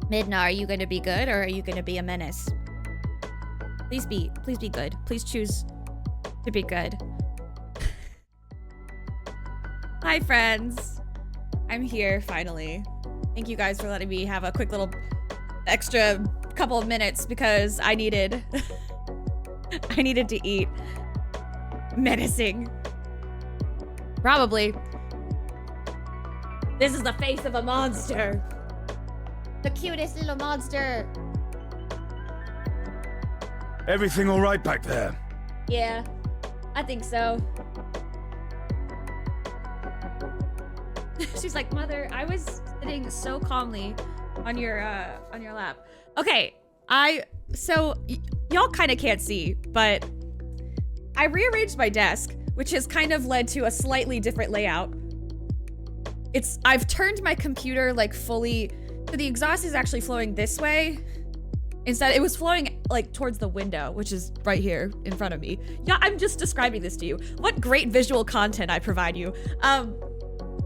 Midna, are you gonna be good or are you gonna be a menace? Please be good. Please choose to be good. Hi friends. I'm here finally. Thank you guys for letting me have a quick little extra couple of minutes because I needed I needed to eat. Menacing. Probably. This is the face of a monster. The cutest little monster. Everything all right back there? Yeah, I think so. She's like, Mother, I was sitting so calmly on your lap. Okay, y'all kind of can't see, but I rearranged my desk, which has kind of led to a slightly different layout. I've turned my computer like fully, so the exhaust is actually flowing this way. Instead, it was flowing like towards the window, which is right here in front of me. Yeah, I'm just describing this to you. What great visual content I provide you.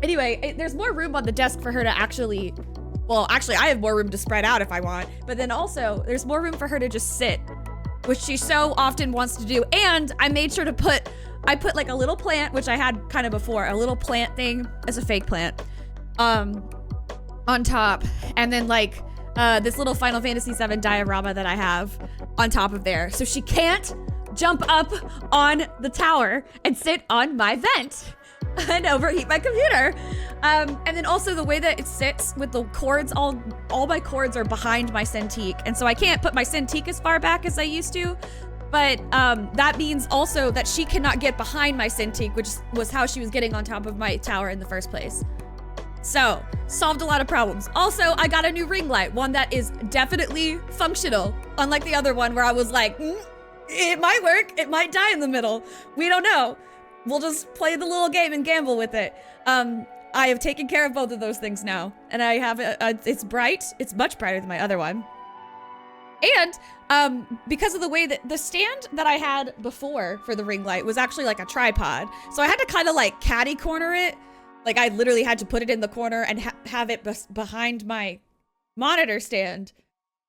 Anyway, there's more room on the desk for her to actually, well, actually I have more room to spread out if I want, but then also there's more room for her to just sit, which she so often wants to do. And I made sure to I put like a little plant, which I had kind of before, a little plant thing as a fake plant, on top. And then like, this little Final Fantasy VII diorama that I have on top of there. So she can't jump up on the tower and sit on my vent and overheat my computer. And then also the way that it sits with the cords, all my cords are behind my Cintiq. And so I can't put my Cintiq as far back as I used to. But that means also that she cannot get behind my Cintiq, which was how she was getting on top of my tower in the first place. So, solved a lot of problems. Also, I got a new ring light, one that is definitely functional, unlike the other one where I was like, it might work, it might die in the middle. We don't know. We'll just play the little game and gamble with it. I have taken care of both of those things now, and I have it's bright. It's much brighter than my other one. And because of the way that the stand that I had before for the ring light was actually like a tripod, so I had to kind of like catty corner it. Like I literally had to put it in the corner and have it behind my monitor stand.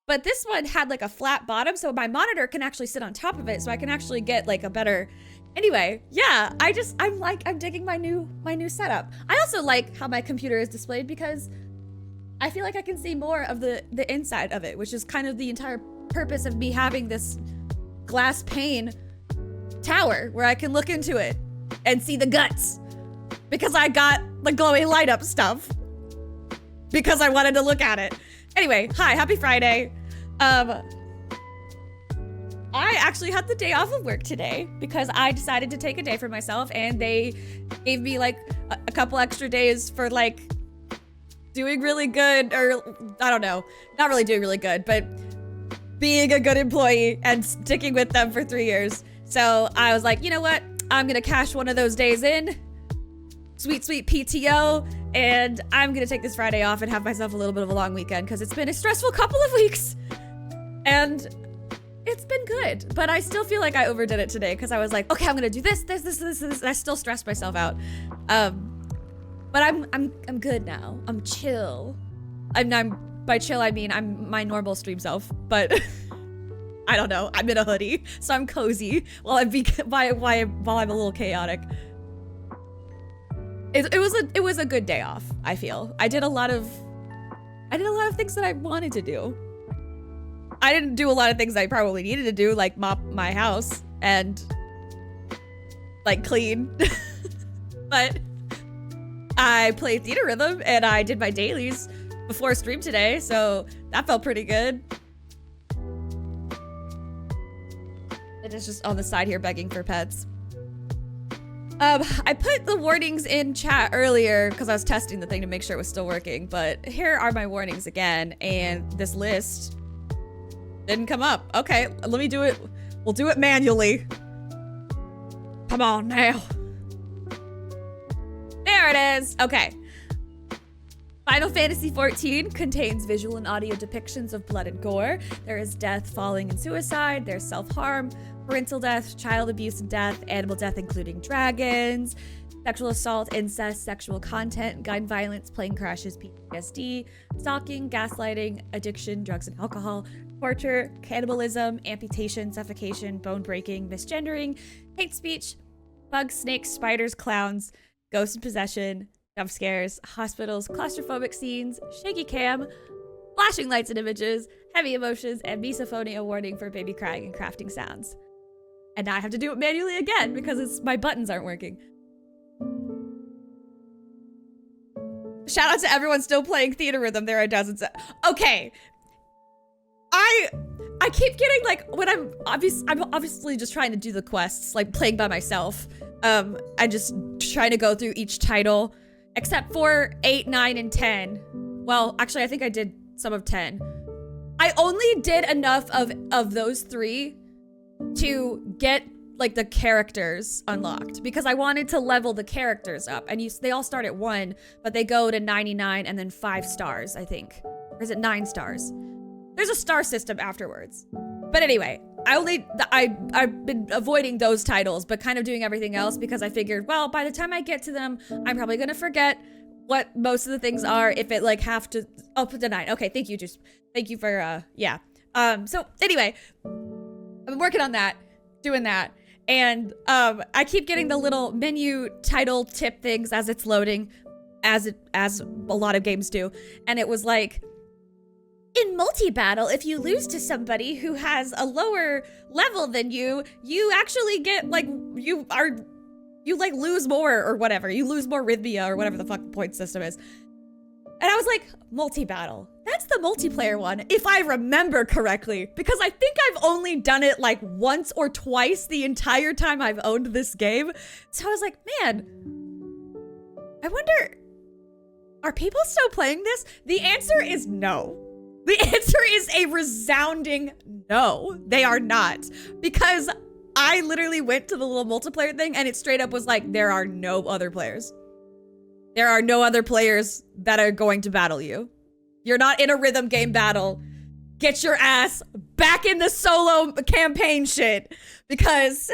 But this one had like a flat bottom, so my monitor can actually sit on top of it, so I can actually get like a better. Anyway, yeah, I'm digging my new setup. I also like how my computer is displayed because I feel like I can see more of the inside of it, which is kind of the entire purpose of me having this glass pane tower where I can look into it and see the guts. Because I got the glowy light up stuff. Because I wanted to look at it. Anyway, hi, happy Friday. I actually had the day off of work today because I decided to take a day for myself and they gave me like a couple extra days for like doing really good, or I don't know, not really doing really good, but being a good employee and sticking with them for 3 years. So I was like, you know what? I'm gonna cash one of those days in. Sweet, sweet PTO, and I'm gonna take this Friday off and have myself a little bit of a long weekend because it's been a stressful couple of weeks. And it's been good, but I still feel like I overdid it today because I was like, okay, I'm gonna do this. And I still stressed myself out. But I'm good now. I'm chill. By chill I mean I'm my normal stream self, but I don't know. I'm in a hoodie, so I'm cozy while I'm a little chaotic. It was a good day off, I feel. I did a lot of things that I wanted to do. I didn't do a lot of things I probably needed to do, like mop my house and like clean. But I played Theater Rhythm and I did my dailies before stream today, so that felt pretty good. It is just on the side here begging for pets. I put the warnings in chat earlier because I was testing the thing to make sure it was still working, but here are my warnings again, and this list didn't come up. Okay, let me do it. We'll do it manually. Come on now. There it is. Okay. Final Fantasy XIV contains visual and audio depictions of blood and gore. There is death, falling, and suicide. There's self-harm, parental death, child abuse and death, animal death including dragons. sexual assault, incest, sexual content, gun violence, plane crashes, PTSD, stalking, gaslighting, addiction, drugs and alcohol, torture, cannibalism, amputation, suffocation, bone breaking, misgendering, hate speech, bugs, snakes, spiders, clowns, ghost and possession, jump scares, hospitals, claustrophobic scenes, shaky cam, flashing lights and images, heavy emotions, and misophonia warning for baby crying and crafting sounds. And now I have to do it manually again because my buttons aren't working. Shout out to everyone still playing Theater Rhythm. There are dozens of— okay. I keep getting like, when I'm obviously just trying to do the quests, like playing by myself. I'm just trying to go through each title, except for 8, 9, and 10. Well, actually, I think I did some of 10. I only did enough of those 3 to get like the characters unlocked because I wanted to level the characters up, and they all start at 1, but they go to 99 and then 5 stars, I think. Or is it 9 stars? There's a star system afterwards. But anyway, I've been avoiding those titles, but kind of doing everything else because I figured, well, by the time I get to them, I'm probably gonna forget what most of the things are if it like have to— oh, put the 9. Okay, thank you, just thank you for yeah. So anyway, I've been working on that, doing that, and I keep getting the little menu title tip things as it's loading, as a lot of games do, and it was like, in multi-battle, if you lose to somebody who has a lower level than you, you actually get like, you like lose more or whatever. You lose more rhythmia or whatever the fuck the point system is. And I was like, multi-battle. That's the multiplayer one, if I remember correctly, because I think I've only done it like once or twice the entire time I've owned this game. So I was like, man, I wonder, are people still playing this? The answer is no. The answer is a resounding no. They are not. Because I literally went to the little multiplayer thing and it straight up was like, there are no other players. There are no other players that are going to battle you. You're not in a rhythm game battle. Get your ass back in the solo campaign shit because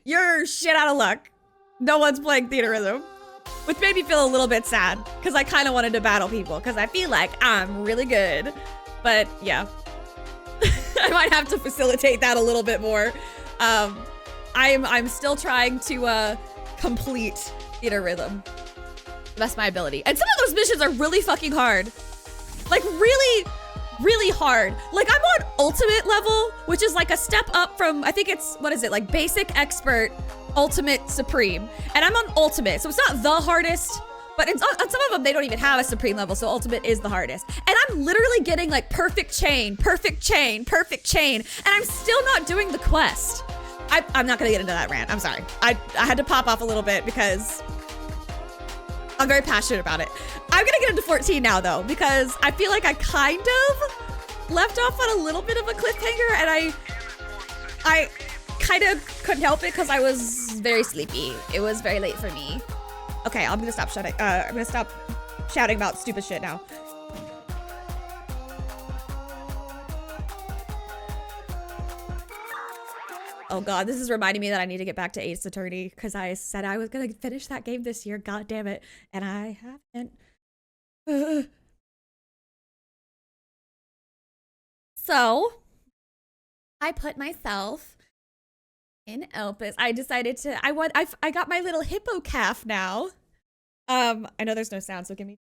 you're shit out of luck. No one's playing Theater Rhythm. Which made me feel a little bit sad because I kind of wanted to battle people because I feel like I'm really good. But yeah, I might have to facilitate that a little bit more. I'm still trying to complete Theater Rhythm. That's my ability. And some of those missions are really fucking hard. Like really, really hard. Like I'm on ultimate level, which is like a step up from, I think it's, what is it? Like basic, expert, ultimate, supreme. And I'm on ultimate, so it's not the hardest, but on some of them, they don't even have a supreme level, so ultimate is the hardest. And I'm literally getting like perfect chain, perfect chain, perfect chain, and I'm still not doing the quest. I'm not gonna get into that rant, I'm sorry. I had to pop off a little bit because I'm very passionate about it. I'm gonna get into 14 now though, because I feel like I kind of left off on a little bit of a cliffhanger, and I kind of couldn't help it because I was very sleepy. It was very late for me. Okay, I'm gonna stop shouting. I'm gonna stop shouting about stupid shit now. Oh god, this is reminding me that I need to get back to Ace Attorney because I said I was gonna finish that game this year. God damn it, and I haven't. So, I put myself in Elpis. I decided to, I got my little hippo calf now. I know there's no sound, so give me,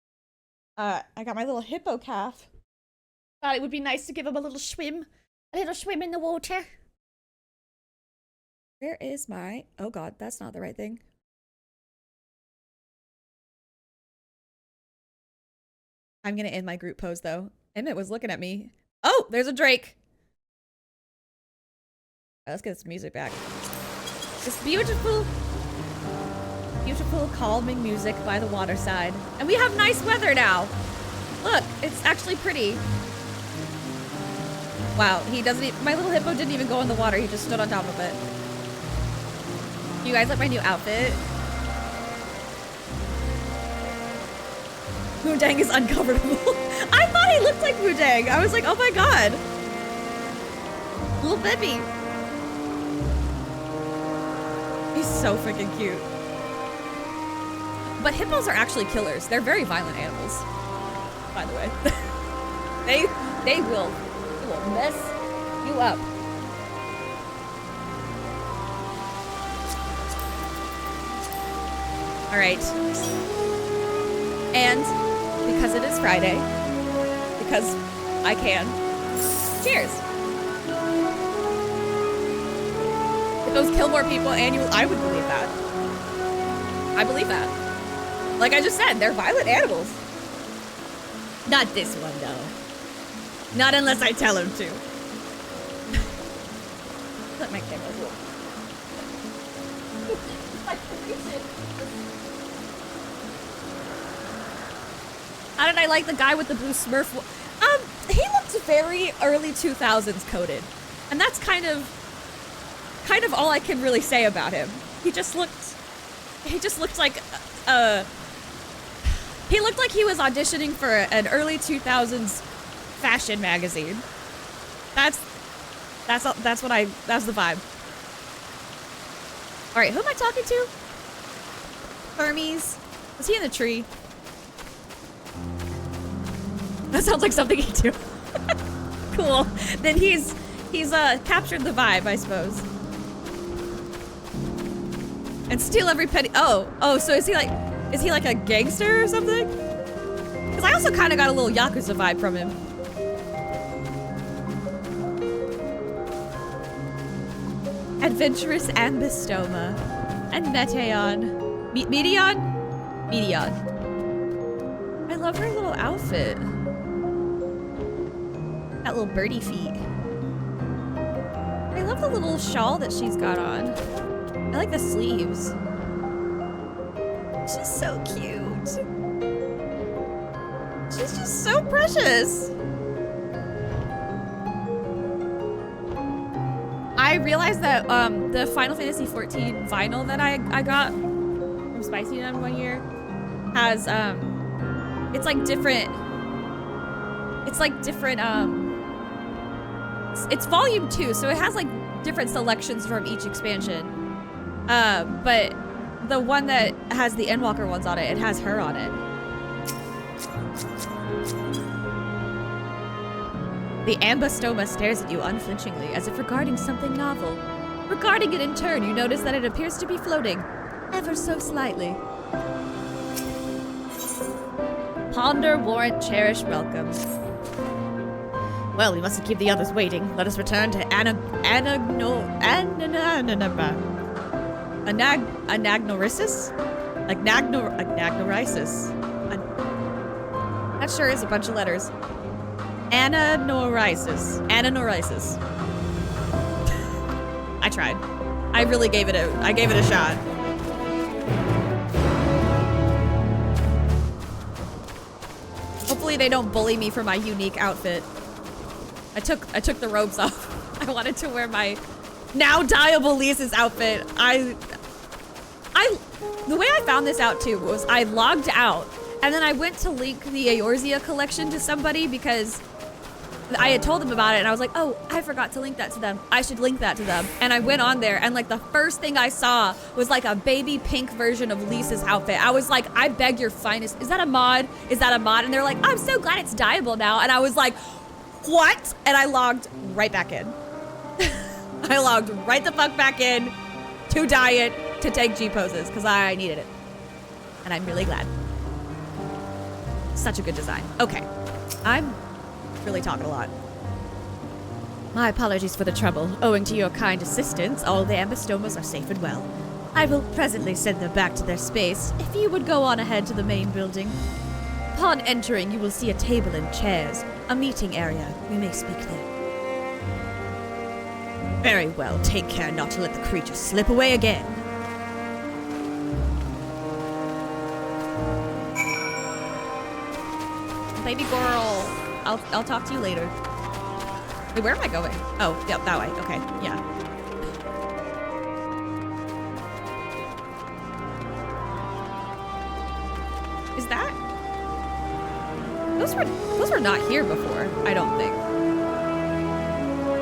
I got my little hippo calf. Thought it would be nice to give him a little swim in the water. Where is my, oh god, that's not the right thing. I'm gonna end my group pose though. Emmett was looking at me. Oh, there's a Drake. Let's get this music back. This beautiful, beautiful, calming music by the waterside. And we have nice weather now. Look, it's actually pretty. Wow, he doesn't even, my little hippo didn't even go in the water. He just stood on top of it. You guys like my new outfit? Moondang is uncomfortable. I thought he looked like Moondang. I was like, oh my god. Little baby. He's so freaking cute. But hippos are actually killers. They're very violent animals, by the way. they will mess you up. All right. And because it is Friday, because I can, cheers. If those kill more people annually, I would believe that. I believe that. Like I just said, they're violent animals. Not this one, though. Not unless I tell him to. Let my camera go. How did I like the guy with the blue Smurf? He looked very early 2000s coded. And that's kind of all I can really say about him. He just looked like he looked like he was auditioning for an early 2000s fashion magazine. That's the vibe. All right, who am I talking to? Hermes. Was he in the tree? That sounds like something he'd do. Cool. Then he's captured the vibe, I suppose. And steal every penny. Oh, so is he like a gangster or something? Because I also kind of got a little Yakuza vibe from him. Adventurous Ambistoma and Meteon. Meteon? Meteon. I love her little outfit. That little birdie feet. I love the little shawl that she's got on. I like the sleeves. She's so cute. She's just so precious. I realized that the Final Fantasy XIV vinyl that I got from Spicy Nun one year has it's like different it's volume 2, so it has like different selections from each expansion. But the one that has the Endwalker ones on it, it has her on it. The Ambistoma stares at you unflinchingly, as if regarding something novel. Regarding it in turn, you notice that it appears to be floating, ever so slightly. Ponder, warrant, cherish, welcome. Well, we mustn't keep the others waiting. Let us return to Anagnorisis? Agnorisis. That sure is a bunch of letters. Ananorisis. I tried. I really gave it a shot. Hopefully they don't bully me for my unique outfit. I took the robes off. I wanted to wear my now dyeable Lisa's outfit. The way I found this out too was I logged out and then I went to link the Eorzea collection to somebody because I had told them about it and I was like, oh, I forgot to link that to them. I should link that to them. And I went on there and like the first thing I saw was like a baby pink version of Lisa's outfit. I was like, I beg your finest. Is that a mod? Is that a mod? And they're like, I'm so glad it's dyeable now. And I was like, what? And I logged right back in. I logged right the fuck back in to dye it, to take G poses, because I needed it. And I'm really glad. Such a good design. Okay. I'm really talking a lot. My apologies for the trouble. Owing to your kind assistance, all the Ambistomas are safe and well. I will presently send them back to their space, if you would go on ahead to the main building. Upon entering, you will see a table and chairs, a meeting area. We may speak there. Very well. Take care not to let the creature slip away again. Baby girl. I'll talk to you later. Wait, where am I going? Oh, yep, that way. Okay, yeah. Is that? Those were not here before, I don't think.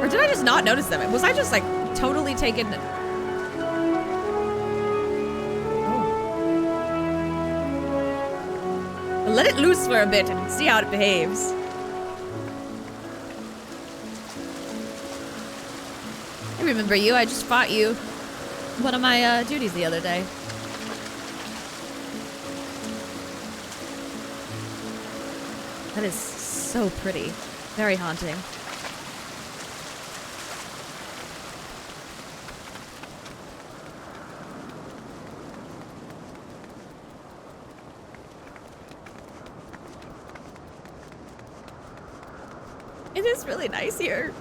Or did I just not notice them? Was I just like totally taken? Oh. let it loose for a bit and see how it behaves. I remember you. I just fought you. One of my duties the other day. That is so pretty. Very haunting. It is really nice here.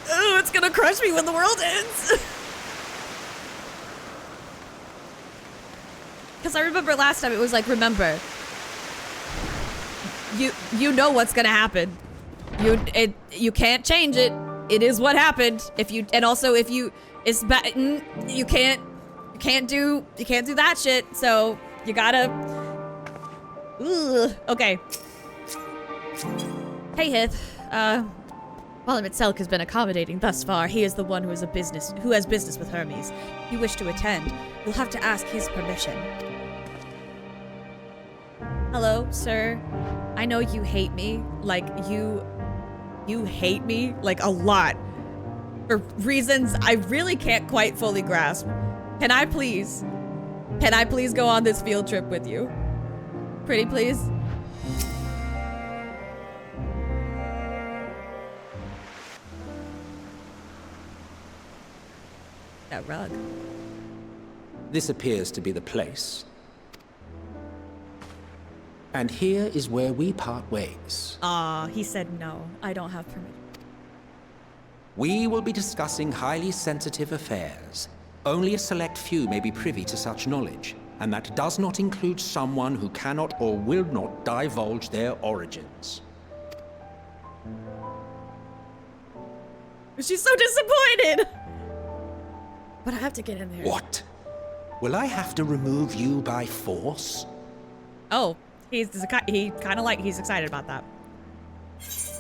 Oh, it's gonna crush me when the world ends. Because I remember last time it was like, remember, you know what's gonna happen. You can't change it. It is what happened. If you it's bad. You can't do that shit. So you gotta. Ugh. Okay. Hey, Hith. While Mitselk has been accommodating thus far, he is the one who has business with Hermes. If you wish to attend, you'll have to ask his permission. Hello, sir. I know you hate me. Like, you hate me, like, a lot. For reasons I really can't quite fully grasp. Can I please go on this field trip with you? Pretty please? That rug. This appears to be the place. And here is where we part ways. He said no. I don't have permission. We will be discussing highly sensitive affairs. Only a select few may be privy to such knowledge, and that does not include someone who cannot or will not divulge their origins. She's so disappointed! But I have to get in there. What? Will I have to remove you by force? Oh, he's excited about that.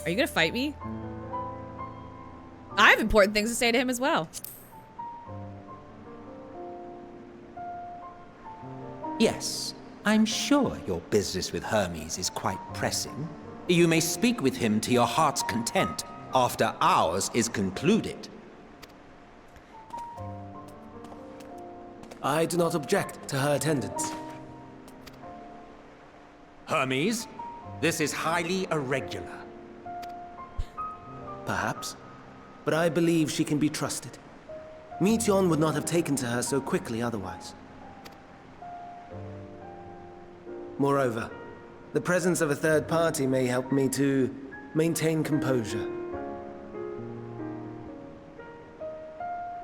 Are you gonna fight me? I have important things to say to him as well. Yes, I'm sure your business with Hermes is quite pressing. You may speak with him to your heart's content after ours is concluded. I do not object to her attendance. Hermes, this is highly irregular. Perhaps, but I believe she can be trusted. Meteion would not have taken to her so quickly otherwise. Moreover, the presence of a third party may help me to maintain composure.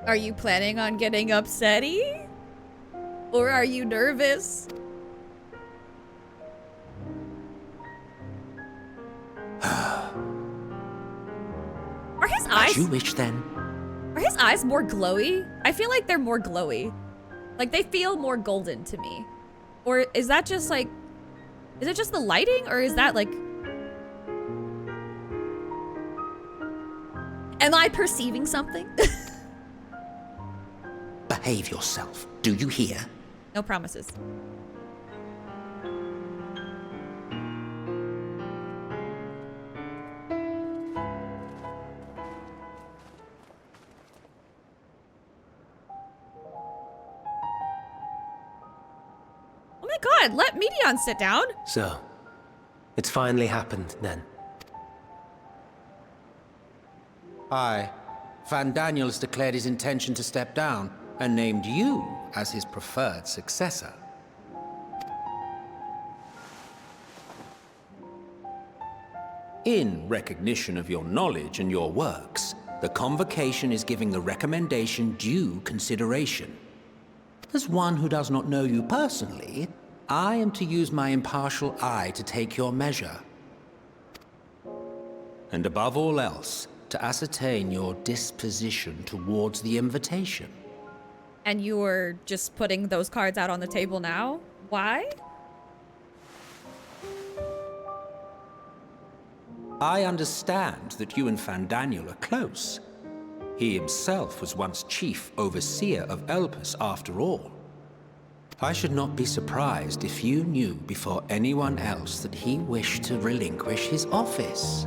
Are you planning on getting upsetty? Or are you nervous? Are his eyes? As you wish, then. Are his eyes more glowy? I feel like they're more glowy. Like they feel more golden to me. Or is that just like, is it just the lighting, or is that like, am I perceiving something? Behave yourself. Do you hear? No promises. Oh my god, let Meteion sit down. So, it's finally happened then. Aye. Van Daniels declared his intention to step down and named you as his preferred successor. In recognition of your knowledge and your works, the convocation is giving the recommendation due consideration. As one who does not know you personally, I am to use my impartial eye to take your measure. And above all else, to ascertain your disposition towards the invitation. And you're just putting those cards out on the table now? Why? I understand that you and Van Daniel are close. He himself was once chief overseer of Elpis after all. I should not be surprised if you knew before anyone else that he wished to relinquish his office.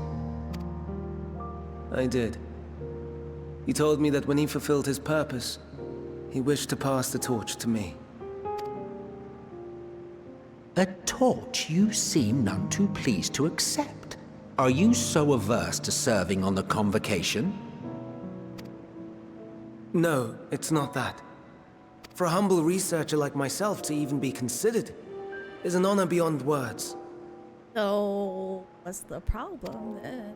I did. He told me that when he fulfilled his purpose, he wished to pass the torch to me. A torch you seem none too pleased to accept. Are you so averse to serving on the convocation? No, it's not that. For a humble researcher like myself to even be considered is an honor beyond words. So, what's the problem then?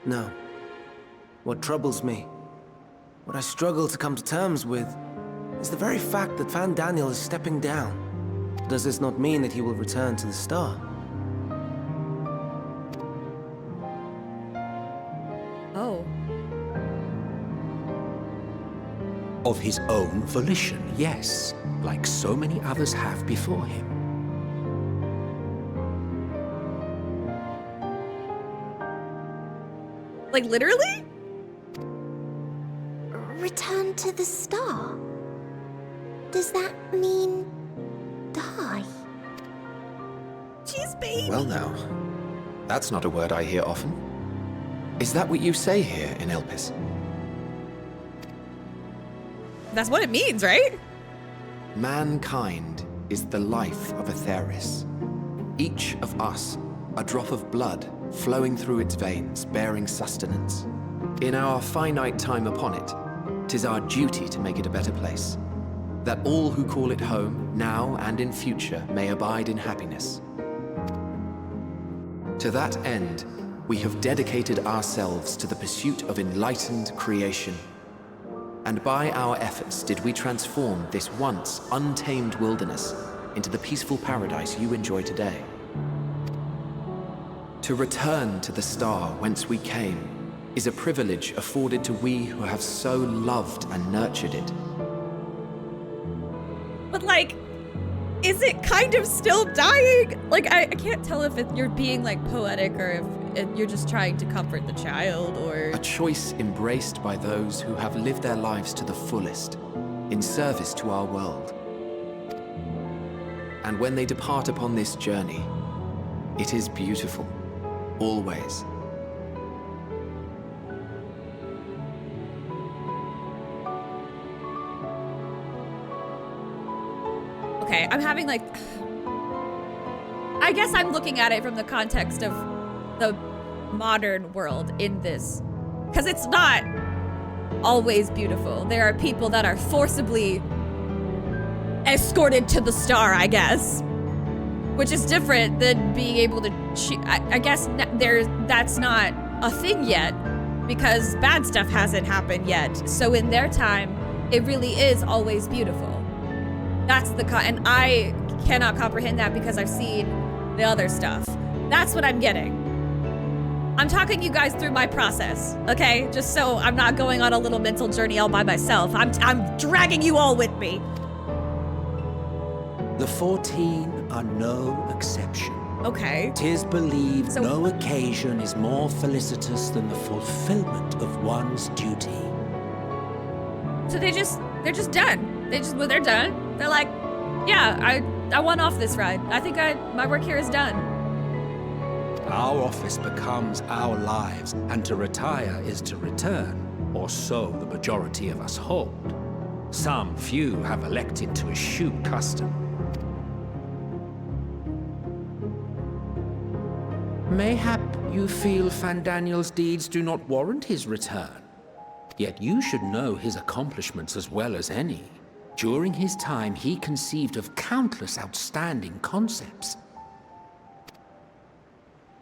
No. What troubles me, what I struggle to come to terms with, is the very fact that Van Daniel is stepping down. Does this not mean that he will return to the Star? Oh. Of his own volition, yes, like so many others have before him. Like, literally? Return to the Star? Does that mean die? Jeez, babe. Well now, that's not a word I hear often. Is that what you say here in Elpis? That's what it means, right? Mankind is the life of Atheris. Each of us, a drop of blood flowing through its veins, bearing sustenance. In our finite time upon it, 'tis our duty to make it a better place, that all who call it home, now and in future, may abide in happiness. To that end, we have dedicated ourselves to the pursuit of enlightened creation. And by our efforts did we transform this once untamed wilderness into the peaceful paradise you enjoy today. To return to the Star whence we came is a privilege afforded to we who have so loved and nurtured it. But, like, is it kind of still dying? Like, I can't tell if you're being, like, poetic or if you're just trying to comfort the child or... A choice embraced by those who have lived their lives to the fullest, in service to our world. And when they depart upon this journey, it is beautiful, always. Okay, I'm having, like... I guess I'm looking at it from the context of the modern world in this. Because it's not always beautiful. There are people that are forcibly escorted to the Star, I guess. Which is different than being able to... I guess that's not a thing yet. Because bad stuff hasn't happened yet. So in their time, it really is always beautiful. That's the... And I cannot comprehend that because I've seen the other stuff. That's what I'm getting. I'm talking you guys through my process, okay? Just so I'm not going on a little mental journey all by myself. I'm dragging you all with me. The 14 are no exception. Okay. 'Tis believed So- no occasion is more felicitous than the fulfillment of one's duty. So they're just done. They're done. They're like, yeah, I won off this ride. I think my work here is done. Our office becomes our lives, and to retire is to return, or so the majority of us hold. Some few have elected to eschew custom. Mayhap you feel Fandaniel's deeds do not warrant his return. Yet you should know his accomplishments as well as any. During his time, he conceived of countless outstanding concepts.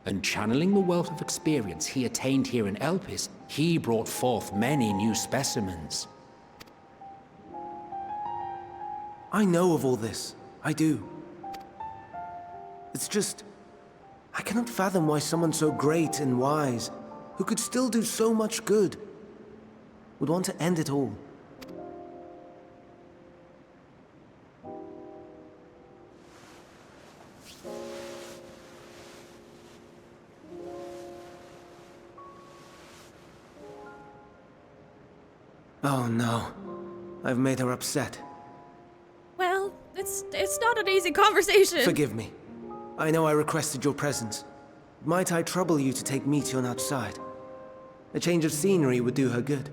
And channeling the wealth of experience he attained here in Elpis, he brought forth many new specimens. I know of all this. I do. It's just... I cannot fathom why someone so great and wise, who could still do so much good, would want to end it all. Oh no. I've made her upset. Well, It's not an easy conversation. Forgive me. I know I requested your presence. Might I trouble you to take Meteor outside? A change of scenery would do her good.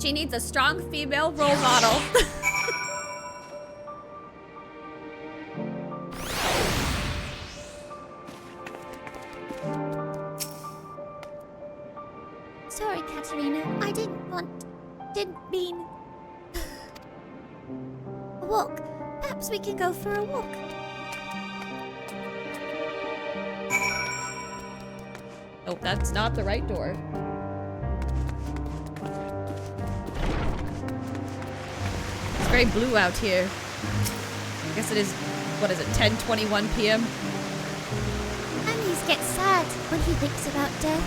She needs a strong female role model. Sorry, Katerina. I didn't mean... A walk. Perhaps we can go for a walk. Oh, that's not the right door. It's very blue out here. I guess it is, what is it, 10:21 p.m.? Amis gets sad when he thinks about death.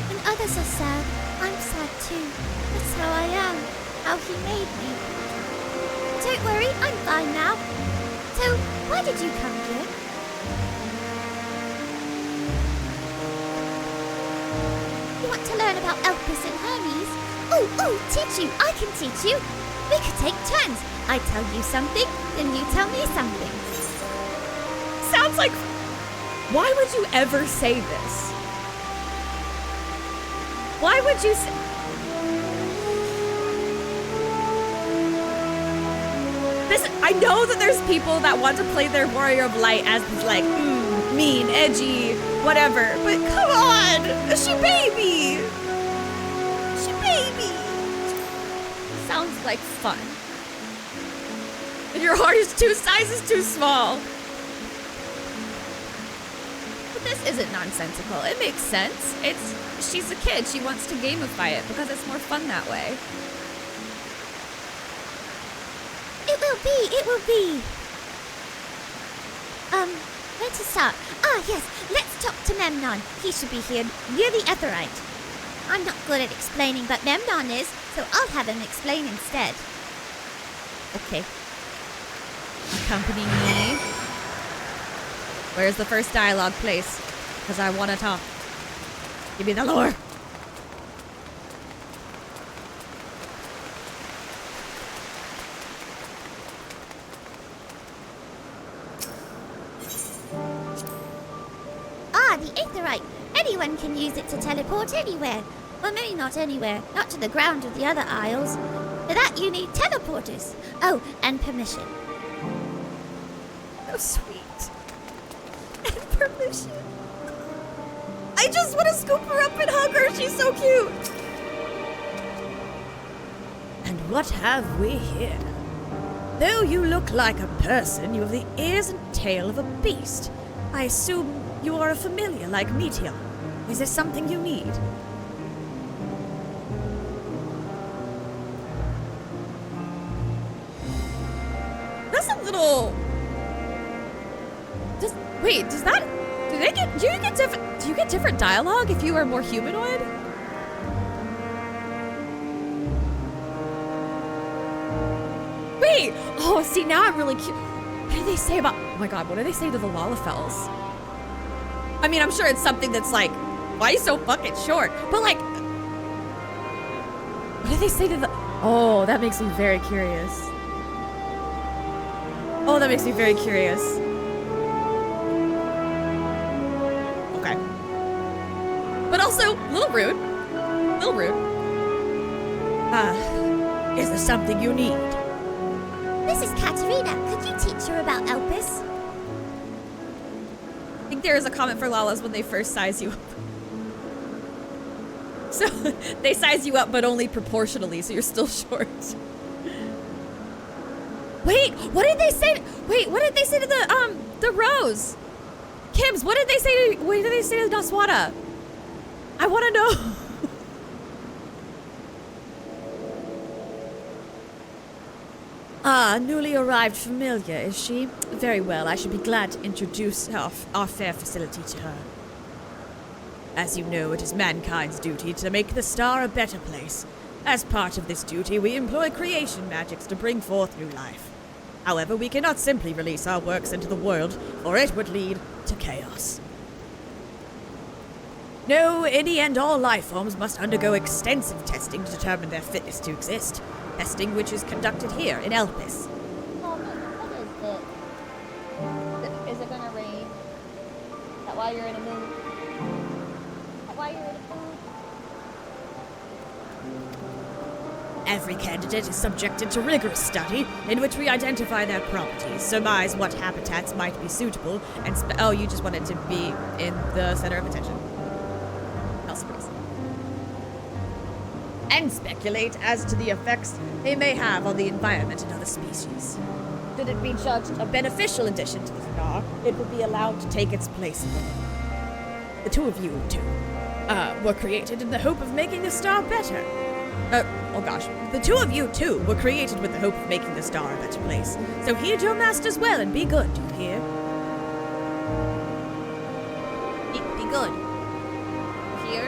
When others are sad, I'm sad too. That's how I am. How he made me. Don't worry, I'm fine now. So, why did you come here? You want to learn about Elpis and Hermes? Oh, teach you! I can teach you! We could take turns. I tell you something, then you tell me something. Sounds like... Why would you ever say this? Why would you say... This, I know that there's people that want to play their Warrior of Light as this, like, mean, edgy, whatever. But come on! She baby! She baby! Sounds like fun. And your heart is 2 sizes too small. But this isn't nonsensical. It makes sense. She's a kid. She wants to gamify it because it's more fun that way. It will be. Where to start? Ah, yes, let's talk to Memnon. He should be here near the Etherite. I'm not good at explaining, but Memnon is, so I'll have him explain instead. Okay. Accompany me. Where's the first dialogue place? Because I want to talk. Give me the lore. Ah, the Aetherite. Anyone can use it to teleport anywhere. Well, maybe not anywhere. Not to the ground or the other isles. For that, you need teleporters. Oh, and permission. So sweet. And permission. I just want to scoop her up and hug her. She's so cute. And what have we here? Though you look like a person, you have the ears and tail of a beast. I assume you are a familiar like Meteor. Is there something you need? That's a little... Do you get different dialogue if you are more humanoid? Wait! Oh, see, now I'm really cute. What do they say about... Oh my god, what do they say to the Lalafels? I mean, I'm sure it's something that's like, why are you so fucking short? But like... What do they say to the... Oh, that makes me very curious. Oh, that makes me very curious. Okay. But also, a little rude. A little rude. Is there something you need? This is Katerina. Could you teach her about Elpis? I think there is a comment for Lalas when they first size you up. So, they size you up, but only proportionally, so you're still short. Wait, what did they say? Wait, what did they say to the Rose? Kims, what did they say to Naswada? I want to know. Ah, newly arrived familiar, is she? Very well, I should be glad to introduce our fair facility to her. As you know, it is mankind's duty to make the star a better place. As part of this duty, we employ creation magics to bring forth new life. However, we cannot simply release our works into the world, or it would lead to chaos. No, any and all life forms must undergo extensive testing to determine their fitness to exist. Testing which is conducted here in Elpis. Oh, what is it? Is it gonna rain? Is that why you're in a mood? Is that why you're in a mood? Every candidate is subjected to rigorous study in which we identify their properties, surmise what habitats might be suitable, and oh, you just wanted to be in the center of attention. Elspris. And speculate as to the effects they may have on the environment and other species. Should it be judged a beneficial addition to the star, it will be allowed to take its place. The two of you, were created in the hope of making the star better. Oh gosh. The two of you, too, were created with the hope of making the star a better place. So heed your masters well and be good, do you hear? Be good. You hear?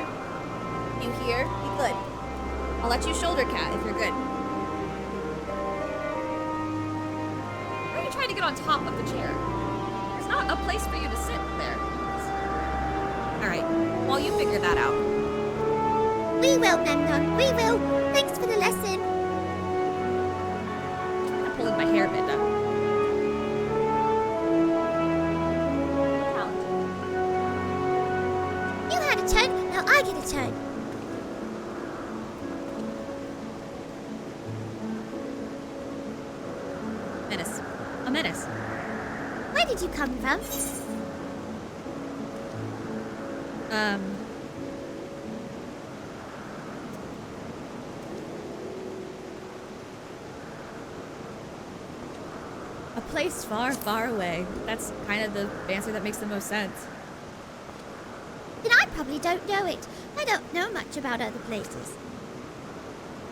You hear? Be good. I'll let you shoulder cat if you're good. Why are you trying to get on top of the chair? There's not a place for you to sit there. Alright, while you figure that out. We will, Memnon, we will. Thanks for the lesson. I'm pulling my hair, Minda. You had a turn, now I get a turn. Menace. A menace. Where did you come from? A place far, far away. That's kind of the answer that makes the most sense. Then I probably don't know it. I don't know much about other places.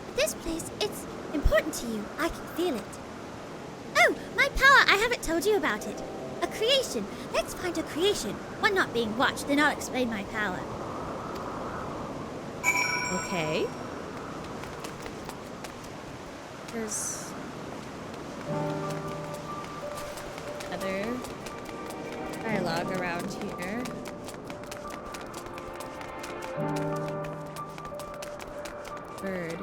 But this place, it's important to you. I can feel it. Oh, my power! I haven't told you about it. A creation. Let's find a creation. One not being watched, then I'll explain my power. Okay. There's other dialogue around here. Bird.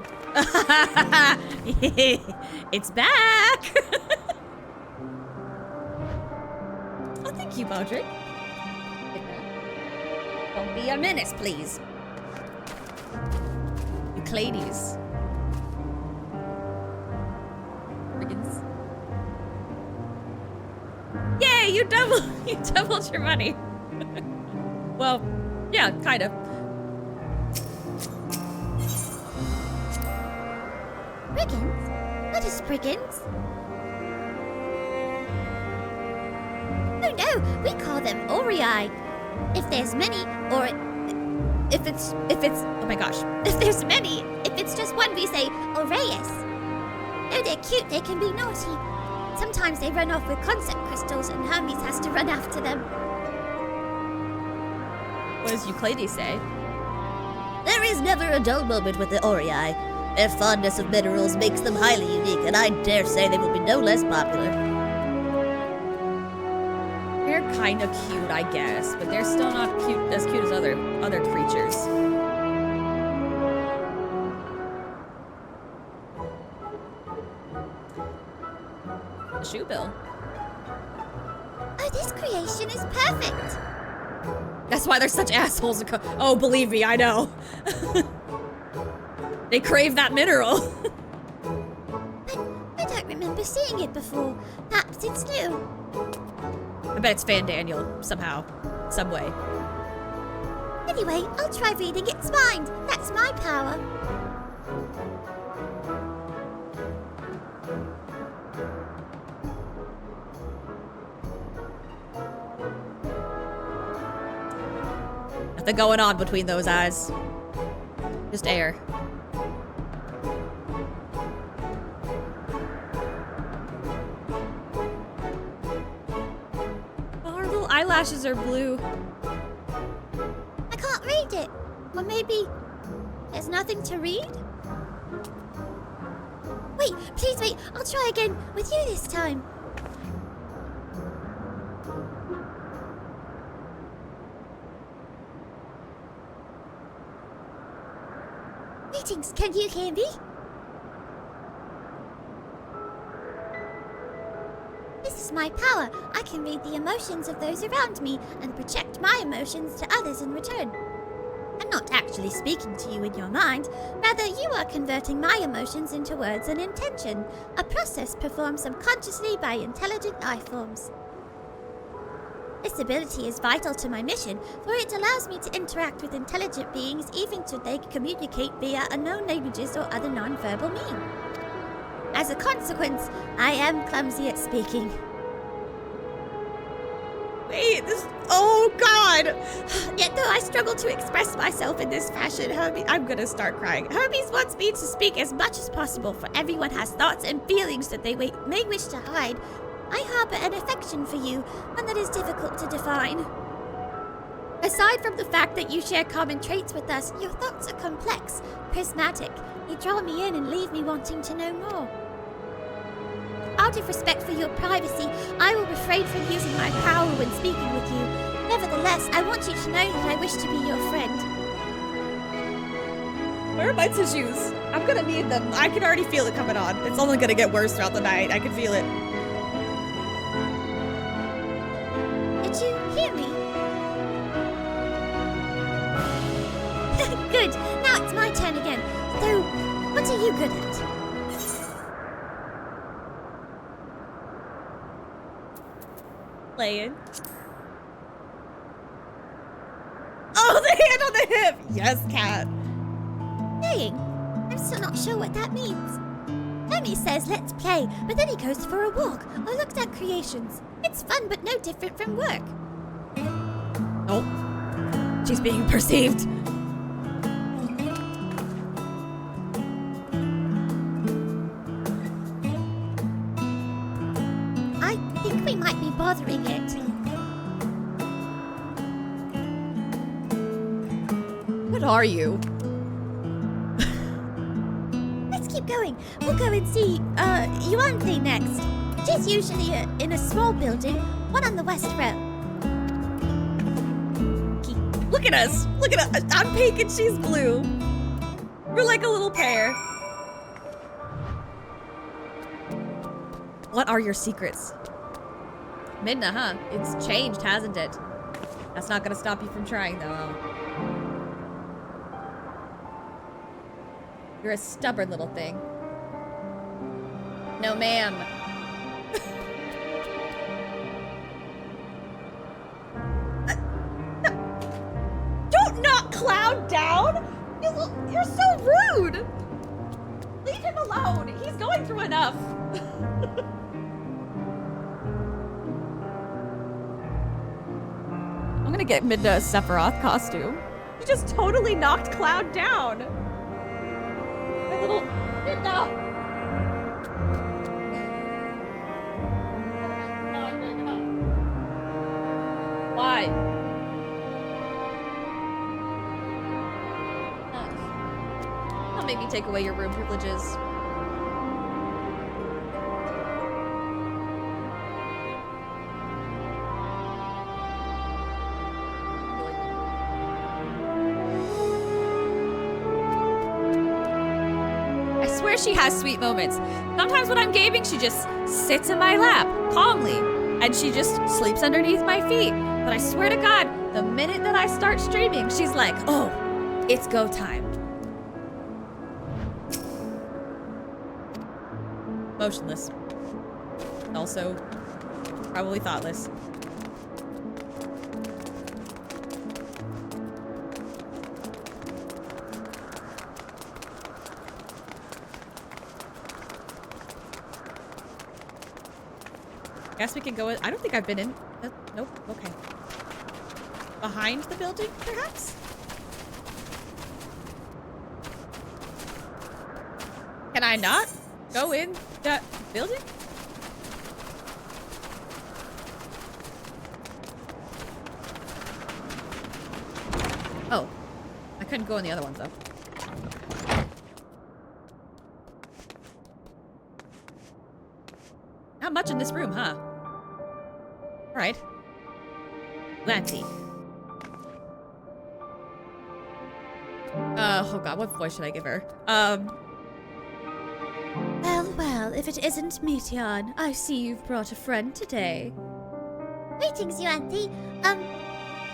It's back! Oh, thank you, Baudric. Don't be a menace, please. Euclides. Brigands. Yay, you doubled your money. Well, yeah, kind of. Brigands? What is brigands? Oh no, we call them Aurii. If there's many, or if it's Oh my gosh. if there's many, if it's just one, we say Aureus. Though they're cute, they can be naughty. Sometimes they run off with concept crystals, and Hermes has to run after them. What does Euclides say? There is never a dull moment with the Aurii. Their fondness of minerals makes them highly unique, and I dare say they will be no less popular. They're kind of cute, I guess, but they're still not as cute as other creatures. A shoe bill. Oh, this creation is perfect. That's why they're such assholes. Oh, believe me, I know. They crave that mineral. But I don't remember seeing it before. Perhaps it's new. I bet it's Fan Daniel somehow, some way. Anyway, I'll try reading its mind. That's my power. Nothing going on between those eyes. Just air. Oh, her little eyelashes are blue. I can't read it. Or maybe there's nothing to read? Wait, please wait. I'll try again with you this time. Greetings, can you hear me? This is my power. I can read the emotions of those around me and project my emotions to others in return. I'm not actually speaking to you in your mind. Rather, you are converting my emotions into words and intention, a process performed subconsciously by intelligent life forms. This ability is vital to my mission, for it allows me to interact with intelligent beings even should they communicate via unknown languages or other non-verbal means. As a consequence, I am clumsy at speaking. Wait, this. Oh, God! Yet though I struggle to express myself in this fashion, I'm gonna start crying. Hermes wants me to speak as much as possible, for everyone has thoughts and feelings that they may wish to hide. I harbor an affection for you, one that is difficult to define. Aside from the fact that you share common traits with us, your thoughts are complex, prismatic. They draw me in and leave me wanting to know more. Out of respect for your privacy, I will refrain from using my power when speaking with you. Nevertheless, I want you to know that I wish to be your friend. Where are my tissues? I'm gonna need them. I can already feel it coming on. It's only gonna get worse throughout the night. I can feel it. Did you hear me? Good. Now it's my turn again. So, what are you good at? Playing. Oh, the hand on the hip! Yes, cat. Playing? I'm still not sure what that means. Hermes says let's play, but then he goes for a walk or looks at creations. It's fun, but no different from work. Oh. She's being perceived. I think we might be bothering it. What are you? Let's keep going. We'll go and see, Yuan next. She's usually in a small building, one on the west row. Look at us. Look at us. I'm pink and she's blue. We're like a little pair. What are your secrets? Midna, huh? It's changed, hasn't it? That's not gonna stop you from trying, though. You're a stubborn little thing. No, ma'am. Don't knock Cloud down! You're so rude! Leave him alone. He's going through enough. I'm gonna get Midna a Sephiroth costume. You just totally knocked Cloud down. My little Midna. Why? Don't make me take away your room privileges. I swear she has sweet moments. Sometimes when I'm gaming, she just sits in my lap, calmly, and she just sleeps underneath my feet. But I swear to God, the minute that I start streaming, she's like, oh, it's go time. Motionless. Also, probably thoughtless. Guess we can go in. I don't think I've been in. Nope. Okay. Behind the building, perhaps? Can I not go in that building? Oh. I couldn't go in the other ones, though. Not much in this room, huh? Alright. Let's see. Oh god, what voice should I give her? Well, if it isn't Meteon, I see you've brought a friend today. Greetings, Euanthe. An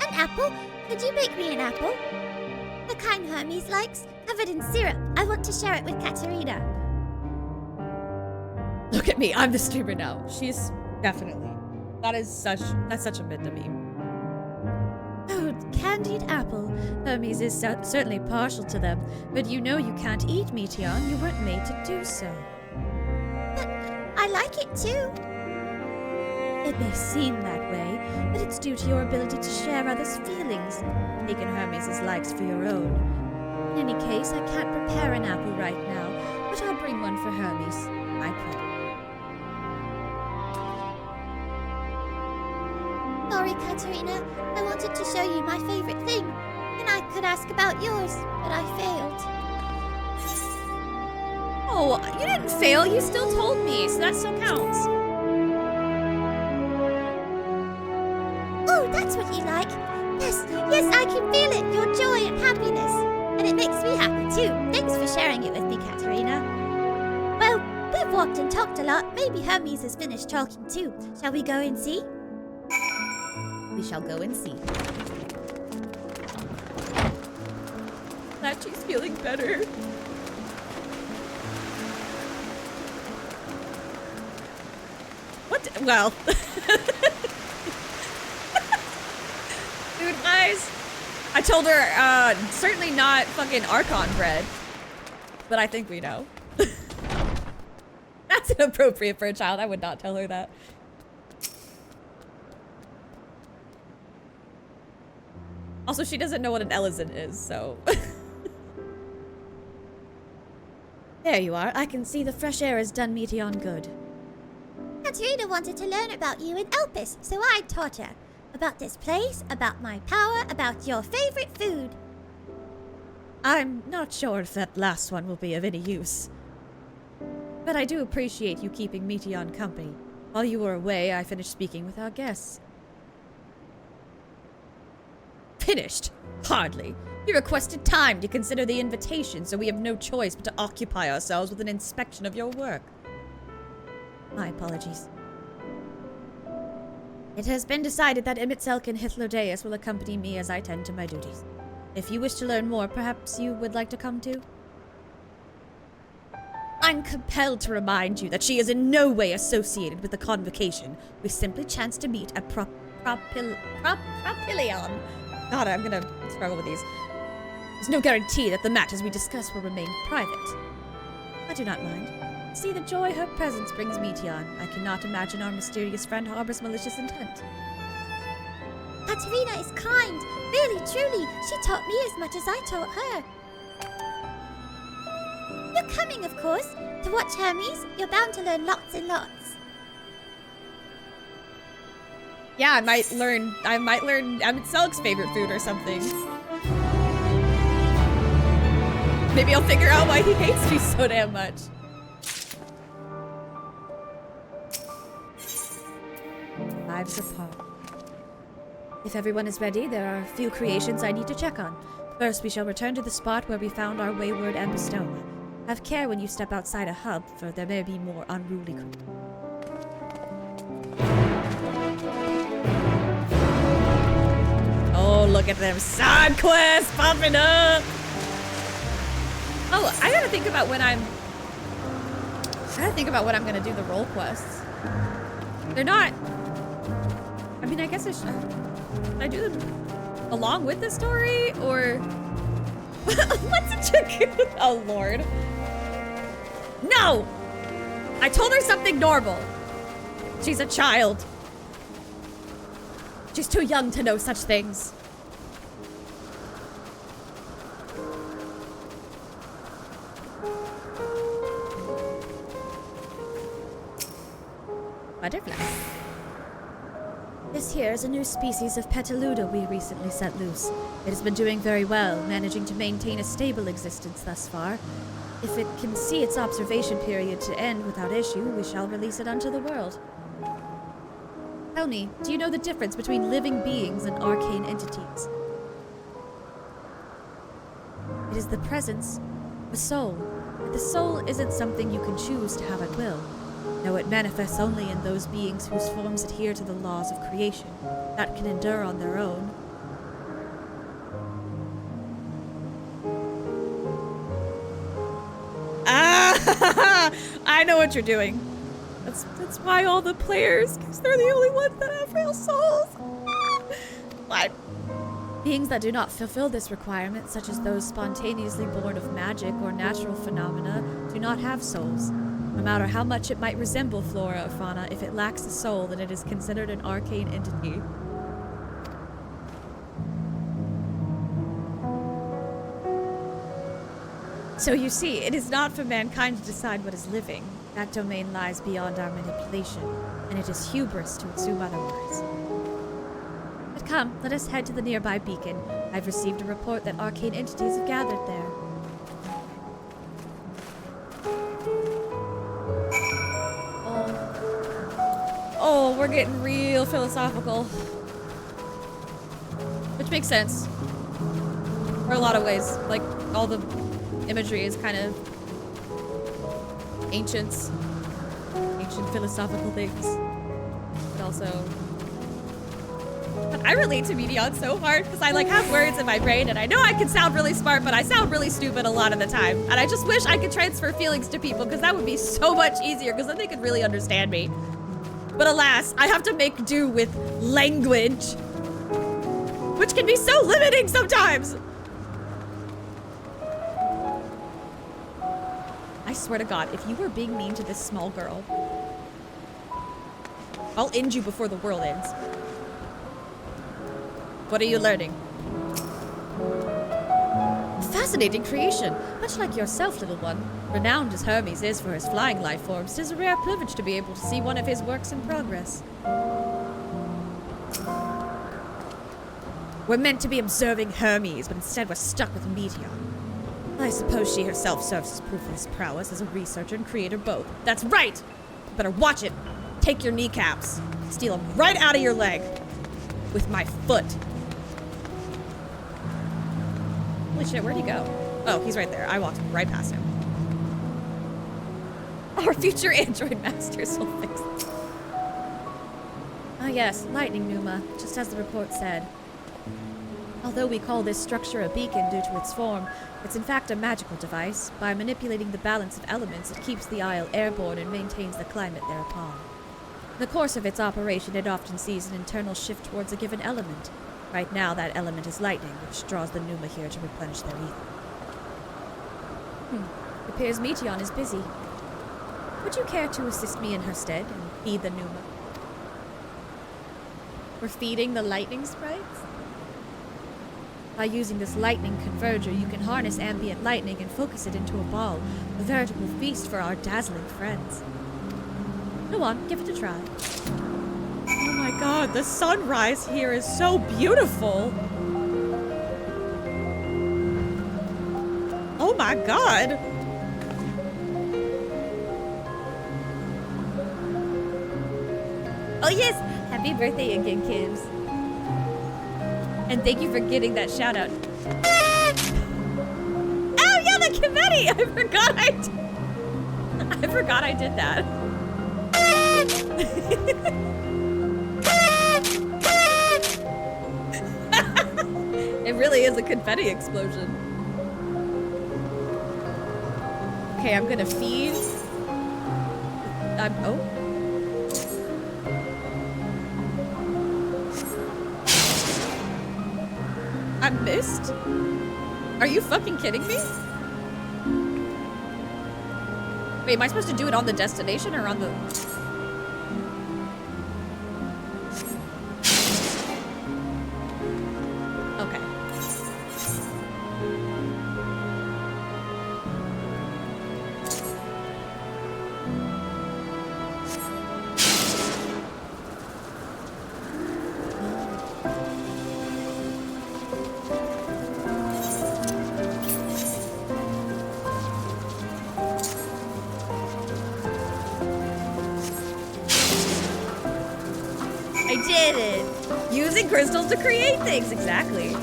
apple? Could you make me an apple? The kind Hermes likes, covered in syrup. I want to share it with Katerina. Look at me, I'm the streamer now. She's definitely. That's such a mid to me. Oh, candied apple. Hermes is certainly partial to them, but you know you can't eat Meteon. You weren't made to do so. But I like it too. It may seem that way, but it's due to your ability to share others' feelings, taking Hermes' likes for your own. In any case, I can't prepare an apple right now, but I'll bring one for Hermes. I promise. Sorry, Katerina. I wanted to show you my favorite thing, and I could ask about yours, but I failed. Oh, you didn't fail. You still told me, so that still counts. Oh, that's what you like. Yes, I can feel it, your joy and happiness. And it makes me happy too. Thanks for sharing it with me, Katerina. Well, we've walked and talked a lot. Maybe Hermes has finished talking too. Shall we go and see? We shall go and see. Glad she's feeling better. What? Well. Dude, guys. I told her, certainly not fucking Archon bread. But I think we know. That's inappropriate for a child. I would not tell her that. Also, she doesn't know what an Ellison is, so... There you are. I can see the fresh air has done Meteon good. Katerina wanted to learn about you in Elpis, so I taught her. About this place, about my power, about your favorite food. I'm not sure if that last one will be of any use. But I do appreciate you keeping Meteon company. While you were away, I finished speaking with our guests. Finished? Hardly. You requested time to consider the invitation, so we have no choice but to occupy ourselves with an inspection of your work. My apologies. It has been decided that Imitzelk and Hythlodeus will accompany me as I tend to my duties. If you wish to learn more, perhaps you would like to come too? I'm compelled to remind you that she is in no way associated with the convocation. We simply chanced to meet at Propylion. God, I'm gonna struggle with these. There's no guarantee that the matters we discuss will remain private. I do not mind. See the joy her presence brings Meteon. I cannot imagine our mysterious friend harbors malicious intent. Katerina is kind. Really, truly. She taught me as much as I taught her. You're coming, of course. To watch Hermes, you're bound to learn lots and lots. Yeah, I might learn Imitzelk's favorite food or something. Maybe I'll figure out why he hates me so damn much. Lives apart. If everyone is ready, there are a few creations I need to check on. First, we shall return to the spot where we found our wayward Ambistoma. Have care when you step outside a hub, for there may be more unruly creatures. Oh, look at them side quests popping up! Oh, I gotta think about when I'm gonna do the role quests. They're not... I mean, I guess should I do them along with the story, or... What's a Dragoon? Oh, Lord. No! I told her something normal. She's a child. She's too young to know such things. Butterflies. This here is a new species of Petaluda we recently set loose. It has been doing very well, managing to maintain a stable existence thus far. If it can see its observation period to end without issue, we shall release it unto the world. Tell me, do you know the difference between living beings and arcane entities? It It is the presence of a soul. But the soul isn't something you can choose to have at will. No, it manifests only in those beings whose forms adhere to the laws of creation, that can endure on their own. Ah! I know what you're doing. That's why all the players, because they're the only ones that have real souls. What? Beings that do not fulfill this requirement, such as those spontaneously born of magic or natural phenomena, do not have souls. No matter how much it might resemble flora or fauna, if it lacks a soul, then it is considered an arcane entity. So you see, it is not for mankind to decide what is living. That domain lies beyond our manipulation, and it is hubris to assume otherwise. But come, let us head to the nearby beacon. I've received a report that arcane entities have gathered there. Oh, we're getting real philosophical. Which makes sense. For a lot of ways. Like, all the imagery is kind of ancient philosophical things. But also... But I relate to Medion so hard because I like have words in my brain and I know I can sound really smart, but I sound really stupid a lot of the time. And I just wish I could transfer feelings to people because that would be so much easier because then they could really understand me. But alas, I have to make do with language, which can be so limiting sometimes. I swear to God, if you were being mean to this small girl, I'll end you before the world ends. What are you learning? Fascinating creation. Much like yourself, little one. Renowned as Hermes is for his flying life forms, it is a rare privilege to be able to see one of his works in progress. We're meant to be observing Hermes, but instead we're stuck with Medion. I suppose she herself serves as proof of his prowess as a researcher and creator both. That's right! You better watch it. Take your kneecaps. Steal them right out of your leg. With my foot. Holy shit, where'd he go? Oh, he's right there. I walked right past him. Our future android masters will fix it. Ah yes, lightning Numa, just as the report said. Although we call this structure a beacon due to its form, it's in fact a magical device. By manipulating the balance of elements, it keeps the isle airborne and maintains the climate thereupon. In the course of its operation, it often sees an internal shift towards a given element. Right now, that element is lightning, which draws the Numa here to replenish their ether. It appears Meteon is busy. Would you care to assist me in her stead and feed the Numa? We're feeding the lightning sprites? By using this lightning converger, you can harness ambient lightning and focus it into a ball, a veritable feast for our dazzling friends. Go on, give it a try. Oh my god, the sunrise here is so beautiful! Oh my god! Oh yes! Happy birthday again, Kims. And thank you for getting that shout out. Oh yeah, the confetti! I forgot I did that. It really is a confetti explosion. Okay, I'm gonna feed. Oh. I missed? Are you fucking kidding me? Wait, am I supposed to do it on the destination or on the... Okay. Using crystals to create things, exactly.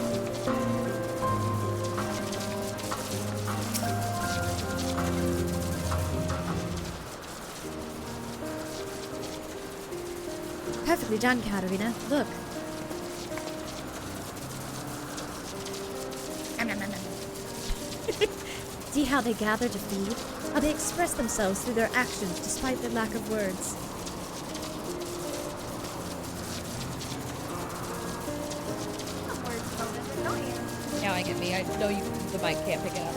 Perfectly done, Katarina. Look. See how they gather to feed? How they express themselves through their actions despite their lack of words. Yelling at me. I know the mic can't pick it up.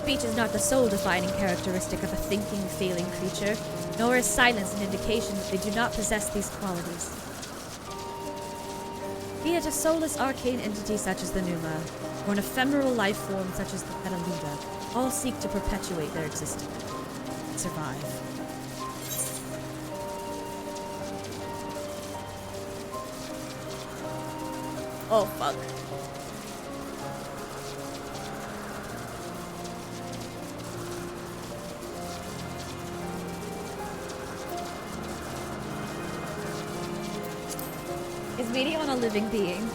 Speech is not the sole defining characteristic of a thinking, feeling creature, nor is silence an indication that they do not possess these qualities. Be it a soulless arcane entity such as the Pneuma, or an ephemeral life form such as the Petaluda, all seek to perpetuate their existence. Survive. Oh, fuck. Is meeting on a living being?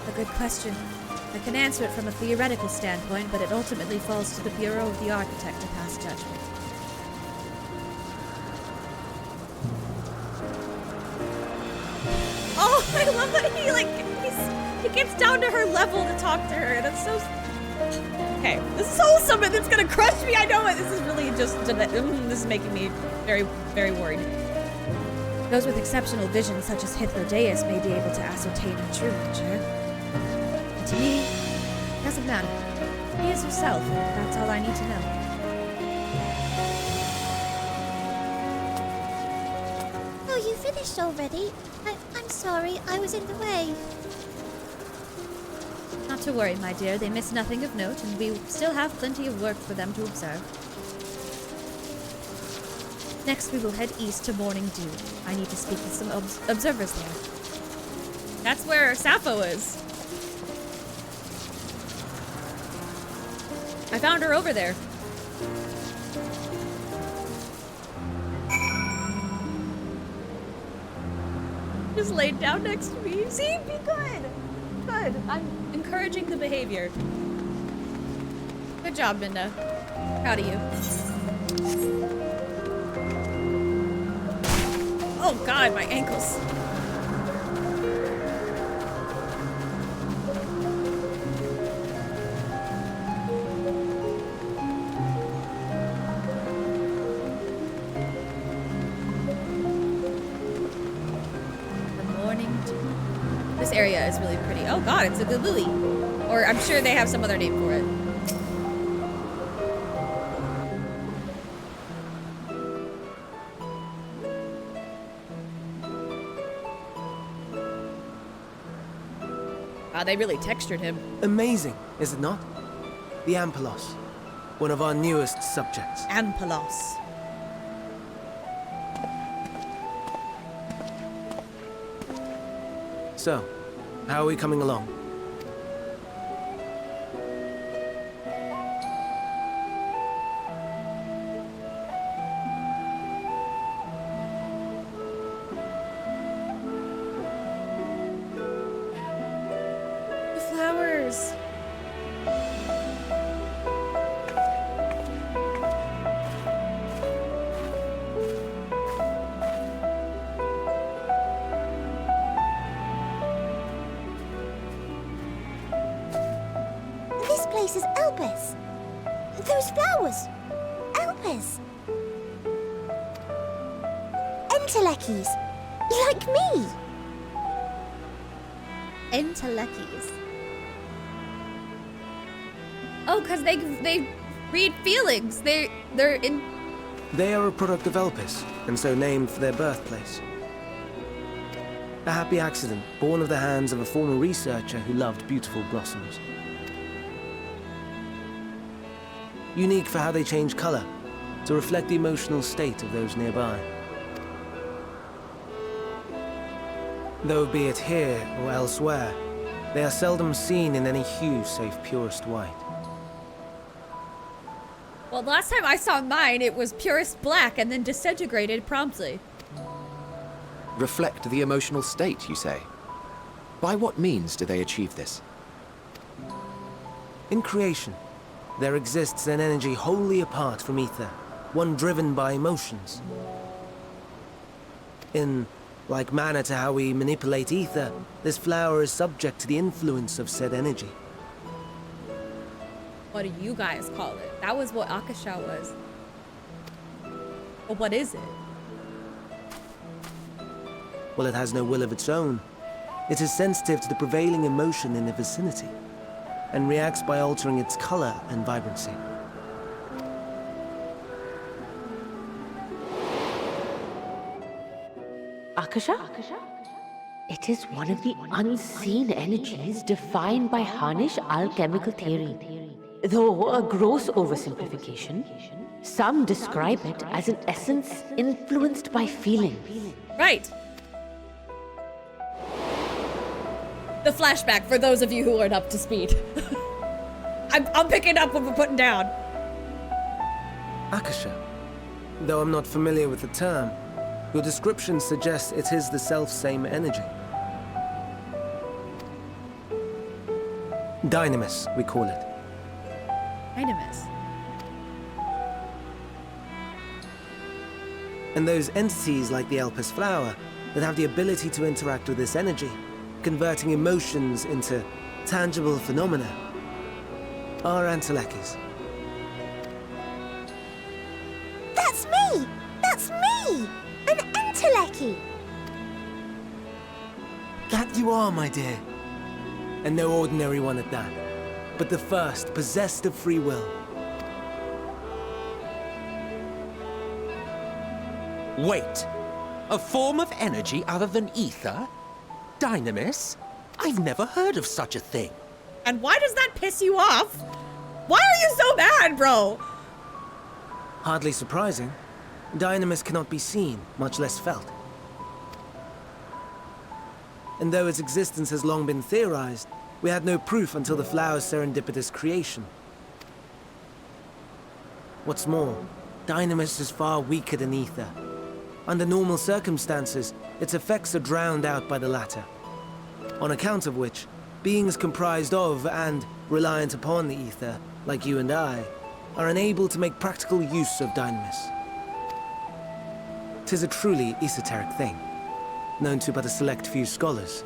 A good question. I can answer it from a theoretical standpoint, but it ultimately falls to the Bureau of the Architect to pass judgment. Oh, I love that he gets down to her level to talk to her. That's so... Okay, this is wholesome and it's gonna crush me, I know it. This is really just... This is making me very, very worried. Those with exceptional vision, such as Hitler-Deus, may be able to ascertain her true nature. And to me, it doesn't matter. He is herself, and that's all I need to know. Oh, you finished already? I'm sorry, I was in the way. Not to worry, my dear. They miss nothing of note, and we still have plenty of work for them to observe. Next, we will head east to Morning Dew. I need to speak with some observers there. That's where Sappho is. I found her over there. Just laid down next to me. See? Be good. Good. I'm encouraging the behavior. Good job, Minda. Proud of you. Oh god, my ankles. This area is really pretty. Oh god, it's a Gabui. Or I'm sure they have some other name for it. Wow, they really textured him. Amazing, is it not? The Ampelos, one of our newest subjects. Ampelos. So, how are we coming along? The flowers. This place is Elpis. Those flowers. Elpis. Enteleckies. Like me. Enteleckies. Oh, because they read feelings. They're in. They are a product of Elpis, and so named for their birthplace. A happy accident, born of the hands of a former researcher who loved beautiful blossoms. Unique for how they change color, to reflect the emotional state of those nearby. Though be it here or elsewhere, they are seldom seen in any hue save purest white. Well, last time I saw mine, it was purest black and then disintegrated promptly. Reflect the emotional state, you say? By what means do they achieve this? In creation, there exists an energy wholly apart from ether, one driven by emotions. In like manner to how we manipulate ether, this flower is subject to the influence of said energy. What do you guys call it? That was what Akasha was. But what is it? Well, it has no will of its own. It is sensitive to the prevailing emotion in the vicinity, and reacts by altering its color and vibrancy. Akasha? It is one of the unseen energies defined by Harnish alchemical theory. Though a gross oversimplification, some describe it as an essence influenced by feeling. Right. The flashback, for those of you who aren't up to speed. I'm picking up what we're putting down. Akasha. Though I'm not familiar with the term, your description suggests it is the self-same energy. Dynamis, we call it. Dynamis. And those entities like the Elpis flower that have the ability to interact with this energy, converting emotions into tangible phenomena, are Antelekis. That's me! That's me! An Enteleki! That you are, my dear. And no ordinary one at that, but the first possessed of free will. Wait. A form of energy other than ether? Dynamis? I've never heard of such a thing. And why does that piss you off? Why are you so mad, bro? Hardly surprising. Dynamis cannot be seen, much less felt. And though its existence has long been theorized, we had no proof until the flower's serendipitous creation. What's more, Dynamis is far weaker than ether. Under normal circumstances, its effects are drowned out by the latter. On account of which, beings comprised of and reliant upon the ether, like you and I, are unable to make practical use of Dynamis. 'Tis a truly esoteric thing, known to but a select few scholars.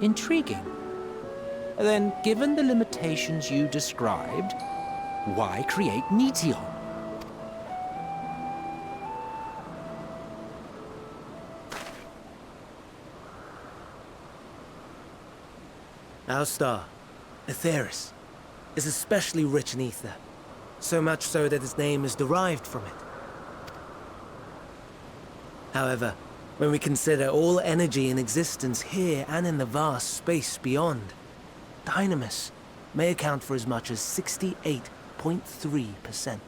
Intriguing. Then, given the limitations you described, why create Meteon? Our star, Aetheris, is especially rich in ether, so much so that its name is derived from it. However, when we consider all energy in existence here and in the vast space beyond, Dynamis may account for as much as 68.3%.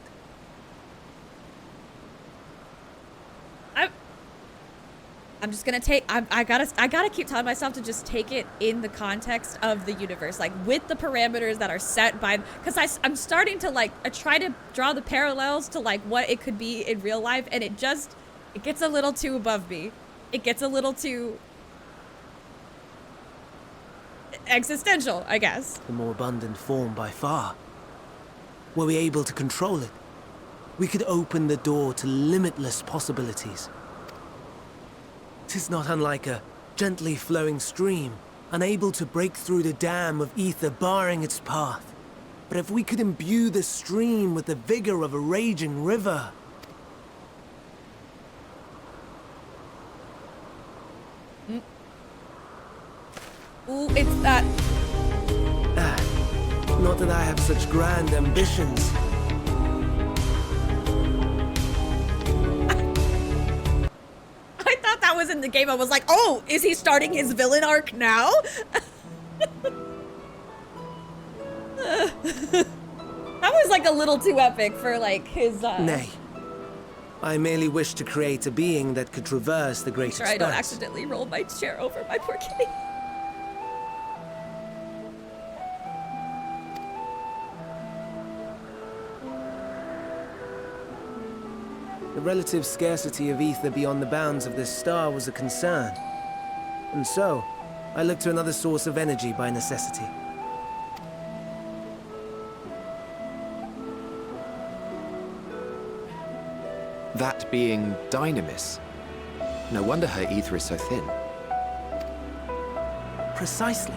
I'm just gonna take, I gotta keep telling myself to just take it in the context of the universe, like with the parameters that are set by, because I'm starting to like, I try to draw the parallels to like what it could be in real life, and it gets a little too above me. It gets a little too existential, I guess. The more abundant form by far. Were we able to control it, we could open the door to limitless possibilities. 'Tis not unlike a gently flowing stream, unable to break through the dam of ether barring its path. But if we could imbue the stream with the vigor of a raging river... Ooh, it's that. Not that I have such grand ambitions. I thought that was in the game. I was like, oh, is he starting his villain arc now? That was like a little too epic for like his Nay. I merely wish to create a being that could traverse the great expanse. I don't accidentally roll my chair over my poor kitty. The relative scarcity of ether beyond the bounds of this star was a concern. And so, I looked to another source of energy by necessity. That being Dynamis. No wonder her ether is so thin. Precisely.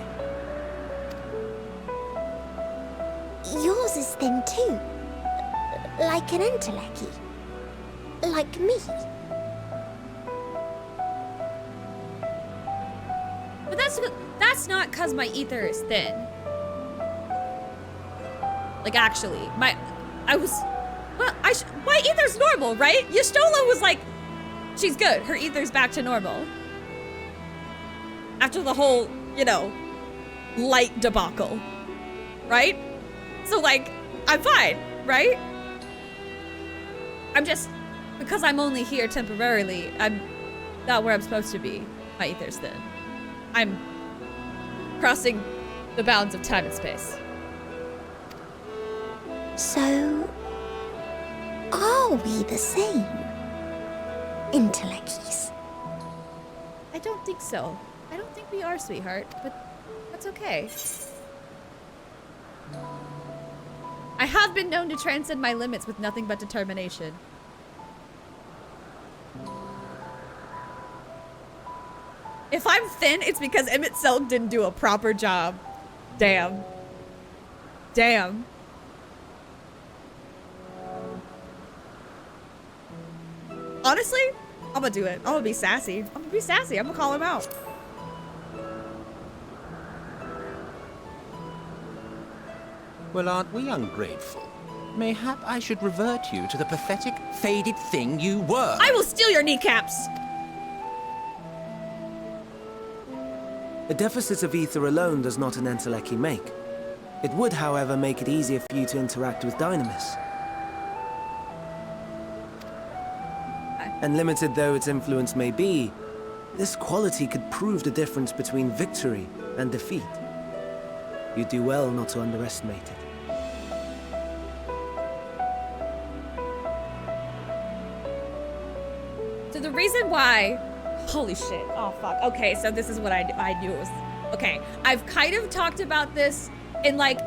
Yours is thin too. Like an entelechy. Like me. But that's not because my ether is thin. Like, actually, my ether's normal, right? Y'shtola was like, she's good. Her ether's back to normal. After the whole, light debacle, right? So, like, I'm fine, right? I'm just, because I'm only here temporarily, I'm not where I'm supposed to be. My ether's thin. I'm crossing the bounds of time and space. So, are we the same? Intellecties. I don't think so. I don't think we are, sweetheart, but that's okay. I have been known to transcend my limits with nothing but determination. If I'm thin, it's because Emmett Selk didn't do a proper job. Damn. Damn. Honestly, I'm gonna do it. I'm gonna be sassy. I'm gonna call him out. Well, aren't we ungrateful? Mayhap I should revert you to the pathetic, faded thing you were. I will steal your kneecaps! A deficit of ether alone does not an entelechy make. It would, however, make it easier for you to interact with Dynamis. And limited though its influence may be, this quality could prove the difference between victory and defeat. You do well not to underestimate it. So the reason why... Holy shit. Oh, fuck. Okay, so this is what I knew it was... Okay, I've kind of talked about this in, like,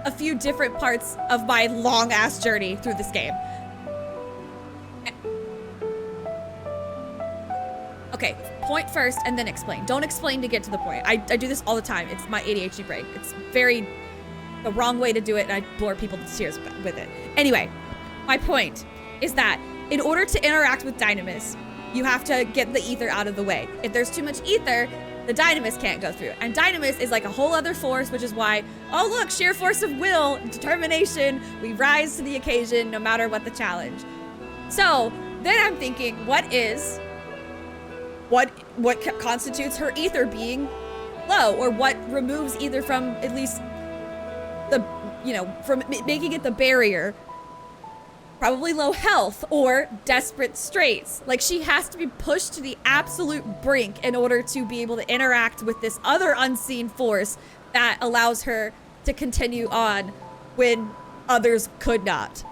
a few different parts of my long-ass journey through this game. Okay, point first and then explain. Don't explain to get to the point. I do this all the time. It's my ADHD brain. It's very the wrong way to do it, and I bore people to tears with it. Anyway, my point is that in order to interact with Dynamis, you have to get the ether out of the way. If there's too much ether, the Dynamis can't go through. And Dynamis is like a whole other force, which is why, oh look, sheer force of will, determination, we rise to the occasion no matter what the challenge. So then I'm thinking, what constitutes her ether being low, or what removes ether from at least the, from making it the barrier? Probably low health or desperate straits. Like, she has to be pushed to the absolute brink in order to be able to interact with this other unseen force that allows her to continue on when others could not.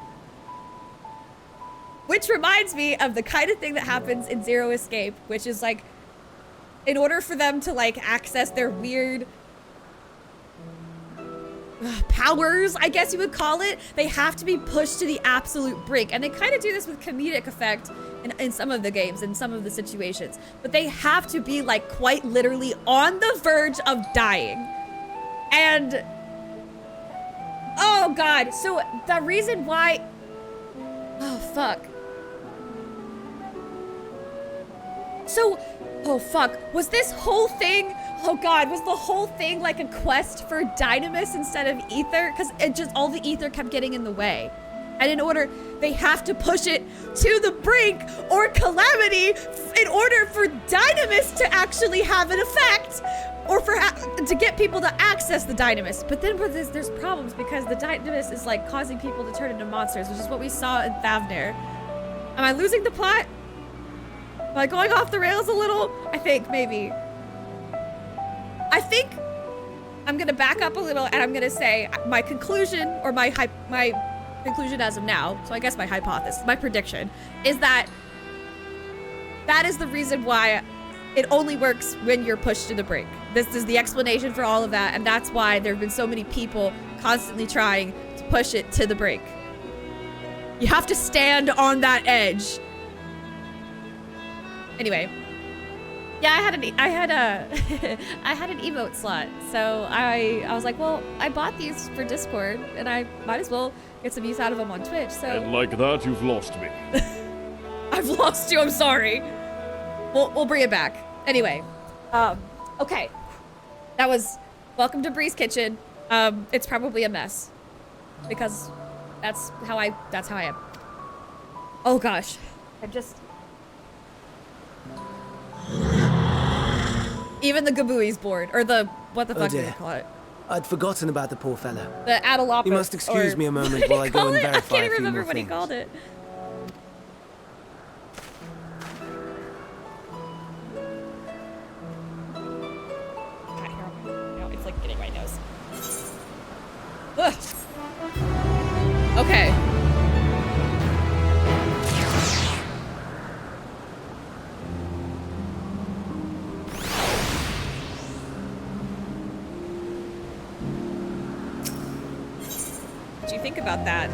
Which reminds me of the kind of thing that happens in Zero Escape, which is like, in order for them to like access their weird powers, I guess you would call it, they have to be pushed to the absolute brink. And they kind of do this with comedic effect in some of the games, in some of the situations. But they have to be like quite literally on the verge of dying. And oh god, so the reason why, oh fuck. So, oh fuck, was this whole thing, oh god, was the whole thing like a quest for Dynamis instead of ether? Because it just, all the ether kept getting in the way. And in order, they have to push it to the brink or calamity in order for Dynamis to actually have an effect, or for to get people to access the Dynamis. But then there's problems because the Dynamis is like causing people to turn into monsters, which is what we saw in Thavnir. Am I losing the plot? Am I going off the rails a little? I think, maybe. I think I'm gonna back up a little and I'm gonna say my conclusion, or my conclusion as of now, so I guess my hypothesis, my prediction, is that that is the reason why it only works when you're pushed to the brink. This is the explanation for all of that, and that's why there have been so many people constantly trying to push it to the brink. You have to stand on that edge. Anyway. Yeah, I had an emote slot, so I was like, well, I bought these for Discord, and I might as well get some use out of them on Twitch. So. And like that, you've lost me. I've lost you. I'm sorry. We'll bring it back. Anyway, okay. That was welcome to Bree's Kitchen. It's probably a mess because that's how I am. Oh gosh, even the Gabooey's bored, or the, what the fuck do they call it? I'd forgotten about the poor fella. The Adelopus. You must excuse me a moment while I go and verify I can't a few remember more what he things. called it. No, it's like getting my nose. Ugh. Okay. What do you think about that?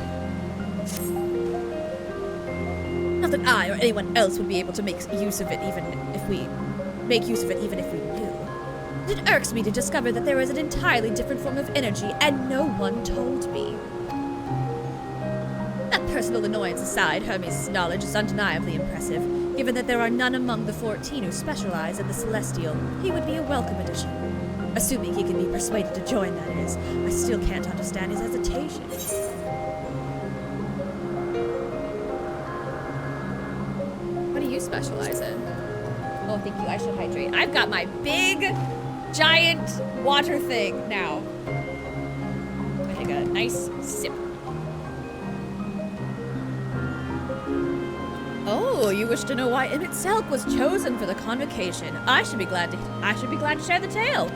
Not that I or anyone else would be able to make use of it even if we knew. It irks me to discover that there is an entirely different form of energy and no one told me. That personal annoyance aside, Hermes' knowledge is undeniably impressive. Given that there are none among the 14 who specialize in the Celestial, he would be a welcome addition. Assuming he can be persuaded to join, that is. I still can't understand his hesitation. What do you specialize in? Oh, thank you. I should hydrate. I've got my big, giant water thing now. I'm gonna take a nice sip. Oh, you wish to know why Emmett Selk was chosen for the convocation? I should be glad to share the tale.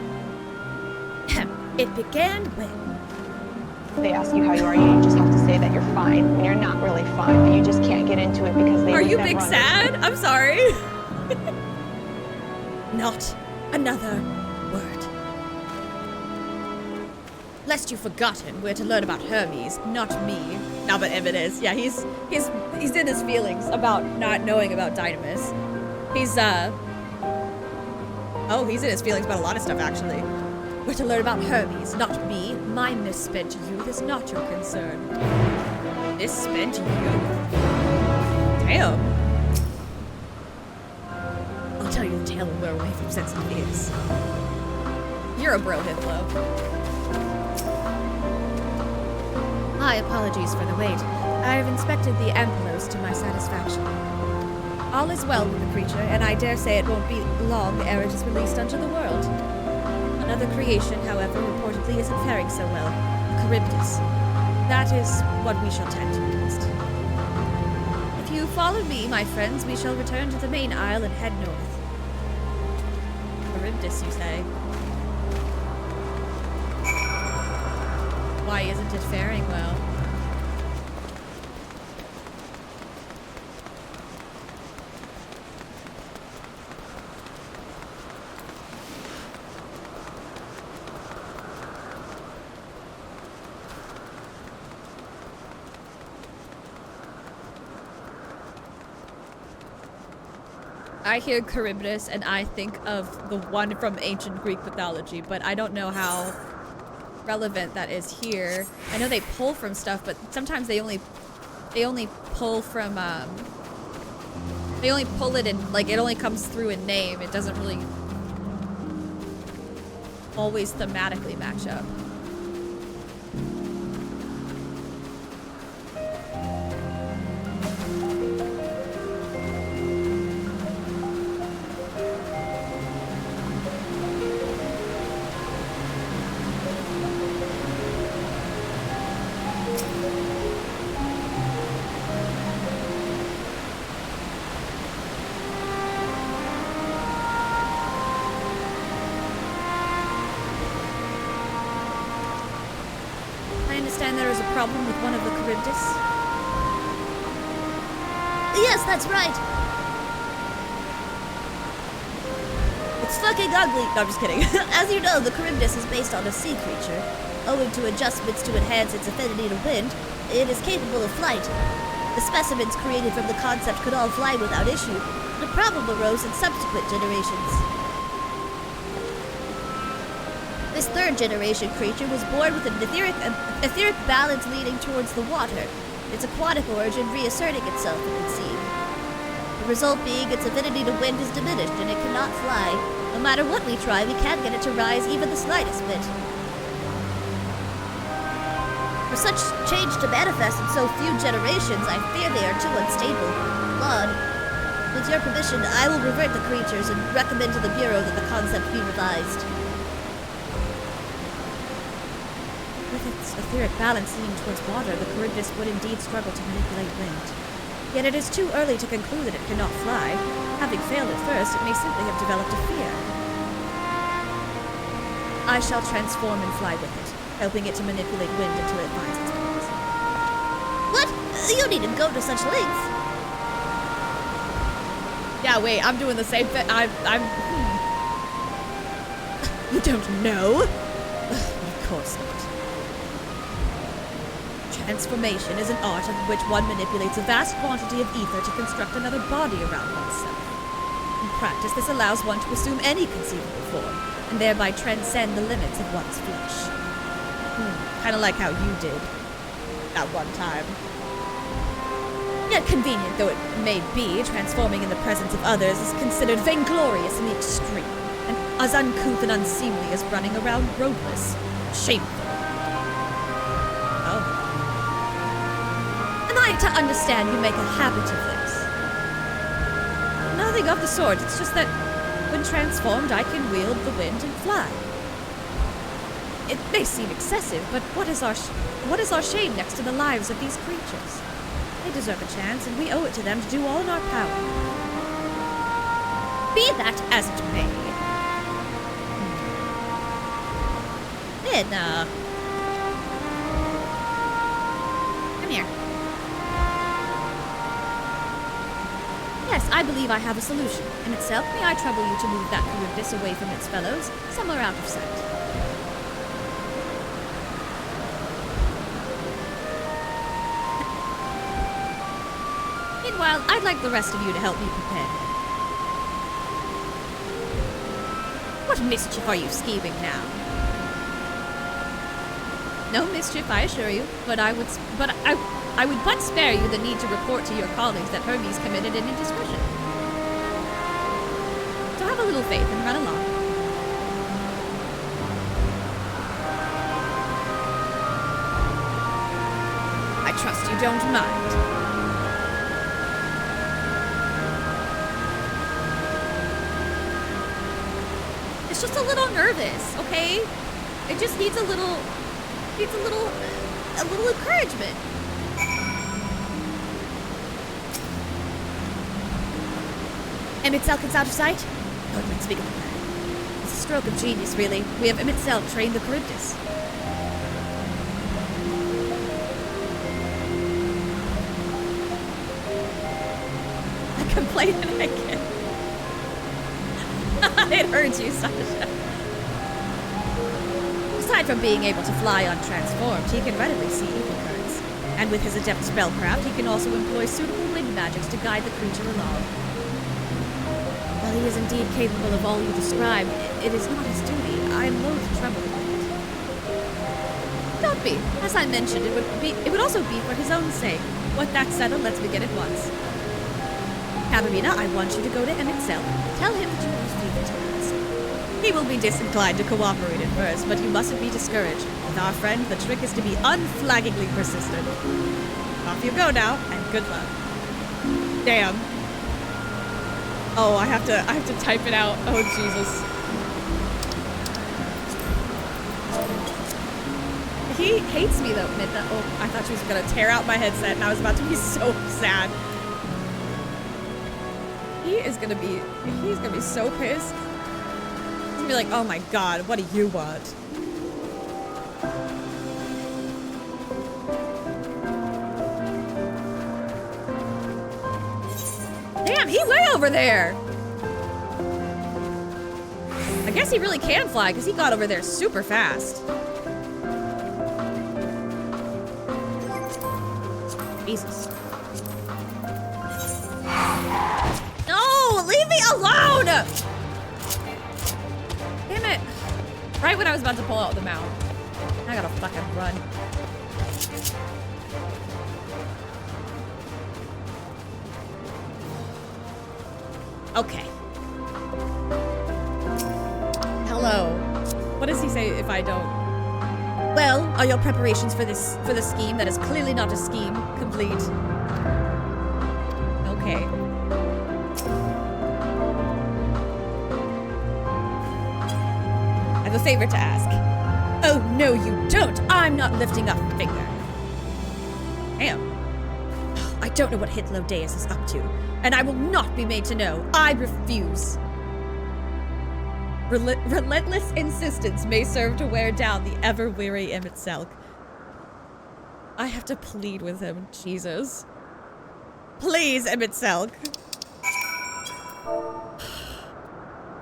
It began when they ask you how you are, you just have to say that you're fine, and you're not really fine, and you just can't get into it because they Are make you that big run. sad? I'm sorry. Not another word. Lest you've forgotten, we're to learn about Hermes, not me. Now, but Emmett is. Yeah, he's in his feelings about not knowing about Dynamis. He's in his feelings about a lot of stuff, actually. We're to learn about Hermes, not me. My misspent youth is not your concern. Misspent youth? Damn. I'll tell you the tale when we're away from sensitive ears. You're a bro, Hitlo. My apologies for the wait. I have inspected the Amphilos to my satisfaction. All is well with the creature, and I dare say it won't be long ere it is released unto the world. Another creation, however, reportedly isn't faring so well. Charybdis. That is what we shall tend to next. If you follow me, my friends, we shall return to the main isle and head north. Charybdis, you say? Why isn't it faring well? I hear Charybdis and I think of the one from ancient Greek mythology, but I don't know how relevant that is here. I know they pull from stuff, but sometimes they only pull from they only pull it in, like, it only comes through in name. It doesn't really always thematically match up. understand there is a problem with one of the Charybdis? Yes, that's right. It's fucking ugly. No, I'm just kidding. As you know, the Charybdis is based on a sea creature. Owing to adjustments to enhance its affinity to wind, it is capable of flight. The specimens created from the concept could all fly without issue. The problem arose in subsequent generations. This third generation creature was born with an etheric balance leaning towards the water. Its aquatic origin reasserting itself, it would seem. The result being its affinity to wind is diminished and it cannot fly. No matter what we try, we can't get it to rise even the slightest bit. For such change to manifest in so few generations, I fear they are too unstable. Lord, with your permission, I will revert the creatures and recommend to the Bureau that the concept be revised. With its etheric balance leaning towards water, the Charybdis would indeed struggle to manipulate wind. Yet it is too early to conclude that it cannot fly. Having failed at first, it may simply have developed a fear. I shall transform and fly with it, helping it to manipulate wind until it finds its purpose. What? You needn't go to such lengths. Yeah, wait, I'm doing the same thing. You don't know? Of course not. Transformation is an art of which one manipulates a vast quantity of ether to construct another body around oneself. In practice, this allows one to assume any conceivable form, and thereby transcend the limits of one's flesh. Kind of like how you did at one time. Yet convenient though it may be, transforming in the presence of others is considered vainglorious in the extreme, and as uncouth and unseemly as running around roadless. Shameful. Oh. Am I to understand you make a habit of this? Nothing of the sort. It's just that when transformed, I can wield the wind and fly. It may seem excessive, but what is our shame next to the lives of these creatures? They deserve a chance, and we owe it to them to do all in our power. Be that as it may. Edna. Come here. Yes, I believe I have a solution. In itself, may I trouble you to move that Charybdis away from its fellows, somewhere out of sight? Meanwhile, I'd like the rest of you to help me prepare. What mischief are you scheming now? No mischief, I assure you, but I would but spare you the need to report to your colleagues that Hermes committed an indiscretion. So have a little faith and run along. I trust you don't mind. It's just a little nervous, okay? It just needs a little encouragement. Emmett Selkin's out of sight? Oh, let's speak of the plan. It's a stroke of genius, really. We have Emmett Selk train the Charybdis. I complain and I get. It hurts you, Sasha. Aside from being able to fly untransformed, he can readily see evil currents. And with his adept spellcraft, he can also employ suitable wind magics to guide the creature along. While he is indeed capable of all you described, it is not his duty. I am loath to trouble him with it. Don't be. As I mentioned, it would also be for his own sake. With that settled, let's begin at once. Katarina, I want you to go to Emmett Selk. Tell him that you will leave it to us. He will be disinclined to cooperate at first, but you mustn't be discouraged. With our friend, the trick is to be unflaggingly persistent. Off you go now, and good luck. Damn. Oh, I have to type it out. Oh, Jesus. He hates me though, Midna. Oh, I thought she was gonna tear out my headset and I was about to be so sad. He's gonna be so pissed. He's gonna be like, oh my god, what do you want? Damn, he way over there. I guess he really can fly because he got over there super fast. Jesus. No, leave me alone! Damn it. Right when I was about to pull out the mount. I gotta fucking run. Okay. Hello. What does he say if I don't? Well, are your preparations for the scheme that is clearly not a scheme complete? Okay. I have a favor to ask. Oh, no, you don't. I'm not lifting a finger. Damn. I don't know what Hitler Deus is up to, and I will not be made to know. I refuse. Relentless insistence may serve to wear down the ever-weary Emmett Selk. I have to plead with him, Jesus. Please, Emmett Selk.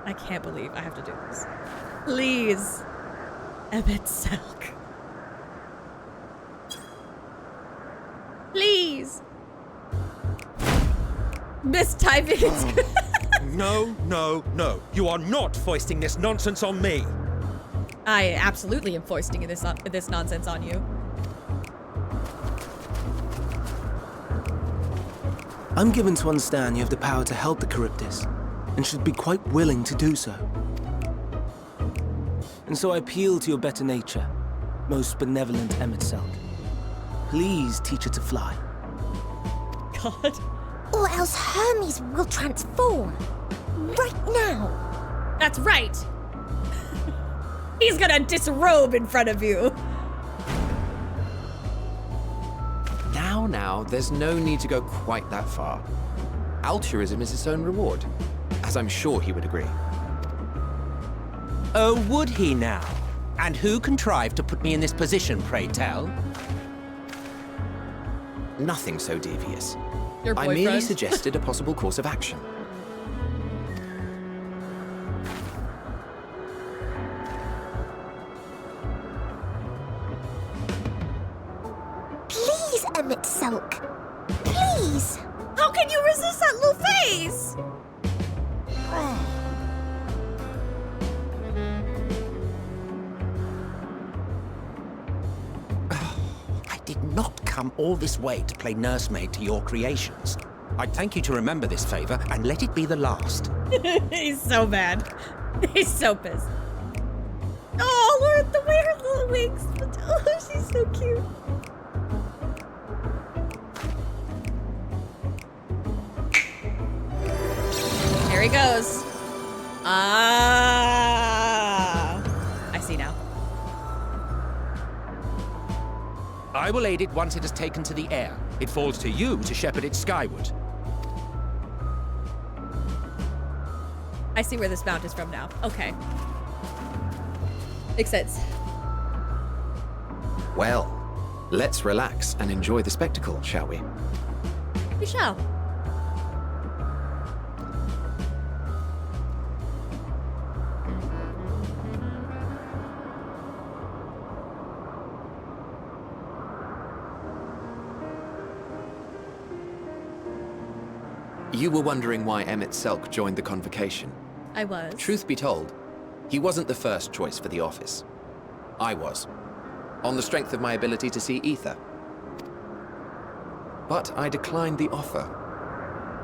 I can't believe I have to do this. Please, Emmett Selk. Please. Mistyping it. No, no, no. You are not foisting this nonsense on me. I absolutely am foisting this nonsense on you. I'm given to understand you have the power to help the Charybdis, and should be quite willing to do so. And so I appeal to your better nature, most benevolent Emmett Selk. Please teach her to fly. God. Or else Hermes will transform. Right now. That's right. He's gonna disrobe in front of you. Now, there's no need to go quite that far. Altruism is its own reward, as I'm sure he would agree. Oh, would he now? And who contrived to put me in this position, pray tell? Nothing so devious. Your I boyfriend? merely suggested a possible course of action. Please, Emmett Selk. Please. How can you resist that little face? I did not come all this way to play nursemaid to your creations. I'd thank you to remember this favor and let it be the last. He's so mad. He's so pissed. Oh, Lord, the way her little wings. Oh, she's so cute. Here he goes. Ah. I see now. I will aid it once it has taken to the air. It falls to you to shepherd it skyward. I see where this mount is from now. Okay. Makes sense. Well, let's relax and enjoy the spectacle, shall we? We shall. You were wondering why Emmett Selk joined the convocation. I was. Truth be told, he wasn't the first choice for the office. I was, on the strength of my ability to see ether. But I declined the offer.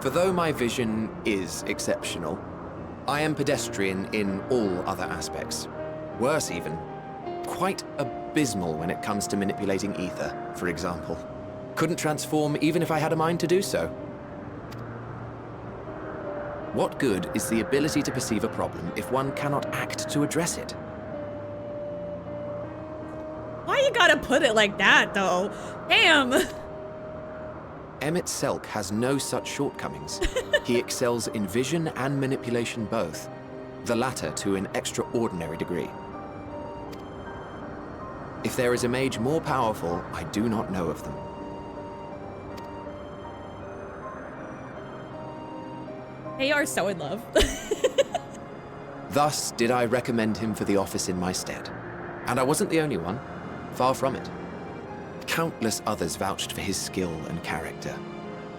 For though my vision is exceptional, I am pedestrian in all other aspects. Worse even, quite abysmal when it comes to manipulating ether, for example. Couldn't transform even if I had a mind to do so. What good is the ability to perceive a problem if one cannot act to address it? Why you gotta put it like that, though? Damn! Emmett Selk has no such shortcomings. He excels in vision and manipulation both, the latter to an extraordinary degree. If there is a mage more powerful, I do not know of them. They are so in love. Thus did I recommend him for the office in my stead. And I wasn't the only one. Far from it. Countless others vouched for his skill and character.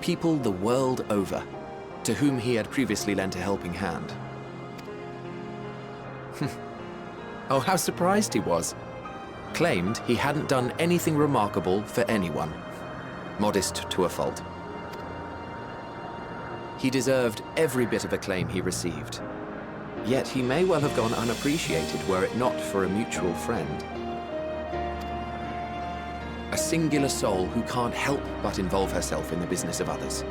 People the world over, to whom he had previously lent a helping hand. Oh, how surprised he was. Claimed he hadn't done anything remarkable for anyone. Modest to a fault. He deserved every bit of acclaim he received. Yet he may well have gone unappreciated were it not for a mutual friend. A singular soul who can't help but involve herself in the business of others.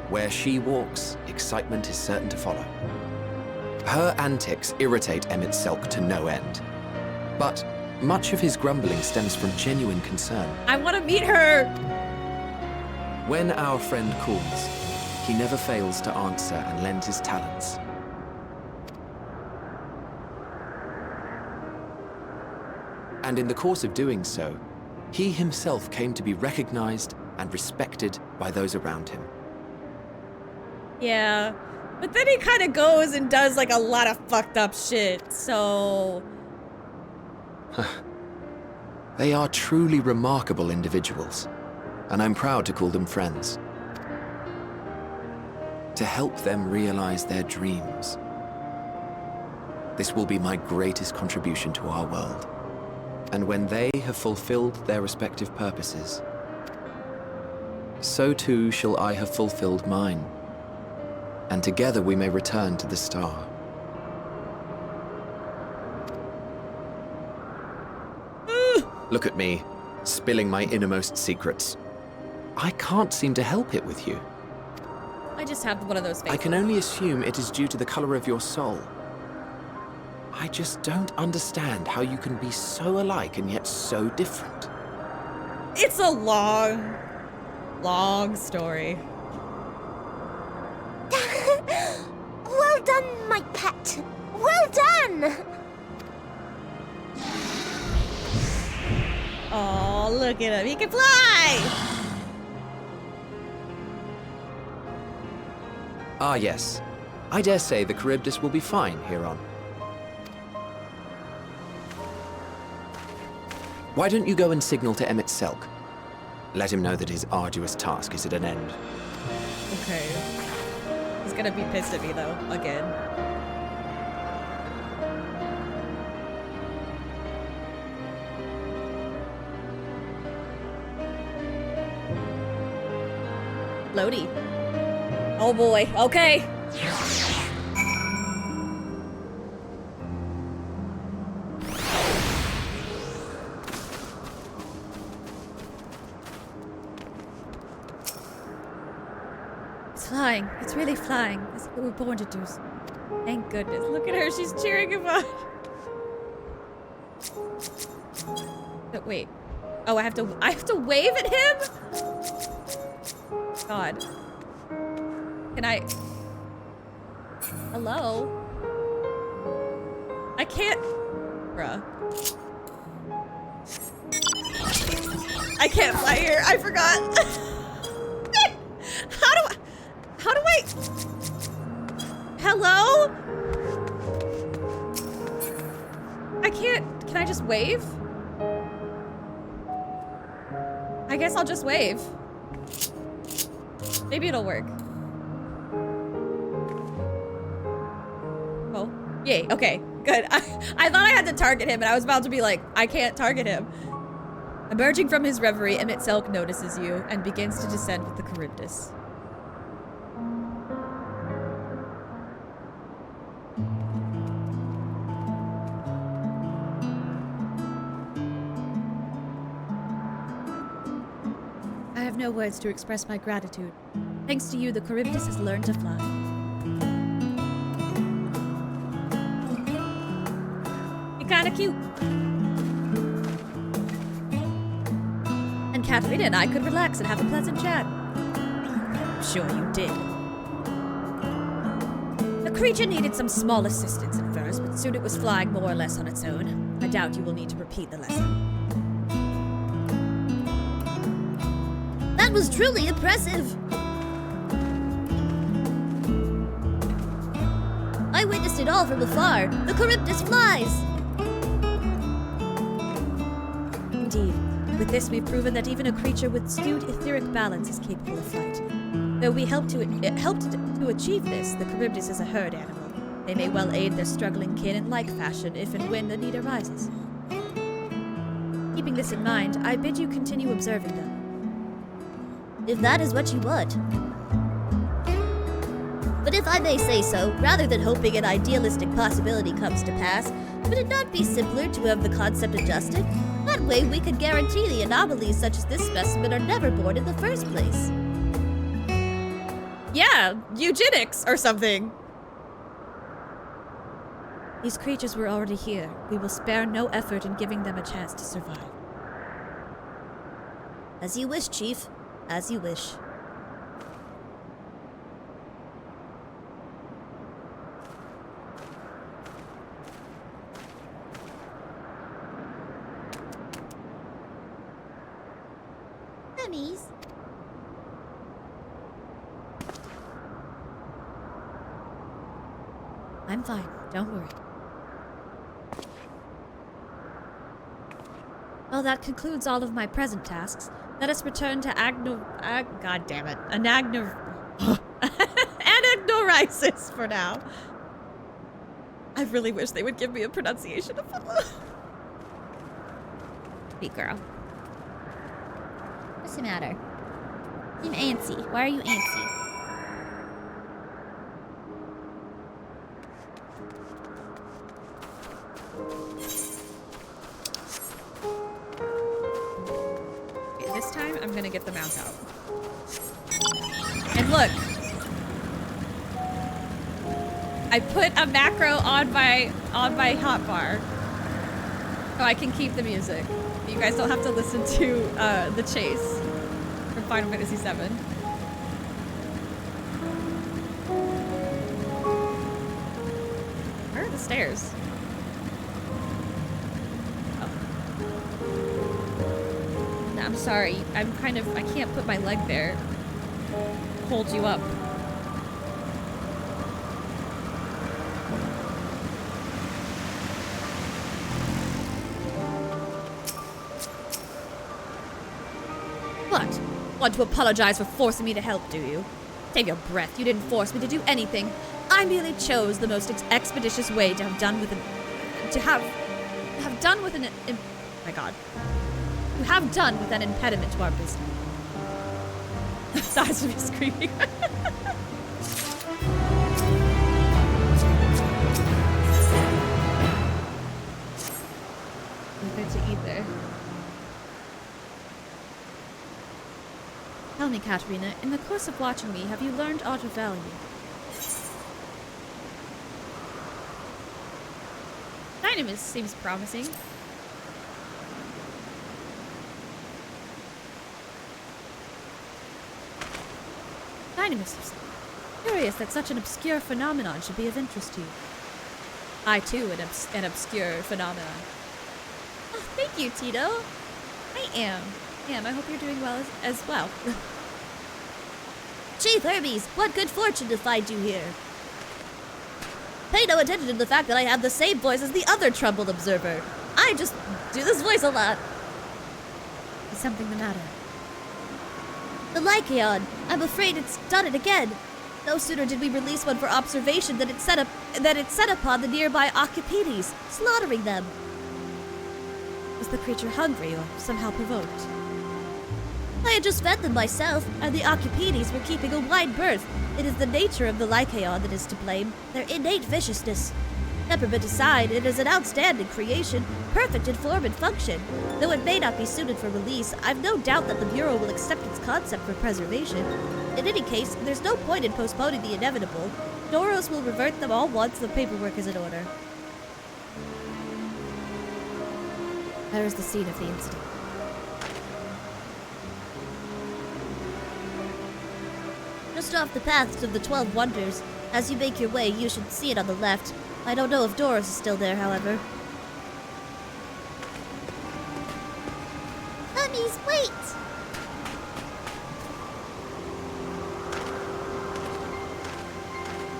Where she walks, excitement is certain to follow. Her antics irritate Emmett Selk to no end. But much of his grumbling stems from genuine concern. I want to meet her! When our friend calls, he never fails to answer and lend his talents. And in the course of doing so, he himself came to be recognized and respected by those around him. Yeah, but then he kind of goes and does like a lot of fucked up shit, so... They are truly remarkable individuals, and I'm proud to call them friends. To help them realize their dreams. This will be my greatest contribution to our world. And when they have fulfilled their respective purposes, so too shall I have fulfilled mine. And together we may return to the star. Look at me, spilling my innermost secrets. I can't seem to help it with you. I just have one of those faces. I can only assume it is due to the color of your soul. I just don't understand how you can be so alike and yet so different. It's a long, long story. Well done, my pet. Well done! Oh, look at him. He can fly! Ah, yes. I dare say the Charybdis will be fine hereon. Why don't you go and signal to Emmett Selk? Let him know that his arduous task is at an end. Okay. He's gonna be pissed at me, though, again. Lodi. Oh boy, okay. It's flying. It's really flying. It's what we're born to do. Thank goodness. Look at her. She's cheering him on. But wait. Oh, I have to wave at him? God. Can I? Hello? I can't. Bruh. I can't fly here. I forgot. How do I? Hello? I can't. Can I just wave? I guess I'll just wave. Maybe it'll work. Oh, yay. Okay, good. I thought I had to target him and I was about to be like, I can't target him. Emerging from his reverie, Emmett Selk notices you and begins to descend with the Charybdis. I have no words to express my gratitude. Thanks to you, the Charybdis has learned to fly. You're kinda cute. And Katharina and I could relax and have a pleasant chat. I'm sure you did. The creature needed some small assistance at first, but soon it was flying more or less on its own. I doubt you will need to repeat the lesson. That was truly impressive. I witnessed it all from afar. The Charybdis flies! Indeed, with this we've proven that even a creature with skewed etheric balance is capable of flight. Though we helped to achieve this, the Charybdis is a herd animal. They may well aid their struggling kin in like fashion if and when the need arises. Keeping this in mind, I bid you continue observing them. If that is what you want. But if I may say so, rather than hoping an idealistic possibility comes to pass, would it not be simpler to have the concept adjusted? That way we could guarantee the anomalies such as this specimen are never born in the first place. Yeah, eugenics or something. These creatures were already here. We will spare no effort in giving them a chance to survive. As you wish, Chief. As you wish. Mummies. I'm fine. Don't worry. Well, that concludes all of my present tasks. Let us return to God damn it. Anagnorisis for now. I really wish they would give me a pronunciation of it. Hey, girl. What's the matter? I'm antsy. Why are you antsy? This time, I'm gonna get the mount out. And look! I put a macro on my hotbar so I can keep the music. You guys don't have to listen to the chase from Final Fantasy VII. Where are the stairs? I'm sorry. I can't put my leg there. Hold you up. What? Want to apologize for forcing me to help, do you? Save your breath. You didn't force me to do anything. I merely chose the most expeditious way to have done with an... my god. You have done with an impediment to our business. Size of me screaming. Nothing to eat there. Tell me, Katerina, in the course of watching me, have you learned aught of value? Dynamis seems promising. Dynamis. Curious that such an obscure phenomenon should be of interest to you. I, too, an obscure phenomenon. Oh, thank you, Tito. I am. I hope you're doing well as well. Chief Hermes, what good fortune to find you here. Pay no attention to the fact that I have the same voice as the other troubled observer. I just do this voice a lot. Is something the matter? The Lycaon. I'm afraid it's done it again. No sooner did we release one for observation than it set upon the nearby Occupides, slaughtering them. Was the creature hungry or somehow provoked? I had just fed them myself, and the Occupides were keeping a wide berth. It is the nature of the Lycaon that is to blame, their innate viciousness. Temperament aside, it is an outstanding creation, perfect in form and function. Though it may not be suited for release, I've no doubt that the Bureau will accept its concept for preservation. In any case, there's no point in postponing the inevitable. Doros will revert them all once the paperwork is in order. There is the scene of the incident. Just off the paths of the 12 Wonders. As you make your way, you should see it on the left. I don't know if Doris is still there, however. Mummies, wait!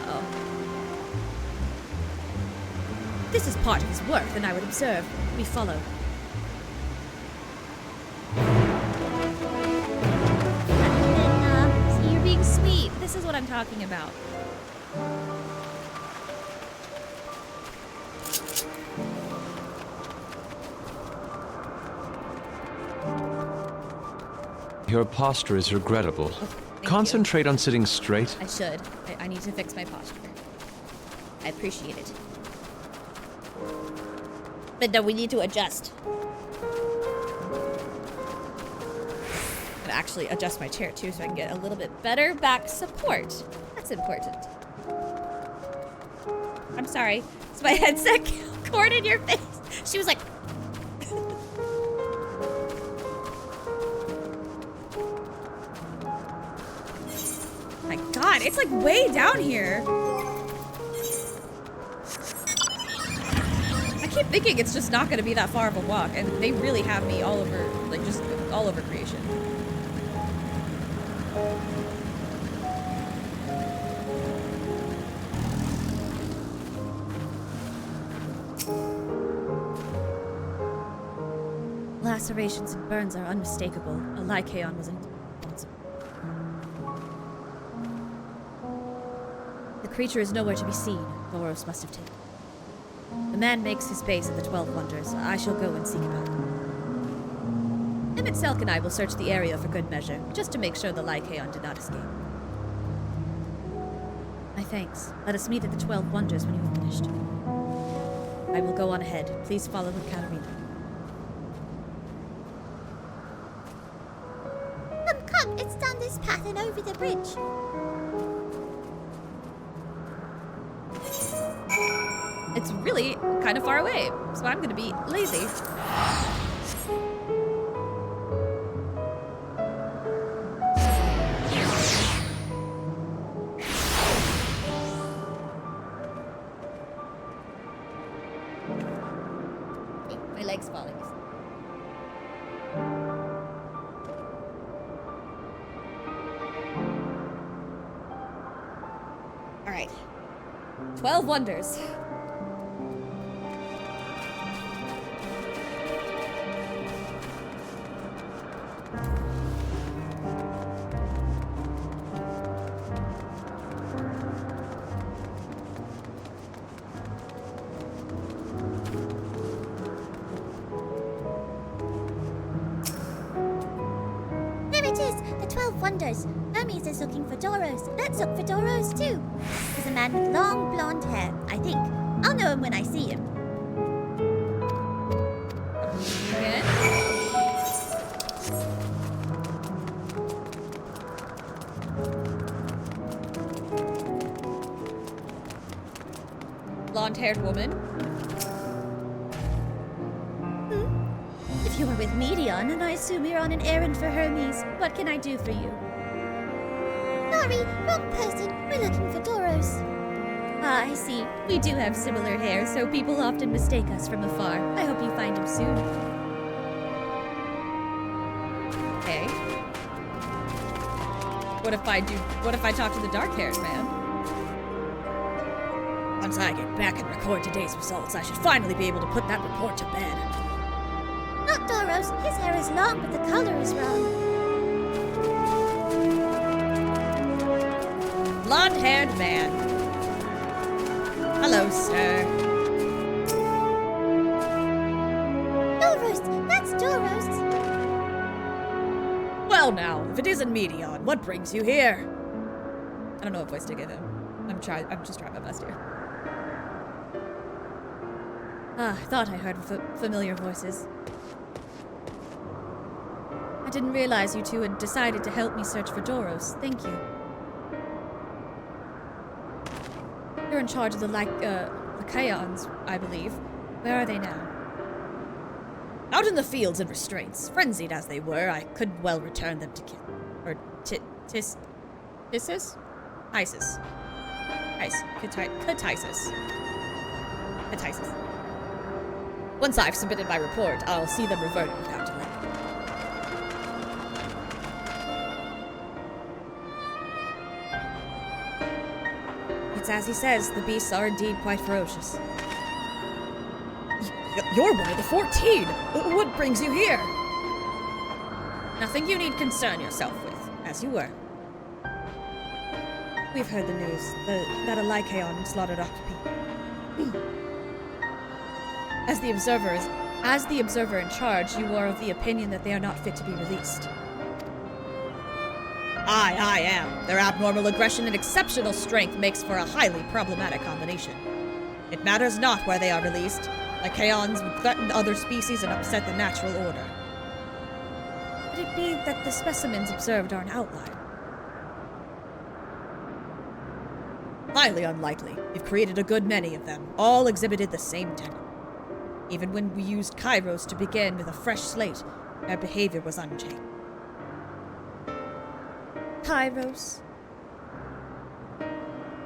Oh. this is part of his work, then I would observe. We follow. See, you're being sweet. This is what I'm talking about. Your posture is regrettable. Thank Concentrate on sitting straight. I should. I need to fix my posture. I appreciate it. But no, we need to adjust. And actually adjust my chair too so I can get a little bit better back support. That's important. I'm sorry. Is my headset cord in your face? She was like... My god, it's like way down here. I keep thinking it's just not going to be that far of a walk, and they really have me all over, like, just all over creation. Lacerations and burns are unmistakable. A Lycaon was responsible. The creature is nowhere to be seen. Thoros must have taken it. The man makes his base at the 12 Wonders. I shall go and seek him out. Emmett Selk and I will search the area for good measure, just to make sure the Lycaon did not escape. My thanks. Let us meet at the 12 Wonders when you have finished. I will go on ahead. Please follow with Katarina. Come, it's down this path and over the bridge. It's really kind of far away, so I'm gonna be lazy. My leg's falling. All right, 12 Wonders. The 12 Wonders. Hermes is looking for Doros. Let's look for Doros too. He's a man with long blonde hair, I think. I'll know him when I see him. Again. Blonde-haired woman. If you are with Medion, and I assume you're on an errand for Hermes, what can I do for you? Sorry, wrong person. We're looking for Doros. Ah, I see. We do have similar hair, so people often mistake us from afar. I hope you find him soon. Okay. What if I talk to the dark-haired man? Once I get back and record today's results, I should finally be able to put that report to bed. Not Doros. His hair is long, but the color is wrong. Blonde-haired man. Hello, sir. Doros! That's Doros! Well now, if it isn't Medion, what brings you here? I don't know what voice to give him. I'm just trying my best here. Ah, I thought I heard familiar voices. I didn't realize you two had decided to help me search for Doros. Thank you. You're in charge of the Lycaons, I believe. Where are they now? Out in the fields and restraints, frenzied as they were, I couldn't well return them to Katisis? Once I've submitted my report, I'll see them reverted without delay. It's as he says, the beasts are indeed quite ferocious. You're one of the 14! What brings you here? Nothing you need concern yourself with, as you were. We've heard the news, that a Lycaon slaughtered Octopi. As the observer in charge, you are of the opinion that they are not fit to be released. I am. Their abnormal aggression and exceptional strength makes for a highly problematic combination. It matters not where they are released. Lycaons would threaten other species and upset the natural order. Could it be that the specimens observed are an outlier? Highly unlikely. We've created a good many of them. All exhibited the same tenor. Even when we used Kairos to begin with a fresh slate, their behavior was unchanged. Kairos?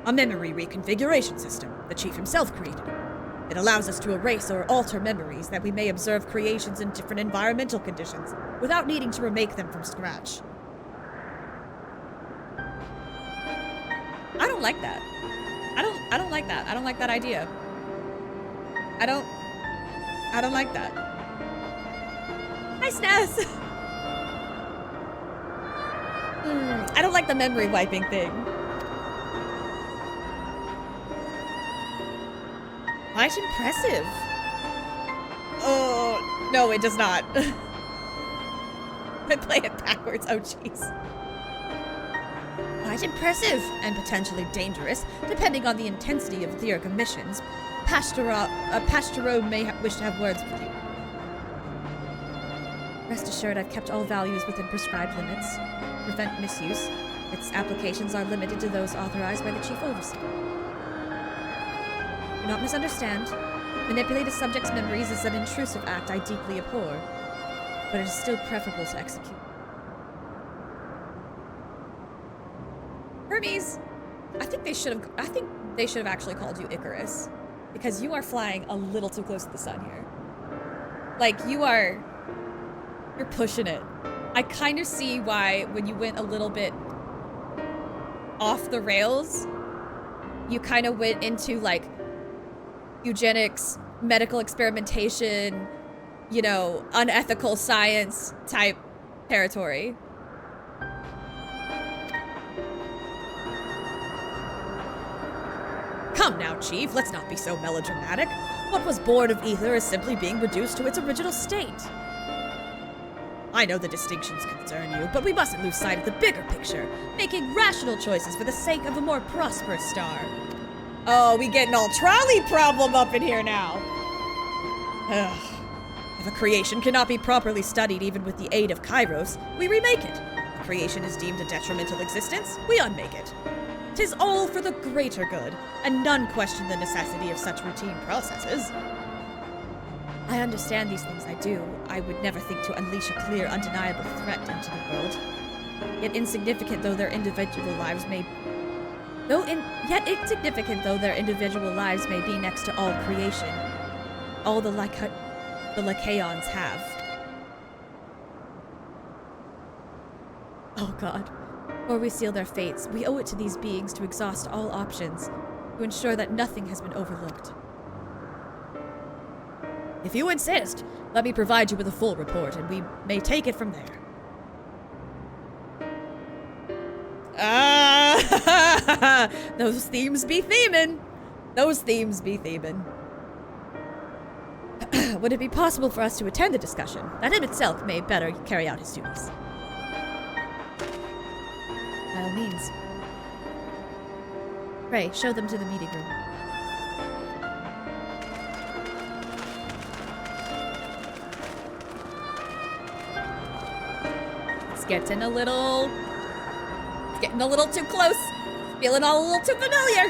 A memory reconfiguration system. The Chief himself created it. It allows us to erase or alter memories that we may observe creations in different environmental conditions without needing to remake them from scratch. I don't like that. I don't like that. I don't like that idea. I don't like that. Hi, Snaz! I don't like the memory wiping thing. Quite impressive. Oh, no, it does not. I play it backwards. Oh, jeez. Quite impressive and potentially dangerous, depending on the intensity of etheric emissions. Pastero may wish to have words with you. Rest assured, I've kept all values within prescribed limits. To prevent misuse, its applications are limited to those authorized by the Chief Overseer. Do not misunderstand. Manipulating a subject's memories is an intrusive act I deeply abhor, but it is still preferable to execute. Hermes, I think they should have actually called you Icarus, because you are flying a little too close to the sun here. Like, you're pushing it. I kind of see why when you went a little bit off the rails, you kind of went into like eugenics, medical experimentation, you know, unethical science type territory. Come now, Chief, let's not be so melodramatic. What was born of ether is simply being reduced to its original state. I know the distinctions concern you, but we mustn't lose sight of the bigger picture, making rational choices for the sake of a more prosperous star. Oh, we getting all trolley problem up in here now. Ugh. If a creation cannot be properly studied even with the aid of Kairos, we remake it. If a creation is deemed a detrimental existence, we unmake it. 'Tis all for the greater good, and none question the necessity of such routine processes. I understand these things, I do. I would never think to unleash a clear, undeniable threat into the world. Yet insignificant though their individual lives may be next to all creation, all the Lycaons have. Oh God. Before we seal their fates, we owe it to these beings to exhaust all options, to ensure that nothing has been overlooked. If you insist, let me provide you with a full report, and we may take it from there. Those themes be theming. Those themes be theming. Would it be possible for us to attend the discussion? That in itself may better carry out his duties. By all means. Pray, show them to the meeting room. It's getting a little too close. Feeling all a little too familiar.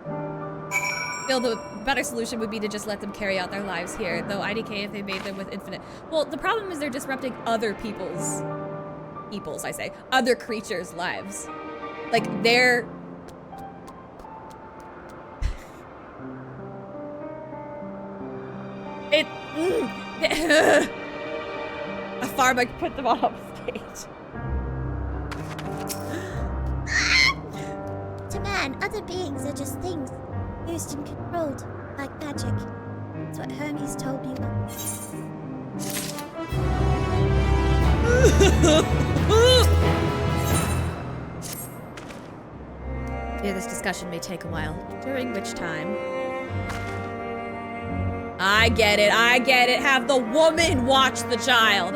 I feel the better solution would be to just let them carry out their lives here, though IDK if they made them with infinite. Well, the problem is they're disrupting other other creatures' lives. Like, they're... A pharma put them all up stage. To man, other beings are just things. used and controlled, like magic. That's what Hermes told me once. Yeah, this discussion may take a while, during which time... I get it, have the woman watch the child.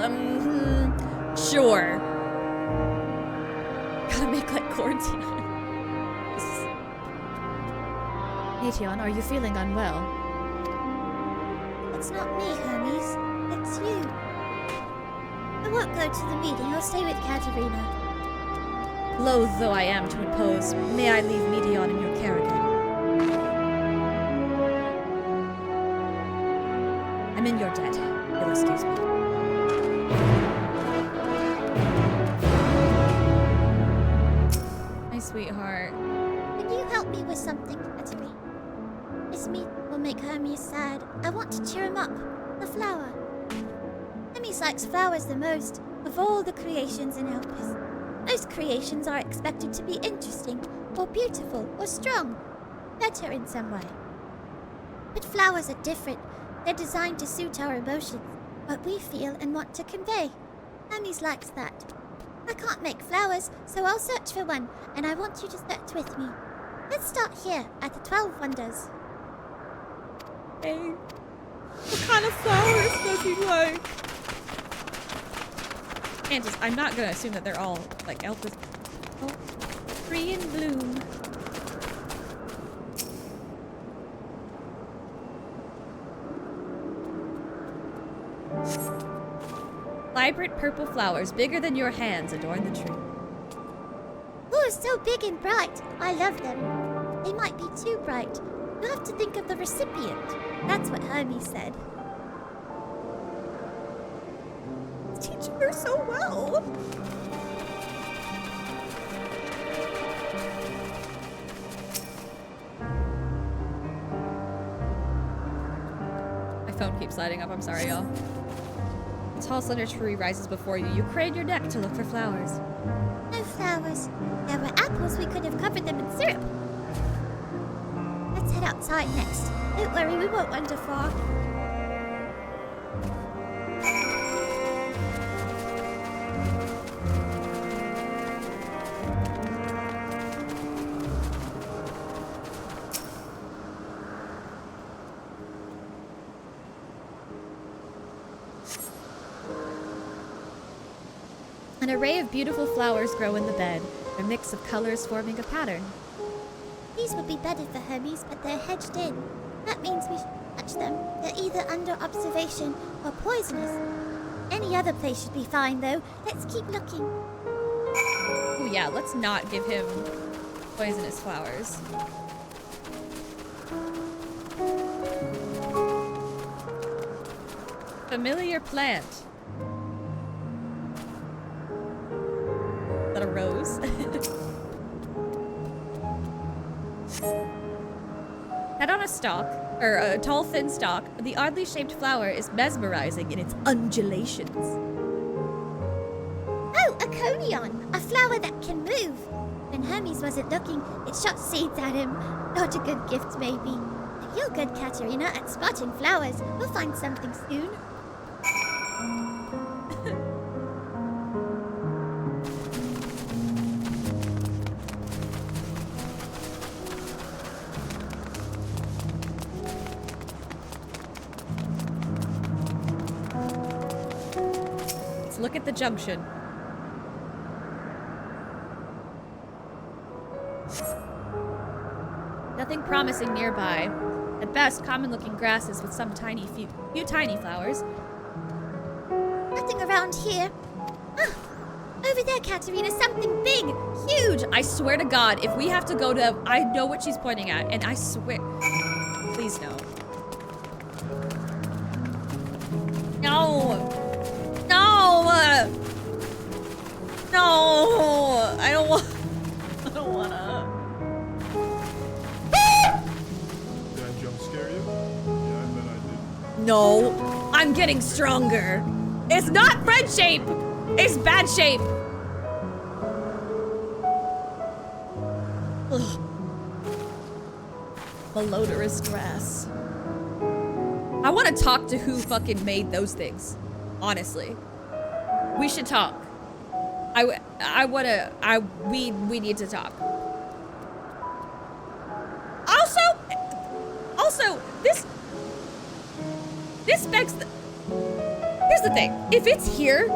Sure. Gotta make like quarantine. Meteon, are you feeling unwell? It's not me, Hermes. It's you. I won't go to the meeting. I'll stay with Katerina. Loath though I am to impose, may I leave Meteon in your care again? I'm in your debt. You'll excuse me. My sweetheart. Can you help me with something, Katerina? This meat will make Hermes sad. I want to cheer him up. The flower. Hermes likes flowers the most of all the creations in Elpis. Most creations are expected to be interesting, or beautiful, or strong. Better in some way. But flowers are different. They're designed to suit our emotions, what we feel and want to convey. Hermes likes that. I can't make flowers, so I'll search for one, and I want you to search with me. Let's start here, at the 12 Wonders. Hey, what kind of flowers does he like? And just, I'm not gonna assume that they're all like Elpis. Oh, free in bloom. Vibrant purple flowers, bigger than your hands, adorn the tree. Oh, so big and bright. I love them. They might be too bright. You have to think of the recipient. That's what Hermes said. Teaching her so well. My phone keeps lighting up. I'm sorry, y'all. A tall, slender tree rises before you. You crane your neck to look for flowers. No flowers. There were apples. We could have covered them in syrup. Let's head outside next. Don't worry, we won't wander far. An array of beautiful flowers grow in the bed, a mix of colors forming a pattern. These would be better for Hermes, but they're hedged in. That means we should touch them. They're either under observation or poisonous. Any other place should be fine, though. Let's keep looking. Oh yeah, let's not give him poisonous flowers. Familiar plant. Is that a rose? Head on a stalk, or a tall, thin stalk, the oddly shaped flower is mesmerizing in its undulations. Oh, a conion! A flower that can move! When Hermes wasn't looking, it shot seeds at him. Not a good gift, maybe. But you're good, Katerina, at spotting flowers. We'll find something soon. Look at the junction. Nothing promising nearby. At best, common-looking grasses with some few tiny flowers. Nothing around here. Ah, over there, Katerina, something big, huge. I swear to God, if we have to go to, I know what she's pointing at, and I swear, please no. No. No, I don't want. I don't wanna. Did I jump scare you? Yeah, I bet I did. No, I'm getting stronger. It's not friend shape. It's bad shape. Ugh. Malodorous grass. I want to talk to who fucking made those things. Honestly. We should talk. We need to talk. Also, this begs the... Here's the thing. If it's here,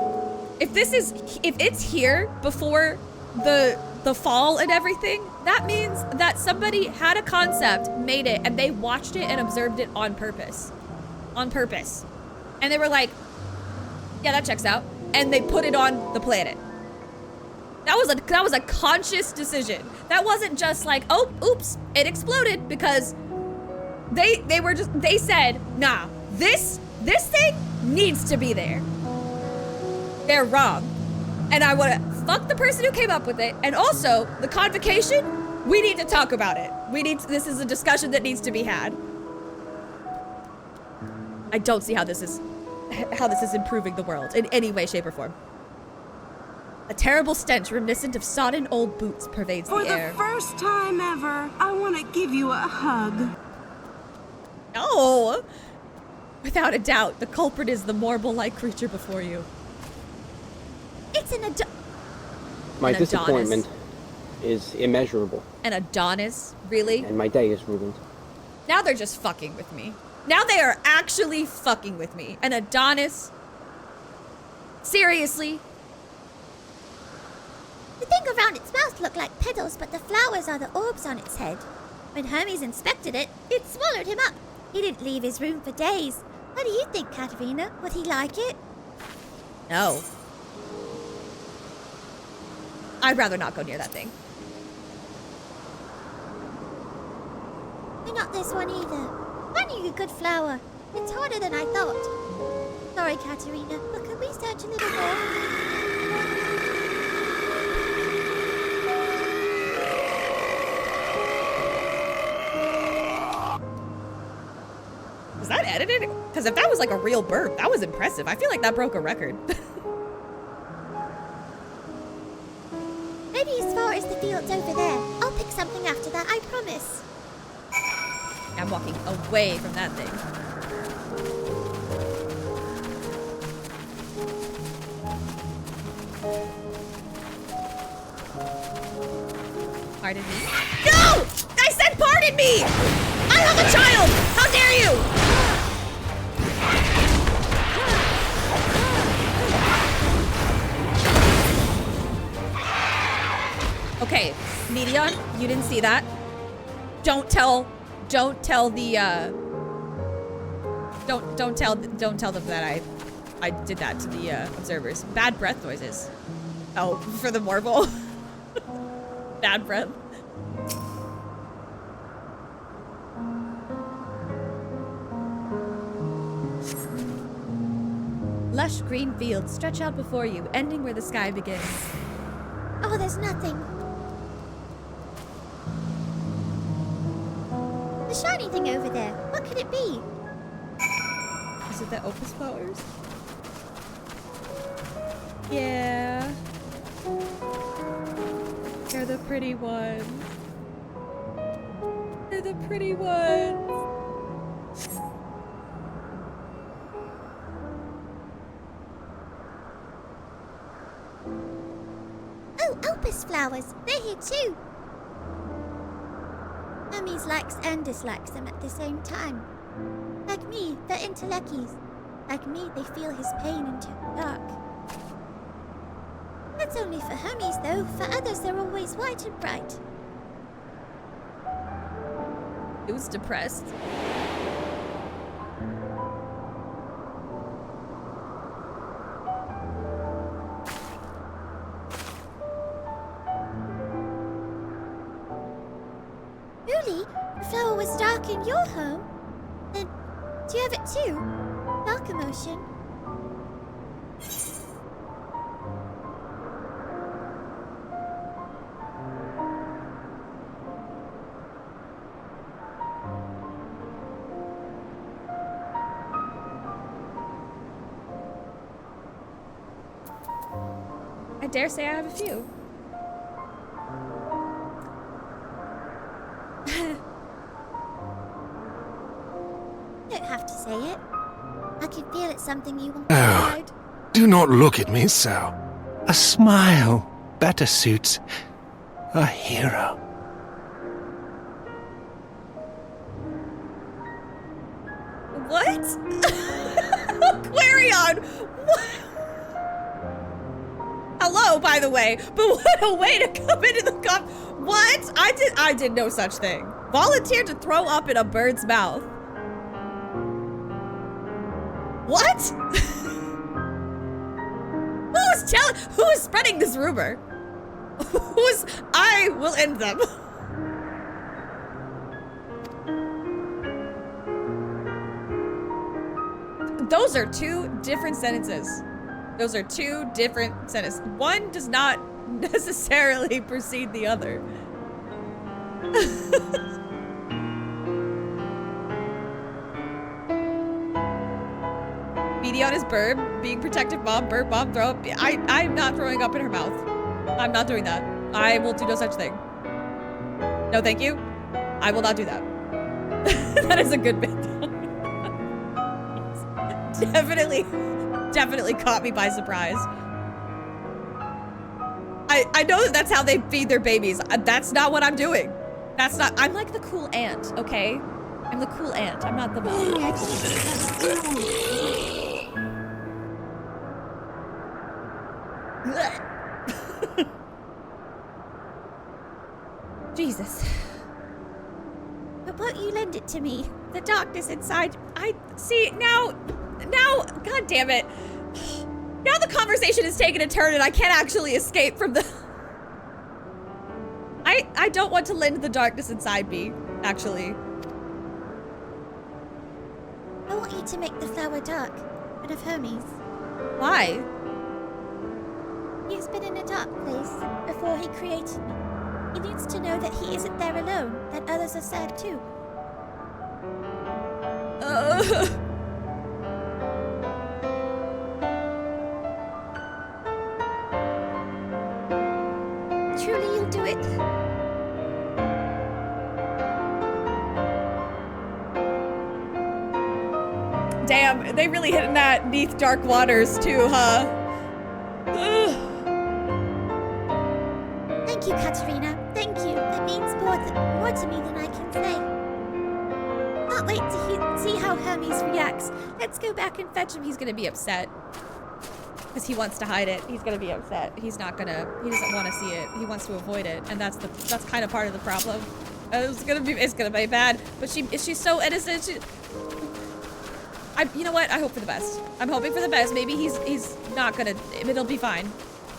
if it's here before the fall and everything, that means that somebody had a concept, made it, and they watched it and observed it on purpose. On purpose. And they were like, yeah, that checks out. And they put it on the planet. That was a conscious decision. That wasn't just like, oh, oops, it exploded, because they said, nah, this thing needs to be there. They're wrong. And I want to fuck the person who came up with it. And also, the convocation, we need to talk about it. This is a discussion that needs to be had. I don't see how this is improving the world in any way, shape, or form. A terrible stench reminiscent of sodden old boots pervades the air. For the first time ever, I want to give you a hug. Oh! Without a doubt, the culprit is the marble-like creature before you. It's an My disappointment is immeasurable. An Adonis? Really? And my day is ruined. Now they're just fucking with me. Now they are actually fucking with me. An Adonis? Seriously? The thing around its mouth looked like petals, but the flowers are the orbs on its head. When Hermes inspected it, it swallowed him up. He didn't leave his room for days. What do you think, Katerina? Would he like it? No. I'd rather not go near that thing. We're not this one either. Finding a good flower. It's harder than I thought. Sorry, Katerina, but could we search a little more? Was that edited? Because if that was like a real burp, that was impressive. I feel like that broke a record. Maybe as far as the fields over there. I'll pick something after that, I promise. I'm walking away from that thing. Pardon me? No! I said pardon me! I have a child! How dare you! Okay, Medion, you didn't see that. Don't tell the don't tell them that I did that to the observers. Bad breath noises. Oh, for the marble. Bad breath. Lush green fields stretch out before you, ending where the sky begins. Oh, there's nothing. The shiny thing over there. What could it be? Is it the Elpis flowers? Yeah. They're the pretty ones. They're the pretty ones. Oh, Elpis flowers. They're here too. Hermes likes and dislikes them at the same time. Like me, they're intelleckies. Like me, they feel his pain and turn dark. That's only for Hermes, though. For others, they're always white and bright. It was depressed. Really? The flower was dark in your home? Then, do you have it too? Dark emotion? I dare say I have a few. don't have to say it. I can feel it's something you want Oh. to hide. Do not look at me so. A smile better suits a hero. What? Aquarion! What? Hello, by the way, but what a way to come into the cup. What? I did no such thing. Volunteered to throw up in a bird's mouth. What? Who is spreading this rumor? I will end them. Those are two different sentences. Those are two different sentences. One does not necessarily precede the other. Beady on his burb, being protective mom, burp mom, throw up. I'm not throwing up in her mouth. I'm not doing that. I will do no such thing. No, thank you. I will not do that. That is a good bit. Definitely caught me by surprise. I know that that's how they feed their babies. That's not what I'm doing. That's not, I'm like the cool aunt, okay? I'm the cool aunt. I'm not the mom. Jesus. But won't you lend it to me? The darkness inside. I see now, god damn it. Now the conversation is taking a turn and I can't actually escape from the... I don't want to lend the darkness inside me, actually. I want you to make the flower dark, but of Hermes. Why? He's been in a dark place before he created me. He needs to know that he isn't there alone, that others are sad too. Truly you'll do it? Damn, they really hitting that neath dark waters too, huh? Thank you, Katerina. Thank you. That means more to me than I can say. Can't wait to see how Hermes reacts. Let's go back and fetch him. He's gonna be upset. Because he wants to hide it. He's gonna be upset. He doesn't want to see it. He wants to avoid it. And that's kind of part of the problem. It's gonna be bad. But she's so innocent. You know what? I hope for the best. I'm hoping for the best. Maybe he's not gonna, it'll be fine.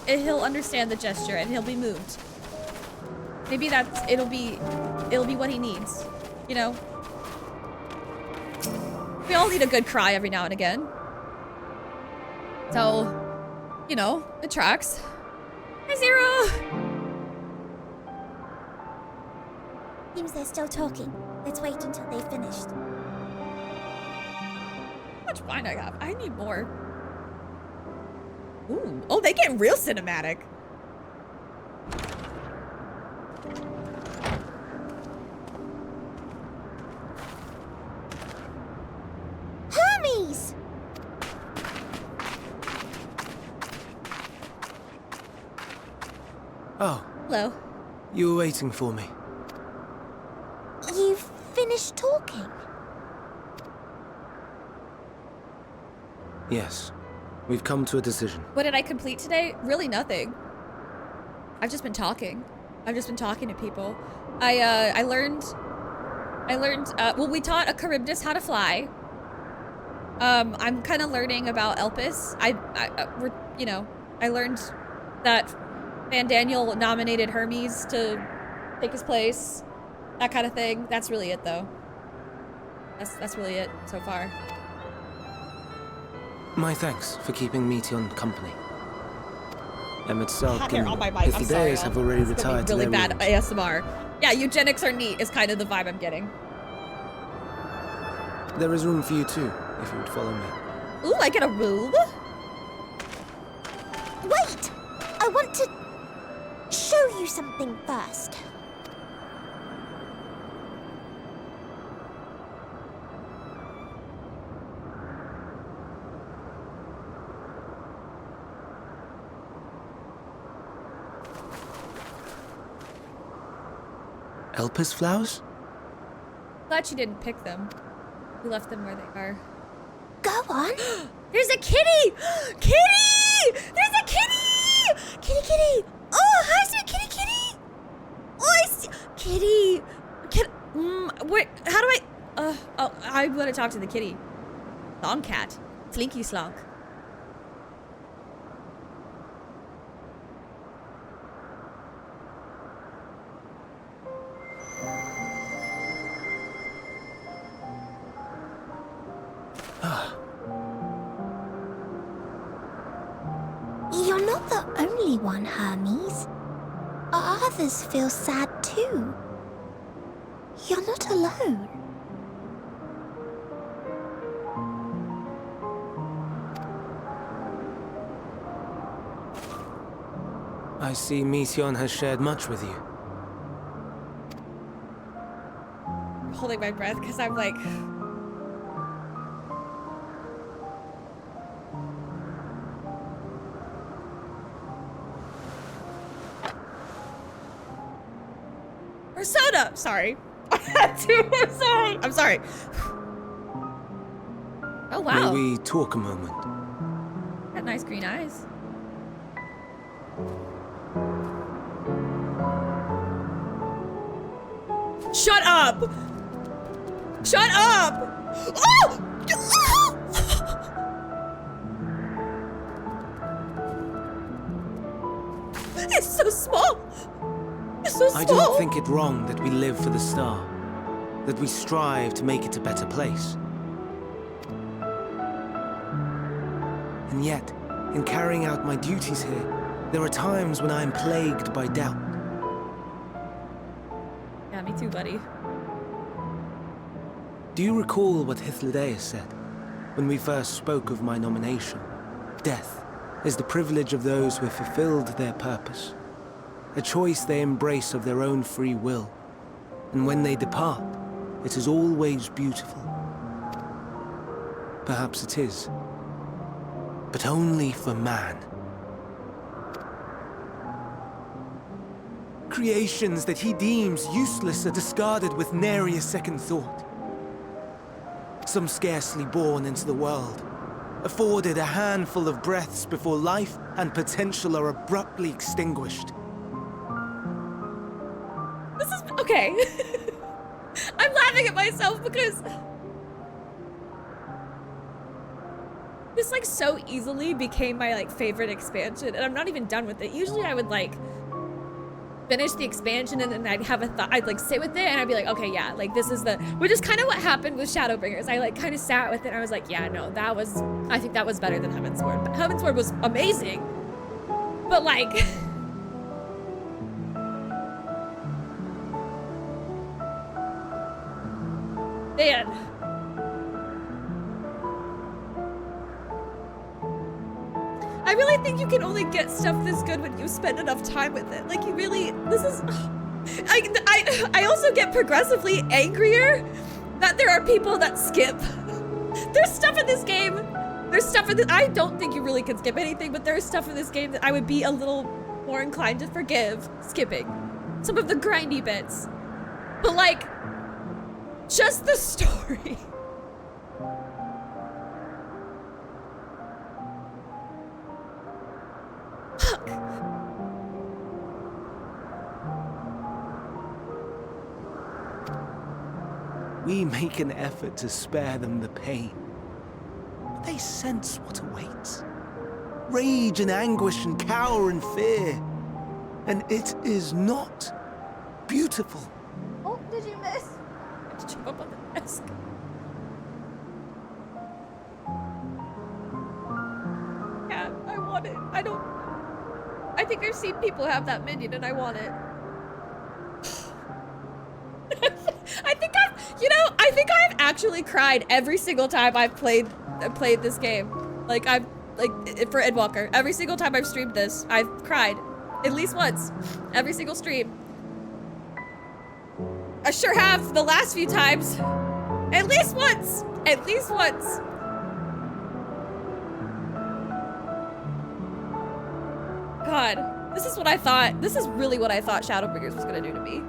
He'll understand the gesture and he'll be moved. Maybe it'll be what he needs, you know? We all need a good cry every now and again. So, you know, it tracks. Hi, Zero! Seems they're still talking. Let's wait until they've finished. How much wine I got? I need more. Ooh. Oh, they get real cinematic. Hermes! Oh. Hello. You were waiting for me. You've finished talking? Yes. We've come to a decision. What did I complete today? Really nothing. I've just been talking. I've just been talking to people. I learned, well, we taught a Charybdis how to fly. I'm kind of learning about Elpis. I learned that Van Daniel nominated Hermes to take his place. That kind of thing. That's really it, though. That's really it so far. My thanks for keeping Meteon company. Emmett Here, Salkin, on my mic. if I'm the sorry. Dares have already It's gonna retired be really to their bad rooms. ASMR. Yeah, eugenics are neat is kind of the vibe I'm getting. There is room for you too, if you would follow me. Ooh, I get a room? Wait! I want to show you something first. Elpis flowers? Glad she didn't pick them. We left them where they are. Go on. There's a kitty! Kitty! There's a kitty! Kitty, kitty! Oh, hi, sweet kitty, kitty! Oh, I see. Kitty! Wait, how do I want to talk to the kitty. Long cat. Slinky slonk. You're not the only one, Hermes. Others feel sad too. You're not alone. I see Mission has shared much with you. I'm holding my breath because I'm like... Or soda! Sorry. I had to. I'm sorry. Oh, wow. May we talk a moment? Got nice green eyes. Shut up! Shut up! Oh! It's so small! It's so small! I don't think it wrong that we live for the star, that we strive to make it a better place. And yet, in carrying out my duties here, there are times when I am plagued by doubt. Yeah, me too, buddy. Do you recall what Hythlodaeus said when we first spoke of my nomination? Death is the privilege of those who have fulfilled their purpose, a choice they embrace of their own free will, and when they depart, it is always beautiful. Perhaps it is, but only for man. Creations that he deems useless are discarded with nary a second thought. Some scarcely born into the world, afforded a handful of breaths before life and potential are abruptly extinguished. This is... okay. I'm laughing at myself because... this, like, so easily became my, like, favorite expansion, and I'm not even done with it. Usually I would, like... finish the expansion and then I'd have a thought, I'd like sit with it and I'd be like, okay, yeah, like this is the, which is kind of what happened with Shadowbringers. I like kind of sat with it and I was like, yeah, no, that was, I think that was better than Heavensward. But Heavensward was amazing, but like, man. I really think you can only get stuff this good when you spend enough time with it. Like, you really, this is... I also get progressively angrier that there are people that skip. There's stuff in this game. There's stuff in this... I don't think you really can skip anything, but there's stuff in this game that I would be a little more inclined to forgive skipping. Some of the grindy bits. But, like, just the story. We make an effort to spare them the pain. But they sense what awaits. Rage and anguish and cower and fear. And it is not beautiful. Oh, did you miss? I had to jump up on the desk. Yeah, I want it. I think I've seen people have that minion and I want it. I think I've actually cried every single time I've played this game. Like, for Endwalker, every single time I've streamed this, I've cried. At least once. Every single stream. I sure have the last few times. At least once. At least once. God, this is what I thought. This is really what I thought Shadowbringers was gonna do to me.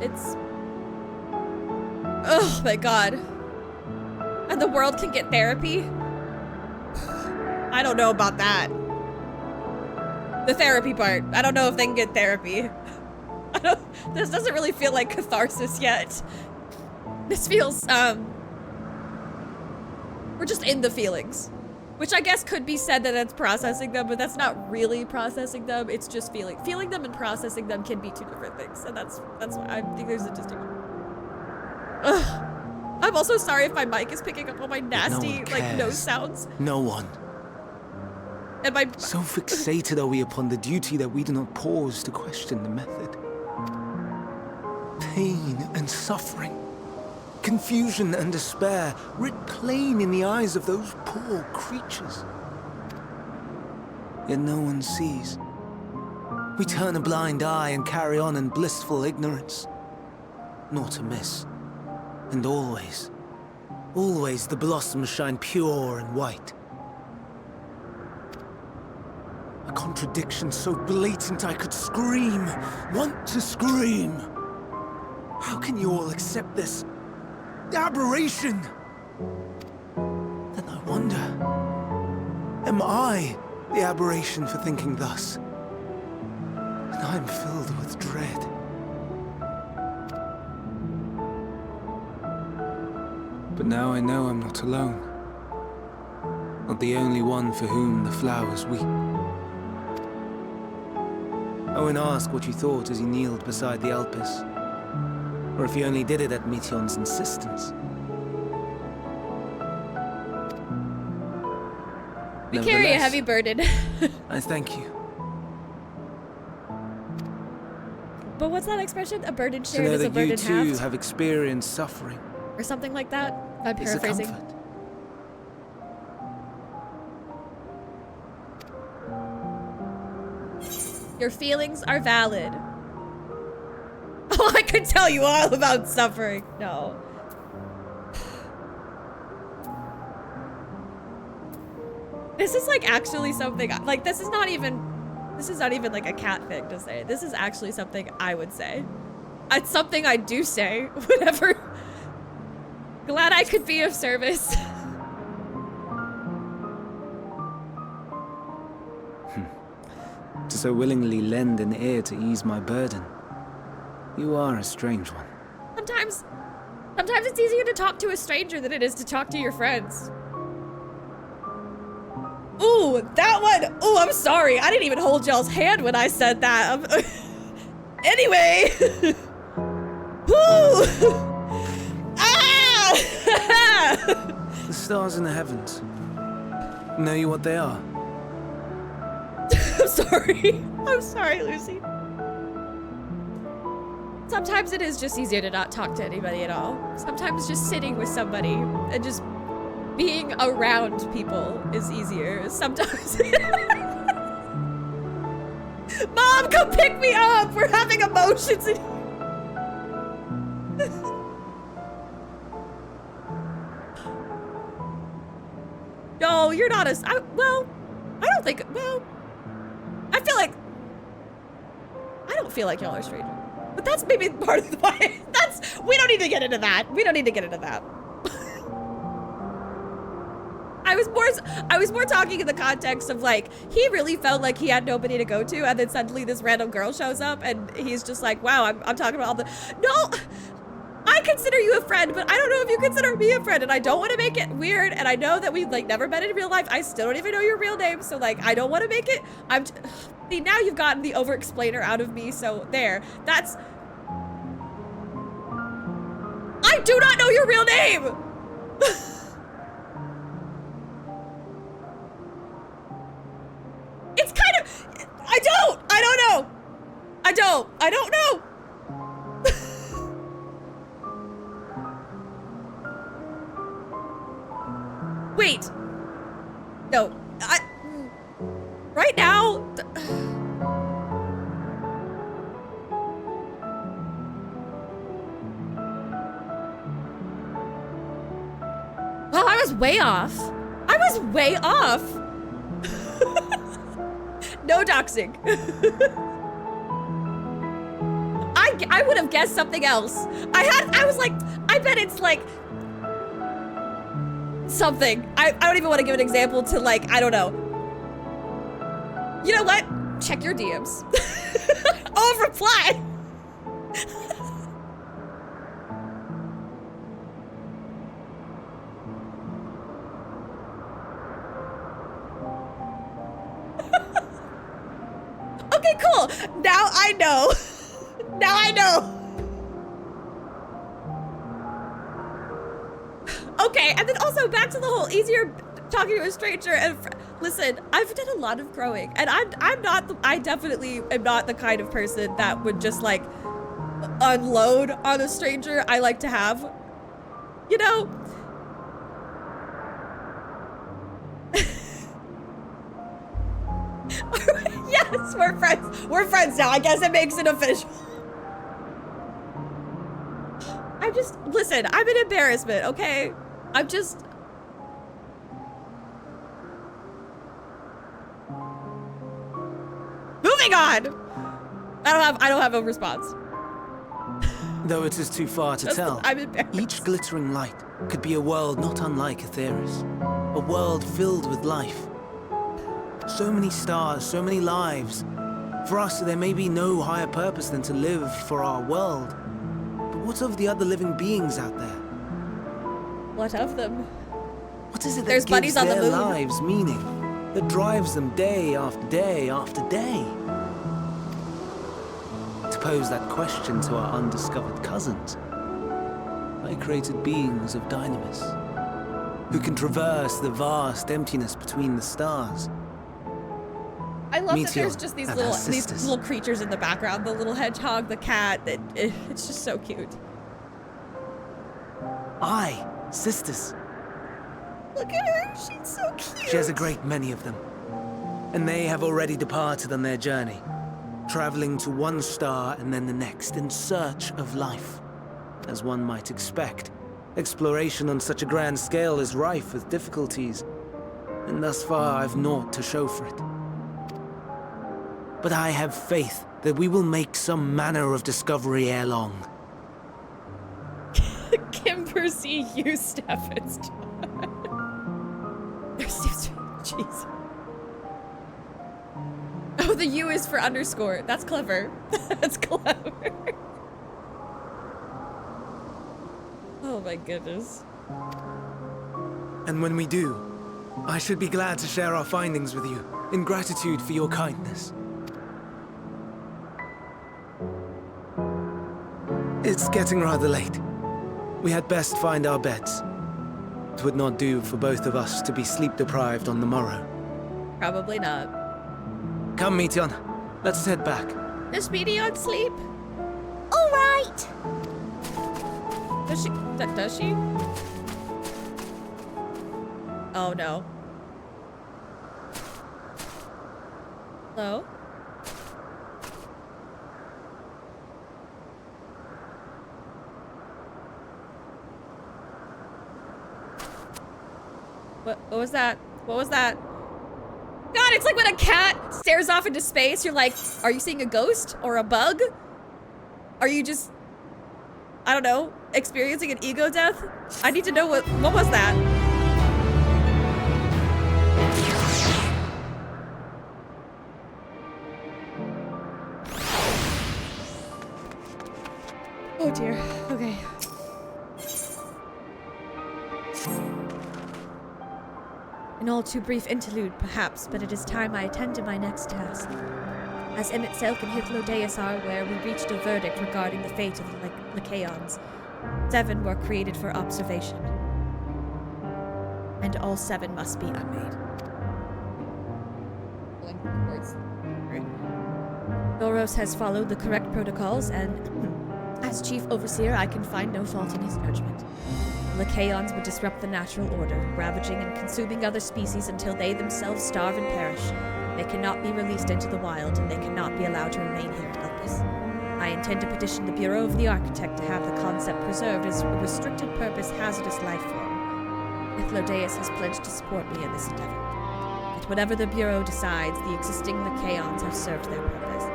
It's... Oh my god. And the world can get therapy? I don't know about that. The therapy part. I don't know if they can get therapy. This doesn't really feel like catharsis yet. This feels, we're just in the feelings. Which I guess could be said that it's processing them, but that's not really processing them. It's just feeling. Feeling them and processing them can be two different things. And that's why I think there's a distinction. Ugh. I'm also sorry if my mic is picking up all my nasty, like, nose sounds. No one. And my... So fixated are we upon the duty that we do not pause to question the method. Pain and suffering, confusion and despair, writ plain in the eyes of those poor creatures. Yet no one sees. We turn a blind eye and carry on in blissful ignorance. Nor to miss. And always, always the blossoms shine pure and white. A contradiction so blatant I could scream, want to scream. How can you all accept this aberration? Then I wonder, am I the aberration for thinking thus? And I'm filled with dread. But now I know I'm not alone. Not the only one for whom the flowers weep. I won't ask what you thought as you kneeled beside the Elpis. Or if you only did it at Meteon's insistence. We carry a heavy burden. I thank you. But what's that expression? A burden shared To know is a that burden you too halved? have experienced suffering. Or something like that? I'm Is a paraphrasing. comfort. Your feelings are valid. Oh, I could tell you all about suffering. No. This is like actually something, like this is not even like a cat thing to say. This is actually something I would say. It's something I do say whenever. Glad I could be of service. To so willingly lend an ear to ease my burden. You are a strange one. Sometimes it's easier to talk to a stranger than it is to talk to your friends. Ooh, that one. Ooh, I'm sorry. I didn't even hold y'all's hand when I said that. Anyway. Ooh. Ah! The stars in the heavens. Know you what they are? I'm sorry. I'm sorry, Lucy. Sometimes it is just easier to not talk to anybody at all. Sometimes just sitting with somebody and just being around people is easier. Sometimes. Mom, come pick me up! We're having emotions in here. No, you're not as. Well, I don't think. Well, I feel like. I don't feel like y'all are strangers. But that's maybe part of the why. We don't need to get into that. We don't need to get into that. I was more talking in the context of like, he really felt like he had nobody to go to, and then suddenly this random girl shows up and he's just like, wow, I'm talking about all the, no, I consider you a friend, but I don't know if you consider me a friend, and I don't want to make it weird, and I know that we've like never met in real life. I still don't even know your real name, so like, I don't want to make it, see, now you've gotten the over-explainer out of me, so there, that's, I do not know your real name! It's kind of, I don't know. I don't know. Wait. No, right now. Well, I was way off. No doxing. I I would have guessed something else. I was like, I bet it's like something. I don't even want to give an example to like, I don't know. You know what? Check your DMs. I'll reply. Okay, cool. Now I know. Now I know. Okay, and then also back to the whole easier talking to a stranger and listen, I've done a lot of growing, and I definitely am not the kind of person that would just like unload on a stranger. I like to have, you know. Yes, we're friends. We're friends now. I guess it makes it official. Listen, I'm an embarrassment, okay? I'm just... Moving on! I don't have a response. Though it is too far to tell, I'm embarrassed. each glittering light could be a world not unlike Aetheris. A world filled with life. So many stars, so many lives. For us, there may be no higher purpose than to live for our world. But what of the other living beings out there? What of them? What is it that There's gives buddies on the their moon. lives meaning? That drives them day after day after day? To pose that question to our undiscovered cousins, I created beings of dynamis, who can traverse the vast emptiness between the stars. I love that Meteor there's just these and her little sisters. creatures in the background. The little hedgehog, the cat. It's just so cute. Aye, sisters. Look at her. She's so cute. She has a great many of them. And they have already departed on their journey, traveling to one star and then the next in search of life. As one might expect, exploration on such a grand scale is rife with difficulties, and thus far I've naught to show for it. But I have faith that we will make some manner of discovery ere long. Kimber C. U. Steffens. There seems to be... Jeez. Oh, the U is for underscore. That's clever. That's clever. Oh my goodness. And when we do, I should be glad to share our findings with you, in gratitude for your kindness. It's getting rather late. We had best find our beds. It would not do for both of us to be sleep-deprived on the morrow. Probably not. Come, Meteon. Let's head back. Is Meteon sleep? All right. Does she? Does she? Oh no. Hello? What was that? What was that? God, it's like when a cat stares off into space, you're like, are you seeing a ghost or a bug? Are you just, I don't know, experiencing an ego death? I need to know what was that? Oh dear, okay. An all too brief interlude, perhaps, but it is time I attend to my next task. As Emmett Selk and Hythlodeus are aware, we reached a verdict regarding the fate of the Lycaons. 7 were created for observation. And all 7 must be unmade. Thoros has followed the correct protocols, and as Chief Overseer, I can find no fault in his judgment. The Lycaons would disrupt the natural order, ravaging and consuming other species until they themselves starve and perish. They cannot be released into the wild, and they cannot be allowed to remain here in Elpis. I intend to petition the Bureau of the Architect to have the concept preserved as a restricted purpose hazardous life form. Hythlodeus has pledged to support me in this endeavor. But whatever the Bureau decides, the existing Lycaons have served their purpose.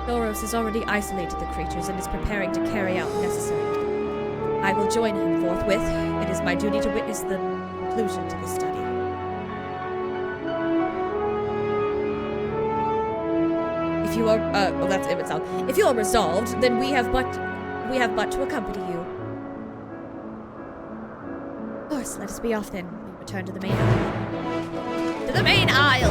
Doros has already isolated the creatures and is preparing to carry out the necessary. I will join him forthwith. It is my duty to witness the conclusion to the study. If you are, well, that's it itself. If you are resolved, then we have but to accompany you. Of course, let us be off then. We return to the main aisle. To the main aisle!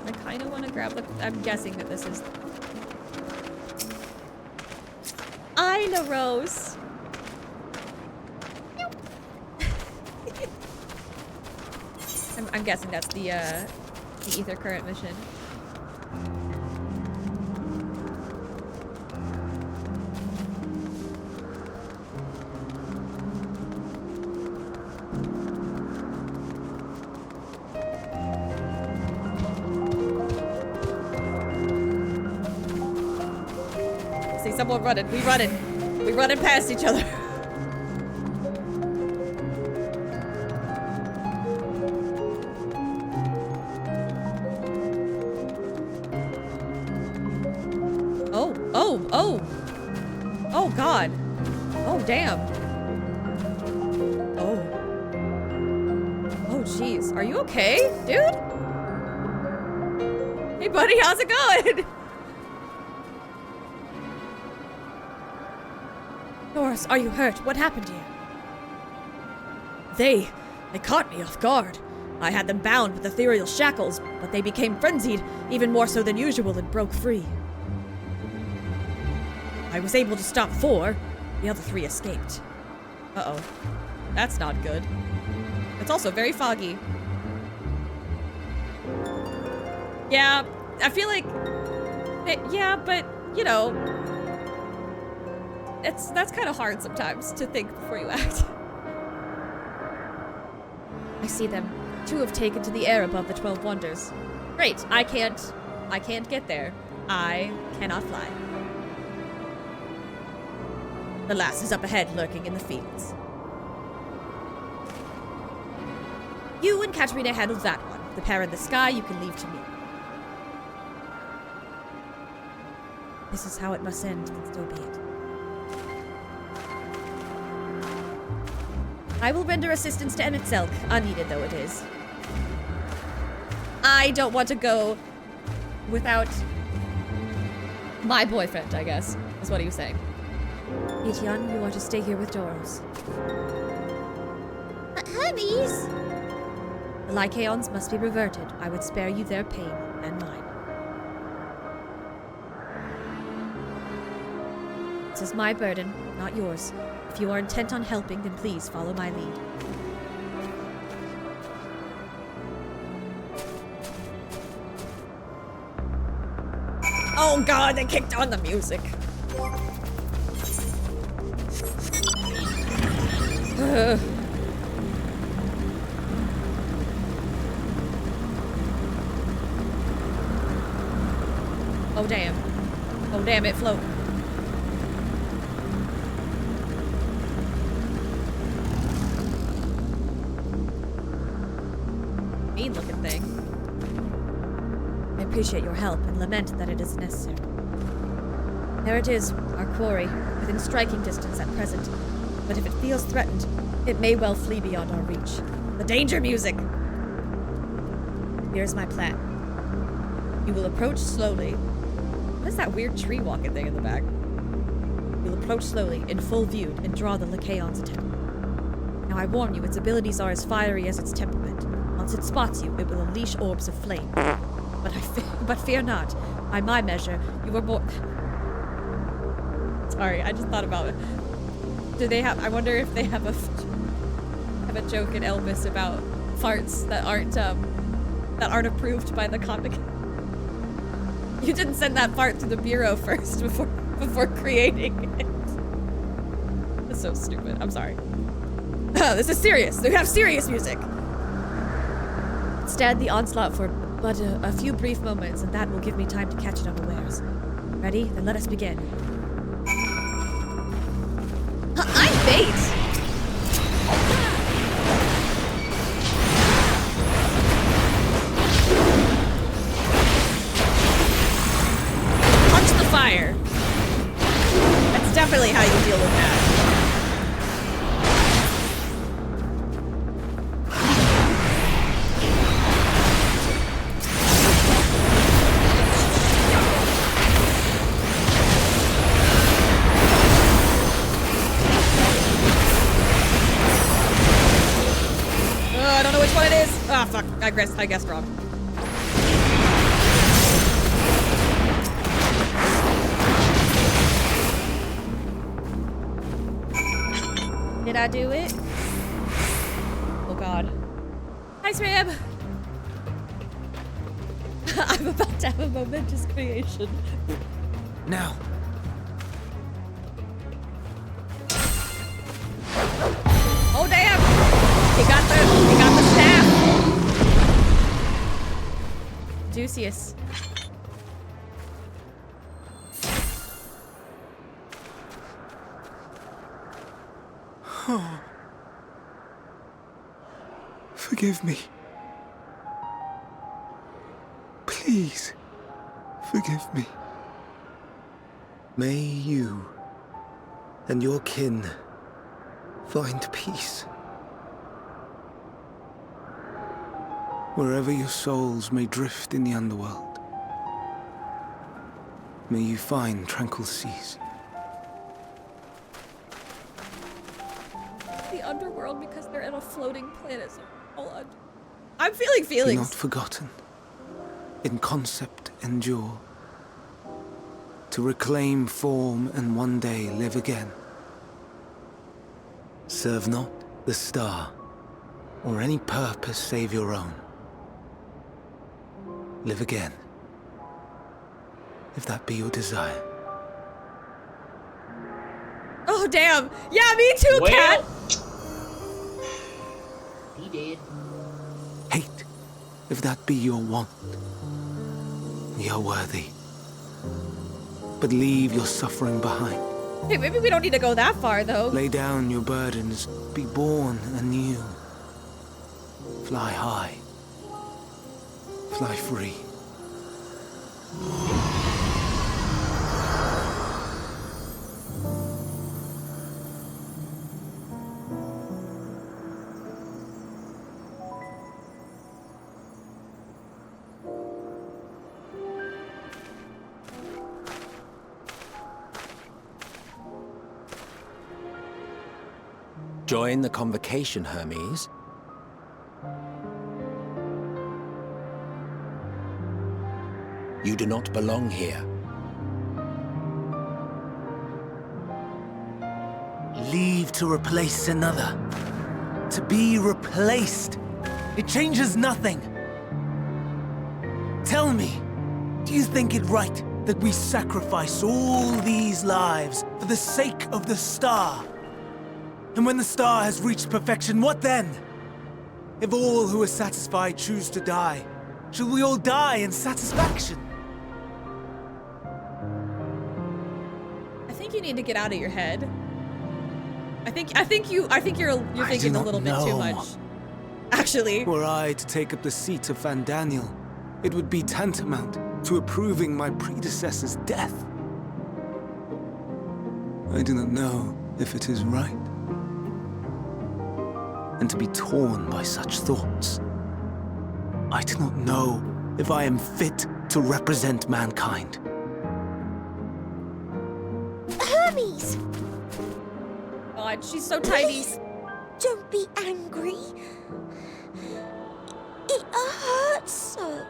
I kind of want to grab the... I'm guessing that this is... Isla Rose! I'm guessing that's the ether current mission. See someone running. We running past each other. Oh God. Oh damn. Oh jeez. Are you okay, dude? Hey buddy, how's it going? Doris, are you hurt? What happened to you? They caught me off guard. I had them bound with ethereal shackles, but they became frenzied, even more so than usual, and broke free. I was able to stop 4. The other 3 escaped. Uh-oh. That's not good. It's also very foggy. Yeah, I feel like... yeah, but, you know... That's kind of hard sometimes to think before you act. I see them. 2 have taken to the air above the 12 Wonders. Great, I can't get there. I cannot fly. The last is up ahead, lurking in the fields. You and Katarina handle that one. The pair in the sky you can leave to me. This is how it must end, then so be it. I will render assistance to Emmett Selk, unneeded though it is. I don't want to go without my boyfriend, I guess, is what he was saying. Etienne, you are to stay here with Doros. But Hermes! The Lycaons must be reverted. I would spare you their pain and mine. This is my burden, not yours. If you are intent on helping, then please follow my lead. Oh God, they kicked on the music. Oh damn. Oh damn, it floated. Mean looking thing. I appreciate your help and lament that it is necessary. There it is, our quarry, within striking distance at present. But if it feels threatened, it may well flee beyond our reach. The danger music! Here's my plan. You will approach slowly. What is that weird tree walking thing in the back? You'll approach slowly, in full view, and draw the Lycaon's attention. Now I warn you, its abilities are as fiery as its temperament. Once it spots you, it will unleash orbs of flame. But fear not. By my measure, you are more... Sorry, I just thought about it. Do they have... I wonder if they have a joke in Elpis about farts that aren't approved by the comic. You didn't send that fart to the bureau first before creating it. That's so stupid. I'm sorry. This is serious. We have serious music. Instead, the onslaught for but a few brief moments, and that will give me time to catch it unawares. Ready? Then let us begin. I'm bait! guessed wrong. Did I do it? Oh god. Hi, Swam! I'm about to have a momentous creation. Now. Oh damn! He got the staff. Juicius. Forgive me. Please, forgive me. May you and your kin find peace. Wherever your souls may drift in the underworld, may you find tranquil seas. The underworld because they're in a floating planet. So hold on. I'm feeling feelings. Be not forgotten. In concept endure. To reclaim form and one day live again. Serve not the star, or any purpose save your own. Live again, if that be your desire. Oh damn! Yeah, me too, Cat. He did. Hate, if that be your want. We are worthy. But leave your suffering behind. Hey, maybe we don't need to go that far, though. Lay down your burdens, be born anew. Fly high. Fly free. Join the convocation, Hermes. You do not belong here. Leave to replace another. To be replaced. It changes nothing. Tell me, do you think it right that we sacrifice all these lives for the sake of the star? And when the star has reached perfection, what then? If all who are satisfied choose to die, shall we all die in satisfaction? I think you need to get out of your head. I think you're thinking a little bit too much. Actually. Were I to take up the seat of Van Daniel, it would be tantamount to approving my predecessor's death. I do not know if it is right. And to be torn by such thoughts. I do not know if I am fit to represent mankind. Hermes! God, she's so tiny. Please, don't be angry. It hurts so.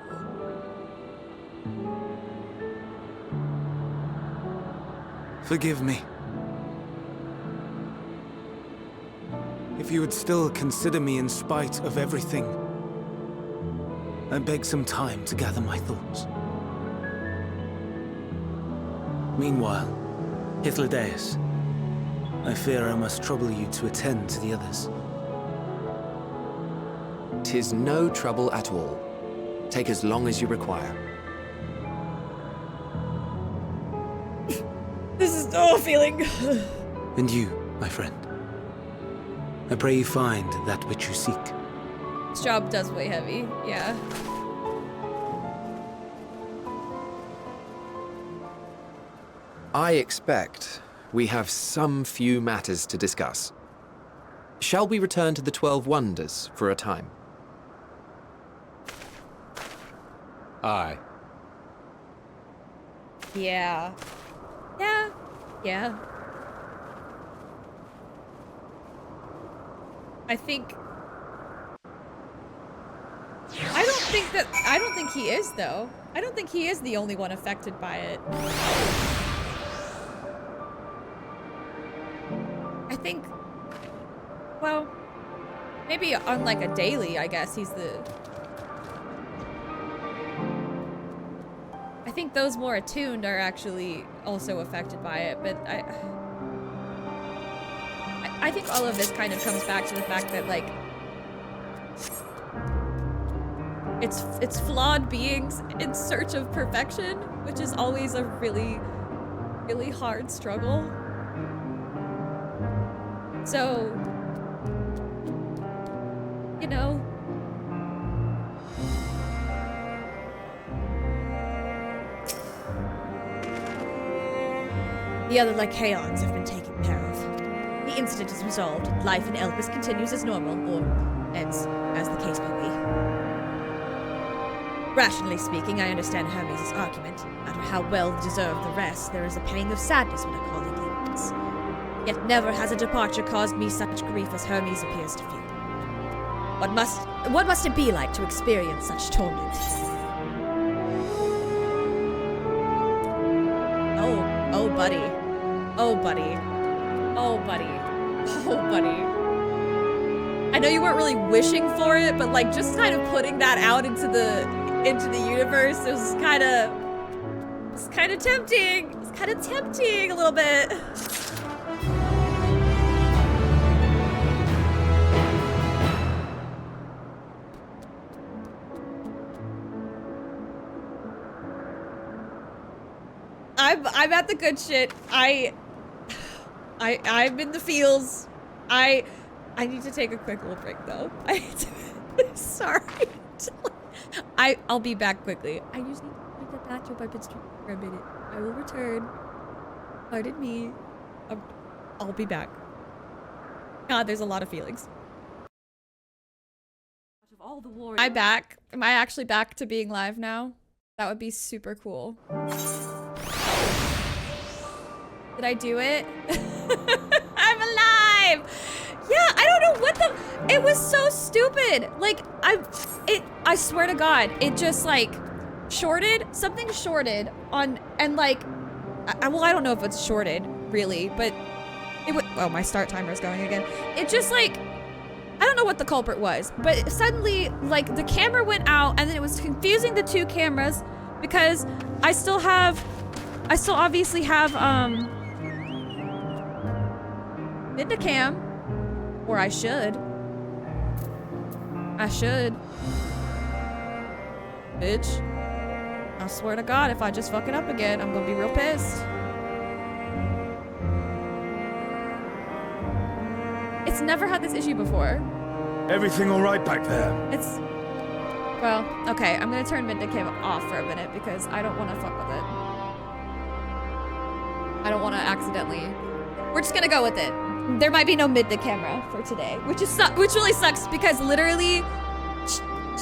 Forgive me. If you would still consider me in spite of everything, I beg some time to gather my thoughts. Meanwhile, Hythlodaeus, I fear I must trouble you to attend to the others. 'Tis no trouble at all. Take as long as you require. This is no feeling. And you, my friend, I pray you find that which you seek. This job does weigh heavy, yeah. I expect we have some few matters to discuss. Shall we return to the 12 Wonders for a time? Aye. Yeah. Yeah. Yeah. I don't think he is though. I don't think he is the only one affected by it. I think, well, maybe on like a daily, I guess he's the... I think those more attuned are actually also affected by it, but I think all of this kind of comes back to the fact that like it's flawed beings in search of perfection, which is always a really, really hard struggle. So, you know, the other Lycaons have been taken care of. The incident is resolved. Life in Elpis continues as normal, or ends, as the case may be. Rationally speaking, I understand Hermes' argument. No matter how well deserved the rest, there is a pang of sadness when I call it ignorance. Yet never has a departure caused me such grief as Hermes appears to feel. What must it be like to experience such torment? Oh, buddy. Oh, buddy. Oh, buddy. Oh, buddy. I know you weren't really wishing for it, but like just kind of putting that out into the universe, it was kind of tempting. It's kind of tempting a little bit. I'm at the good shit. I'm in the feels. I need to take a quick little break though. Sorry. I'll be back quickly. I just need to get back to my bit for a minute. I will return. Pardon me. I'll be back. God, there's a lot of feelings. I'm back. Am I actually back to being live now? That would be super cool. Did I do it? I'm alive! Yeah, I don't know what the... It was so stupid. Like, I swear to God, it just like shorted, something shorted on, and like, well, I don't know if it's shorted really, but it would, oh, my start timer is going again. It just like, I don't know what the culprit was, but suddenly like the camera went out and then it was confusing the two cameras because I still obviously have, mid-cam, or I should. Bitch. I swear to God, if I just fuck it up again, I'm gonna be real pissed. It's never had this issue before. Everything all right back there? It's... Well, okay, I'm gonna turn mid-cam off for a minute because I don't want to fuck with it. I don't want to accidentally... We're just gonna go with it. There might be no mid-camera for today, which really sucks because literally,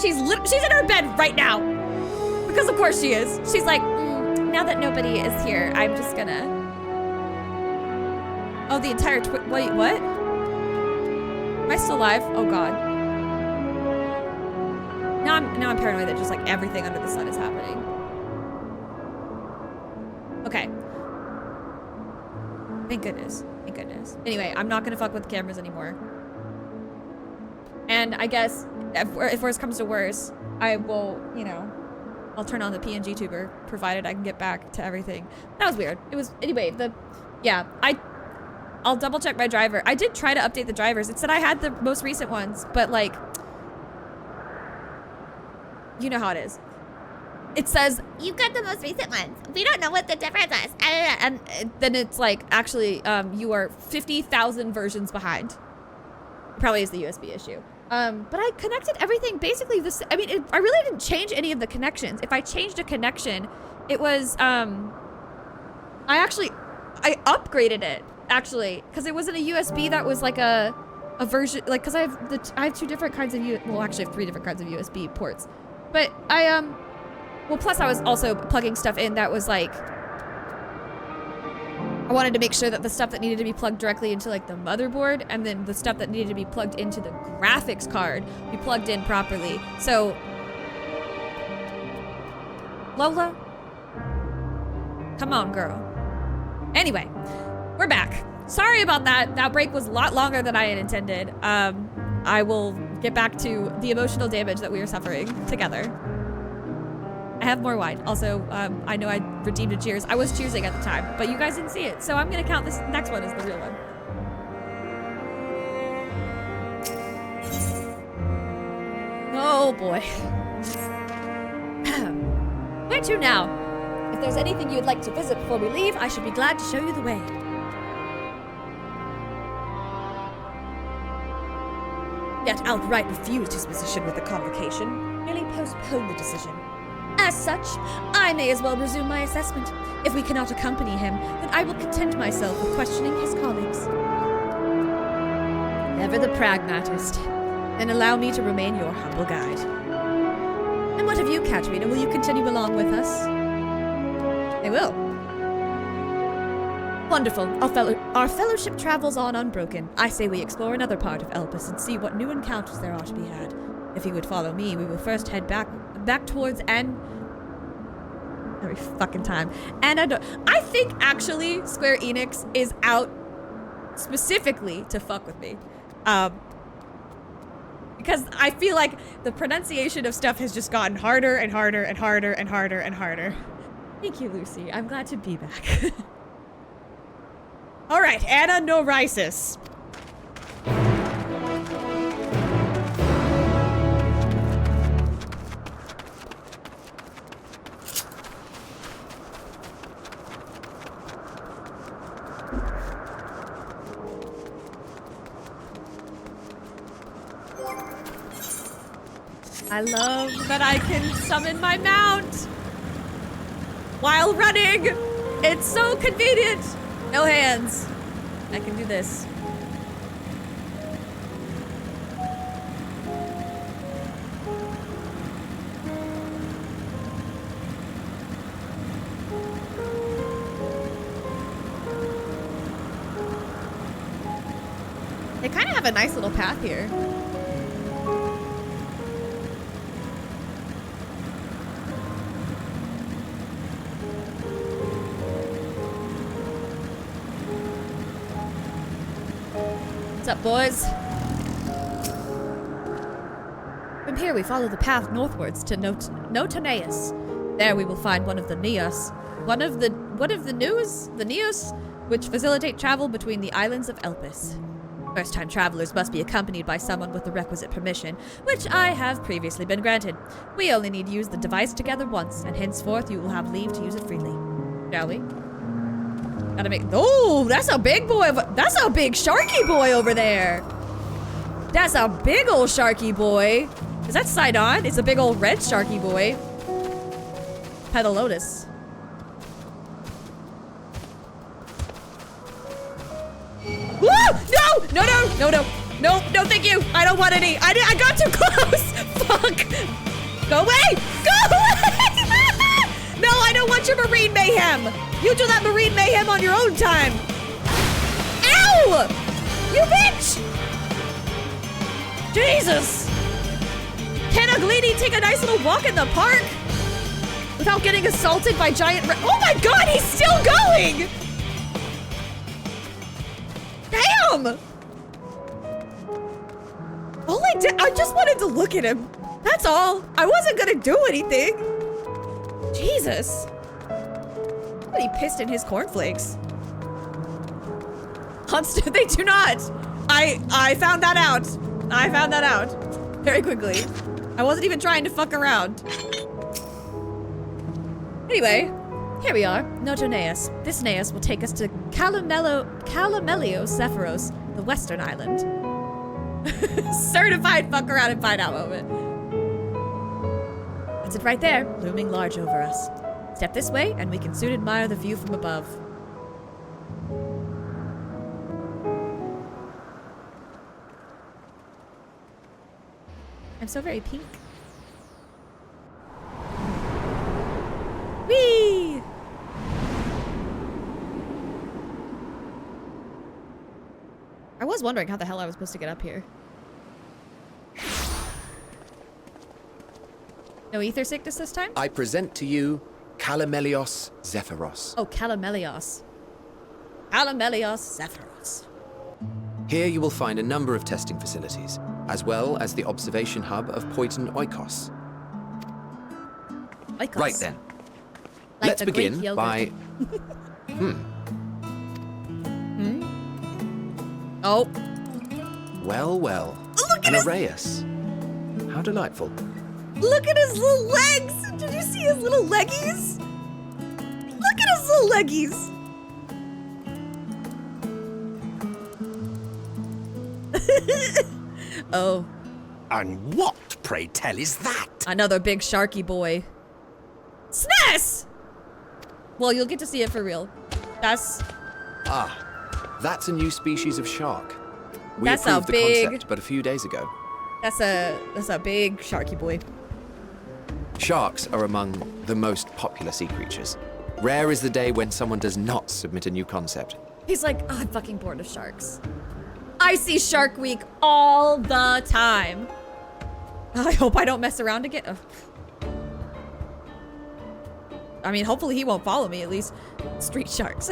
she's in her bed right now. Because of course she is. She's like, now that nobody is here, I'm just gonna... Oh, the entire wait, what? Am I still alive? Oh God. Now I'm paranoid that just like everything under the sun is happening. Okay. Thank goodness. Thank goodness. Anyway, I'm not gonna fuck with the cameras anymore. And I guess if worse comes to worse, I will, you know, I'll turn on the PNG tuber, provided I can get back to everything. That was weird. It was, anyway, yeah, I'll double check my driver. I did try to update the drivers. It said I had the most recent ones, but like, you know how it is. It says, you've got the most recent ones. We don't know what the difference is. And then it's like, actually, you are 50,000 versions behind. It probably is the USB issue. But I connected everything basically this. I mean, I really didn't change any of the connections. If I changed a connection, it was, I upgraded it, actually. Because it wasn't a USB that was like a version, like, because I have two different kinds of, well, actually I have 3 different kinds of USB ports. But well, plus I was also plugging stuff in that was like, I wanted to make sure that the stuff that needed to be plugged directly into like the motherboard and then the stuff that needed to be plugged into the graphics card be plugged in properly. So Lola? Come on, girl. Anyway, we're back. Sorry about that. That break was a lot longer than I had intended. I will get back to the emotional damage that we are suffering together. I have more wine. Also, I know I redeemed a cheers. I was cheersing at the time, but you guys didn't see it, so I'm gonna count this next one as the real one. Oh boy. Where to now? If there's anything you would like to visit before we leave, I should be glad to show you the way. Yet outright refused his position with the convocation, merely postponed the decision. As such, I may as well resume my assessment. If we cannot accompany him, then I will content myself with questioning his colleagues. Ever the pragmatist. Then allow me to remain your humble guide. And what of you, Katerina? Will you continue along with us? I will. Wonderful. Our fellowship travels on unbroken. I say we explore another part of Elpis and see what new encounters there are to be had. If you would follow me, we will first head back towards every fucking time. And I think actually Square Enix is out specifically to fuck with me. Because I feel like the pronunciation of stuff has just gotten harder and harder and harder and harder and harder. Thank you, Lucy. I'm glad to be back. All right, Anna Norisis. I love that I can summon my mount while running. It's so convenient. No hands. I can do this. They kind of have a nice little path here. What's up, boys? From here, we follow the path northwards to Notoneus. There, we will find one of the Neos, which facilitate travel between the islands of Elpis. First-time travelers must be accompanied by someone with the requisite permission, which I have previously been granted. We only need to use the device together once, and henceforth you will have leave to use it freely. Shall we? Gotta make— oh, that's a big boy. That's a big sharky boy over there. That's a big old sharky boy. Is that Sidon? It's a big old red sharky boy. Petal Lotus. Woo! No! No, no, no, no. No, no, thank you. I don't want any. I got too close. Fuck. Go away. Go away. No, I don't want your marine mayhem. You do that marine mayhem on your own time. Ow! You bitch! Jesus! Can Aglini take a nice little walk in the park without getting assaulted by giant oh my god, he's still going! Damn! All I did, I just wanted to look at him. That's all. I wasn't gonna do anything. Jesus. Somebody pissed in his cornflakes. They do not. I found that out. I found that out very quickly. I wasn't even trying to fuck around. Anyway, here we are, Notoneus. This Neus will take us to Calamelio Sephiros, the western island. Certified fuck around and find out moment. That's it right there, looming large over us. Step this way, and we can soon admire the view from above. I'm so very pink. Whee! I was wondering how the hell I was supposed to get up here. No ether sickness this time? I present to you Calamelios zephyros. Oh, Calamelios. Calamelios zephyros. Here you will find a number of testing facilities, as well as the observation hub of Poiton Oikos. Oikos. Right then. Like Let's the Greek begin yogurt. by... Oh. Well, well. Look An at his... Arrayus. How delightful. Look at his little legs! Did you see his little leggies? Look at his little leggies! Oh. And what, pray tell, is that? Another big sharky boy. SNES! Well, you'll get to see it for real. That's That's a new species of shark. We That's a approved the big- concept but a few days ago. that's a big sharky boy. Sharks are among the most popular sea creatures. Rare is the day when someone does not submit a new concept. He's like, oh, I'm fucking bored of sharks. I see Shark Week all the time. I hope I don't mess around again. Ugh. I mean, hopefully he won't follow me, at least. Street sharks.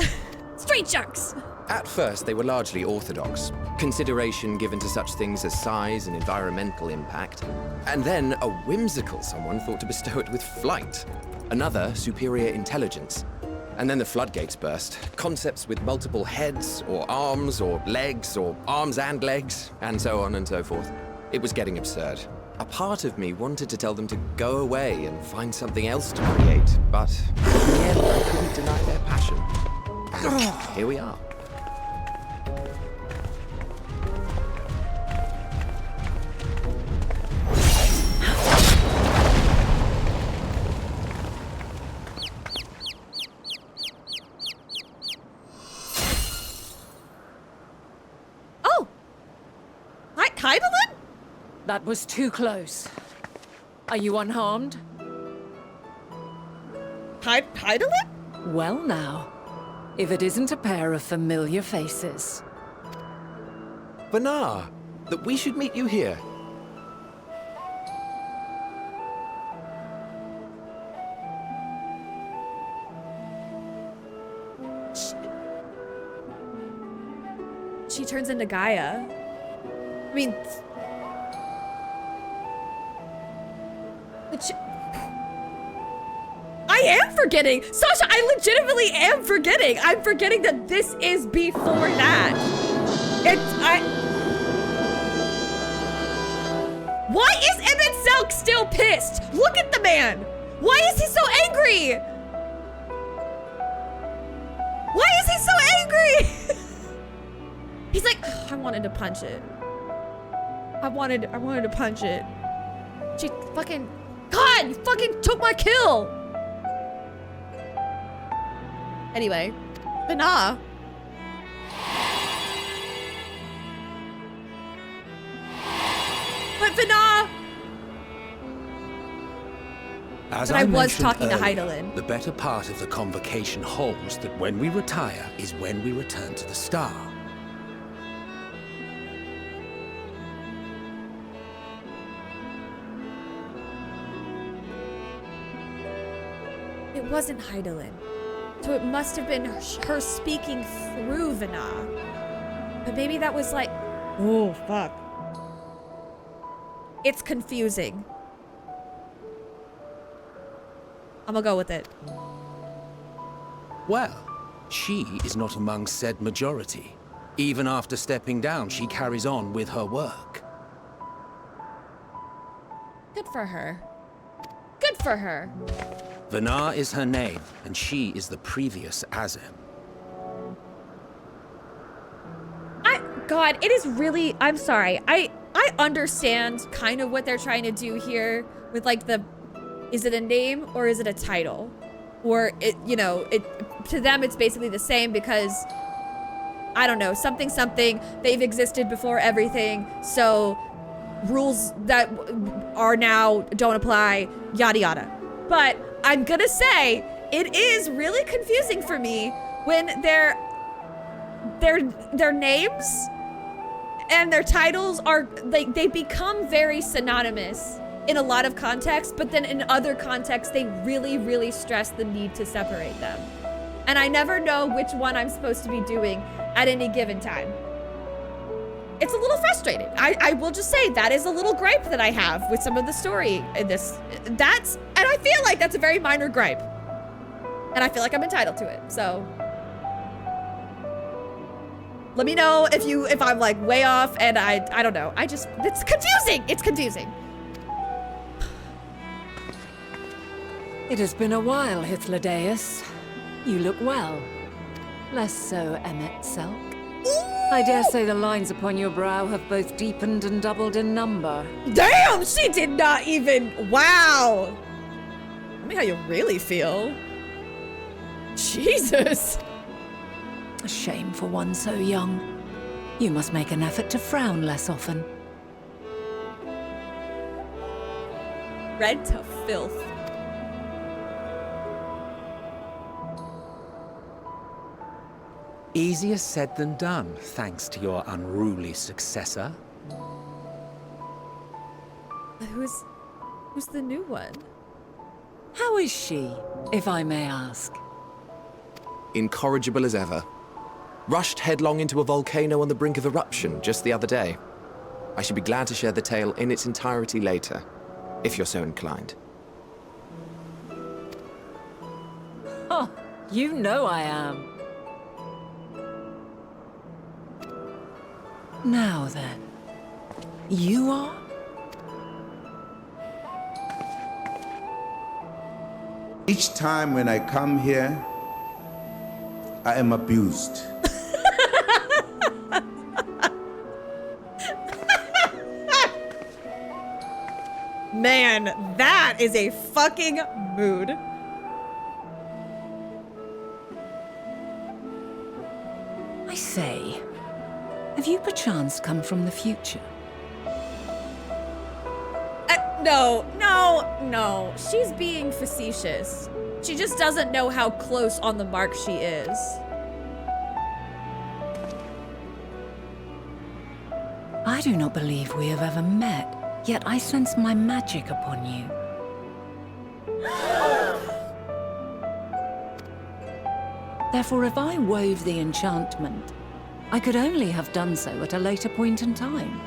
Street sharks! At first, they were largely orthodox, consideration given to such things as size and environmental impact. And then a whimsical someone thought to bestow it with flight, another superior intelligence. And then the floodgates burst. Concepts with multiple heads, or arms and legs, and so on and so forth. It was getting absurd. A part of me wanted to tell them to go away and find something else to create, but again, I couldn't deny their passion. Here we are. Oh! Hi, Kybelin? That was too close. Are you unharmed? Kybelin? Well now, if it isn't a pair of familiar faces. Banar, that we should meet you here. She turns into Gaia. I mean... But I am forgetting! Sasha, I legitimately am forgetting! I'm forgetting that this is before that. Why is Emmett Selk still pissed? Look at the man! Why is he so angry? Why is he so angry? He's like, I wanted to punch it. I wanted to punch it. She fucking, God, you fucking took my kill. Anyway, Banar. But Banar. As But I was mentioned talking to earlier, Hydaelyn. The better part of the convocation holds that when we retire is when we return to the star. It wasn't Hydaelyn. So it must have been her speaking through Vana. But maybe that was like, oh, fuck. It's confusing. I'm gonna go with it. Well, she is not among said majority. Even after stepping down, she carries on with her work. Good for her. Good for her. Vanar is her name, and she is the previous Azem. God, it is really, I'm sorry. I understand kind of what they're trying to do here with like the, is it a name or is it a title? Or it, you know, to them it's basically the same because, I don't know, something, they've existed before everything, so rules that are now don't apply, yada yada. But I'm gonna say, it is really confusing for me when their names and their titles are, like, they become very synonymous in a lot of contexts, but then in other contexts, they really, really stress the need to separate them. And I never know which one I'm supposed to be doing at any given time. It's a little frustrating. I will just say that is a little gripe that I have with some of the story in this. And I feel like that's a very minor gripe. And I feel like I'm entitled to it, so. Let me know if I'm like way off and I don't know. It's confusing. It's confusing. It has been a while, Hythlodaeus. You look well. Less so, Emmet Selk. I dare say the lines upon your brow have both deepened and doubled in number. Damn, she did not even, wow. Tell me how you really feel. Jesus. A shame for one so young. You must make an effort to frown less often. Red to filth. Easier said than done, thanks to your unruly successor. Who's the new one? How is she, if I may ask? Incorrigible as ever. Rushed headlong into a volcano on the brink of eruption just the other day. I should be glad to share the tale in its entirety later, if you're so inclined. Oh, you know I am. Now then, you are? Each time when I come here, I am abused. Man, that is a fucking mood. I say, have you perchance come from the future? No. She's being facetious. She just doesn't know how close on the mark she is. I do not believe we have ever met, yet I sense my magic upon you. Therefore, if I wove the enchantment, I could only have done so at a later point in time.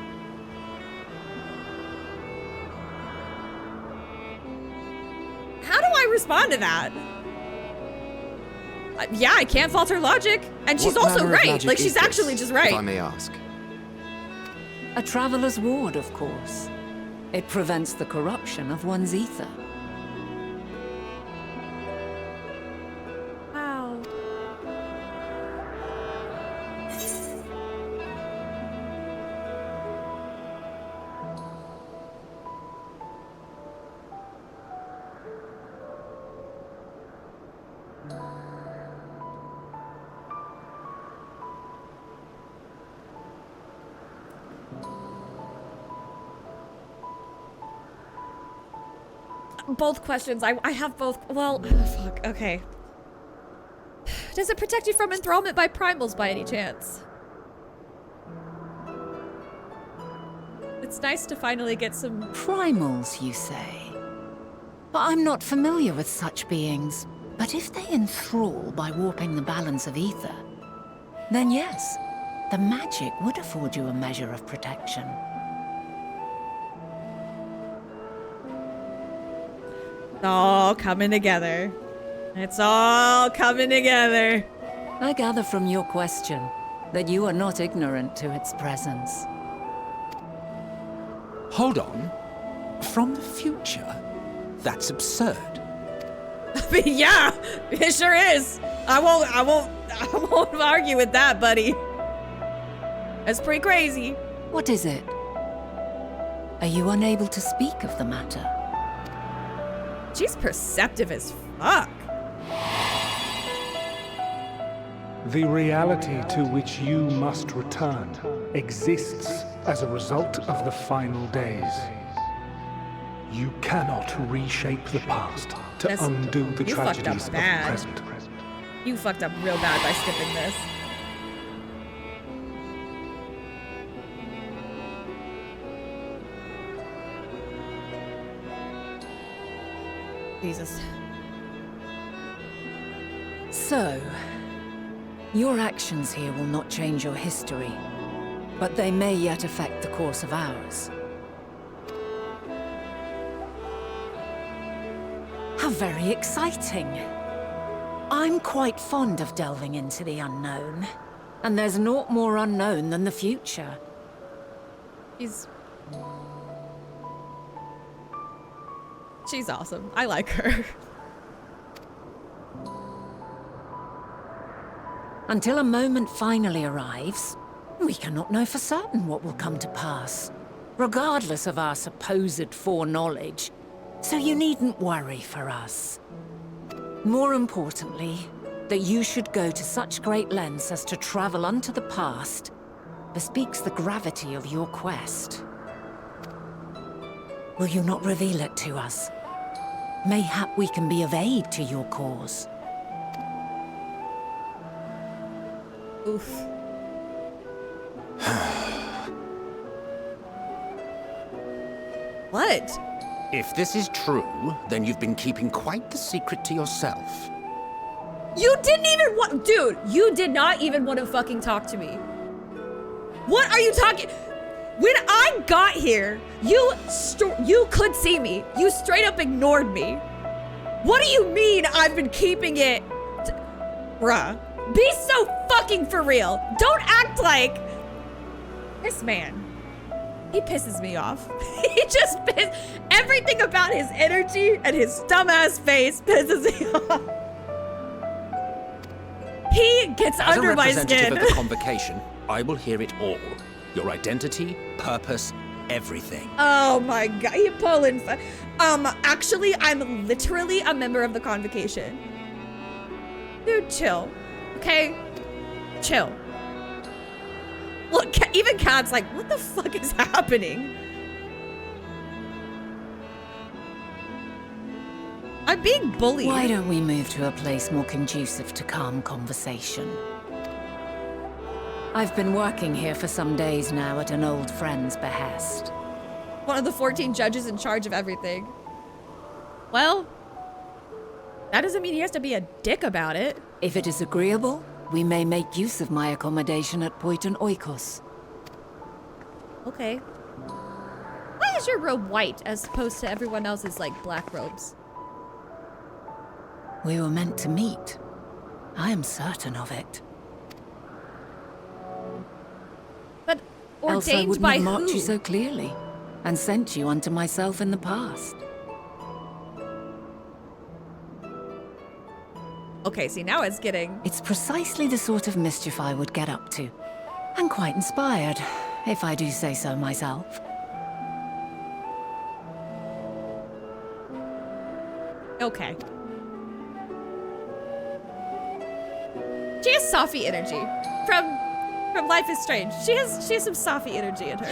How do I respond to that? Yeah, I can't fault her logic. And she's also right. Like, she's actually just right. If I may ask. A traveler's ward, of course. It prevents the corruption of one's ether. Wow. Both questions. I have both. Well, fuck. Okay. Does it protect you from enthrallment by primals by any chance? It's nice to finally get some... Primals, you say? But I'm not familiar with such beings. But if they enthrall by warping the balance of ether, then yes, the magic would afford you a measure of protection. It's all coming together. It's all coming together. I gather from your question that you are not ignorant to its presence. Hold on. From the future? That's absurd. I mean, yeah, it sure is. I won't argue with that, buddy. That's pretty crazy. What is it? Are you unable to speak of the matter? She's perceptive as fuck. The reality to which you must return exists as a result of the final days. You cannot reshape the past to undo the tragedies of the present. You fucked up real bad by skipping this. Jesus. So, your actions here will not change your history, but they may yet affect the course of ours. How very exciting. I'm quite fond of delving into the unknown, and there's naught more unknown than the future. She's awesome. I like her. Until a moment finally arrives, we cannot know for certain what will come to pass, regardless of our supposed foreknowledge, so you needn't worry for us. More importantly, that you should go to such great lengths as to travel unto the past bespeaks the gravity of your quest. Will you not reveal it to us? Mayhap we can be of aid to your cause. Oof. What? If this is true, then you've been keeping quite the secret to yourself. You didn't even want- Dude, you did not even want to fucking talk to me. What are you talking- When I got here, you could see me. You straight up ignored me. What do you mean I've been keeping it? Bruh. Be so fucking for real. Don't act like... This man. He pisses me off. He just pisses... Everything about his energy and his dumbass face pisses me off. He gets under my skin. As a representative of the convocation, I will hear it all. Your identity, purpose, everything. Oh my god, you pulling. Actually, I'm literally a member of the convocation. Dude, chill. Okay? Chill. Look, even Kat's like, what the fuck is happening? I'm being bullied. Why don't we move to a place more conducive to calm conversation? I've been working here for some days now at an old friend's behest. One of the 14 judges in charge of everything. Well, that doesn't mean he has to be a dick about it. If it is agreeable, we may make use of my accommodation at Poiton Oikos. Okay. Why is your robe white as opposed to everyone else's, like, black robes? We were meant to meet. I am certain of it. But Else I ordained wouldn't by have marked who? you so clearly, and sent you unto myself in the past. Okay, see, now it's getting... It's precisely the sort of mischief I would get up to. And quite inspired, if I do say so myself. Okay. She has Safi energy from Life is Strange. She has some Safi energy in her,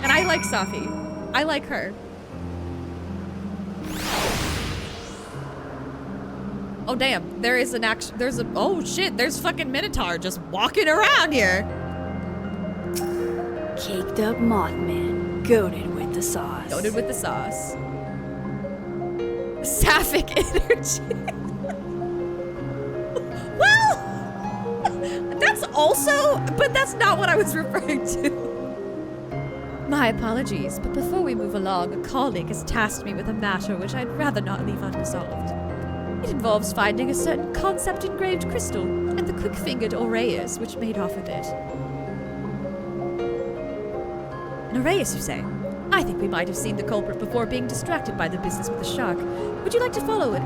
and I like Safi. I like her. Oh damn! There is an action. There's a. Oh shit! There's fucking Minotaur just walking around here. Caked up Mothman, goated with the sauce. Goated with the sauce. Sapphic energy. That's also, but that's not what I was referring to. My apologies, but before we move along, a colleague has tasked me with a matter which I'd rather not leave unresolved. It involves finding a certain concept-engraved crystal and the quick-fingered Aureus which made off with it. An Aureus, you say? I think we might have seen the culprit before being distracted by the business with the shark. Would you like to follow it?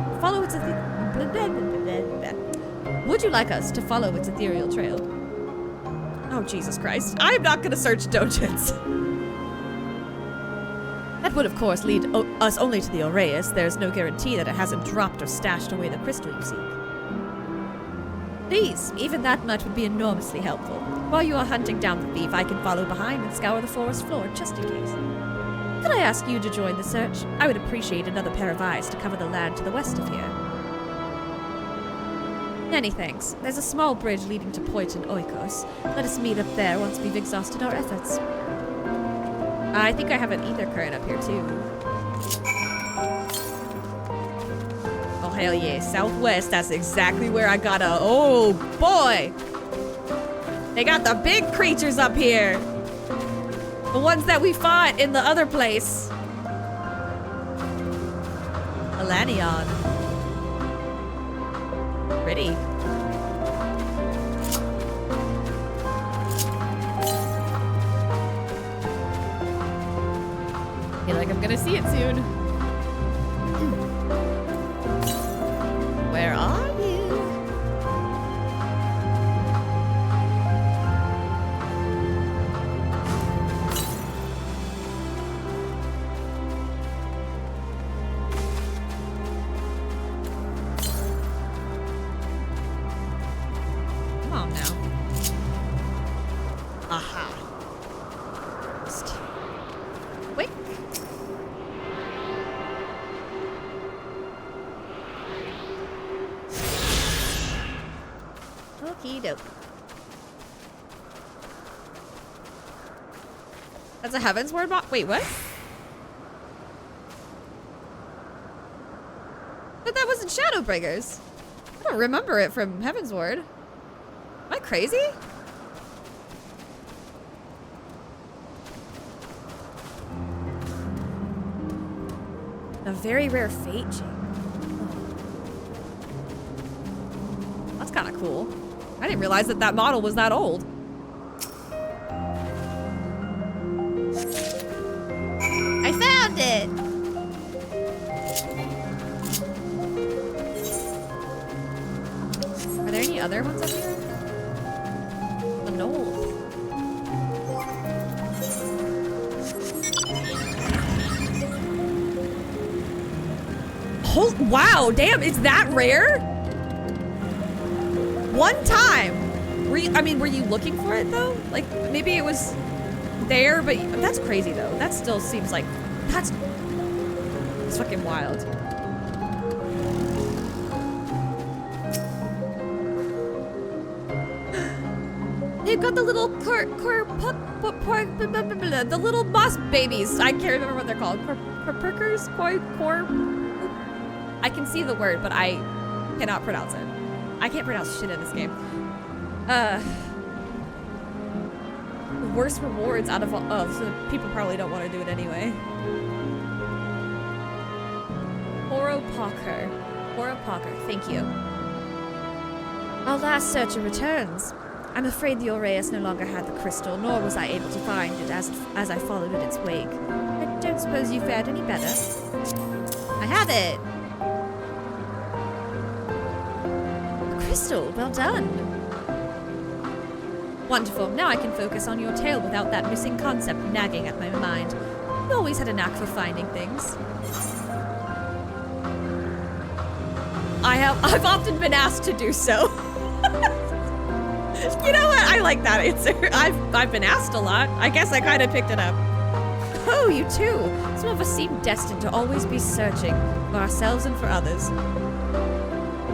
Would you like us to follow its ethereal trail? Oh, Jesus Christ. I am not going to search dojins. That would, of course, lead us only to the Aureus. There's no guarantee that it hasn't dropped or stashed away the crystal you seek. Please, even that much would be enormously helpful. While you are hunting down the thief, I can follow behind and scour the forest floor, just in case. Could I ask you to join the search? I would appreciate another pair of eyes to cover the land to the west of here. Many thanks. There's a small bridge leading to Poiton Oikos. Let us meet up there once we've exhausted our efforts. I think I have an ether current up here too. hell yeah. Southwest, that's exactly where I gotta... Oh, boy! They got the big creatures up here. The ones that we fought in the other place. Elanion. Pretty. Feel like I'm gonna see it soon. Where are you? Come on now. Aha. Just quick. Okie doke. That's a Heaven's Word box? Wait, what? But that wasn't Shadowbringers. I don't remember it from Heaven's Word. Am I crazy? A very rare fate gem. That's kind of cool. I didn't realize that that model was that old. I found it! Are there any other ones up here? The Knoll. Wow, damn, it's that rare? One time. Were you looking for it though? Like maybe it was there, but that's crazy though. That still seems like it's fucking wild. They've got the little the little moss babies. I can't remember what they're called. Perkers? I can see the word, but I cannot pronounce it. I can't pronounce shit in this game. The worst rewards out of all. Oh, so people probably don't want to do it anyway. Horopocker. Thank you. Our last searcher returns. I'm afraid the Aureus no longer had the crystal, nor was I able to find it as I followed in its wake. I don't suppose you fared any better. I have it! The crystal, well done. Wonderful, now I can focus on your tale without that missing concept nagging at my mind. You always had a knack for finding things. I've often been asked to do so. You know what? I like that answer. I've been asked a lot. I guess I kind of picked it up. Oh, you too. Some of us seem destined to always be searching for ourselves and for others.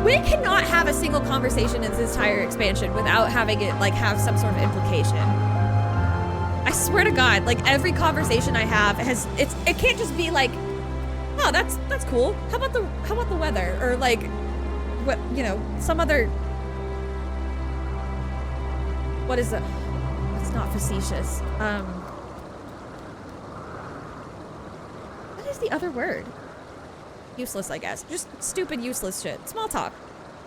We cannot have a single conversation in this entire expansion without having it like have some sort of implication. I swear to God, like every conversation I have has it can't just be like, oh, that's cool. How about the weather, or like what, you know, some other. What is it? It's not facetious. What is the other word? Useless, I guess. Just stupid, useless shit. Small talk.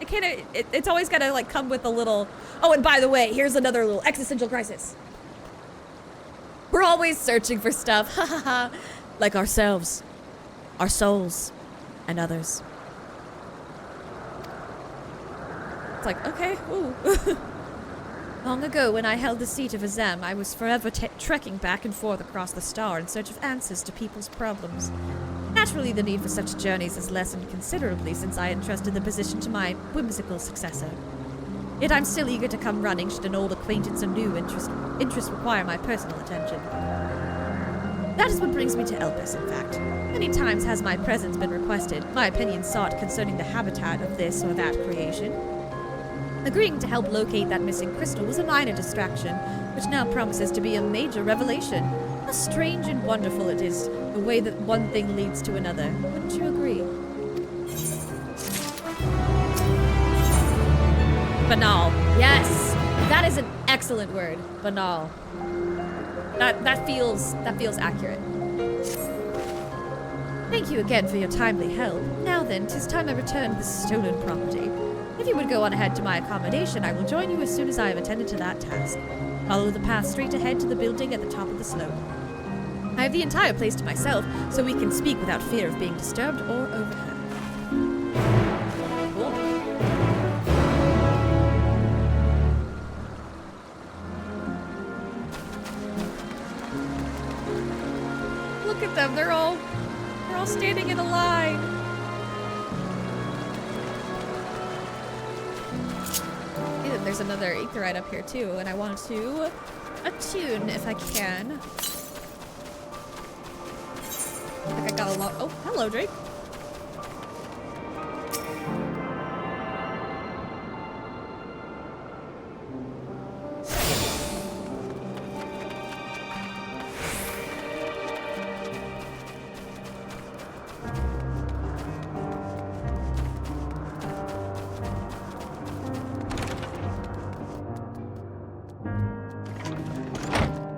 It can't. It's always gotta like come with a little. Oh, and by the way, here's another little existential crisis. We're always searching for stuff, ha ha ha, like ourselves, our souls, and others. It's like, okay, ooh. Long ago, when I held the seat of Azem, I was forever trekking back and forth across the star in search of answers to people's problems. Naturally, the need for such journeys has lessened considerably since I entrusted the position to my whimsical successor. Yet I'm still eager to come running should an old acquaintance or new interest require my personal attention. That is what brings me to Elpis, in fact. Many times has my presence been requested, my opinion sought concerning the habitat of this or that creation. Agreeing to help locate that missing crystal was a minor distraction, which now promises to be a major revelation. How strange and wonderful it is, the way that one thing leads to another. Wouldn't you agree? Banal. Yes, that is an excellent word. Banal. That feels accurate. Thank you again for your timely help. Now then, 'tis time I return this stolen property. If you would go on ahead to my accommodation, I will join you as soon as I have attended to that task. Follow the path straight ahead to the building at the top of the slope. I have the entire place to myself, so we can speak without fear of being disturbed or overheard. Cool. Look at them, they're all standing in a line. And there's another aetheryte up here too, and I want to attune if I can. I think I got a lot. Oh, hello, Drake.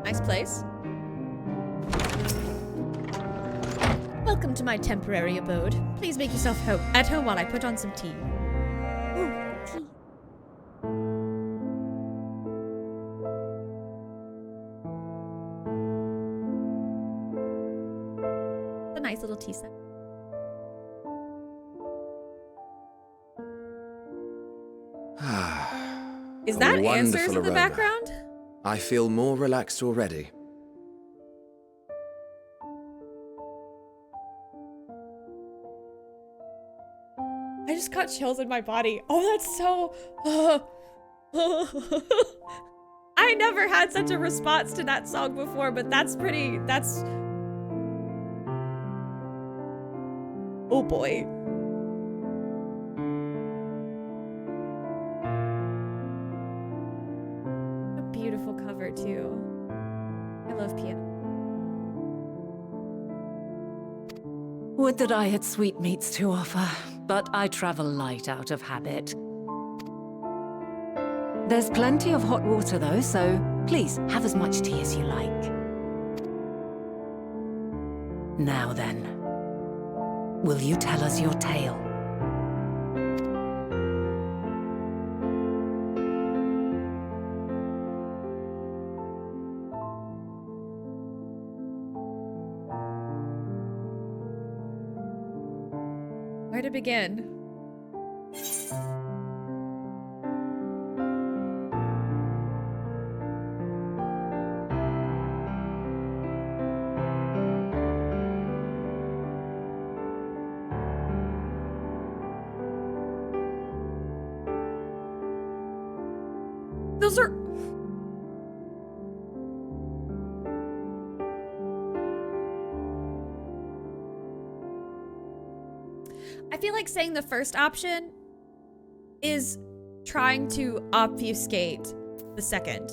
Nice place. Welcome to my temporary abode. Please make yourself at home while I put on some tea. Ooh, tea. It's a nice little tea set. Is that answers in the background? I feel more relaxed already. I just got chills in my body. Oh, that's so... I never had such a response to that song before, but that's pretty... That's... Oh boy. A beautiful cover too. I love piano. Would that I had sweetmeats to offer, but I travel light out of habit. There's plenty of hot water though, so please have as much tea as you like. Now then, will you tell us your tale? Where to begin? Those are... I feel like saying the first option is trying to obfuscate the second.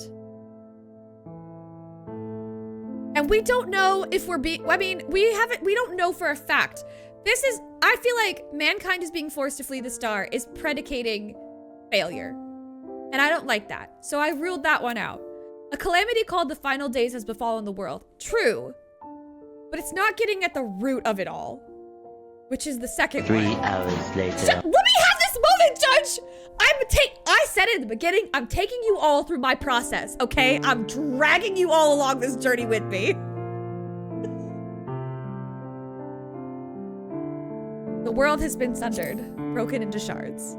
And we don't know if we're being... I mean, we don't know for a fact. This is... I feel like mankind is being forced to flee the star is predicating failure. And I don't like that. So I ruled that one out. A calamity called the final days has befallen the world. True. But it's not getting at the root of it all. Which is the second 3 one. hours later. So, let me have this moment, Judge! I said it at the beginning, I'm taking you all through my process, okay? I'm dragging you all along this journey with me. The world has been sundered, broken into shards.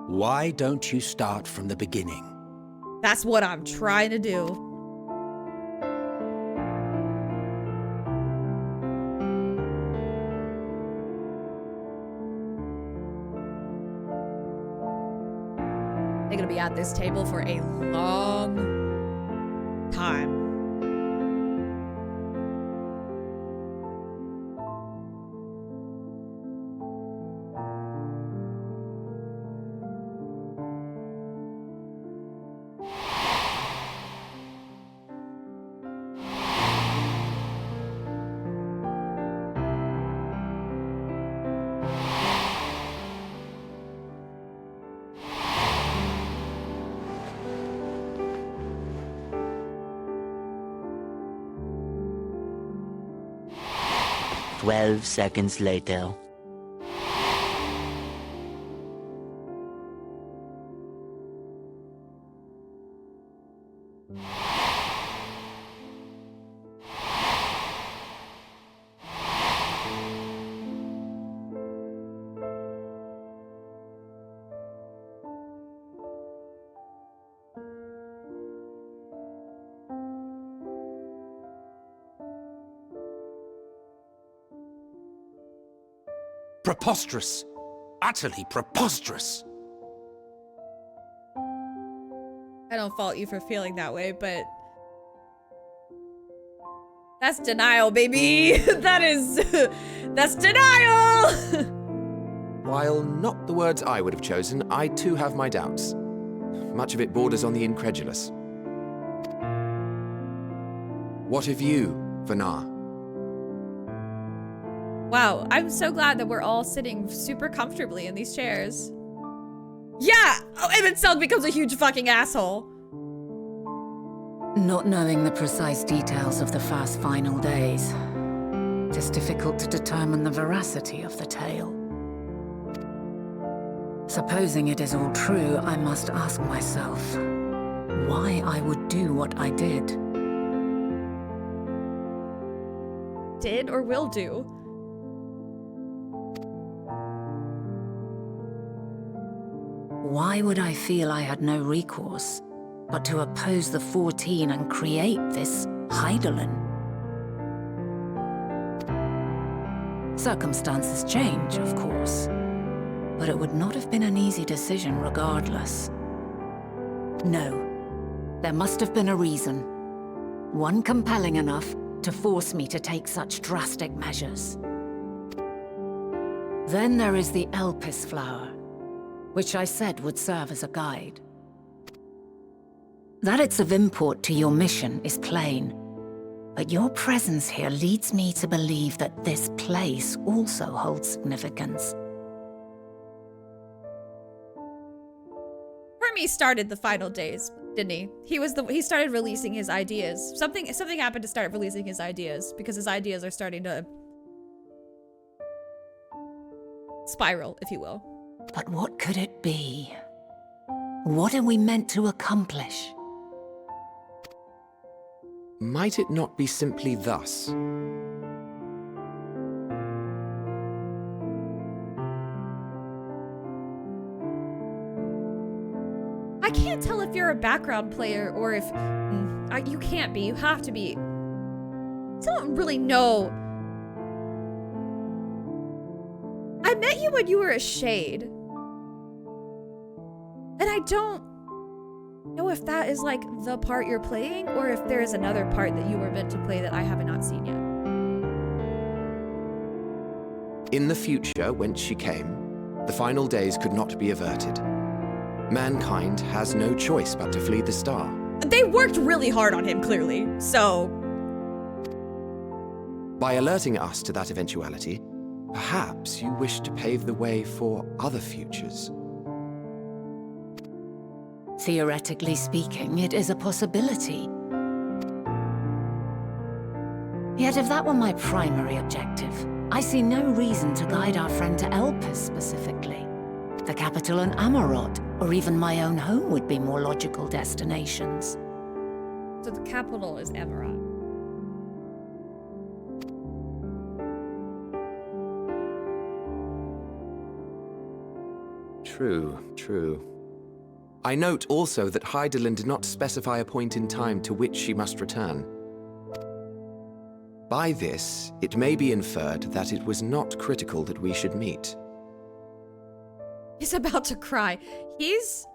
Why don't you start from the beginning? That's what I'm trying to do. They're gonna be at this table for a long time. 12 seconds later. Preposterous. Utterly preposterous. I don't fault you for feeling that way, but that's denial, baby. That's denial. While not the words I would have chosen, I too have my doubts. Much of it borders on the incredulous. What of you, Vanar? Wow, I'm so glad that we're all sitting super comfortably in these chairs. Yeah! Oh, and then Selg becomes a huge fucking asshole. Not knowing the precise details of the first final days, it is difficult to determine the veracity of the tale. Supposing it is all true, I must ask myself why I would do what I did. Did or will do. Why would I feel I had no recourse but to oppose the 14 and create this Hydaelyn? Circumstances change, of course, but it would not have been an easy decision regardless. No, there must have been a reason. One compelling enough to force me to take such drastic measures. Then there is the Elpis flower, which I said would serve as a guide. That it's of import to your mission is plain, but your presence here leads me to believe that this place also holds significance. Hermes started the final days, didn't he? He started releasing his ideas. Something happened to start releasing his ideas because his ideas are starting to spiral, if you will. But what could it be? What are we meant to accomplish? Might it not be simply thus? I can't tell if you're a background player or if you can't be. You have to be. I don't really know. I met you when you were a shade. And I don't know if that is like the part you're playing or if there is another part that you were meant to play that I have not seen yet. In the future, whence she came, the final days could not be averted. Mankind has no choice but to flee the star. They worked really hard on him, clearly, so... By alerting us to that eventuality, perhaps you wish to pave the way for other futures. Theoretically speaking, it is a possibility. Yet if that were my primary objective, I see no reason to guide our friend to Elpis specifically. The capital in Amarot, or even my own home would be more logical destinations. So the capital is Amarot. True. I note also that Hydaelyn did not specify a point in time to which she must return. By this, it may be inferred that it was not critical that we should meet. He's about to cry. He's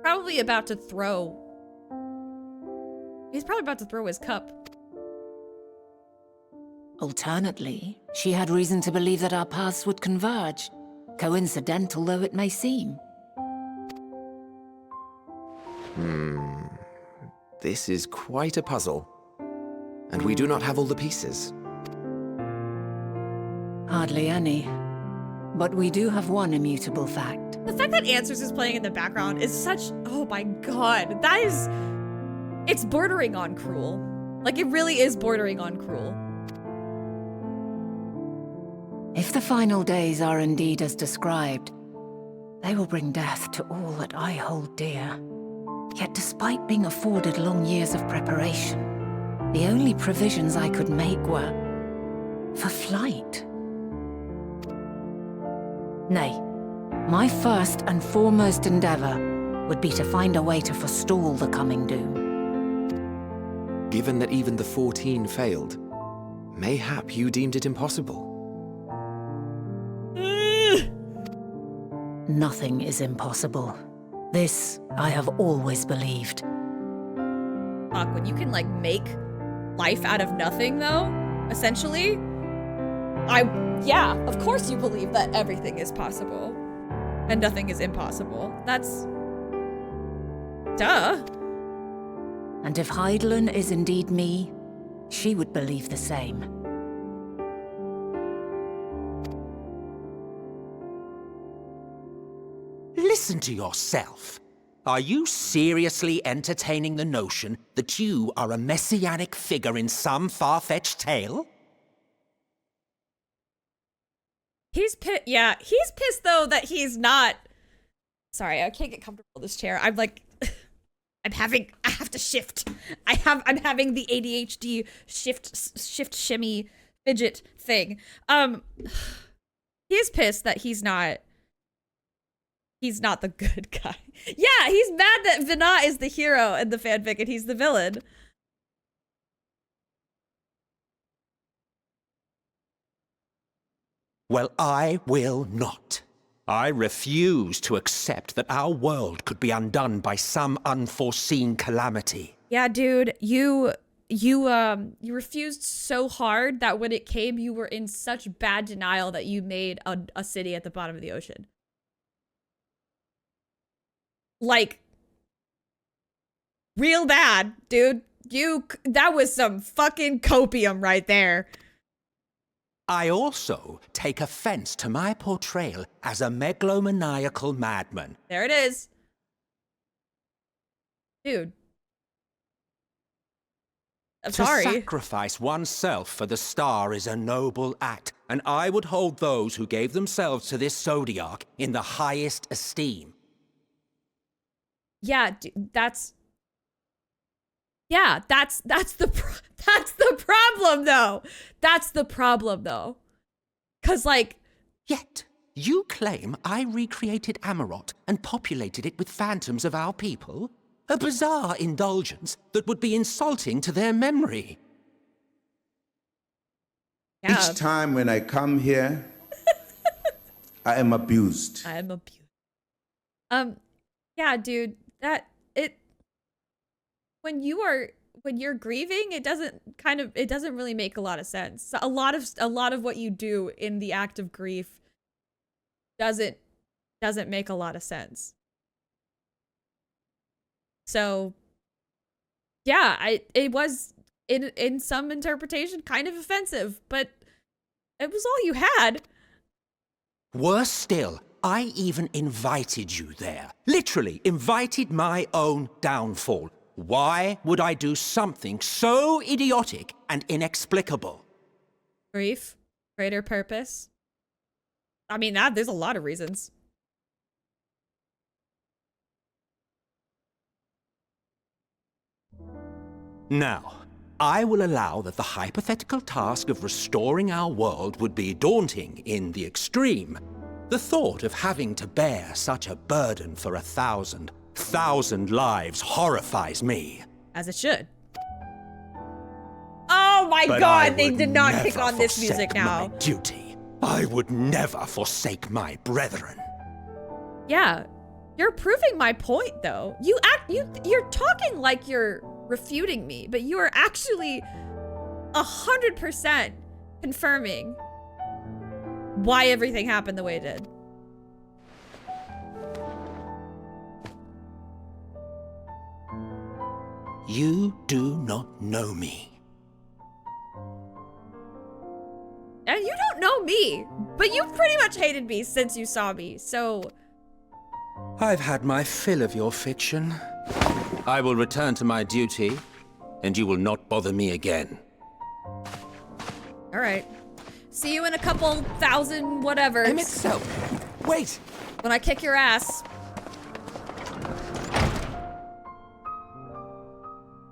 probably about to throw. He's probably about to throw his cup. Alternately, she had reason to believe that our paths would converge, coincidental though it may seem. This is quite a puzzle. And we do not have all the pieces. Hardly any. But we do have one immutable fact. The fact that Answers is playing in the background is such... Oh my god. That is... It's bordering on cruel. Like, it really is bordering on cruel. If the final days are indeed as described, they will bring death to all that I hold dear. Yet despite being afforded long years of preparation, the only provisions I could make were for flight. Nay, my first and foremost endeavor would be to find a way to forestall the coming doom. Given that even the 14 failed, mayhap you deemed it impossible. Nothing is impossible. This I have always believed. Fuck, when you can, like, make life out of nothing, though, essentially, yeah, of course you believe that everything is possible. And nothing is impossible. That's... duh. And if Hydaelyn is indeed me, she would believe the same. Listen to yourself. Are you seriously entertaining the notion that you are a messianic figure in some far-fetched tale? He's pissed. Yeah, he's pissed though that he's not. Sorry, I can't get comfortable in this chair. I'm like, I have to shift. I'm having the ADHD shift shimmy fidget thing. He's pissed that he's not the good guy. Yeah, he's mad that Vinat is the hero in the fanfic and he's the villain. Well, I will not. I refuse to accept that our world could be undone by some unforeseen calamity. Yeah, dude, you refused so hard that when it came, you were in such bad denial that you made a city at the bottom of the ocean. Like, real bad, dude. That was some fucking copium right there. I also take offense to my portrayal as a megalomaniacal madman. There it is. Dude. I'm sorry. To sacrifice oneself for the star is a noble act, and I would hold those who gave themselves to this zodiac in the highest esteem. Yeah, that's the problem though. That's the problem though. 'Cause like, yet you claim I recreated Amarot and populated it with phantoms of our people? A bizarre indulgence that would be insulting to their memory. Yeah. Each time when I come here, I am abused. I am abused. Yeah, dude, when you're grieving, it doesn't really make a lot of sense. A lot of what you do in the act of grief doesn't make a lot of sense. So yeah, it was in some interpretation kind of offensive, but it was all you had. Worse still, I even invited you there. Literally invited my own downfall. Why would I do something so idiotic and inexplicable? Grief, greater purpose. I mean, there's a lot of reasons. Now, I will allow that the hypothetical task of restoring our world would be daunting in the extreme. The thought of having to bear such a burden for 1,000 lives horrifies me. As it should. Oh my god, they did not kick on this music now. My duty. I would never forsake my brethren. Yeah, you're proving my point though. You're talking like you're refuting me, but you are actually 100% confirming why everything happened the way it did. You do not know me. And you don't know me, but you've pretty much hated me since you saw me, so... I've had my fill of your fiction. I will return to my duty, and you will not bother me again. All right. See you in a couple thousand whatever. Emitso, wait. When I kick your ass.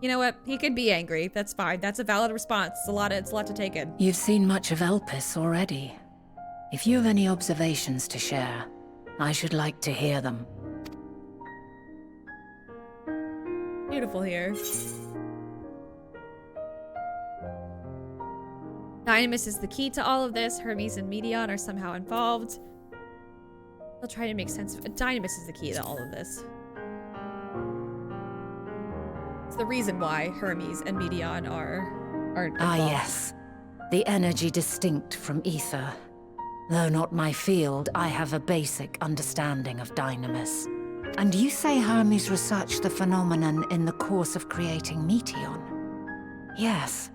You know what? He could be angry. That's fine. That's a valid response. It's a lot to take in. You've seen much of Elpis already. If you have any observations to share, I should like to hear them. Beautiful here. Dynamis is the key to all of this. Hermes and Medion are somehow involved. I'll try to make sense of it. Dynamis is the key to all of this. It's the reason why Hermes and Medion are involved. Ah, yes. The energy distinct from ether. Though not my field, I have a basic understanding of Dynamis. And you say Hermes researched the phenomenon in the course of creating Meteon? Yes.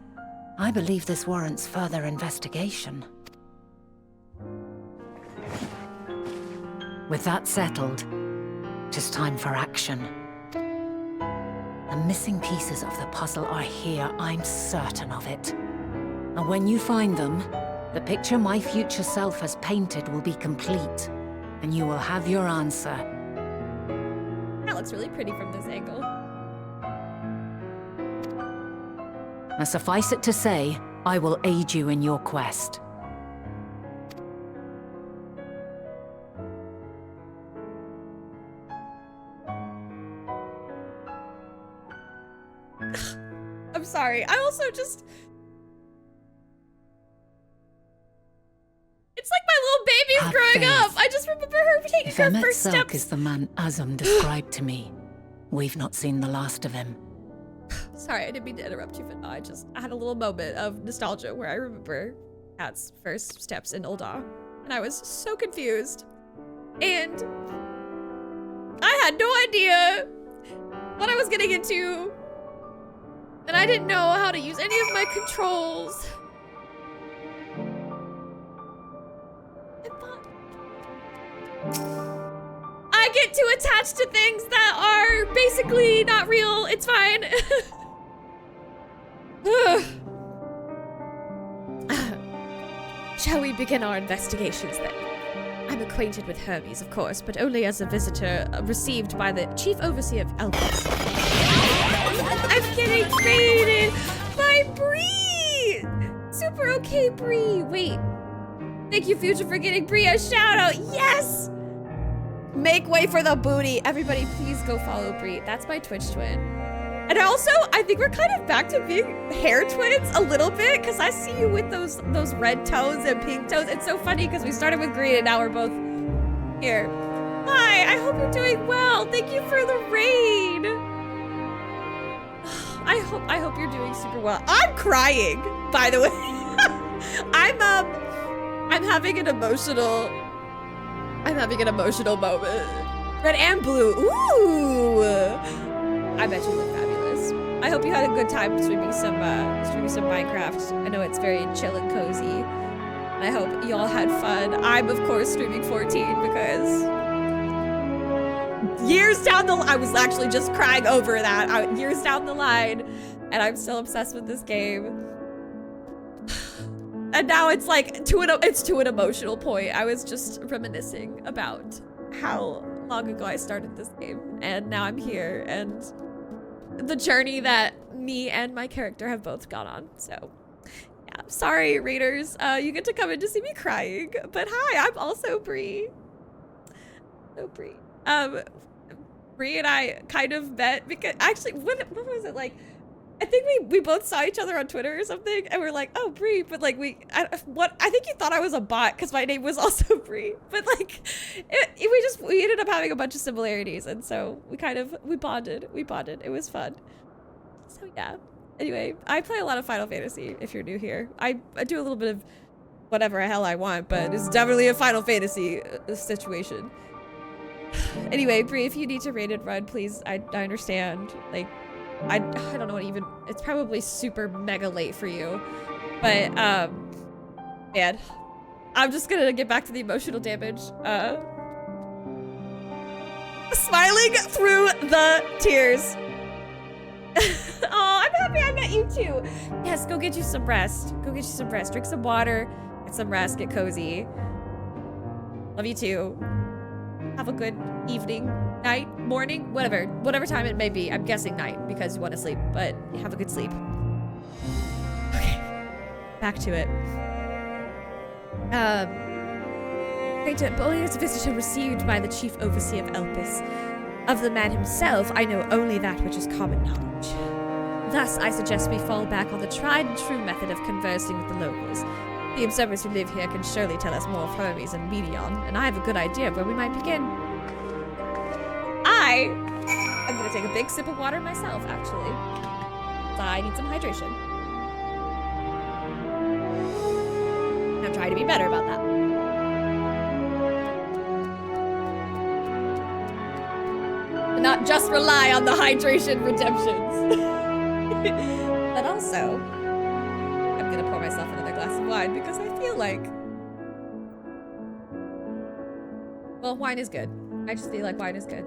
I believe this warrants further investigation. With that settled, it is time for action. The missing pieces of the puzzle are here, I'm certain of it. And when you find them, the picture my future self has painted will be complete, and you will have your answer. That looks really pretty from this angle. Now suffice it to say, I will aid you in your quest. I'm sorry. I also just... It's like my little baby's Have growing faith. up. I just remember her taking If her Emmett first Silk steps. is the man Azum described to me, we've not seen the last of him. Sorry, I didn't mean to interrupt you, but I had a little moment of nostalgia where I remember Kat's first steps in Ul'dah, and I was so confused. And I had no idea what I was getting into, and I didn't know how to use any of my controls. I get too attached to things that are basically not real. It's fine. Shall we begin our investigations then? I'm acquainted with Hermes, of course, but only as a visitor received by the Chief Overseer of Elpis. I'm getting raided by Bree! Super okay, Bree. Wait. Thank you, Future, for getting Bree a shout out. Yes! Make way for the booty. Everybody, please go follow Bree. That's my Twitch twin. And also, I think we're kind of back to being hair twins a little bit, because I see you with those red toes and pink toes. It's so funny because we started with green and now we're both here. Hi, I hope you're doing well. Thank you for the raid. I hope you're doing super well. I'm crying, by the way. I'm having an emotional moment. Red and blue. Ooh. I bet you look fabulous. I hope you had a good time streaming some Minecraft. I know it's very chill and cozy. And I hope you all had fun. I'm of course streaming 14 because years down the line, I was actually just crying over that. Years down the line, and I'm still obsessed with this game. And now it's like to an emotional point. I was just reminiscing about how long ago I started this game, and now I'm here, and the journey that me and my character have both gone on. So yeah, sorry raiders, you get to come in to see me crying, but hi, I'm also Bree. So Bree. Bree and I kind of met because actually, what was it like? I think we both saw each other on Twitter or something, and we're like, oh, Bree, but like I think you thought I was a bot because my name was also Bree, but like we ended up having a bunch of similarities, and so we bonded. It was fun. So yeah. Anyway, I play a lot of Final Fantasy. If you're new here, I do a little bit of whatever the hell I want, but it's definitely a Final Fantasy situation. Anyway, Bree, if you need to raid and run, please. I understand. Like, I don't know what even. It's probably super mega late for you, but man, I'm just gonna get back to the emotional damage. Smiling through the tears. Oh, I'm happy I met you too. Yes, go get you some rest. Go get you some rest. Drink some water. Get some rest, get cozy. Love you too. Have a good evening, night, morning, whatever time it may be. I'm guessing night because you want to sleep, but have a good sleep. Okay, back to it. Only as a visitor received by the chief overseer of Elpis. Of the man himself, I know only that which is common knowledge. Thus, I suggest we fall back on the tried and true method of conversing with the locals. The observers who live here can surely tell us more of Hermes and Medion, and I have a good idea of where we might begin. I'm gonna take a big sip of water myself, actually. I need some hydration. I'm trying to be better about that. And not just rely on the hydration redemptions. But also, I'm gonna pour myself another glass of wine because I feel like... Well, wine is good. I just feel like wine is good.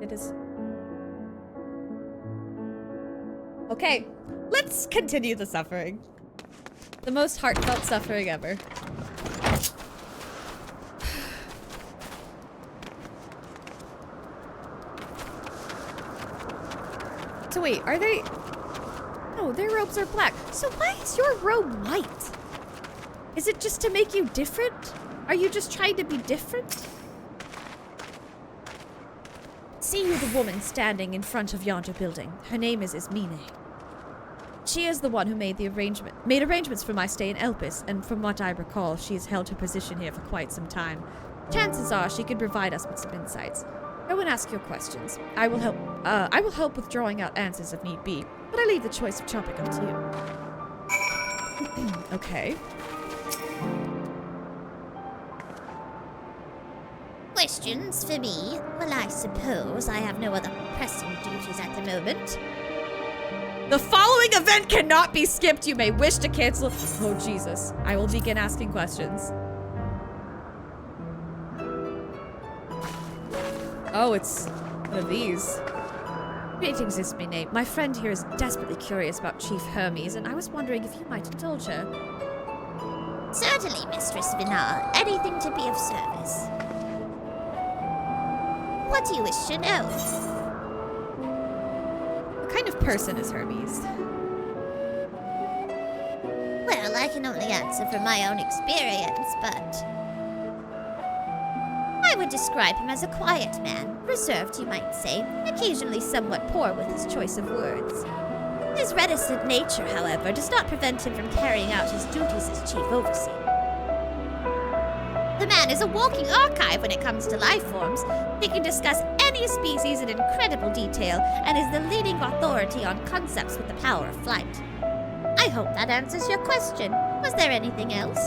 It is. Okay, let's continue the suffering. The most heartfelt suffering ever. So wait, are they... No, their robes are black. So why is your robe white? Is it just to make you different? Are you just trying to be different? See you the woman standing in front of yonder building. Her name is Ismene. She is the one who made arrangements for my stay in Elpis, and from what I recall, she has held her position here for quite some time. Chances are she could provide us with some insights. Go and ask your questions. I will help with drawing out answers if need be, but I leave the choice of topic up to you. Okay. Questions for me? Well, I suppose I have no other pressing duties at the moment. The following event cannot be skipped. You may wish to cancel. Oh, Jesus. I will begin asking questions. Oh, it's one of these. Greetings, Ismene. My friend here is desperately curious about Chief Hermes, and I was wondering if you might indulge her. Certainly, Mistress Vinar. Anything to be of service. What do you wish to know? What kind of person is Hermes? Well, I can only answer from my own experience, but... I would describe him as a quiet man, reserved, you might say, occasionally somewhat poor with his choice of words. His reticent nature, however, does not prevent him from carrying out his duties as chief overseer. The man is a walking archive when it comes to life forms. He can discuss any species in incredible detail and is the leading authority on concepts with the power of flight. I hope that answers your question. Was there anything else?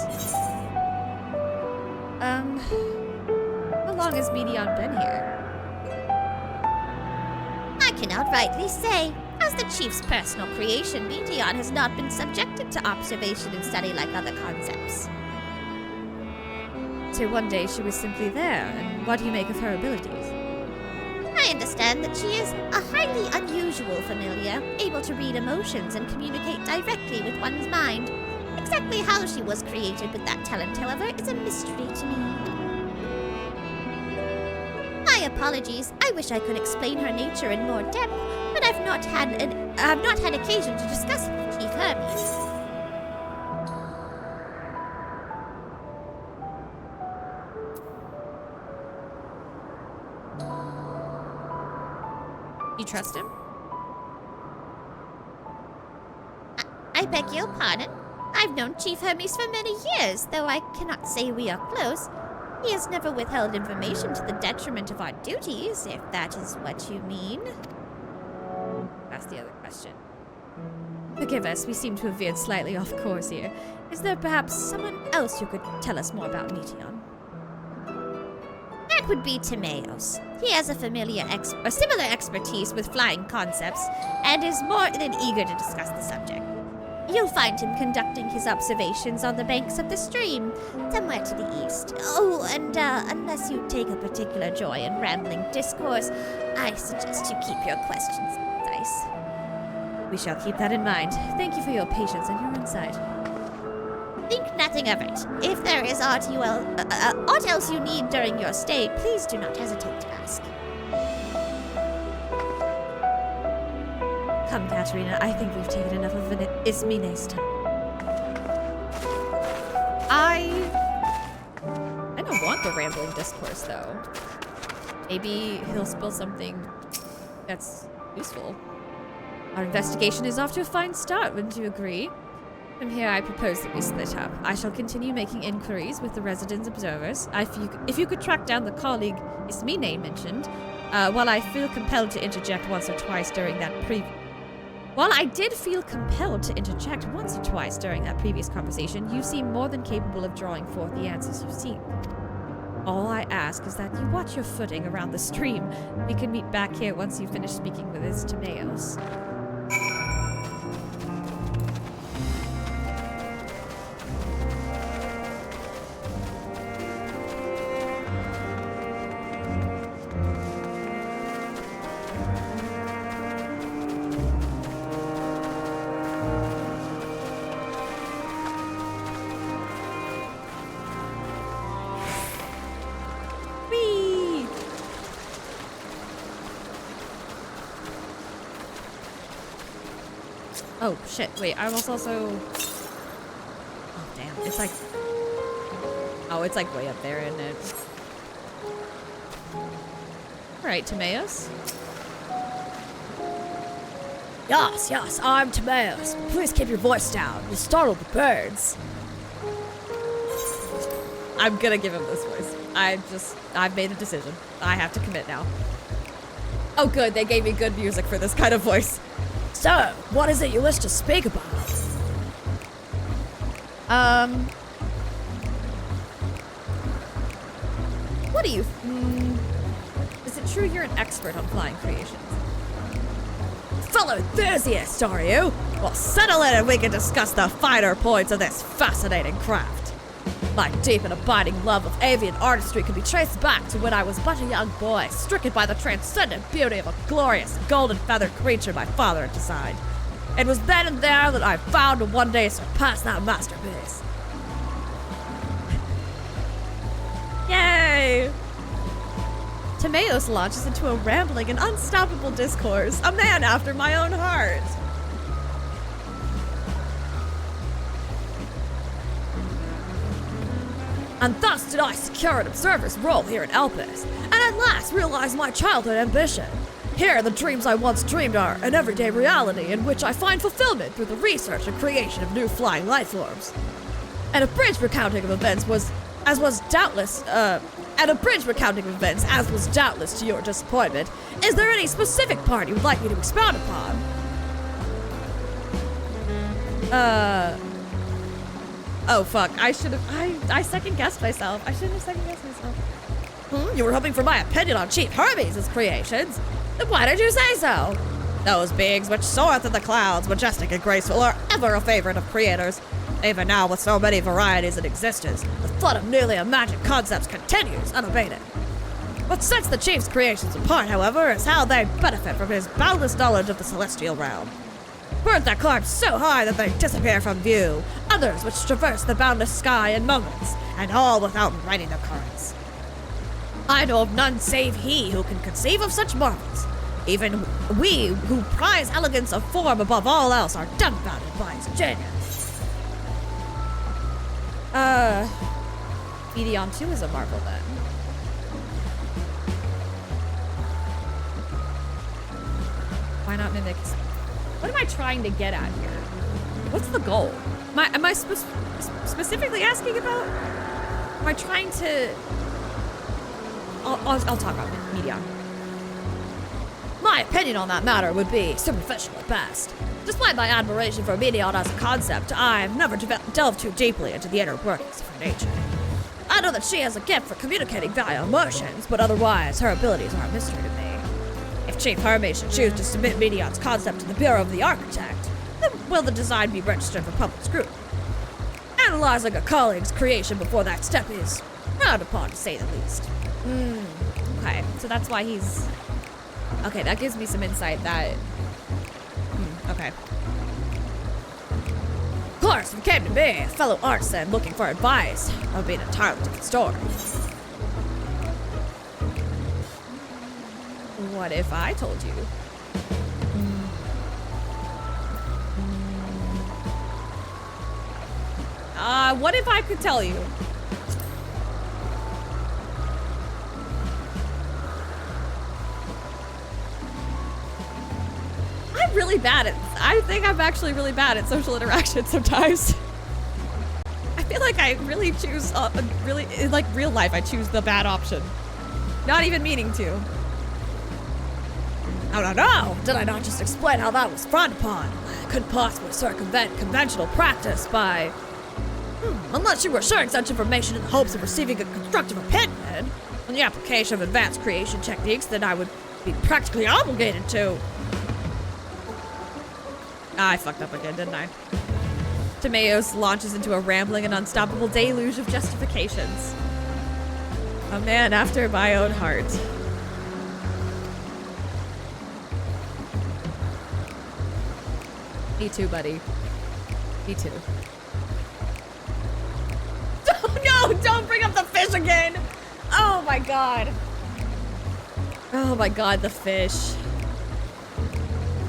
How long has Medion been here? I cannot rightly say. As the chief's personal creation, Medion has not been subjected to observation and study like other concepts. So one day she was simply there, and what do you make of her abilities? I understand that she is a highly unusual familiar, able to read emotions and communicate directly with one's mind. Exactly how she was created with that talent, however, is a mystery to me. My apologies. I wish I could explain her nature in more depth, but I've not had occasion to discuss it with Chief Hermes. You trust him? I beg your pardon? I've known Chief Hermes for many years, though I cannot say we are close. He has never withheld information to the detriment of our duties, if that is what you mean. That's the other question. Forgive us, we seem to have veered slightly off course here. Is there perhaps someone else who could tell us more about Medion? That would be Timaeus. He has a similar expertise with flying concepts, and is more than eager to discuss the subject. You'll find him conducting his observations on the banks of the stream, somewhere to the east. Oh, and unless you take a particular joy in rambling discourse, I suggest you keep your questions concise. We shall keep that in mind. Thank you for your patience and your insight. Think nothing of it. If there is aught else you need during your stay, please do not hesitate to ask. Come, Katerina. I think we've taken enough of Ismine's time. I don't want the rambling discourse, though. Maybe he'll spill something that's useful. Our investigation is off to a fine start, wouldn't you agree? From here, I propose that we split up. I shall continue making inquiries with the residence observers. If you could track down the colleague Ismine mentioned, while I feel compelled to interject once or twice during that While I did feel compelled to interject once or twice during that previous conversation, you seem more than capable of drawing forth the answers you seek. All I ask is that you watch your footing around the stream. We can meet back here once you finish speaking with his Timaeus. Oh, shit. Wait, I was also... Oh, damn. It's like... Oh, it's like way up there, isn't it? Alright, Timaeus. Yes, I'm Timaeus. Please keep your voice down. You startled the birds. I'm gonna give him this voice. I've made a decision. I have to commit now. Oh, good. They gave me good music for this kind of voice. So, what is it you wish to speak about? What do you... is it true you're an expert on flying creations? Fellow enthusiast, are you? Well, settle in and we can discuss the finer points of this fascinating craft. My deep and abiding love of avian artistry can be traced back to when I was but a young boy, stricken by the transcendent beauty of a glorious, golden-feathered creature my father had designed. It was then and there that I vowed to one day surpass that masterpiece. Yay! Timaeus launches into a rambling and unstoppable discourse, a man after my own heart. And thus did I secure an observer's role here in Elpis, and at last realize my childhood ambition. Here, the dreams I once dreamed are an everyday reality in which I find fulfillment through the research and creation of new flying life forms. And a bridge recounting of events was doubtless to your disappointment. Is there any specific part you would like me to expound upon? Oh, fuck. I second-guessed myself. I shouldn't have second-guessed myself. You were hoping for my opinion on Chief Hermes' creations? Then why did you say so? Those beings which soar through the clouds, majestic and graceful, are ever a favorite of creators. Even now, with so many varieties in existence, the flood of newly imagined concepts continues unabated. What sets the Chief's creations apart, however, is how they benefit from his boundless knowledge of the celestial realm. Birds that climb so high that they disappear from view, others which traverse the boundless sky in moments, and all without righting their currents. I know of none save he who can conceive of such marvels. Even we, who prize elegance of form above all else, are dumbfounded by his genius. Medion 2 is a marvel, then. Why not mimic... What am I trying to get at here? What's the goal? Am I specifically asking about? Am I trying to... I'll talk about Medion. My opinion on that matter would be superficial at best. Despite my admiration for Medion as a concept, I've never delved too deeply into the inner workings of her nature. I know that she has a gift for communicating via emotions, but otherwise her abilities are a mystery to me. If Chief Hermes should choose to submit Medion's concept to the Bureau of the Architect, then will the design be registered for public scrutiny? Analyzing a colleague's creation before that step is frowned upon, to say the least. Okay, so that's why he's... Okay, that gives me some insight that... Okay. Of course, if you came to me, a fellow artisan looking for advice, that would be an entirely different story. What if I told you? What if I could tell you? I'm really bad at, I think I'm actually really bad at social interaction sometimes. I feel like I really choose, in like real life, I choose the bad option. Not even meaning to. No. Did I not just explain how that was frowned upon? I couldn't possibly circumvent conventional practice by... unless you were sharing such information in the hopes of receiving a constructive opinion on the application of advanced creation techniques, then I would be practically obligated to. I fucked up again, didn't I? Timaeus launches into a rambling and unstoppable deluge of justifications. A man after my own heart. Me too, buddy. Me too. No, don't bring up the fish again! Oh my god. Oh my god, the fish.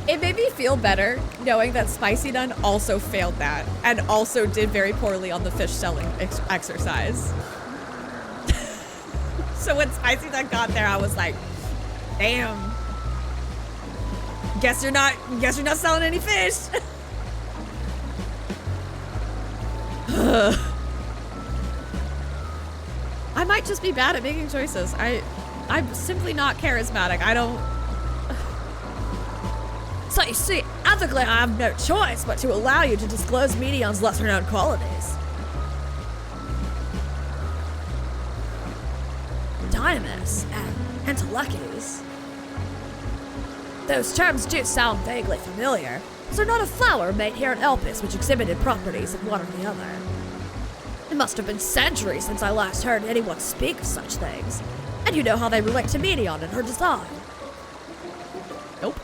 It made me feel better knowing that Spicy Nun also failed that and also did very poorly on the fish selling exercise. So when Spicy Nun got there, I was like, damn. Guess you're not selling any fish. I might just be bad at making choices. I'm simply not charismatic. I don't... So you see, ethically I have no choice but to allow you to disclose Medion's lesser-known qualities. Dynamis and Entelechy's. Those terms do sound vaguely familiar. Was there not a flower made here in Elpis which exhibited properties of one or the other? It must have been centuries since I last heard anyone speak of such things. And you know how they relate to Medion and her design. Nope.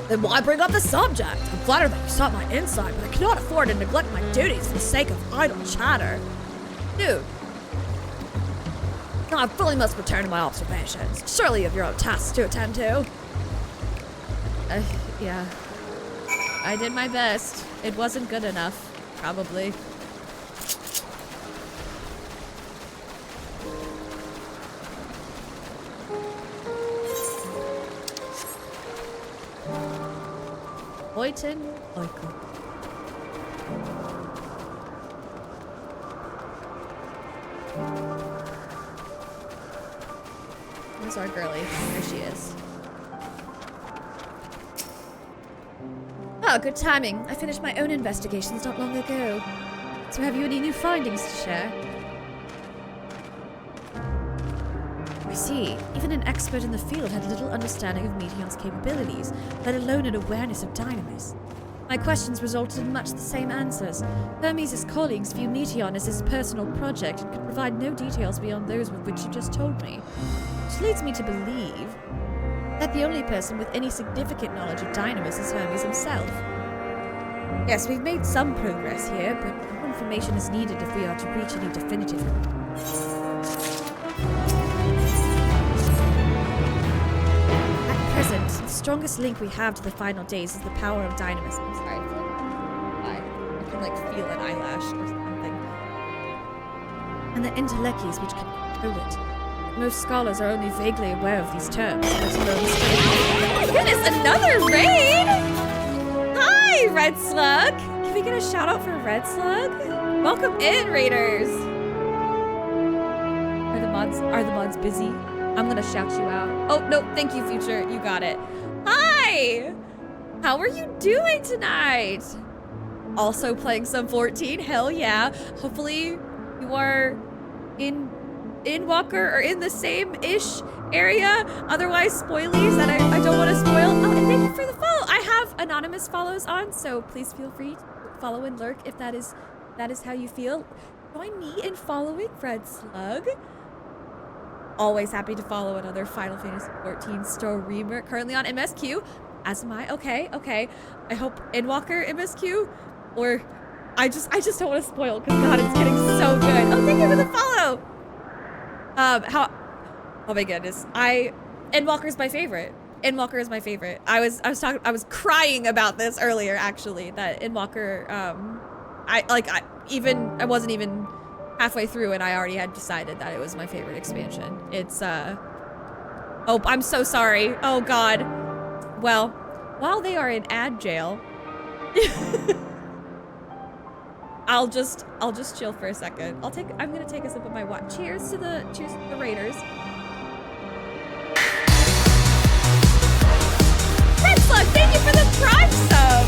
Then why bring up the subject? I'm flattered that you sought my insight, but I cannot afford to neglect my duties for the sake of idle chatter. Dude. I fully must return to my observations. Surely you have your own tasks to attend to. Yeah. I did my best. It wasn't good enough, probably. Oiten, Oiko. Where's our girlie? There she is. Oh, good timing. I finished my own investigations not long ago. So have you any new findings to share? I see. Even an expert in the field had little understanding of Medion's capabilities, let alone an awareness of Dynamis. My questions resulted in much the same answers. Hermes' colleagues view Meteon as his personal project and could provide no details beyond those with which you just told me. Which leads me to believe that the only person with any significant knowledge of Dynamis is Hermes himself. Yes, we've made some progress here, but more information is needed if we are to reach any definitive... At present, the strongest link we have to the final days is the power of Dynamis. I'm sorry, I can like feel an eyelash or something. And the Entelechy's which can control it. Most scholars are only vaguely aware of these terms. Oh my goodness, another raid! Hi, Red Slug! Can we get a shout out for Red Slug? Welcome in, raiders! Are the mods busy? I'm gonna shout you out. Oh, no, thank you, Future. You got it. Hi! How are you doing tonight? Also playing some 14? Hell yeah. Hopefully you are in Walker or in the same-ish area. Otherwise, spoilies that I don't want to spoil. Oh, and thank you for the follow. I have anonymous follows on, so please feel free to follow and lurk if that is how you feel. Join me in following Red Slug. Always happy to follow another Final Fantasy XIV streamer currently on MSQ. As am I. Okay, okay. I hope Endwalker MSQ, or I just don't want to spoil because God, it's getting so good. Oh, thank you for the follow. Oh my goodness. Endwalker's my favorite. Endwalker is my favorite. I was crying about this earlier actually, that Endwalker, I wasn't even halfway through and I already had decided that it was my favorite expansion. It's oh, I'm so sorry. Oh God. Well, while they are in ad jail, I'll just chill for a second. I'm gonna take a sip of my wine. Cheers to the Raiders. Red Slug, thank you for the Prime sub.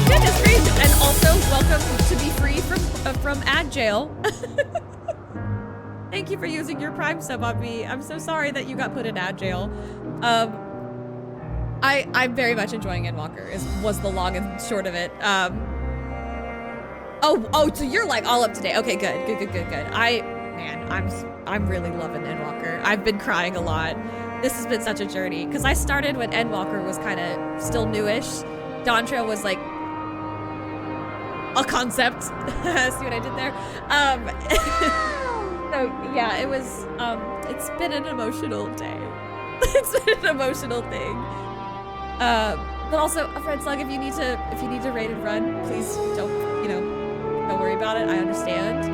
Goodness gracious, and also welcome to be free from ad jail. Thank you for using your Prime sub on me. I'm so sorry that you got put in ad jail. I'm very much enjoying Endwalker. Was the long and short of it. Oh, so you're like all up to date. Okay, good. I'm really loving Endwalker. I've been crying a lot. This has been such a journey because I started when Endwalker was kind of still newish. Dawn Trail was like a concept. See what I did there? So yeah, it was. It's been an emotional day. It's been an emotional thing. But also, Red Slug, if you need to raid and run, please don't worry about it. I understand.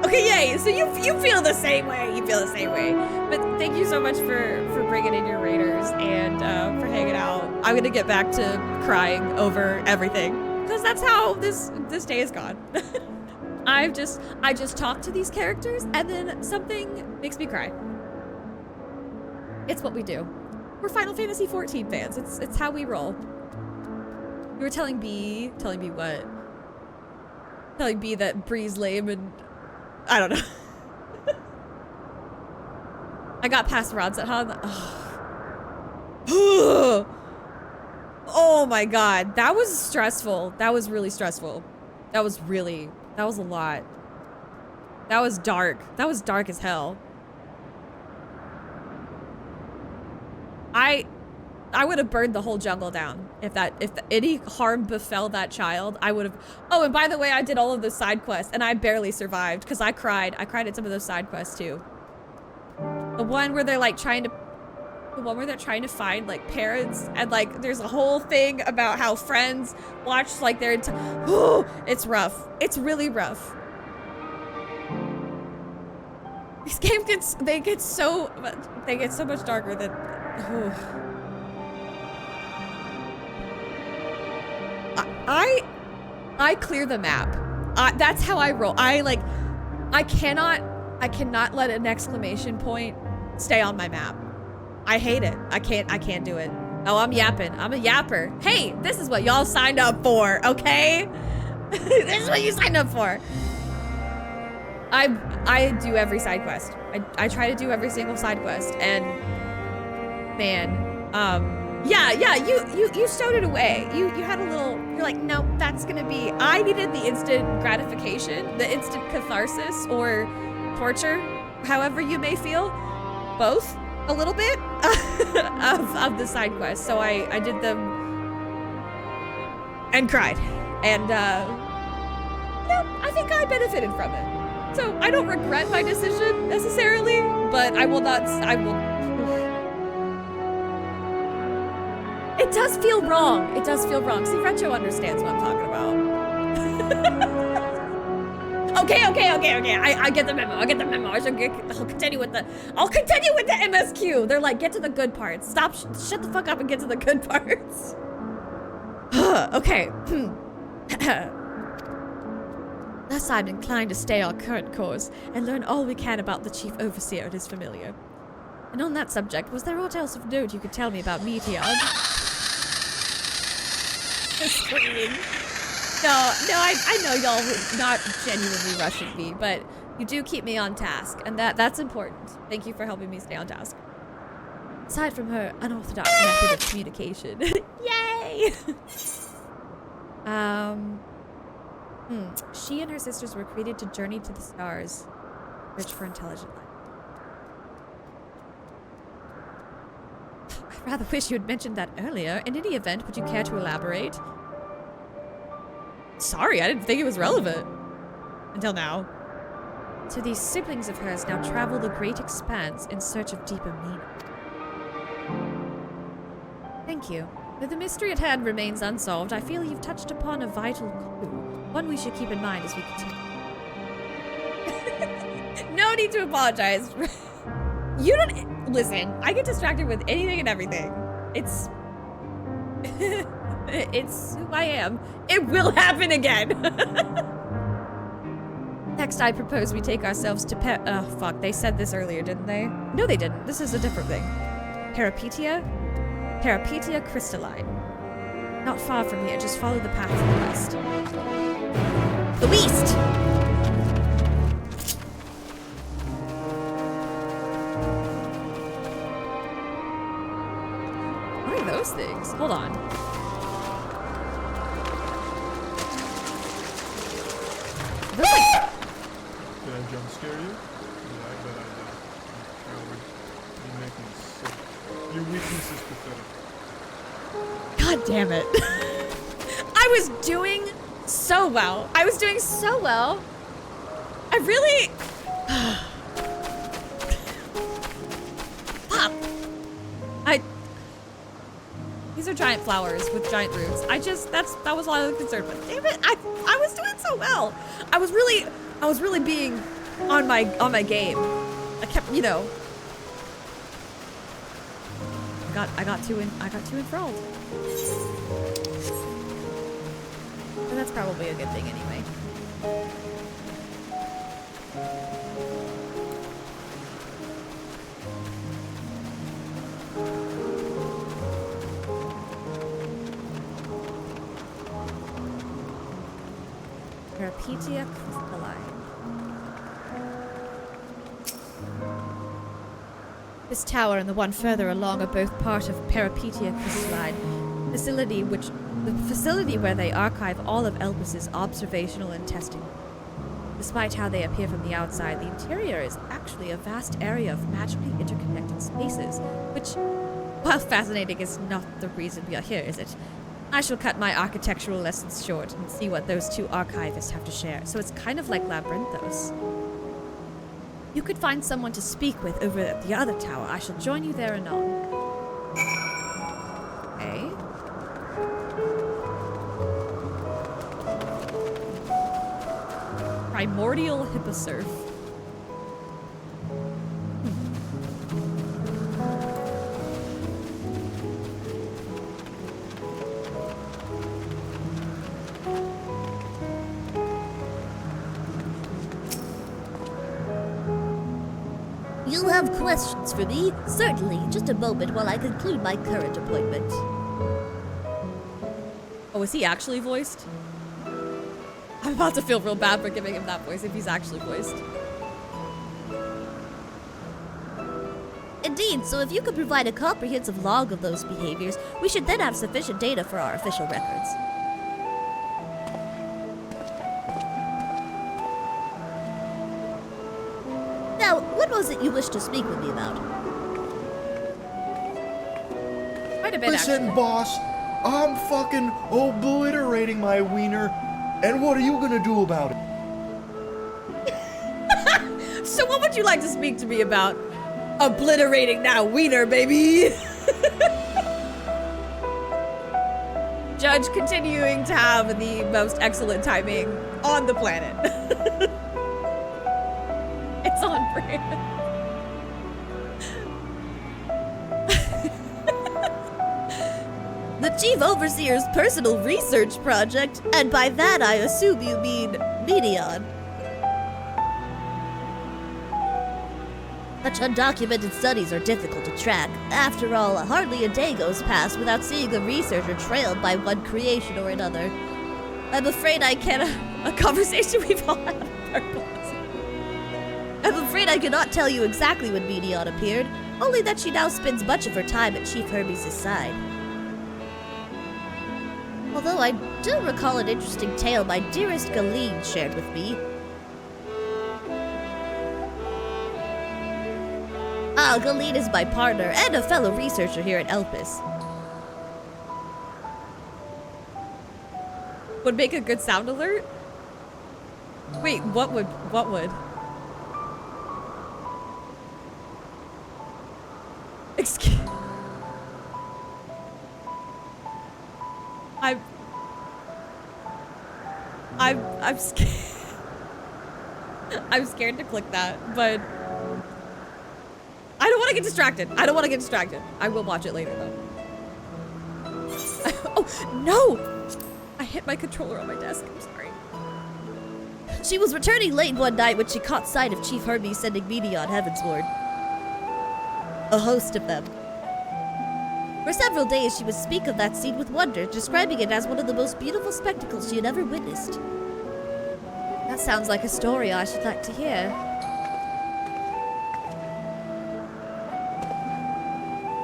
Okay, yay! So you feel the same way. You feel the same way. But thank you so much for bringing in your raiders and for hanging out. I'm gonna get back to crying over everything because that's how this day is gone. I just talk to these characters and then something makes me cry. It's what we do. We're Final Fantasy XIV fans. It's how we roll. You were telling B what? Telling B that Bree's lame and I don't know. I got past Rod's at home. Oh my God, that was stressful. That was really stressful. That was a lot. That was dark. That was dark as hell. I would have burned the whole jungle down if any harm befell that child. I would have. Oh, and by the way, I did all of those side quests and I barely survived because I cried. I cried at some of those side quests too. The one where they're like trying to find like parents and like there's a whole thing about how friends watch like their oh, it's rough. It's really rough. These games they get so much darker than. Oh. I clear the map. That's how I roll. I cannot let an exclamation point stay on my map. I hate it. I can't do it. Oh, I'm yapping. I'm a yapper. Hey, this is what y'all signed up for, okay? This is what you signed up for. I do every side quest. I try to do every single side quest and man, yeah, you stowed it away. You had a little, you're like, no, that's gonna be, I needed the instant gratification, the instant catharsis or torture, however you may feel, both a little bit of the side quests. So I did them and cried. And I think I benefited from it. So I don't regret my decision necessarily, but I will. It does feel wrong. It does feel wrong. See, Retro understands what I'm talking about. Okay. I get the memo. I'll continue with the MSQ. They're like, get to the good parts. Stop. Shut the fuck up and get to the good parts. Okay. Thus, I'm inclined to stay our current course and learn all we can about the Chief Overseer and his familiar. And on that subject, was there aught else of note you could tell me about Meteor? Screaming. No, I know y'all were not genuinely rushing me, but you do keep me on task, and that's important. Thank you for helping me stay on task. Aside from her unorthodox method of communication. Yay! She and her sisters were created to journey to the stars, rich for intelligent life. Rather wish you had mentioned that earlier. In any event, would you care to elaborate? Sorry, I didn't think it was relevant. Until now. So these siblings of hers now travel the great expanse in search of deeper meaning. Thank you. Though the mystery at hand remains unsolved, I feel you've touched upon a vital clue. One we should keep in mind as we continue. No need to apologize. You don't... Listen, I get distracted with anything and everything. It's... it's who I am. It will happen again. Next, I propose we take ourselves to oh, fuck. They said this earlier, didn't they? No, they didn't. This is a different thing. Peripetia? Peripetia crystalline. Not far from here. Just follow the path to the west. The west! What are those things? Hold on. Those like... Did I jump scare you? Yeah, I bet I did. You coward. You make me sick. Your weakness is pathetic. God damn it. I was doing so well. I was doing so well. I really... Fuck. These are giant flowers with giant roots. That was all I was concerned with. Damn it, I was doing so well. I was really being on my game. I kept, you know. I got too enthralled. But that's probably a good thing anyway. Peripetia crystalline. This tower and the one further along are both part of Peripetia crystalline, the facility where they archive all of Elpis's observational and testing. Despite how they appear from the outside, the interior is actually a vast area of magically interconnected spaces, which, while fascinating, is not the reason we are here, is it? I shall cut my architectural lessons short and see what those two archivists have to share. So it's kind of like Labyrinthos. You could find someone to speak with over at the other tower. I shall join you there anon. Okay. Primordial Hipposurf. You have questions for me? Certainly. Just a moment while I conclude my current appointment. Oh, is he actually voiced? I'm about to feel real bad for giving him that voice if he's actually voiced. Indeed, so if you could provide a comprehensive log of those behaviors, we should then have sufficient data for our official records. Now, what was it you wished to speak with me about? Quite a bit, Listen, actually. boss, I'm fucking obliterating my wiener, and what are you gonna do about it? So what would you like to speak to me about? Obliterating that wiener, baby! Judge continuing to have the most excellent timing on the planet. It's on brand. The Chief Overseer's personal research project, and by that I assume you mean Medion. Such undocumented studies are difficult to track. After all, hardly a day goes past without seeing a researcher trailed by one creation or another. I'm afraid I cannot... A conversation we've all had on purpose. I'm afraid I cannot tell you exactly when Medion appeared, only that she now spends much of her time at Chief Hermes' side. Although I do recall an interesting tale my dearest Galeen shared with me. Galeen is my partner and a fellow researcher here at Elpis. Would make a good sound alert? Wait, what would? Excuse... I'm scared. I'm scared to click that, but I don't want to get distracted. I will watch it later though. Oh, no! I hit my controller on my desk. I'm sorry. She was returning late one night when she caught sight of Chief Hermes sending media on Heavensward. A host of them. For several days, she would speak of that scene with wonder, describing it as one of the most beautiful spectacles she had ever witnessed. That sounds like a story I should like to hear.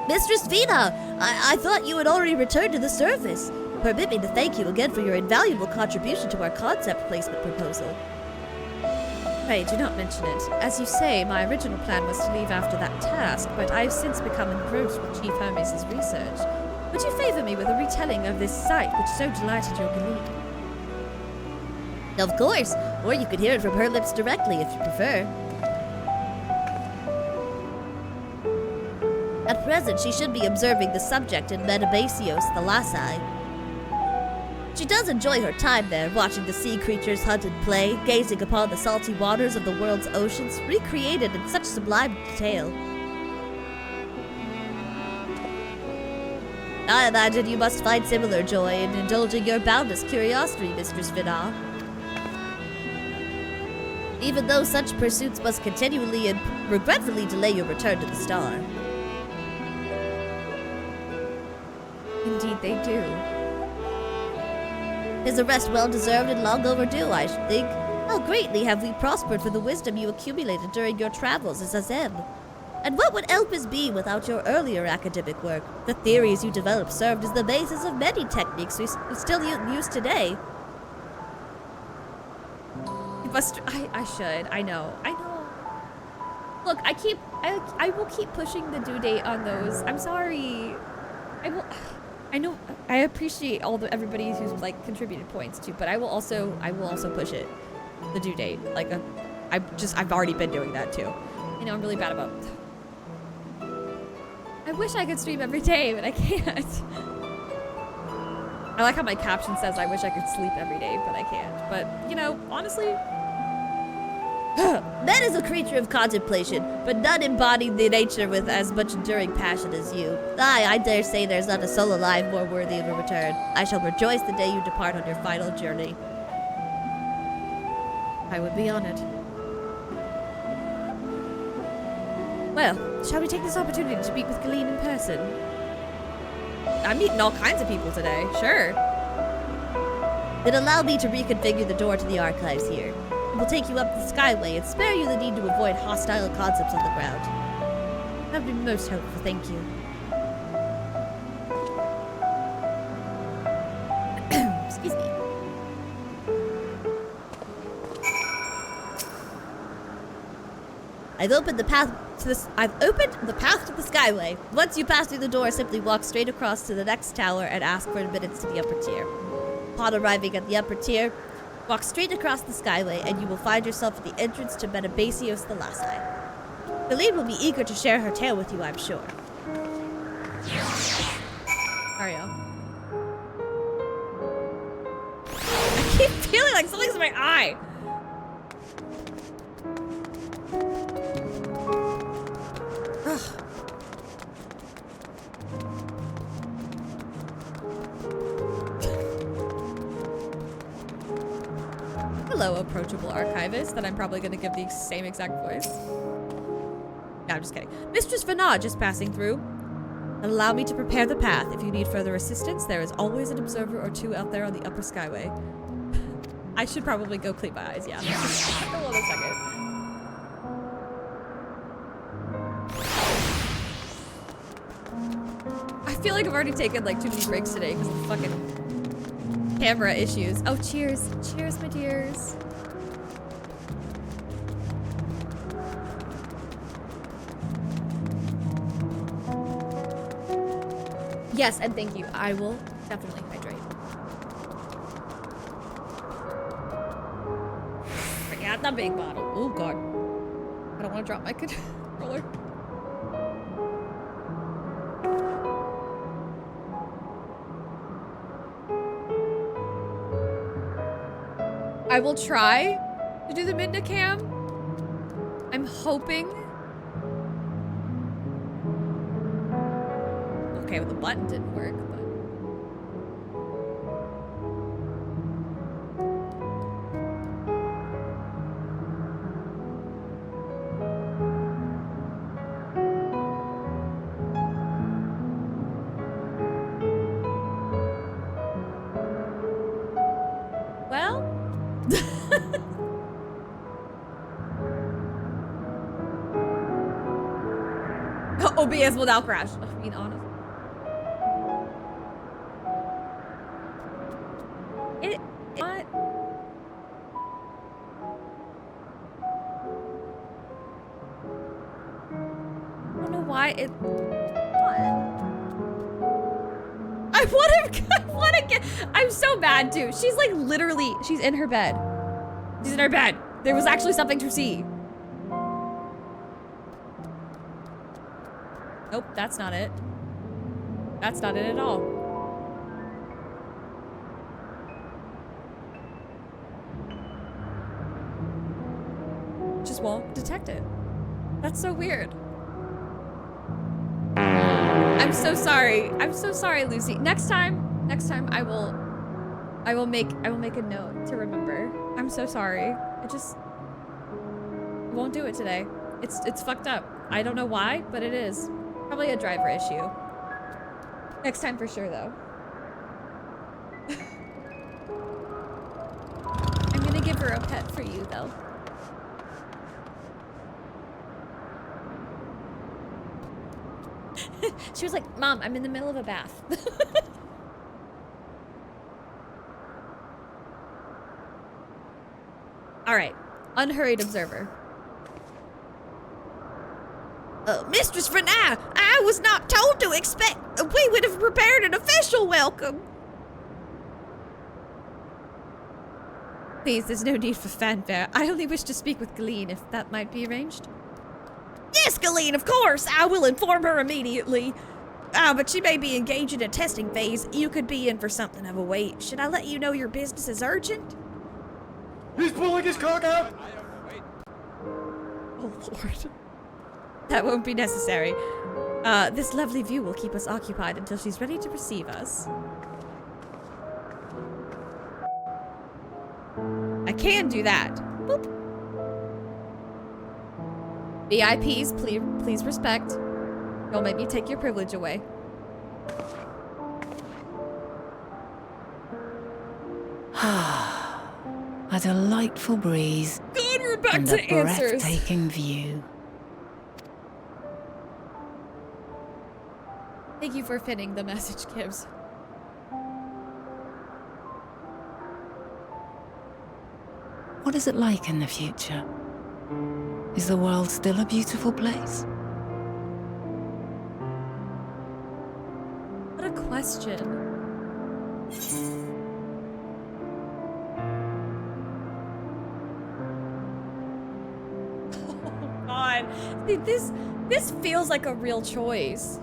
Mistress Vina! I thought you had already returned to the service. Permit me to thank you again for your invaluable contribution to our concept placement proposal. Pray, do not mention it. As you say, my original plan was to leave after that task, but I have since become engrossed with Chief Hermes' research. Would you favor me with a retelling of this sight which so delighted your Galeen? Of course, or you could hear it from her lips directly if you prefer. At present, she should be observing the subject in Metabasios Thalassae. She does enjoy her time there, watching the sea creatures hunt and play, gazing upon the salty waters of the world's oceans, recreated in such sublime detail. I imagine you must find similar joy in indulging your boundless curiosity, Mistress Vina. Even though such pursuits must continually and regretfully delay your return to the star. Indeed they do. Is a rest well-deserved and long overdue, I should think. How greatly have we prospered for the wisdom you accumulated during your travels as Azem. And what would Elpis be without your earlier academic work? The theories you developed served as the basis of many techniques we still use today. You must... I should. I know. Look, I will keep pushing the due date on those. I'm sorry. I know I appreciate everybody who's like contributed points too, but I will also push it, the due date. Like I've already been doing that too. I know I'm really bad about. I wish I could stream every day, but I can't. I like how my caption says I wish I could sleep every day, but I can't. But you know, honestly. Man is a creature of contemplation, but none embodied the nature with as much enduring passion as you. I dare say there's not a soul alive more worthy of a return. I shall rejoice the day you depart on your final journey. I would be honored. Well, shall we take this opportunity to meet with Galeen in person? I'm meeting all kinds of people today, sure. Then allow me to reconfigure the door to the archives here. We'll take you up the Skyway and spare you the need to avoid hostile concepts on the ground. That would be most helpful, thank you. Excuse me. I've opened the path to the Skyway. Once you pass through the door, simply walk straight across to the next tower and ask for admittance to the upper tier. Upon arriving at the upper tier, walk straight across the Skyway, and you will find yourself at the entrance to Metabasios Thalassae. Galeen will be eager to share her tale with you, I'm sure. Ariel. I keep feeling like something's in my eye. Ugh. Hello, approachable archivist that I'm probably going to give the same exact voice. No, I'm just kidding. Mistress Vina just passing through. Allow me to prepare the path. If you need further assistance, there is always an observer or two out there on the upper Skyway. I should probably go clean my eyes, yeah. Hold on a second. I feel like I've already taken like too many breaks today because of the fucking camera issues. Oh, cheers. Cheers, my dears. I Yes, and thank you. I will definitely hydrate. Forget the big bottle. Oh god. I don't want to drop my controller. I will try to do the Midna cam. I'm hoping. Okay, well the button didn't work, but. Well. OBS without crash. I mean, honestly. It not. I don't know why it. What? I want to get. I'm so bad, dude. She's like literally. She's in her bed. She's in her bed. There was actually something to see. Nope, that's not it. That's not it at all. Just won't detect it. That's so weird. I'm so sorry. I'm so sorry, Lucy. Next time I will make a note to remember. I'm so sorry. I just won't do it today. It's fucked up. I don't know why, but it is. Probably a driver issue. Next time for sure, though. I'm gonna give her a pet for you, though. She was like, Mom, I'm in the middle of a bath. All right, unhurried observer. Mistress Renai, I was not told to expect. We would have prepared an official welcome. Please, there's no need for fanfare. I only wish to speak with Galeen, if that might be arranged. Yes, Galeen, of course. I will inform her immediately. But she may be engaged in a testing phase. You could be in for something of a wait. Should I let you know your business is urgent? He's pulling his cock out! Oh, Lord. That won't be necessary. This lovely view will keep us occupied until she's ready to receive us. I can do that. Boop. VIPs, please respect. Don't make me take your privilege away. A delightful breeze. God, we're back and to a answers. breathtaking view. Thank you for pinning the message, Gibbs. What is it like in the future? Is the world still a beautiful place? What a question. Oh God. See, this feels like a real choice.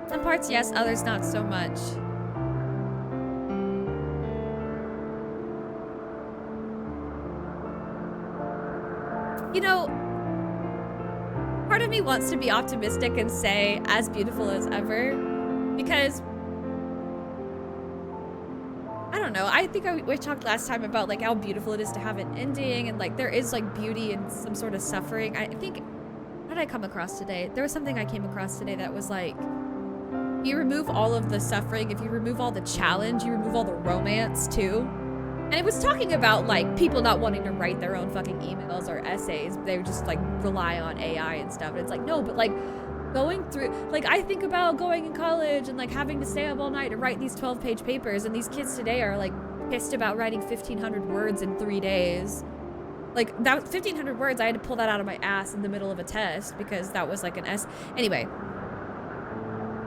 Some parts, yes, others not so much. You know, part of me wants to be optimistic and say as beautiful as ever, because I don't know, I think we talked last time about like how beautiful it is to have an ending, and like there is like beauty in some sort of suffering. I think, what did I come across today? There was something I came across today that was like, you remove all of the suffering, if you remove all the challenge, you remove all the romance too. And it was talking about like people not wanting to write their own fucking emails or essays. They would just like rely on AI and stuff. And it's like, no, but like going through, like I think about going in college and like having to stay up all night to write these 12-page papers. And these kids today are like pissed about writing 1,500 words in 3 days. Like, that 1,500 words, I had to pull that out of my ass in the middle of a test because that was like an S. Anyway.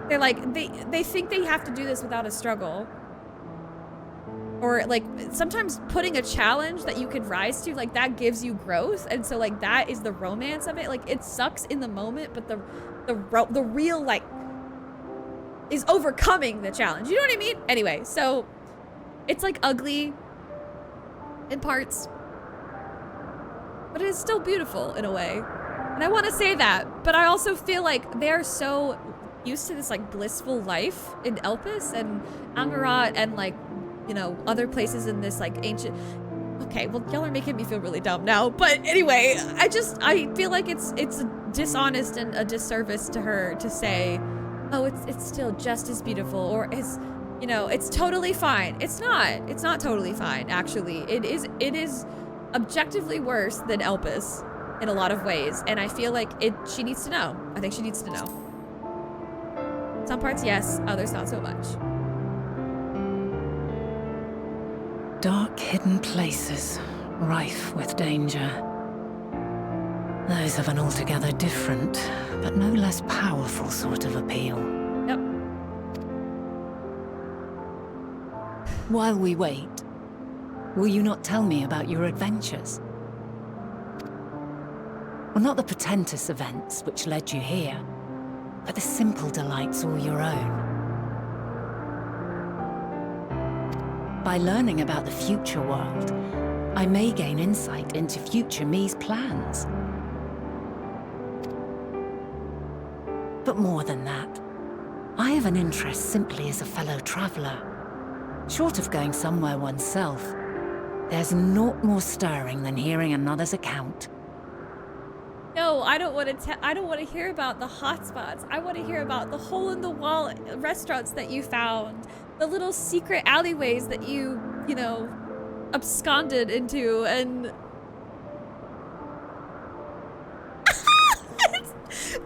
They're like, they think they have to do this without a struggle. Or like, sometimes putting a challenge that you could rise to, like that gives you growth. And so like, that is the romance of it. Like, it sucks in the moment, but the real like, is overcoming the challenge. You know what I mean? Anyway, so it's like ugly in parts, but it is still beautiful in a way. And I want to say that, but I also feel like they're so used to this like blissful life in Elpis and Amarat and like, you know, other places in this like ancient. Okay, well, y'all are making me feel really dumb now. But anyway, I feel like it's dishonest and a disservice to her to say, oh, it's still just as beautiful, or it's, you know, it's totally fine. It's not totally fine, actually. It is objectively worse than Elpis in a lot of ways. And I feel like she needs to know. I think she needs to know. Some parts, yes, others not so much. Dark hidden places, rife with danger. Those have an altogether different, but no less powerful sort of appeal. Yep. While we wait, will you not tell me about your adventures? Well, not the portentous events which led you here, but the simple delights all your own. By learning about the future world, I may gain insight into future me's plans. But more than that, I have an interest simply as a fellow traveler. Short of going somewhere oneself, there's naught more stirring than hearing another's account. No, I don't want to hear about the hotspots. I want to hear about the hole-in-the-wall restaurants that you found, the little secret alleyways that you know, absconded into, and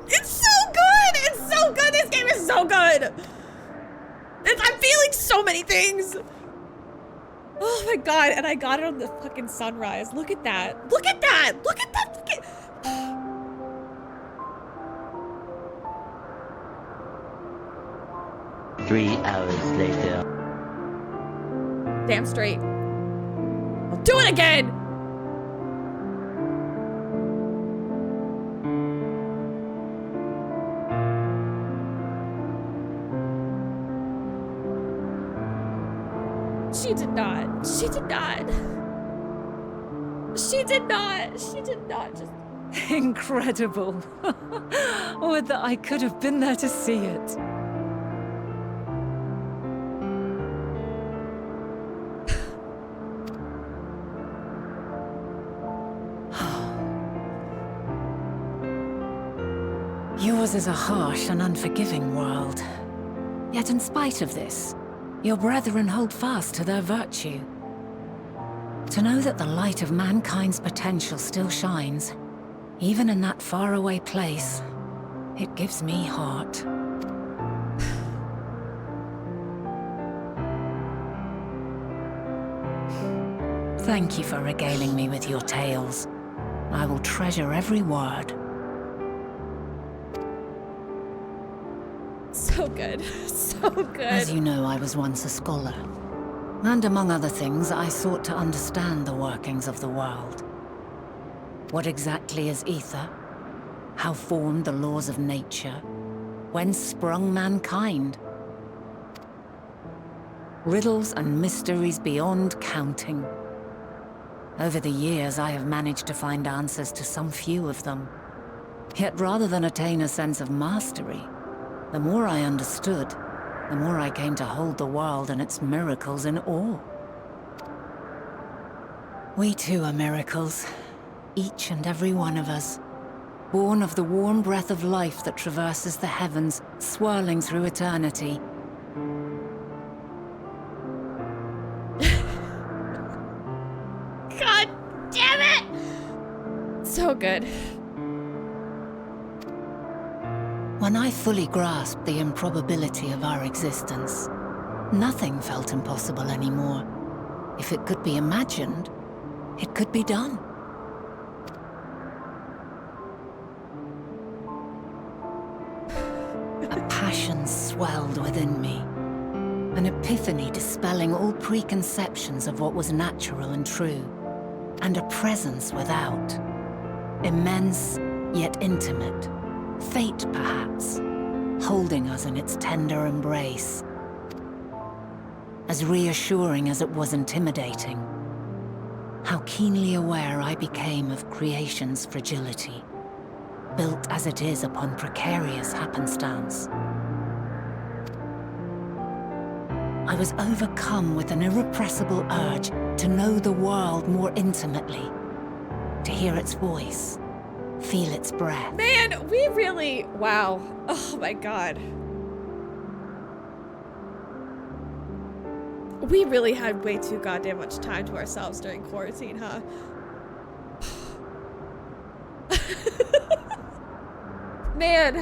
it's so good. It's so good. This game is so good. I'm feeling so many things. Oh my god! And I got it on the fucking sunrise. Look at that. Look at that. Look at that. Look at. Three hours later. Damn straight. I'll do it again! She did not. She did not. She did not. She did not just... Incredible. Would that I could have been there to see it. Yours is a harsh and unforgiving world. Yet in spite of this, your brethren hold fast to their virtue. To know that the light of mankind's potential still shines, even in that faraway place, it gives me heart. Thank you for regaling me with your tales. I will treasure every word. So good. So good. As you know, I was once a scholar. And among other things, I sought to understand the workings of the world. What exactly is ether? How formed the laws of nature? Whence sprung mankind? Riddles and mysteries beyond counting. Over the years, I have managed to find answers to some few of them. Yet rather than attain a sense of mastery, the more I understood, the more I came to hold the world and its miracles in awe. We too are miracles, each and every one of us, born of the warm breath of life that traverses the heavens, swirling through eternity. God damn it! So good. When I fully grasped the improbability of our existence, nothing felt impossible anymore. If it could be imagined, it could be done. A passion swelled within me. An epiphany dispelling all preconceptions of what was natural and true. And a presence without. Immense, yet intimate. Fate, perhaps, holding us in its tender embrace. As reassuring as it was intimidating. How keenly aware I became of creation's fragility, built as it is upon precarious happenstance. I was overcome with an irrepressible urge to know the world more intimately, to hear its voice, feel its breath. Man, we really, wow. Oh my God. We really had way too goddamn much time to ourselves during quarantine, huh? Man.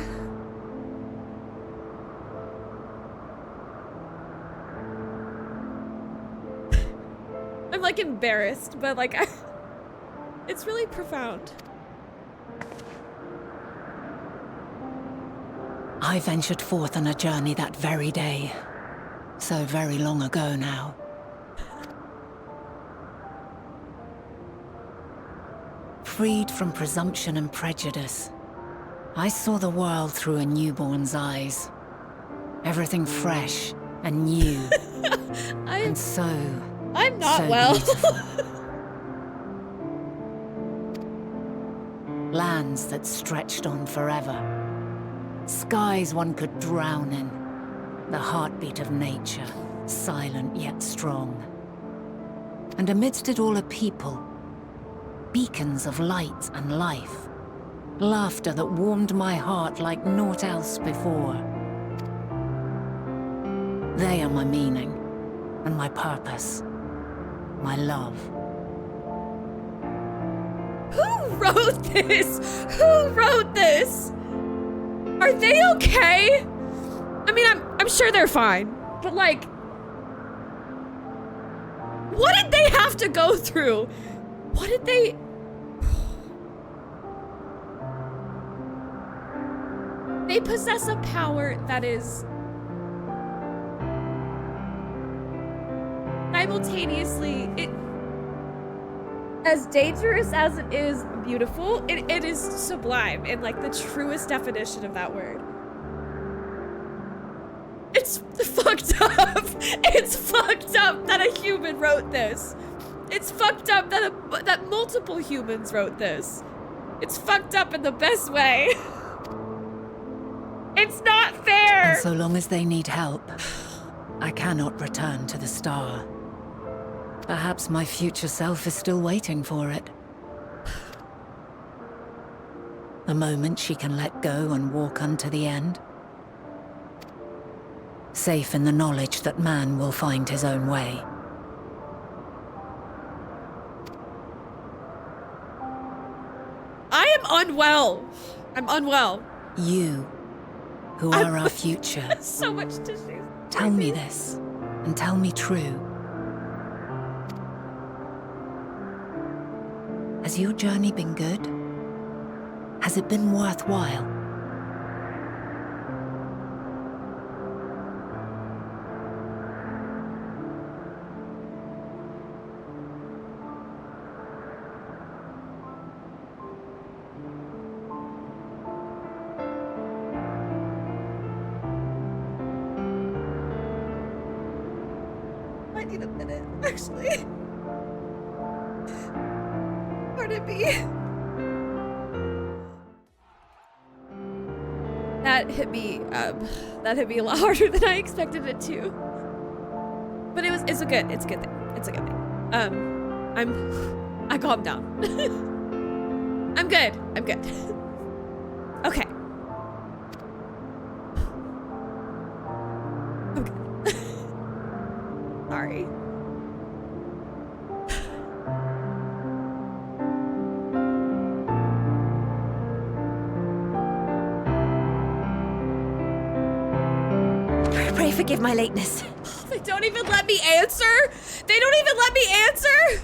I'm like embarrassed, but like, it's really profound. I ventured forth on a journey that very day. So very long ago now. Freed from presumption and prejudice, I saw the world through a newborn's eyes. Everything fresh and new. And so... I'm not so well. beautiful. Lands that stretched on forever. Skies one could drown in. The heartbeat of nature, silent yet strong. And amidst it all a people, beacons of light and life, laughter that warmed my heart like naught else before. They are my meaning, and my purpose, my love. Who wrote this? Who wrote this? Are they okay? I mean, I'm sure they're fine, but like, what did they have to go through? What did they... They possess a power that is simultaneously, as dangerous as it is beautiful, it is sublime in like the truest definition of that word. It's fucked up. It's fucked up that a human wrote this. It's fucked up that multiple humans wrote this. It's fucked up in the best way. It's not fair. And so long as they need help, I cannot return to the star. Perhaps my future self is still waiting for it. The moment she can let go and walk unto the end. Safe in the knowledge that man will find his own way. I am unwell. I'm unwell. You, who are our future. So much tissue. Tell me this, and tell me true. Has your journey been good? Has it been worthwhile? I need a minute, actually. Pardon me. That hit me a lot harder than I expected it to. But it's a good thing. It's a good thing. I calmed down. I'm good. Okay. I'm good. Sorry. Pray forgive my lateness. They don't even let me answer. They don't even let me answer.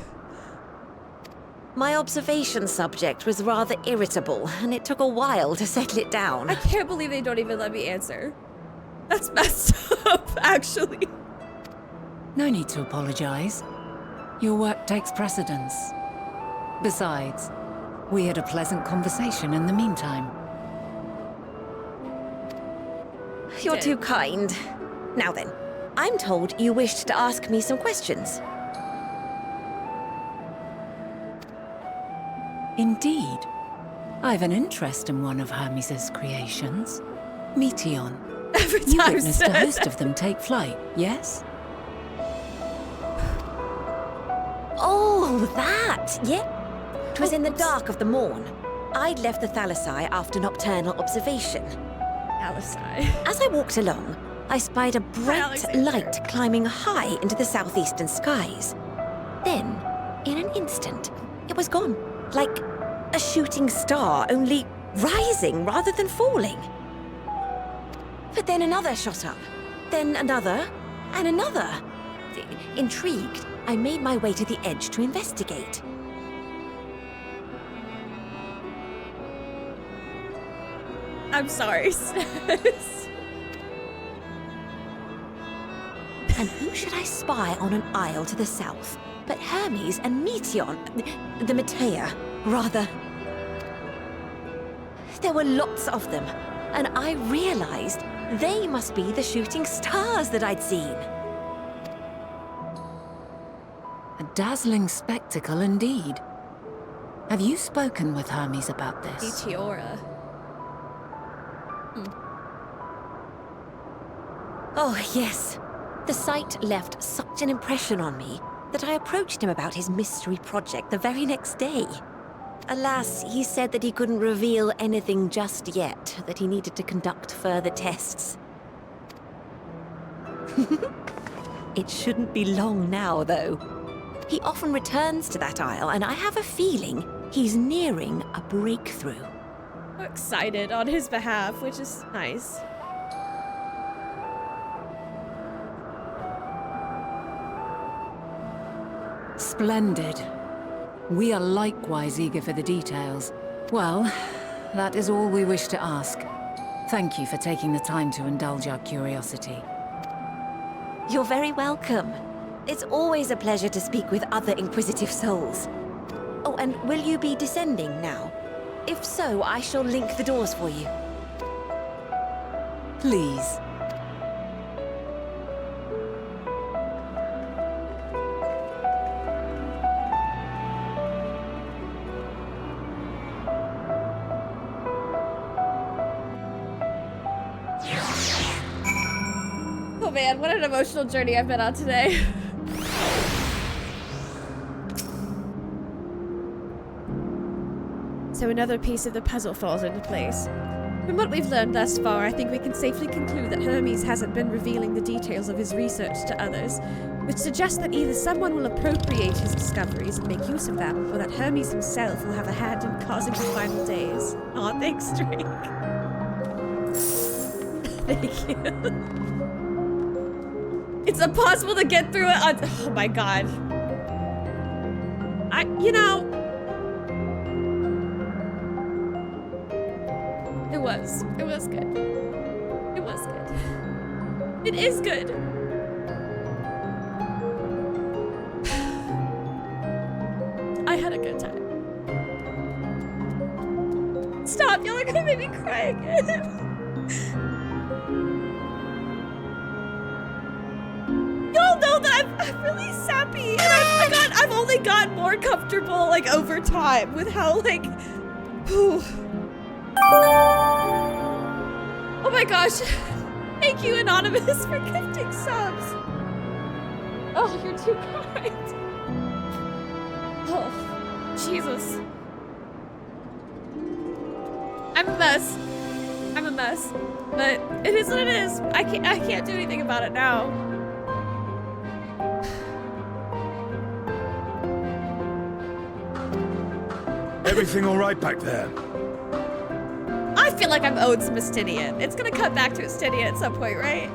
My observation subject was rather irritable, and it took a while to settle it down. I can't believe they don't even let me answer. That's messed up, actually. No need to apologize. Your work takes precedence. Besides, we had a pleasant conversation in the meantime. You're too kind. Now then, I'm told you wished to ask me some questions. Indeed. I've an interest in one of Hermes' creations. Meteon. Every You time witnessed a says host of them take flight, yes? Oh, that! Yeah. 'Twas in the dark of the morn. I'd left the Thalassai after nocturnal observation. Thalassai. As I walked along, I spied a bright light climbing high into the southeastern skies. Then, in an instant, it was gone. Like a shooting star, only rising rather than falling. But then another shot up. Then another, and another. Intrigued, I made my way to the edge to investigate. I'm sorry, sis. And who should I spy on an isle to the south but Hermes and Meteon, the Metea, rather. There were lots of them, and I realized they must be the shooting stars that I'd seen. A dazzling spectacle indeed. Have you spoken with Hermes about this? Meteora. Oh, yes. The sight left such an impression on me that I approached him about his mystery project the very next day. Alas, he said that he couldn't reveal anything just yet, that he needed to conduct further tests. It shouldn't be long now, though. He often returns to that isle, and I have a feeling he's nearing a breakthrough. I'm excited on his behalf, which is nice. Splendid. We are likewise eager for the details. Well, that is all we wish to ask. Thank you for taking the time to indulge our curiosity. You're very welcome. It's always a pleasure to speak with other inquisitive souls. Oh, and will you be descending now? If so, I shall link the doors for you. Please. Oh man, what an emotional journey I've been on today. So another piece of the puzzle falls into place. From what we've learned thus far, I think we can safely conclude that Hermes hasn't been revealing the details of his research to others, which suggests that either someone will appropriate his discoveries and make use of them, or that Hermes himself will have a hand in causing the final days. Aw, thanks, Drake. Thank you. It's impossible to get through it on— oh my god. You know, it was good. It was good. It is good. I had a good time. Stop, y'all are gonna make me cry again. Y'all know that I'm really sappy, and I've only gotten more comfortable like over time with how like, whew. Oh my gosh! Thank you, Anonymous, for gifting subs. Oh, you're too kind. Oh, Jesus. I'm a mess. I'm a mess, but it is what it is. I can't do anything about it now. Everything all right back there? I feel like I'm owed some Astidian. It's gonna cut back to Astidian at some point, right?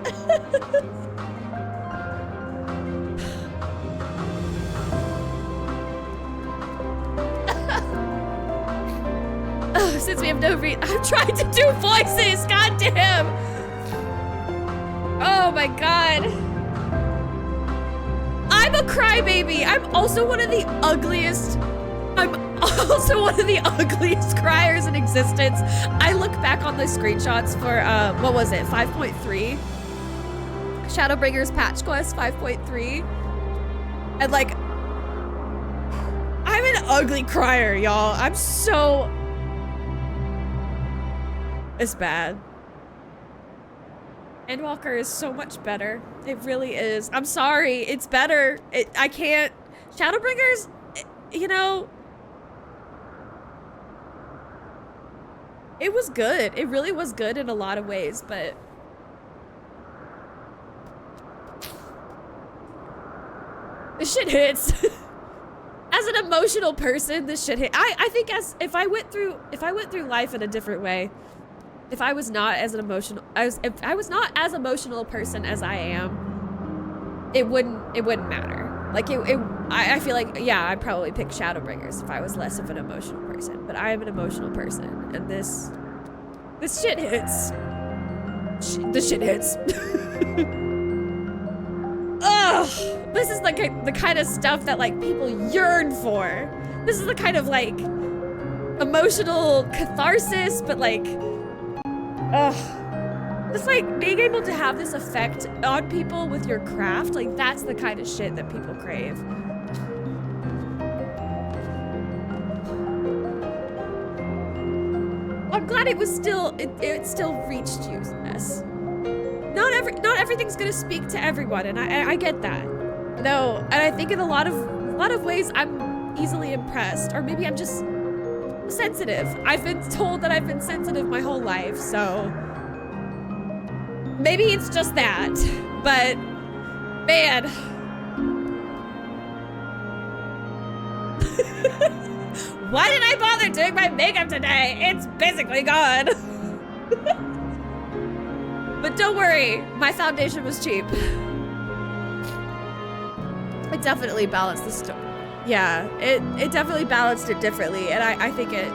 Since we have no I'm trying to do voices, goddamn! Oh my god. I'm a crybaby. I'm also one of the ugliest criers in existence. I look back on the screenshots for, what was it, 5.3? Shadowbringers Patch Quest 5.3. And like, I'm an ugly crier, y'all. I'm so... It's bad. Endwalker is so much better. It really is. I'm sorry. It's better. I can't... Shadowbringers, you know... It was good. It really was good in a lot of ways, but... This shit hits. As an emotional person, this shit hit. I think if I went through life in a different way, if I was not as emotional a person as I am, it wouldn't matter. Like I feel like, yeah, I'd probably pick Shadowbringers if I was less of an emotional person, but I am an emotional person, and this shit hits. This shit hits. Ugh, this is like the kind of stuff that like people yearn for. This is the kind of like emotional catharsis, but like, ugh. Just like being able to have this effect on people with your craft, like that's the kind of shit that people crave. I'm glad it was still, it still reached you, yes. Not everything's gonna speak to everyone, and I get that. No, and I think in a lot of ways I'm easily impressed, or maybe I'm just sensitive. I've been told that I've been sensitive my whole life, so maybe it's just that. But man, why did I bother doing my makeup today? It's basically gone. But don't worry, my foundation was cheap. It definitely balanced the story. Yeah, it definitely balanced it differently, and I think it...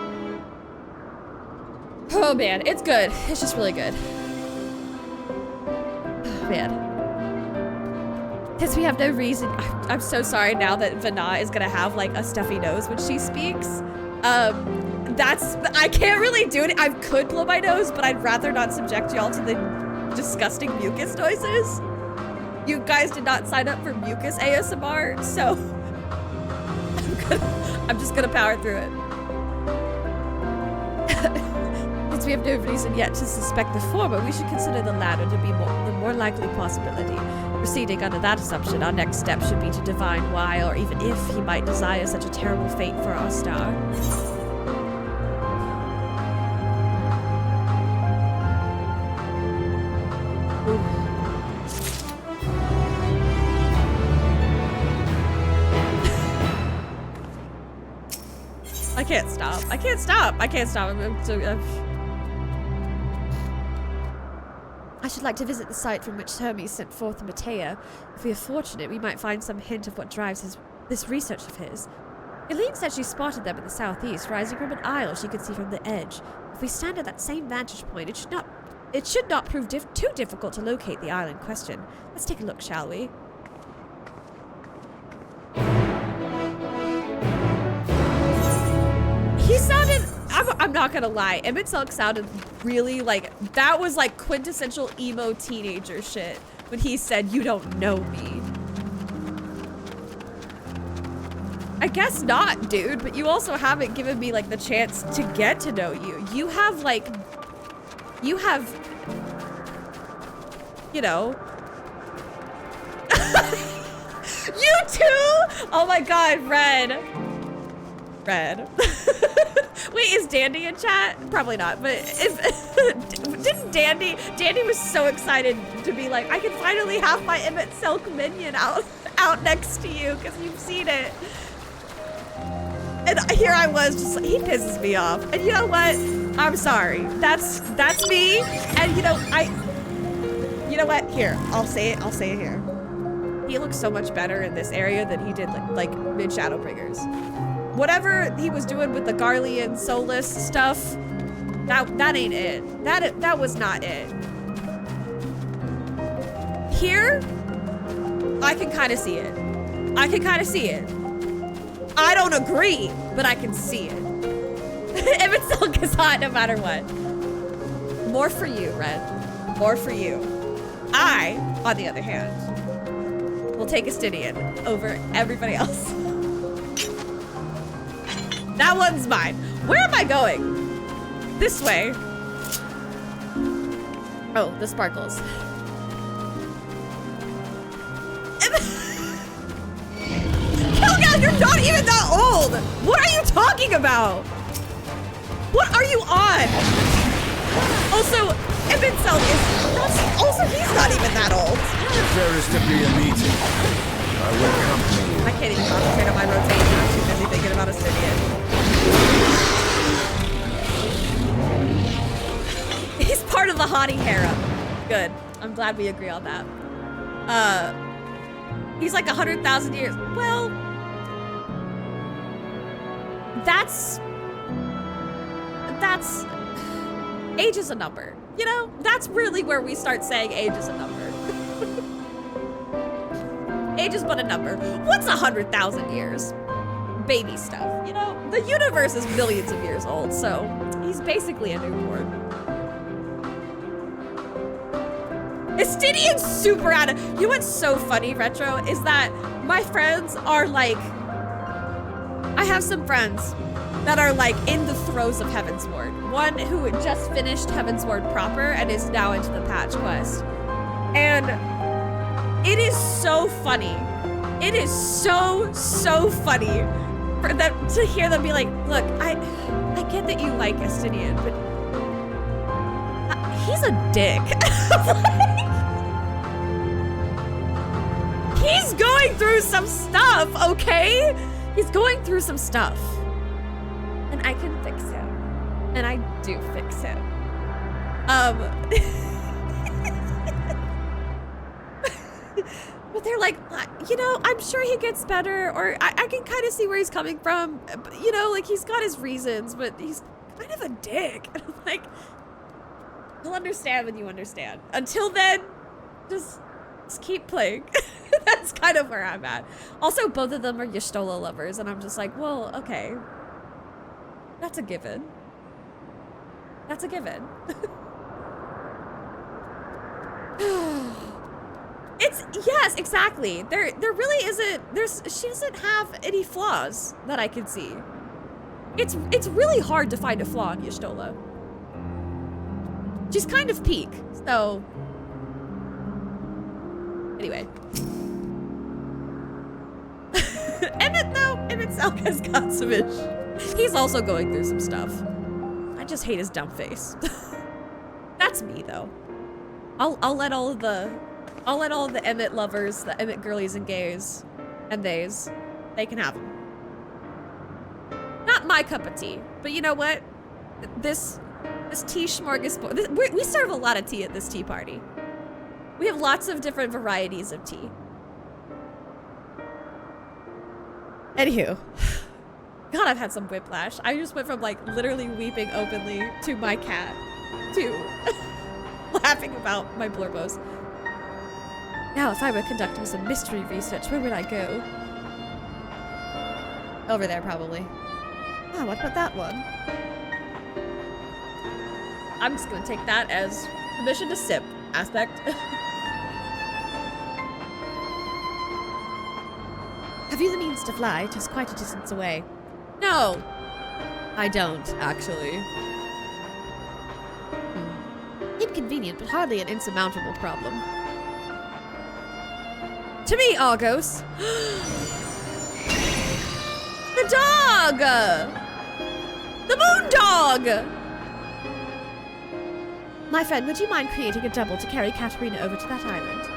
Oh man, it's good. It's just really good. Oh man. Since we have no reason... I'm so sorry now that Vana is gonna have like a stuffy nose when she speaks. I can't really do it. I could blow my nose, but I'd rather not subject y'all to the disgusting mucus noises. You guys did not sign up for mucus ASMR, so I'm just gonna power through it. Since we have no reason yet to suspect the former, we should consider the latter to be the more likely possibility. Proceeding under that assumption, our next step should be to divine why, or even if, he might desire such a terrible fate for our star. I can't stop. I can't stop. I can't stop. I should like to visit the site from which Hermes sent forth Matea. If we are fortunate, we might find some hint of what drives this research of his. Eileen said she spotted them in the southeast, rising from an isle she could see from the edge. If we stand at that same vantage point, it should not prove too difficult to locate the isle in question. Let's take a look, shall we? He sounded, I'm not gonna lie, Emmett Silk sounded really like, that was like quintessential emo teenager shit when he said, "You don't know me." I guess not, dude, but you also haven't given me like the chance to get to know you. You have, you know. You too? Oh my god, Red. Wait, is Dandy in chat? Probably not, but didn't Dandy was so excited to be like, I can finally have my Emmett Silk minion out next to you because you've seen it. And here I was just like, he pisses me off. And you know what? I'm sorry. That's me. And you know what? Here, I'll say it here. He looks so much better in this area than he did like mid Shadowbringers. Whatever he was doing with the Garlean Solus stuff That ain't it. That was not it. Here, I can kind of see it. I can kind of see it. I don't agree, but I can see it. Emmett Silk is hot no matter what. More for you, Red. More for you. I, on the other hand, will take Astidian over everybody else. That one's mine. Where am I going? This way. Oh, the sparkles. Kilgal, you're not even that old! What are you talking about? What are you on? Also, Emmett Selk is also he's not even that old. If there is to be a meeting, I will accompany you. I can't even concentrate on my rotation. I'm too busy thinking about Astidian. He's part of the haughty harem. Good. I'm glad we agree on that. He's like 100,000 years. Well, that's age is a number. You know, that's really where we start saying age is a number. Age is but a number. What's 100,000 years? Baby stuff. You know, the universe is millions of years old, so he's basically a newborn. Astidian's super out of. You know what's so funny, Retro, is that my friends are like. I have some friends that are like in the throes of Heavensward. One who just finished Heavensward proper and is now into the patch quest. And it is so funny. It is so funny for them to hear them be like, look, I get that you like Astidian, but he's a dick. He's going through some stuff, okay? He's going through some stuff. And I can fix him. And I do fix him. But they're like, you know, I'm sure he gets better, or I can kind of see where he's coming from. You know, like, he's got his reasons, but he's kind of a dick. And I'm like, you'll understand when you understand. Until then, just keep playing. That's kind of where I'm at. Also, both of them are Y'shtola lovers, and I'm just like, well, okay. That's a given. That's a given. Yes, exactly. There really isn't, she doesn't have any flaws that I can see. It's really hard to find a flaw in Y'shtola. She's kind of peak, so. Anyway. Emmett Selk has got some issues. He's also going through some stuff. I just hate his dumb face. That's me though. I'll let all of the Emmett lovers, the Emmett girlies and gays, and theys, they can have them. Not my cup of tea, but you know what? This tea smorgasbord. We serve a lot of tea at this tea party. We have lots of different varieties of tea. Anywho. God, I've had some whiplash. I just went from like literally weeping openly to my cat to laughing about my Blorbos. Now, if I were conducting some mystery research, where would I go? Over there, probably. Oh, what about that one? I'm just gonna take that as permission to sip aspect. Have you the means to fly? It is quite a distance away. No, I don't, actually. Inconvenient, but hardly an insurmountable problem. To me, Argos. The dog! The moon dog! My friend, would you mind creating a double to carry Katarina over to that island?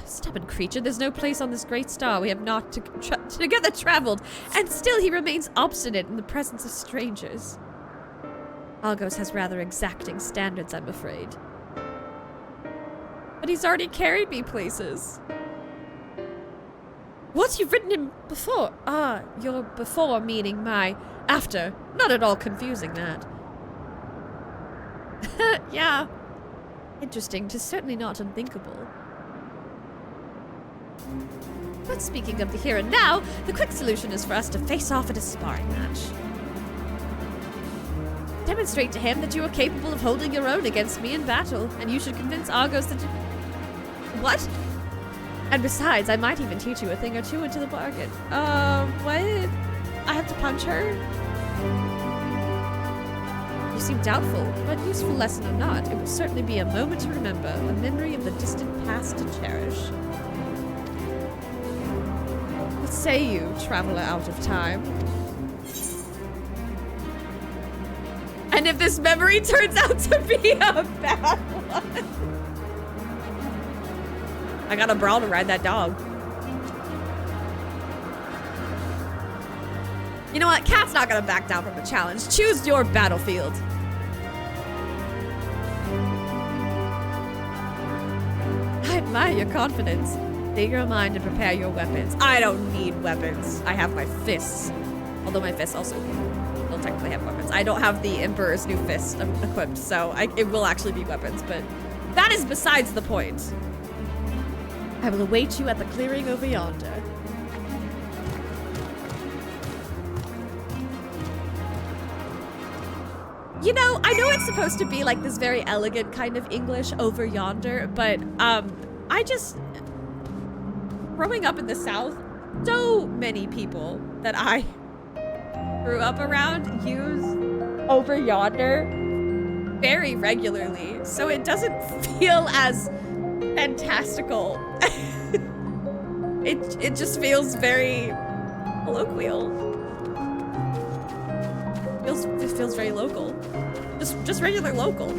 Stubborn creature, there's no place on this great star we have not together traveled, and still he remains obstinate in the presence of strangers. Argos has rather exacting standards, I'm afraid. But he's already carried me places. What? You've written him before? Ah, your before meaning my after. Not at all confusing, that. Yeah. Interesting. 'Tis certainly not unthinkable. But speaking of the here and now, the quick solution is for us to face off at a sparring match. Demonstrate to him that you are capable of holding your own against me in battle, and you should convince Argos that you... What? And besides, I might even teach you a thing or two into the bargain. What? I have to punch her? You seem doubtful, but useful lesson or not, it will certainly be a moment to remember, a memory of the distant past to cherish. What say you, traveler out of time? And if this memory turns out to be a bad one, I got a brawl to ride that dog. You know what? Cat's not gonna back down from a challenge. Choose your battlefield. I admire your confidence. State your mind and prepare your weapons. I don't need weapons. I have my fists. Although my fists also will technically have weapons. I don't have the Emperor's new fist equipped, so it will actually be weapons, but that is besides the point. I will await you at the clearing over yonder. You know, I know it's supposed to be like this very elegant kind of English, over yonder, but I just... Growing up in the South, so many people that I grew up around use over yonder very regularly, so it doesn't feel as fantastical. It just feels very colloquial. It feels very local. Just regular local.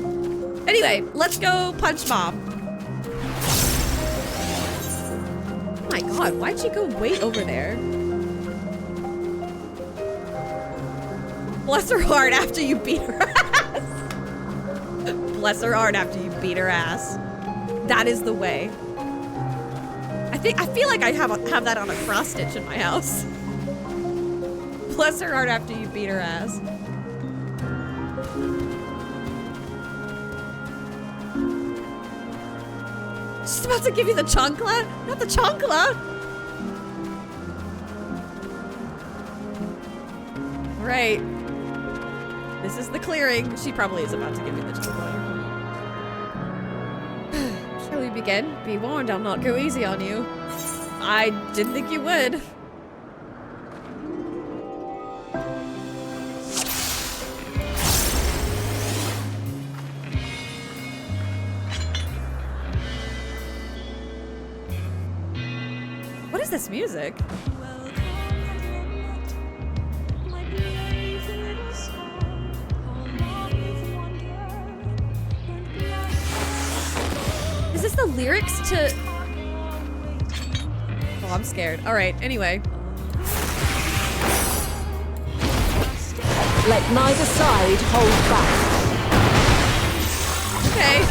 Anyway, let's go punch Mom. Oh my god, why'd she go way over there? Bless her heart after you beat her ass. Bless her heart after you beat her ass. That is the way. I feel like I have that on a cross stitch in my house. Bless her heart after you beat her ass. She's about to give you the chancla? Not the chancla! Right. This is the clearing. She probably is about to give me the chancla. Shall we begin? Be warned, I'll not go easy on you. I didn't think you would. What is this music? Is this the lyrics to... Oh, I'm scared. All right, anyway. Let neither side hold back. Okay.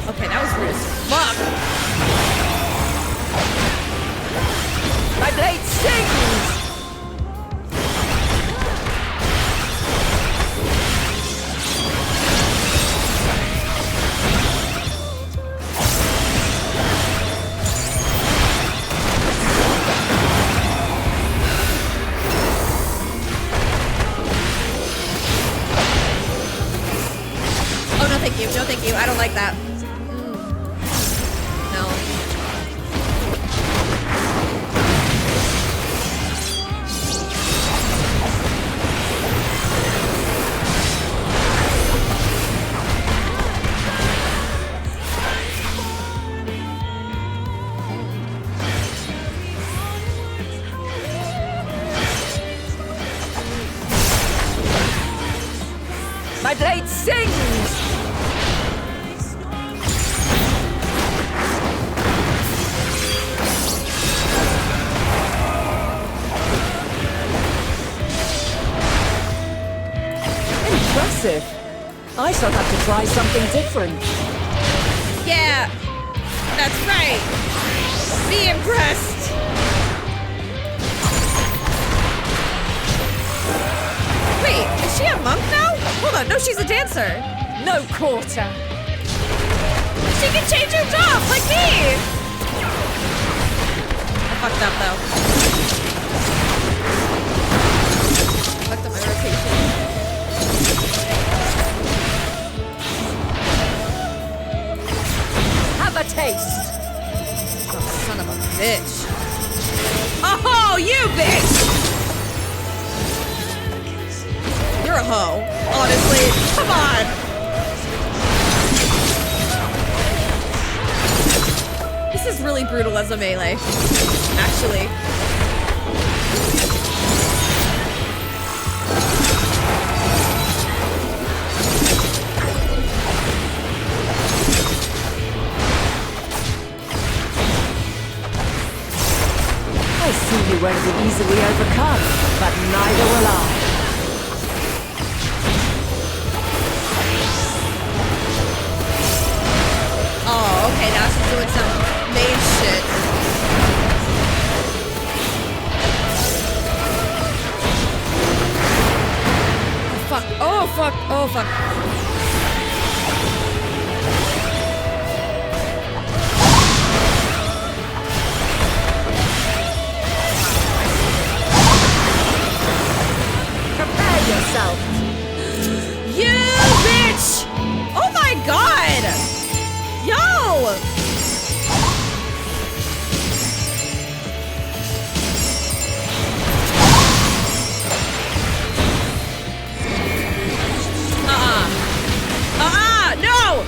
Okay, that was rude as fuck. My blade sings! Oh, no thank you. No thank you. I don't like that. No. My blade sings! Impressive. I shall have to try something different. Yeah, that's right. Be impressed. Wait, is she a monk now? Hold on, no, she's a dancer. No quarter. She can change her job, like me. I fucked up though. I fucked up my rotation. Have a taste. Oh, son of a bitch. Oh, you bitch! You're a hoe, honestly. Come on. This is really brutal as a melee, actually. I see you won't be easily overcome, but neither will I. Oh, okay, now she's doing some main shit. Oh, fuck. Oh, fuck. Oh, fuck. Prepare yourself. You bitch! Oh my god! Yo! No!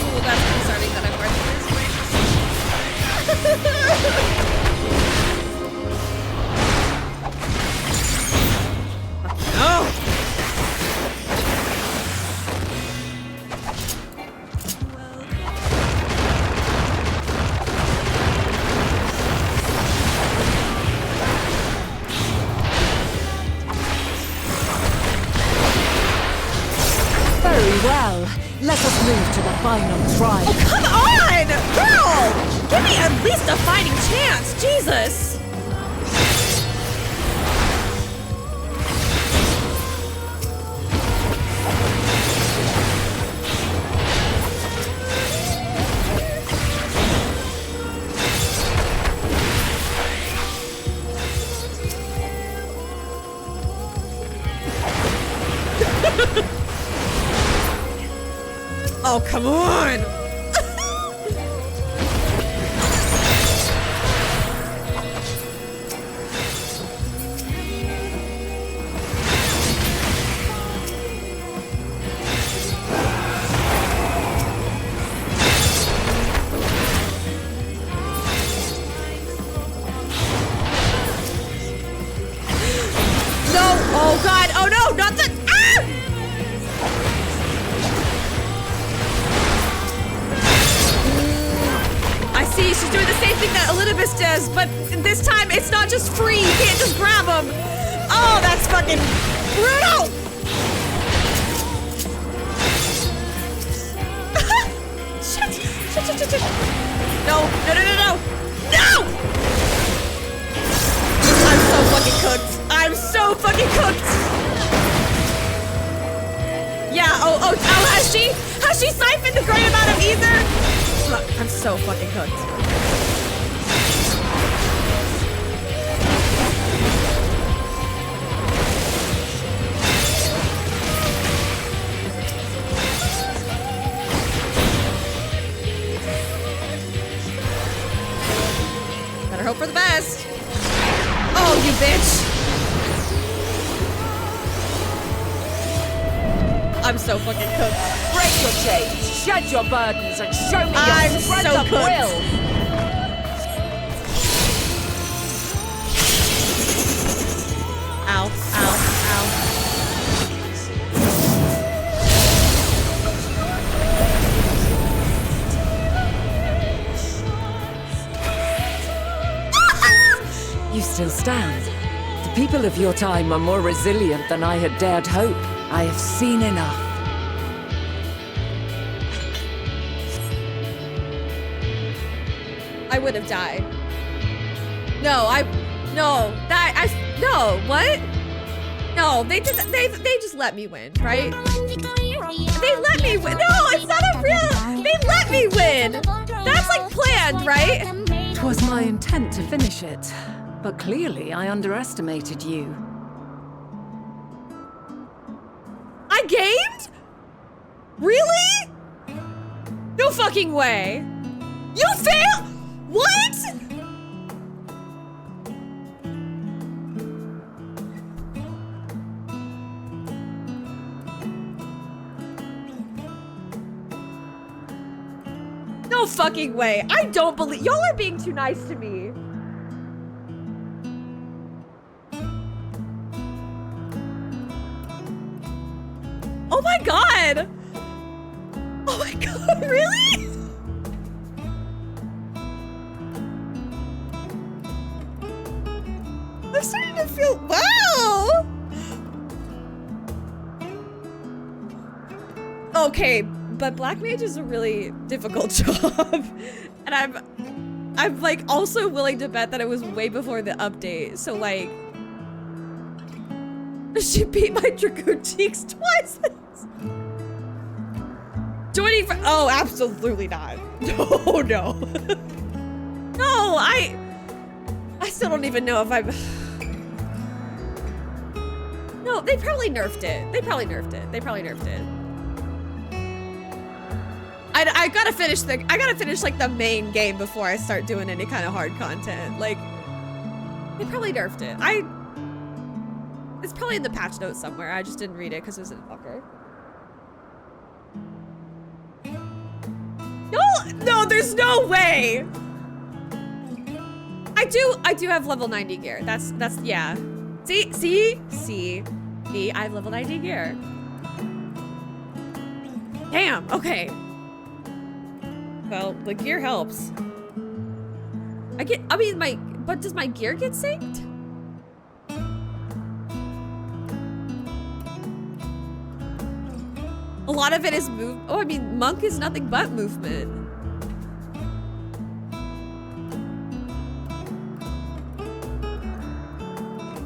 Ooh, that's concerning that I'm working this way. No! Very well. Let us move to the final trial. Oh, come on! Girl! Give me at least a fighting chance! Jesus! Oh, come on! No! Oh god! Oh no! Not the— ah! I see, she's doing the same thing that Elpis does, but this time it's not just free, you can't just grab them. Oh, that's fucking brutal! Shit. No. No! I'm so fucking cooked. I'm so fucking cooked. Yeah, oh, has she siphoned a great amount of ether? Look, I'm so fucking cooked. Better hope for the best. Oh, you bitch. I'm so fucking cooked. Break your chains, shed your burdens, and show me I'm your strength so of cooked. will. Ow, ow, ow. still stand. The people of your time are more resilient than I had dared hope. I have seen enough. I would have died. No, what? No, they just let me win, right? They let me win. No, it's not a real, they let me win. That's like planned, right? 'Twas my intent to finish it, but clearly I underestimated you. I gamed? Really? No fucking way. You failed? What? No fucking way. I don't believe y'all are being too nice to me. Oh my god. Oh my god, really? I'm starting to feel, wow. Okay, but Black Mage is a really difficult job. And I'm like also willing to bet that it was way before the update. So like, she beat my Dragoon Cheeks twice. Joining for, oh, absolutely not. No, no. No, I still don't even know if I'm, no, they probably nerfed it. They probably nerfed it. They probably nerfed it. I gotta finish like the main game before I start doing any kind of hard content. Like, they probably nerfed it. It's probably in the patch notes somewhere. I just didn't read it because it was in fucker. No, there's no way. I do have level 90 gear. That's yeah. See, I have level 90 gear. Damn, okay. Well, the gear helps. But does my gear get synced? A lot of it is move. Oh, I mean, monk is nothing but movement.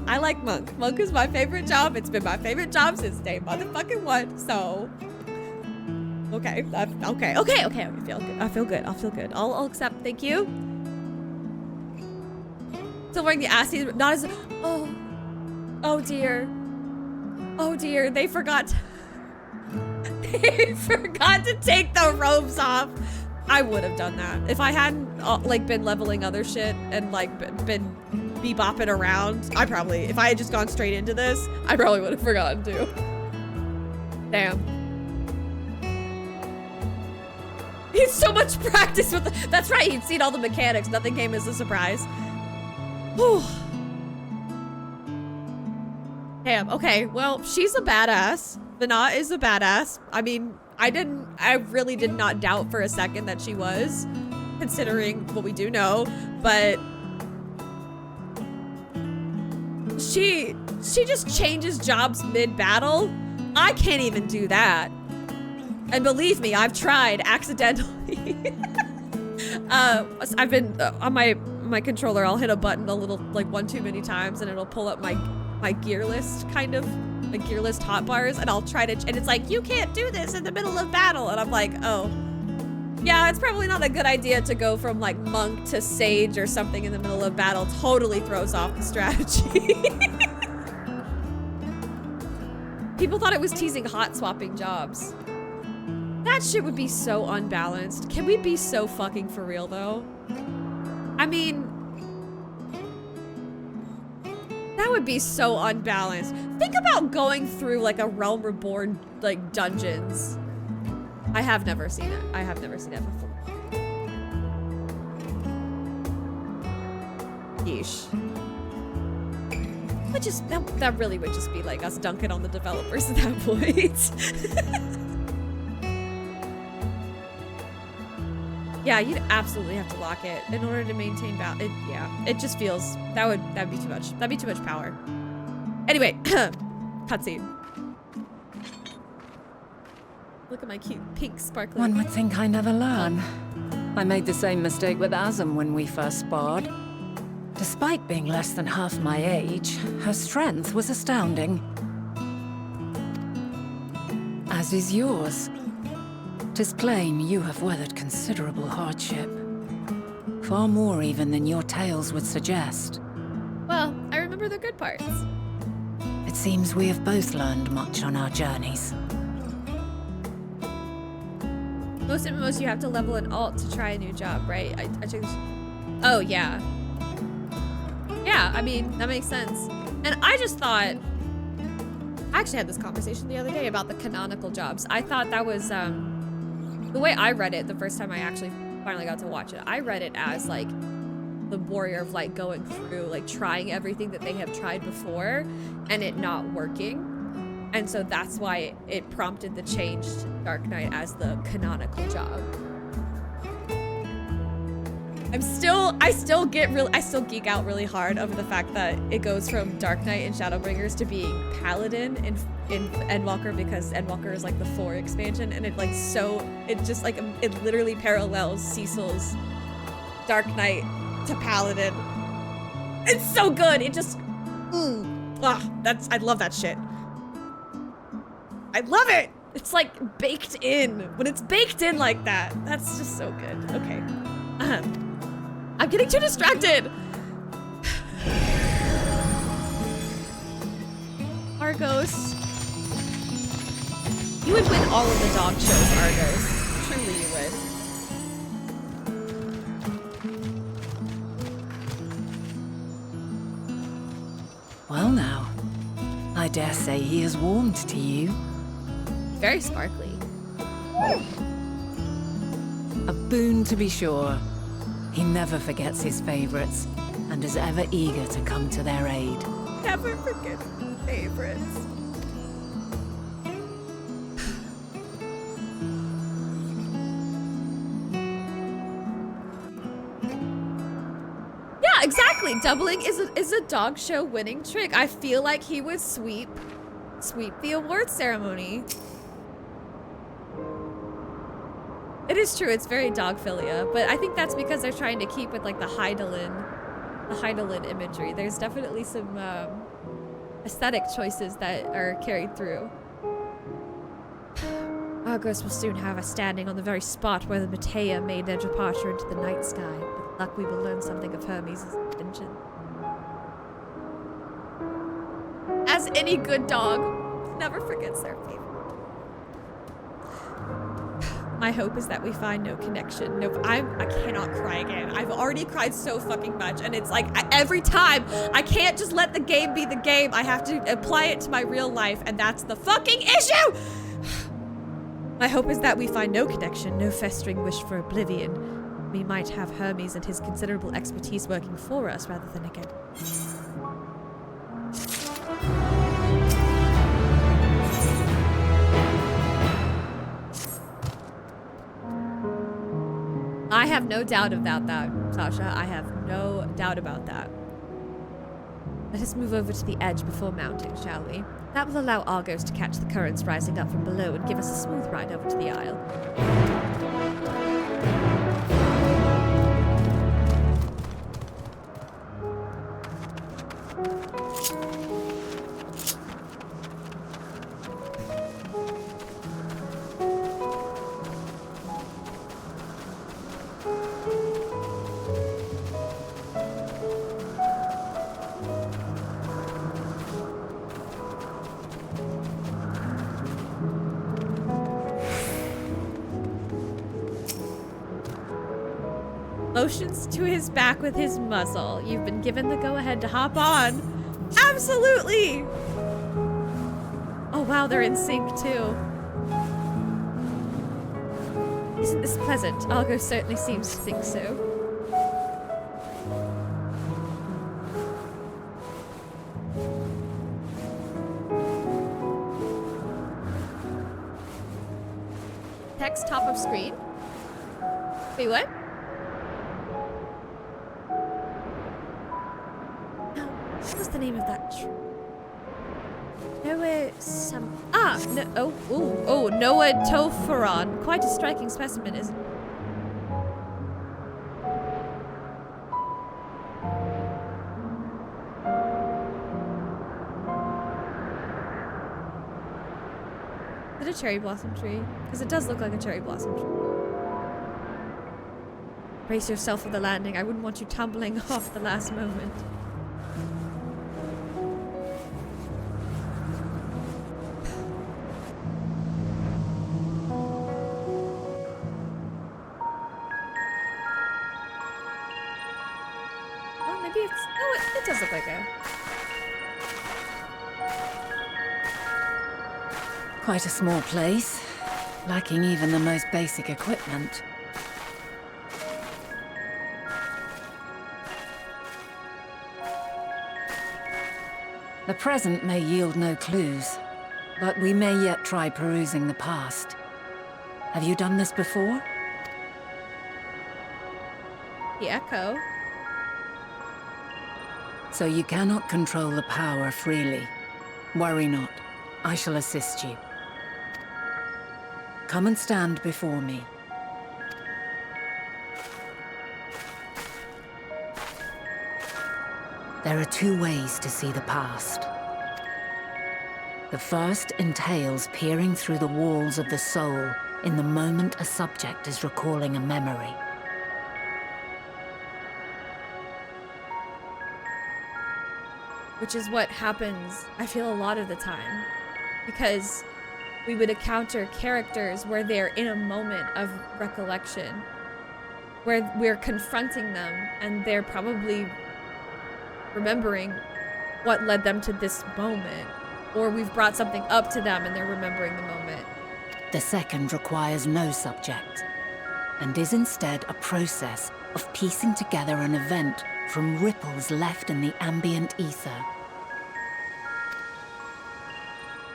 I like monk. Monk is my favorite job. It's been my favorite job since day motherfucking one. So, okay, okay. I feel good. I'll accept. Thank you. Still wearing the assy, not as. Oh dear. Oh dear. They forgot. They forgot to take the robes off. I would have done that if I hadn't like been leveling other shit and like been bebopping around. If I had just gone straight into this, I probably would have forgotten to. Damn. He's so much practice with that's right, he'd seen all the mechanics. Nothing came as a surprise. Whew. Damn, okay, well, she's a badass. Vana is a badass. I mean, I really did not doubt for a second that she was, considering what we do know, but she just changes jobs mid-battle. I can't even do that. And believe me, I've tried accidentally. I've been on my controller, I'll hit a button a little, like one too many times and it'll pull up my gear list, kind of, my gear list hotbars, and I'll try to, and it's like, you can't do this in the middle of battle. And I'm like, oh. Yeah, it's probably not a good idea to go from like monk to sage or something in the middle of battle. Totally throws off the strategy. People thought it was teasing hot swapping jobs. That shit would be so unbalanced. Can we be so fucking for real though? I mean, that would be so unbalanced. Think about going through like a Realm Reborn like dungeons. I have never seen it. I have never seen it before. Yeesh. That really would just be like us dunking on the developers at that point. Yeah, you'd absolutely have to lock it in order to maintain balance. Yeah, it just feels that'd be too much. That'd be too much power. Anyway, cutscene. Look at my cute pink sparkling. One would think I never learn. I made the same mistake with Azem when we first sparred. Despite being less than half my age, her strength was astounding. As is yours. 'Tis plain you have weathered considerable hardship. Far more even than your tales would suggest. Well, I remember the good parts. It seems we have both learned much on our journeys. Most MMOs you have to level an alt to try a new job, right? I took this. Oh, yeah. Yeah, I mean, that makes sense. And I just thought... I actually had this conversation the other day about the canonical jobs. I thought that was, the way I read it the first time I actually finally got to watch it, I read it as, like, the warrior of, like, going through, like, trying everything that they have tried before and it not working. And so that's why it prompted the change to Dark Knight as the canonical job. I still geek out really hard over the fact that it goes from Dark Knight and Shadowbringers to being Paladin in Endwalker, because Endwalker is like the 4 expansion, and it it literally parallels Cecil's Dark Knight to Paladin. It's so good. It just I love that shit. I love it. It's like baked in. When it's baked in like that, that's just so good. Okay. I'm getting too distracted. Argos. You would win all of the dog shows, Argos. Truly you would. Well now, I dare say he is warmed to you. Very sparkly. A boon to be sure. He never forgets his favorites, and is ever eager to come to their aid. Never forget favorites. Yeah, exactly. Doubling is a dog show winning trick. I feel like he would sweep the award ceremony. It is true, it's very dogphilia, but I think that's because they're trying to keep with like the Hydaelyn imagery. There's definitely some aesthetic choices that are carried through. Argos will soon have us standing on the very spot where the Matea made their departure into the night sky. With luck we will learn something of Hermes' intention. As any good dog never forgets their favorite. My hope is that we find no connection. Nope, I cannot cry again. I've already cried so fucking much, and it's like every time I can't just let the game be the game. I have to apply it to my real life, and that's the fucking issue. My hope is that we find no connection, no festering wish for oblivion. We might have Hermes and his considerable expertise working for us rather than against. I have no doubt about that, Sasha. I have no doubt about that. Let us move over to the edge before mounting, shall we? That will allow Argos to catch the currents rising up from below and give us a smooth ride over to the isle. Motions to his back with his muzzle. You've been given the go-ahead to hop on. Absolutely! Oh wow, they're in sync too. Isn't this pleasant? Argo certainly seems to think so. Text top of screen. Wait, what? No, what was the name of that tree? Noah Noah Tophoron. Quite a striking specimen, isn't it? Is it a cherry blossom tree? Because it does look like a cherry blossom tree. Brace yourself for the landing. I wouldn't want you tumbling off the last moment. Oh, maybe it's... Oh, it does look like a... Quite a small place, lacking even the most basic equipment. The present may yield no clues, but we may yet try perusing the past. Have you done this before? The echo. So you cannot control the power freely. Worry not. I shall assist you. Come and stand before me. There are two ways to see the past. The first entails peering through the walls of the soul in the moment a subject is recalling a memory. Which is what happens, I feel, a lot of the time. Because we would encounter characters where they're in a moment of recollection, where we're confronting them and they're probably remembering what led them to this moment, or we've brought something up to them and they're remembering the moment. The second requires no subject, and is instead a process of piecing together an event from ripples left in the ambient ether.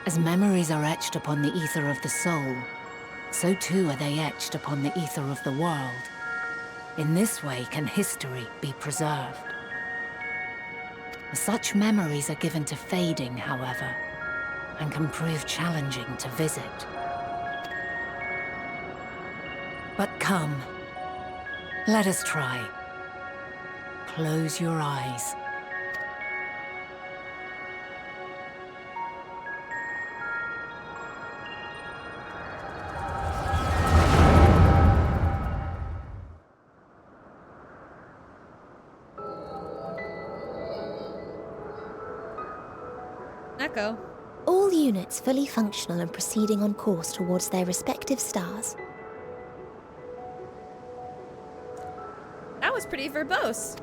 As memories are etched upon the ether of the soul, so too are they etched upon the ether of the world. In this way can history be preserved. Such memories are given to fading, however, and can prove challenging to visit. But come, let us try. Close your eyes. Echo. All units fully functional and proceeding on course towards their respective stars. That was pretty verbose.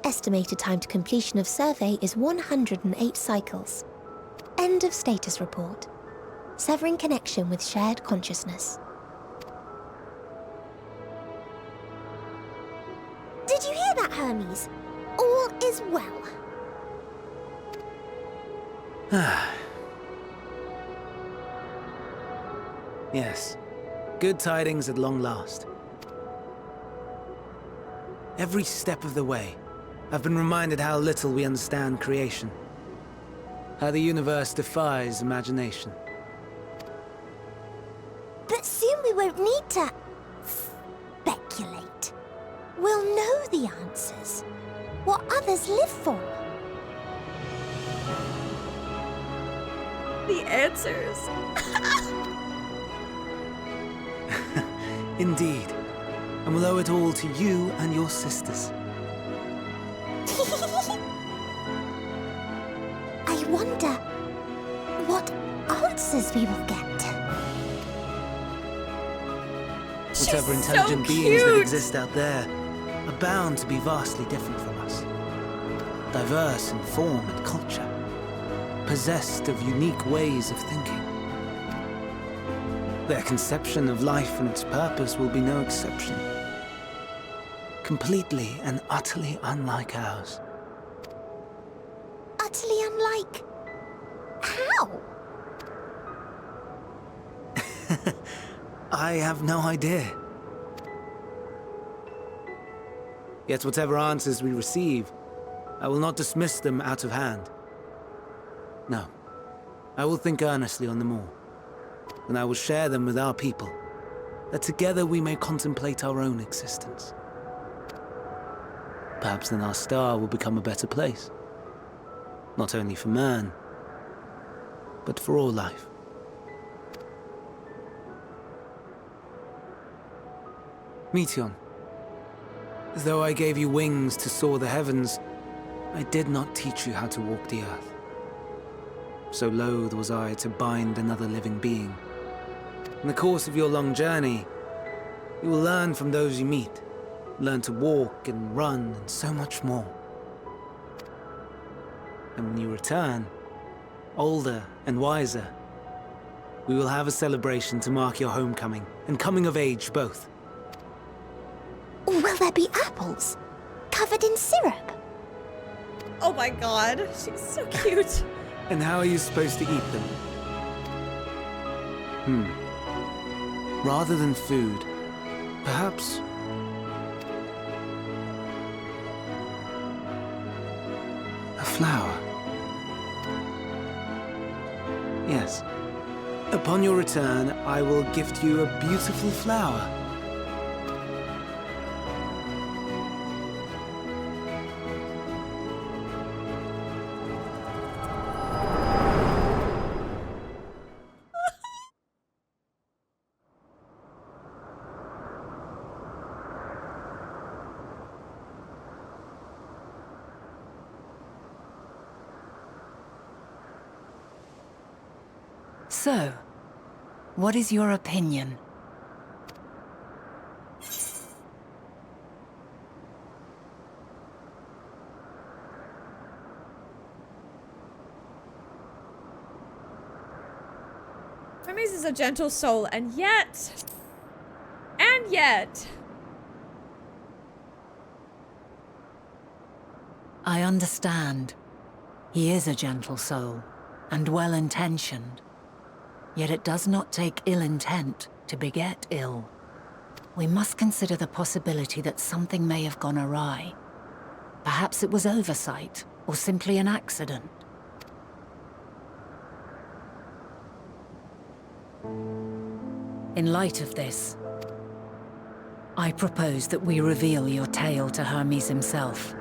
Estimated time to completion of survey is 108 cycles. End of status report. Severing connection with shared consciousness. Did you hear that, Hermes? All is well. Yes. Good tidings at long last. Every step of the way, I've been reminded how little we understand creation. How the universe defies imagination. But soon we won't need to speculate. We'll know the answers. What others live for. The answers. Indeed. And we'll owe it all to you and your sisters. I wonder what answers we will get. Whatever intelligent beings that exist out there are bound to be vastly different from us. Diverse in form and culture. Possessed of unique ways of thinking. Their conception of life and its purpose will be no exception. Completely and utterly unlike ours. Utterly unlike... How? I have no idea. Yet whatever answers we receive, I will not dismiss them out of hand. No, I will think earnestly on them all, and I will share them with our people, that together we may contemplate our own existence. Perhaps then our star will become a better place, not only for man, but for all life. Meteion, though I gave you wings to soar the heavens, I did not teach you how to walk the earth. So loath was I to bind another living being. In the course of your long journey, you will learn from those you meet, learn to walk and run and so much more. And when you return, older and wiser, we will have a celebration to mark your homecoming and coming of age both. Will there be apples? Covered in syrup? Oh my god, she's so cute. And how are you supposed to eat them? Rather than food, perhaps... a flower. Yes. Upon your return, I will gift you a beautiful flower. So, what is your opinion? Hermes is a gentle soul, and yet... I understand. He is a gentle soul, and well-intentioned. Yet it does not take ill intent to beget ill. We must consider the possibility that something may have gone awry. Perhaps it was oversight, or simply an accident. In light of this, I propose that we reveal your tale to Hermes himself.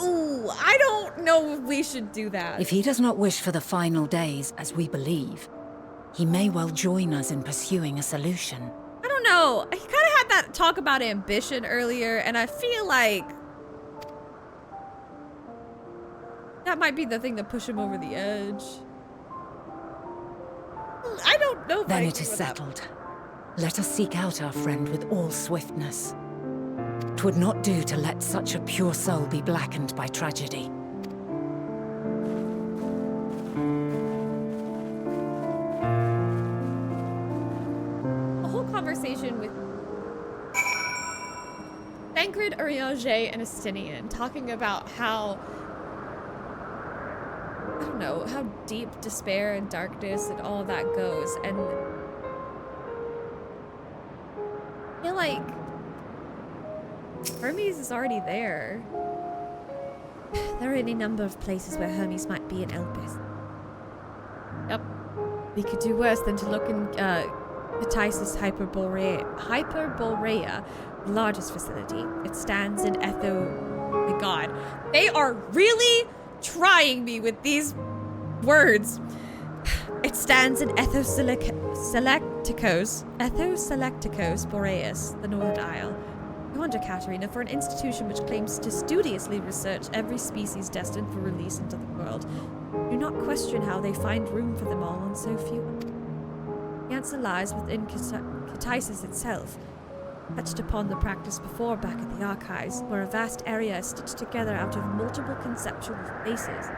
Ooh, I don't know if we should do that. If he does not wish for the final days, as we believe, he may well join us in pursuing a solution. I don't know. He kind of had that talk about ambition earlier, and I feel like that might be the thing that pushed him over the edge. I don't know if Then it is settled. Let us seek out our friend with all swiftness. 'Twould not do to let such a pure soul be blackened by tragedy. A whole conversation with Tancred, Urianger, and Estinian talking about how, I don't know, how deep despair and darkness and all that goes, and I feel like Hermes is already there. There are any number of places where Hermes might be in Elpis. Yep. We could do worse than to look in Hytisis Hyperborea, the largest facility. It stands in Oh my god. They are really trying me with these words. It stands in Ethoselecticos Boreas, the Northern Isle. I wonder, Katerina, for an institution which claims to studiously research every species destined for release into the world, do not question how they find room for them all on so few. The answer lies within Hytisis itself. Touched upon the practice before back at the archives, where a vast area is stitched together out of multiple conceptual faces.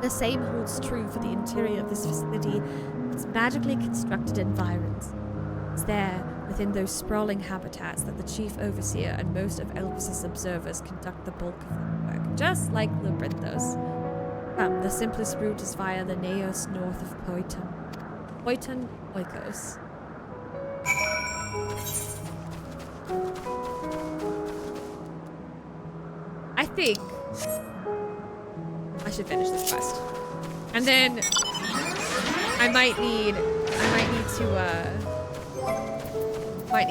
The same holds true for the interior of this facility, its magically constructed environs. It's there, within those sprawling habitats, that the chief overseer and most of Elpis' observers conduct the bulk of their work, just like Labyrinthos. The simplest route is via the Naos north of Poiton Oikos. think I should finish this quest. And then I might need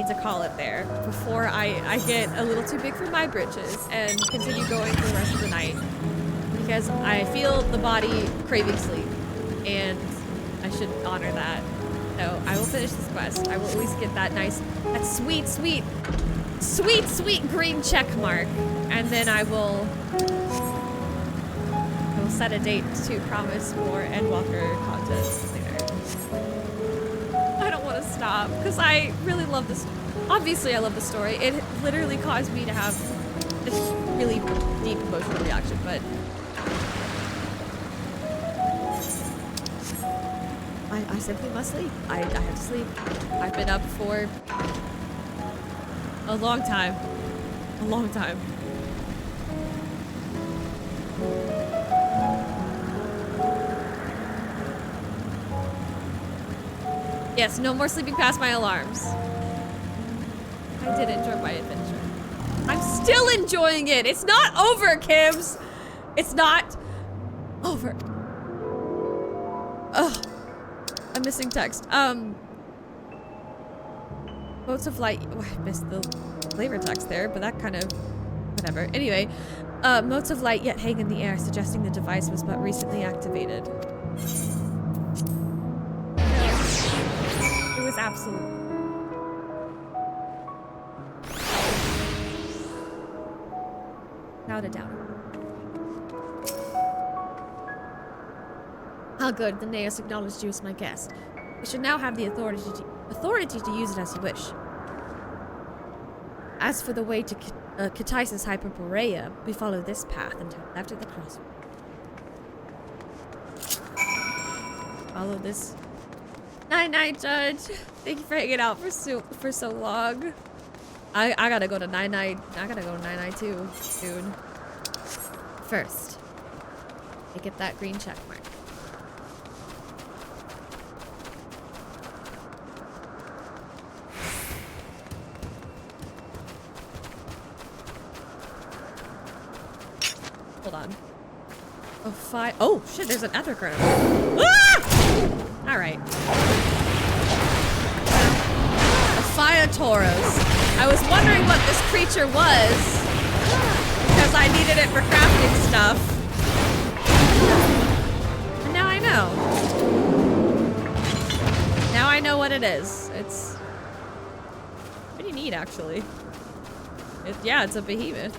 to call it there before I get a little too big for my britches and continue going for the rest of the night. Because I feel the body craving sleep, and I should honor that. So I will finish this quest. I will at least get that sweet green check mark, and then I will set a date to promise more Endwalker content later. I don't want to stop because I really love this. Obviously, I love the story. It literally caused me to have this really deep emotional reaction, but I simply must sleep. I have to sleep. I've been up for a long time. A long time. Yes, no more sleeping past my alarms. I did enjoy my adventure. I'm still enjoying it. It's not over, Kims. It's not over. Ugh. I'm missing text. Boats of light. Oh, I missed the flavor text there, but that kind of whatever. Anyway, motes of light yet hang in the air, suggesting the device was but recently activated. It was absolute. Without a doubt. How good. The Naos acknowledged you as my guest. You should now have the authority to use it as you wish. As for the way to Katisis Hyperborea, we follow this path until left at the crossroad. Follow this. Night, Judge. Thank you for hanging out for so long. I gotta go to Night. I gotta go to Night too soon. First, I get that green check mark. Hold on. Oh shit, there's an ether kernel. Ah! Alright. A Phytoros. I was wondering what this creature was, because I needed it for crafting stuff. And now I know. Now I know what it is. It's pretty neat, actually. Yeah, it's a behemoth.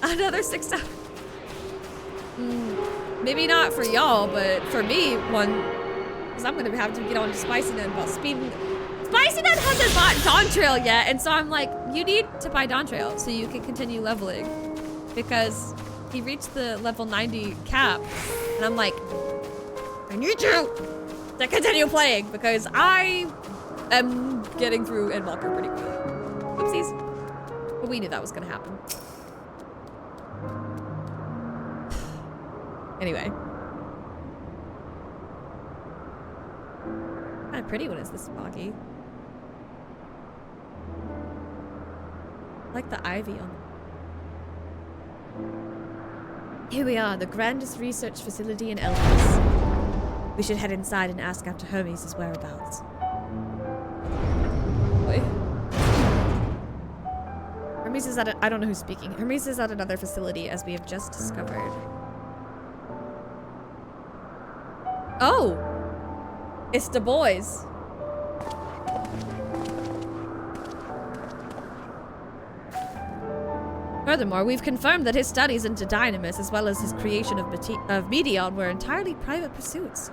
Another 6 hours. Maybe not for y'all, but for me, because I'm gonna have to get on to Spicy Nut about speeding. Spicy Nut hasn't bought Dawn Trail yet, and so I'm like, you need to buy Dawn Trail so you can continue leveling, because he reached the level 90 cap, and I'm like, I need you to continue playing because I am getting through Endwalker pretty quickly. Oopsies, but we knew that was gonna happen. Anyway. Kind of pretty when it's this foggy. I like the ivy on it. Here we are, the grandest research facility in Elpis. We should head inside and ask after Hermes' whereabouts. Wait. Hermes is at I don't know who's speaking. Hermes is at another facility, as we have just discovered. Oh! It's the boys. Furthermore, we've confirmed that his studies into Dynamis, as well as his creation of Meteon, were entirely private pursuits.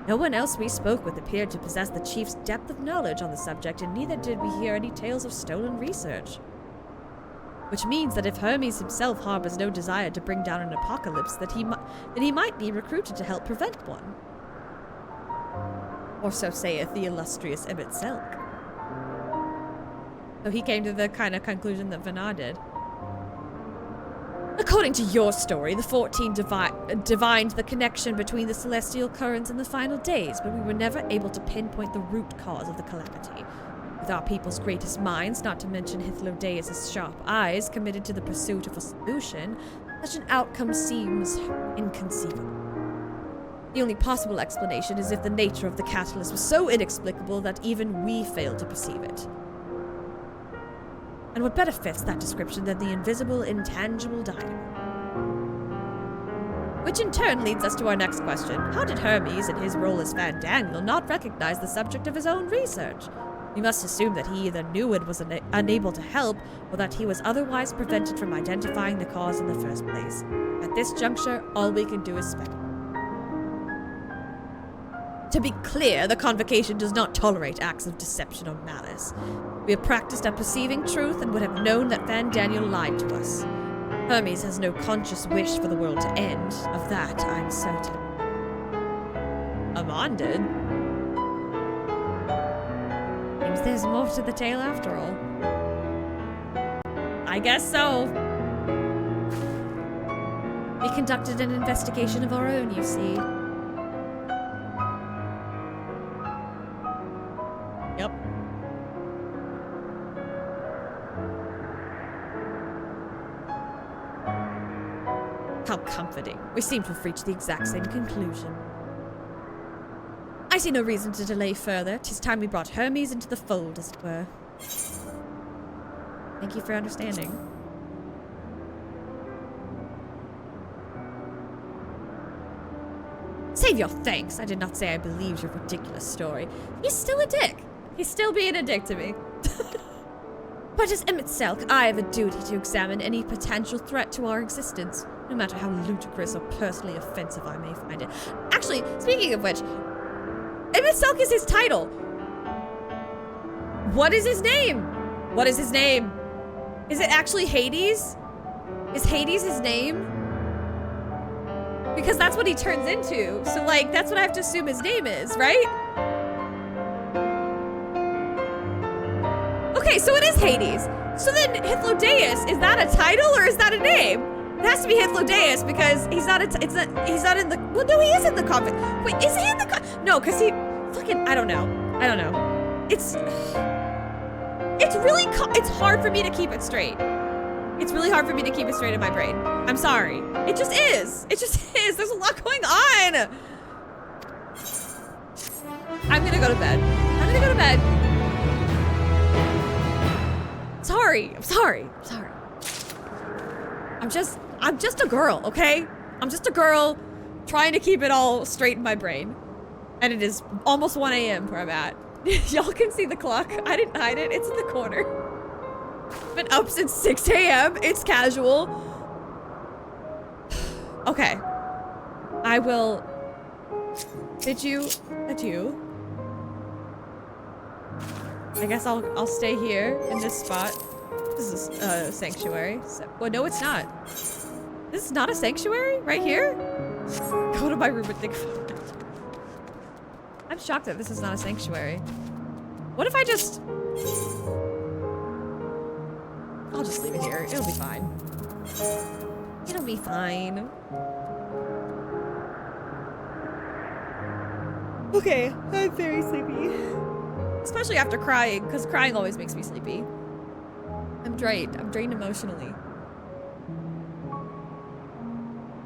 No one else we spoke with appeared to possess the chief's depth of knowledge on the subject, and neither did we hear any tales of stolen research. Which means that if Hermes himself harbors no desire to bring down an apocalypse, that he might be recruited to help prevent one. Or so saith the illustrious Emmett Selk. So he came to the kind of conclusion that Vanar did. According to your story, the 14 divined the connection between the celestial currents and the final days, but we were never able to pinpoint the root cause of the calamity. With our people's greatest minds, not to mention Hythlodaeus' sharp eyes, committed to the pursuit of a solution, such an outcome seems inconceivable. The only possible explanation is if the nature of the catalyst was so inexplicable that even we failed to perceive it. And what better fits that description than the invisible, intangible dynamo? Which in turn leads us to our next question. How did Hermes, in his role as Van Daniel, not recognize the subject of his own research? We must assume that he either knew and was unable to help, or that he was otherwise prevented from identifying the cause in the first place. At this juncture, all we can do is speculate. To be clear, the Convocation does not tolerate acts of deception or malice. We have practiced at perceiving truth and would have known that Van Daniel lied to us. Hermes has no conscious wish for the world to end. Of that, I'm certain. Amon did. Seems there's more to the tale after all. I guess so. We conducted an investigation of our own, you see. Yep. How comforting. We seem to have reached the exact same conclusion. I see no reason to delay further. 'Tis time we brought Hermes into the fold, as it were. Thank you for understanding. Save your thanks. I did not say I believed your ridiculous story. He's still a dick. He's still being a dick to me. But as Emmett Selk, I have a duty to examine any potential threat to our existence, no matter how ludicrous or personally offensive I may find it. Actually, speaking of which, Emmett Selk is his title. What is his name? What is his name? Is it actually Hades? Is Hades his name? Because that's what he turns into. So, like, that's what I have to assume his name is, right? Okay, so it is Hades. So then Hythlodaeus, is that a title or is that a name? It has to be Hythlodaeus because he's not he's not in the, well, no, he is in the convent. Wait, is he in the no, because he fucking, I don't know. It's really, it's hard for me to keep it straight. It's really hard for me to keep it straight in my brain. I'm sorry. It just is. It just is. There's a lot going on. I'm gonna go to bed. Sorry. I'm sorry. I'm just a girl, okay? I'm just a girl trying to keep it all straight in my brain. And it is almost 1 a.m. where I'm at. Y'all can see the clock. I didn't hide it. It's in the corner. Been up since 6 a.m. It's casual. Okay. I will bid you adieu. I guess I'll stay here in this spot. This is a sanctuary. So, well, no, it's not. This is not a sanctuary? Right here? Go to my room and think about it. I'm shocked that this is not a sanctuary. What if I just... I'll just leave it here. It'll be fine. It'll be fine. Okay, I'm very sleepy. Especially after crying, because crying always makes me sleepy. I'm drained. I'm drained emotionally.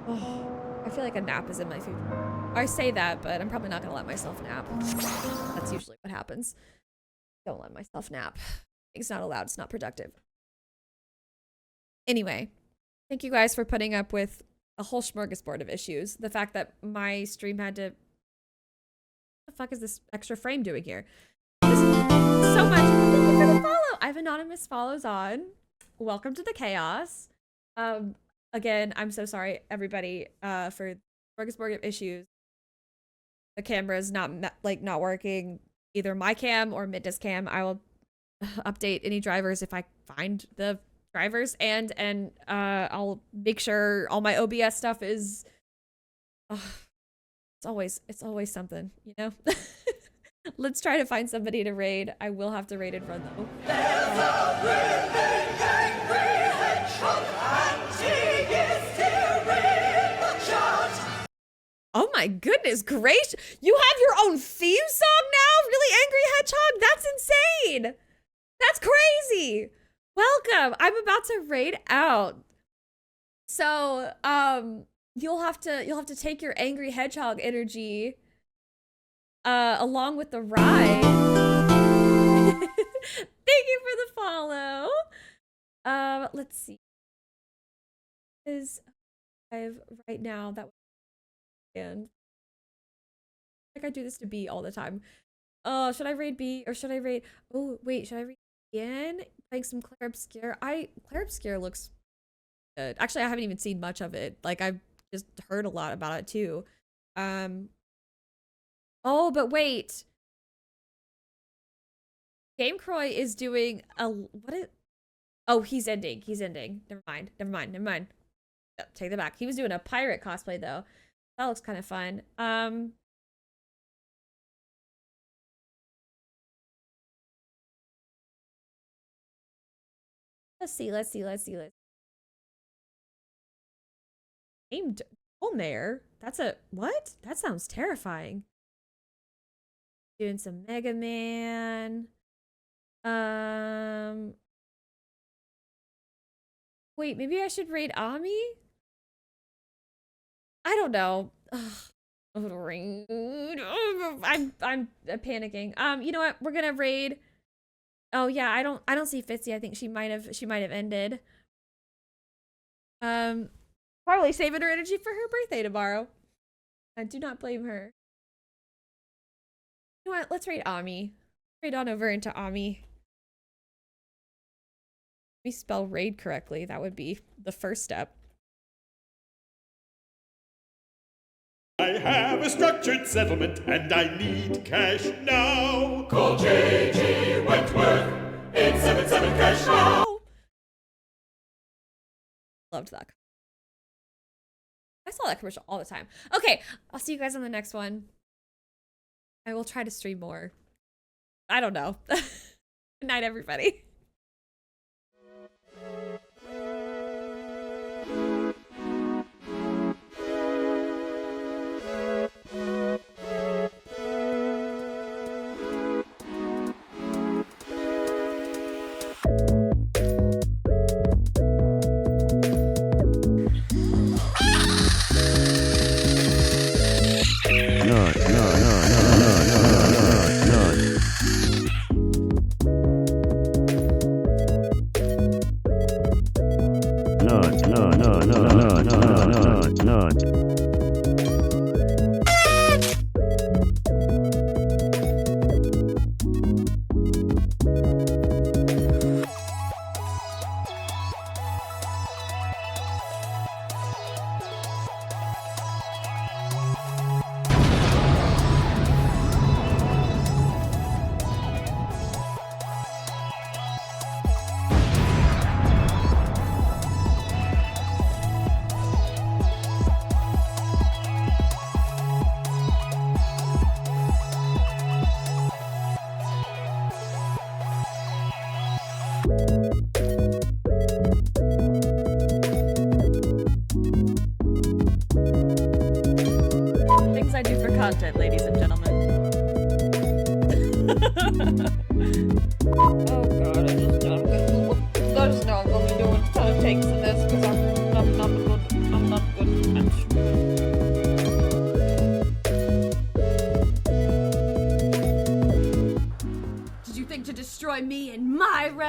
Oh, I feel like a nap is in my future. I say that, but I'm probably not going to let myself nap. That's usually what happens. Don't let myself nap. It's not allowed. It's not productive. Anyway, thank you guys for putting up with a whole smorgasbord of issues. The fact that my stream had to... What the fuck is this extra frame doing here? This is so much. Thank you for the follow. I have anonymous follows on. Welcome to the chaos. Again, I'm so sorry, everybody, for smorgasbord of issues. The camera's not working. Either my cam or Midna's cam. I will update any drivers if I find the drivers, and I'll make sure all my OBS stuff is it's always something, you know. Let's try to find somebody to raid. I will have to raid and run though. Oh my goodness gracious, you have your own theme song now? Really Angry Hedgehog? That's insane. That's crazy. Welcome. I'm about to raid out. So, you'll have to take your angry hedgehog energy along with the ride. Thank you for the follow. Let's see. Is I've right now that and like I do this to B all the time. Should I raid B or should I raid? Oh wait, should I raid again? Playing some Claire Obscure. Claire Obscure looks good. Actually, I haven't even seen much of it. Like I've just heard a lot about it too. Oh, but wait. Game Croy is doing a oh, he's ending. Never mind. Oh, take that back. He was doing a pirate cosplay though. That looks kind of fun. Let's see. Aimed on there. That's a what? That sounds terrifying. Doing some Mega Man. Wait, maybe I should raid Ami? I don't know. I'm panicking. You know what? We're gonna raid. Oh yeah, I don't see Fitzy. I think she might have ended. Probably saving her energy for her birthday tomorrow. I do not blame her. You know what? Let's raid Ami. Raid on over into Ami. Let me spell raid correctly. That would be the first step. I have a structured settlement and I need cash now. Call J.G. Wentworth, 877 cash now. Loved that. I saw that commercial all the time. Okay, I'll see you guys on the next one. I will try to stream more. I don't know. Good night, everybody. Things I do for content, ladies and gentlemen. Oh god, I just know I'm gonna be doing a ton of takes in this because I'm not good. Did you think to destroy me in my realm?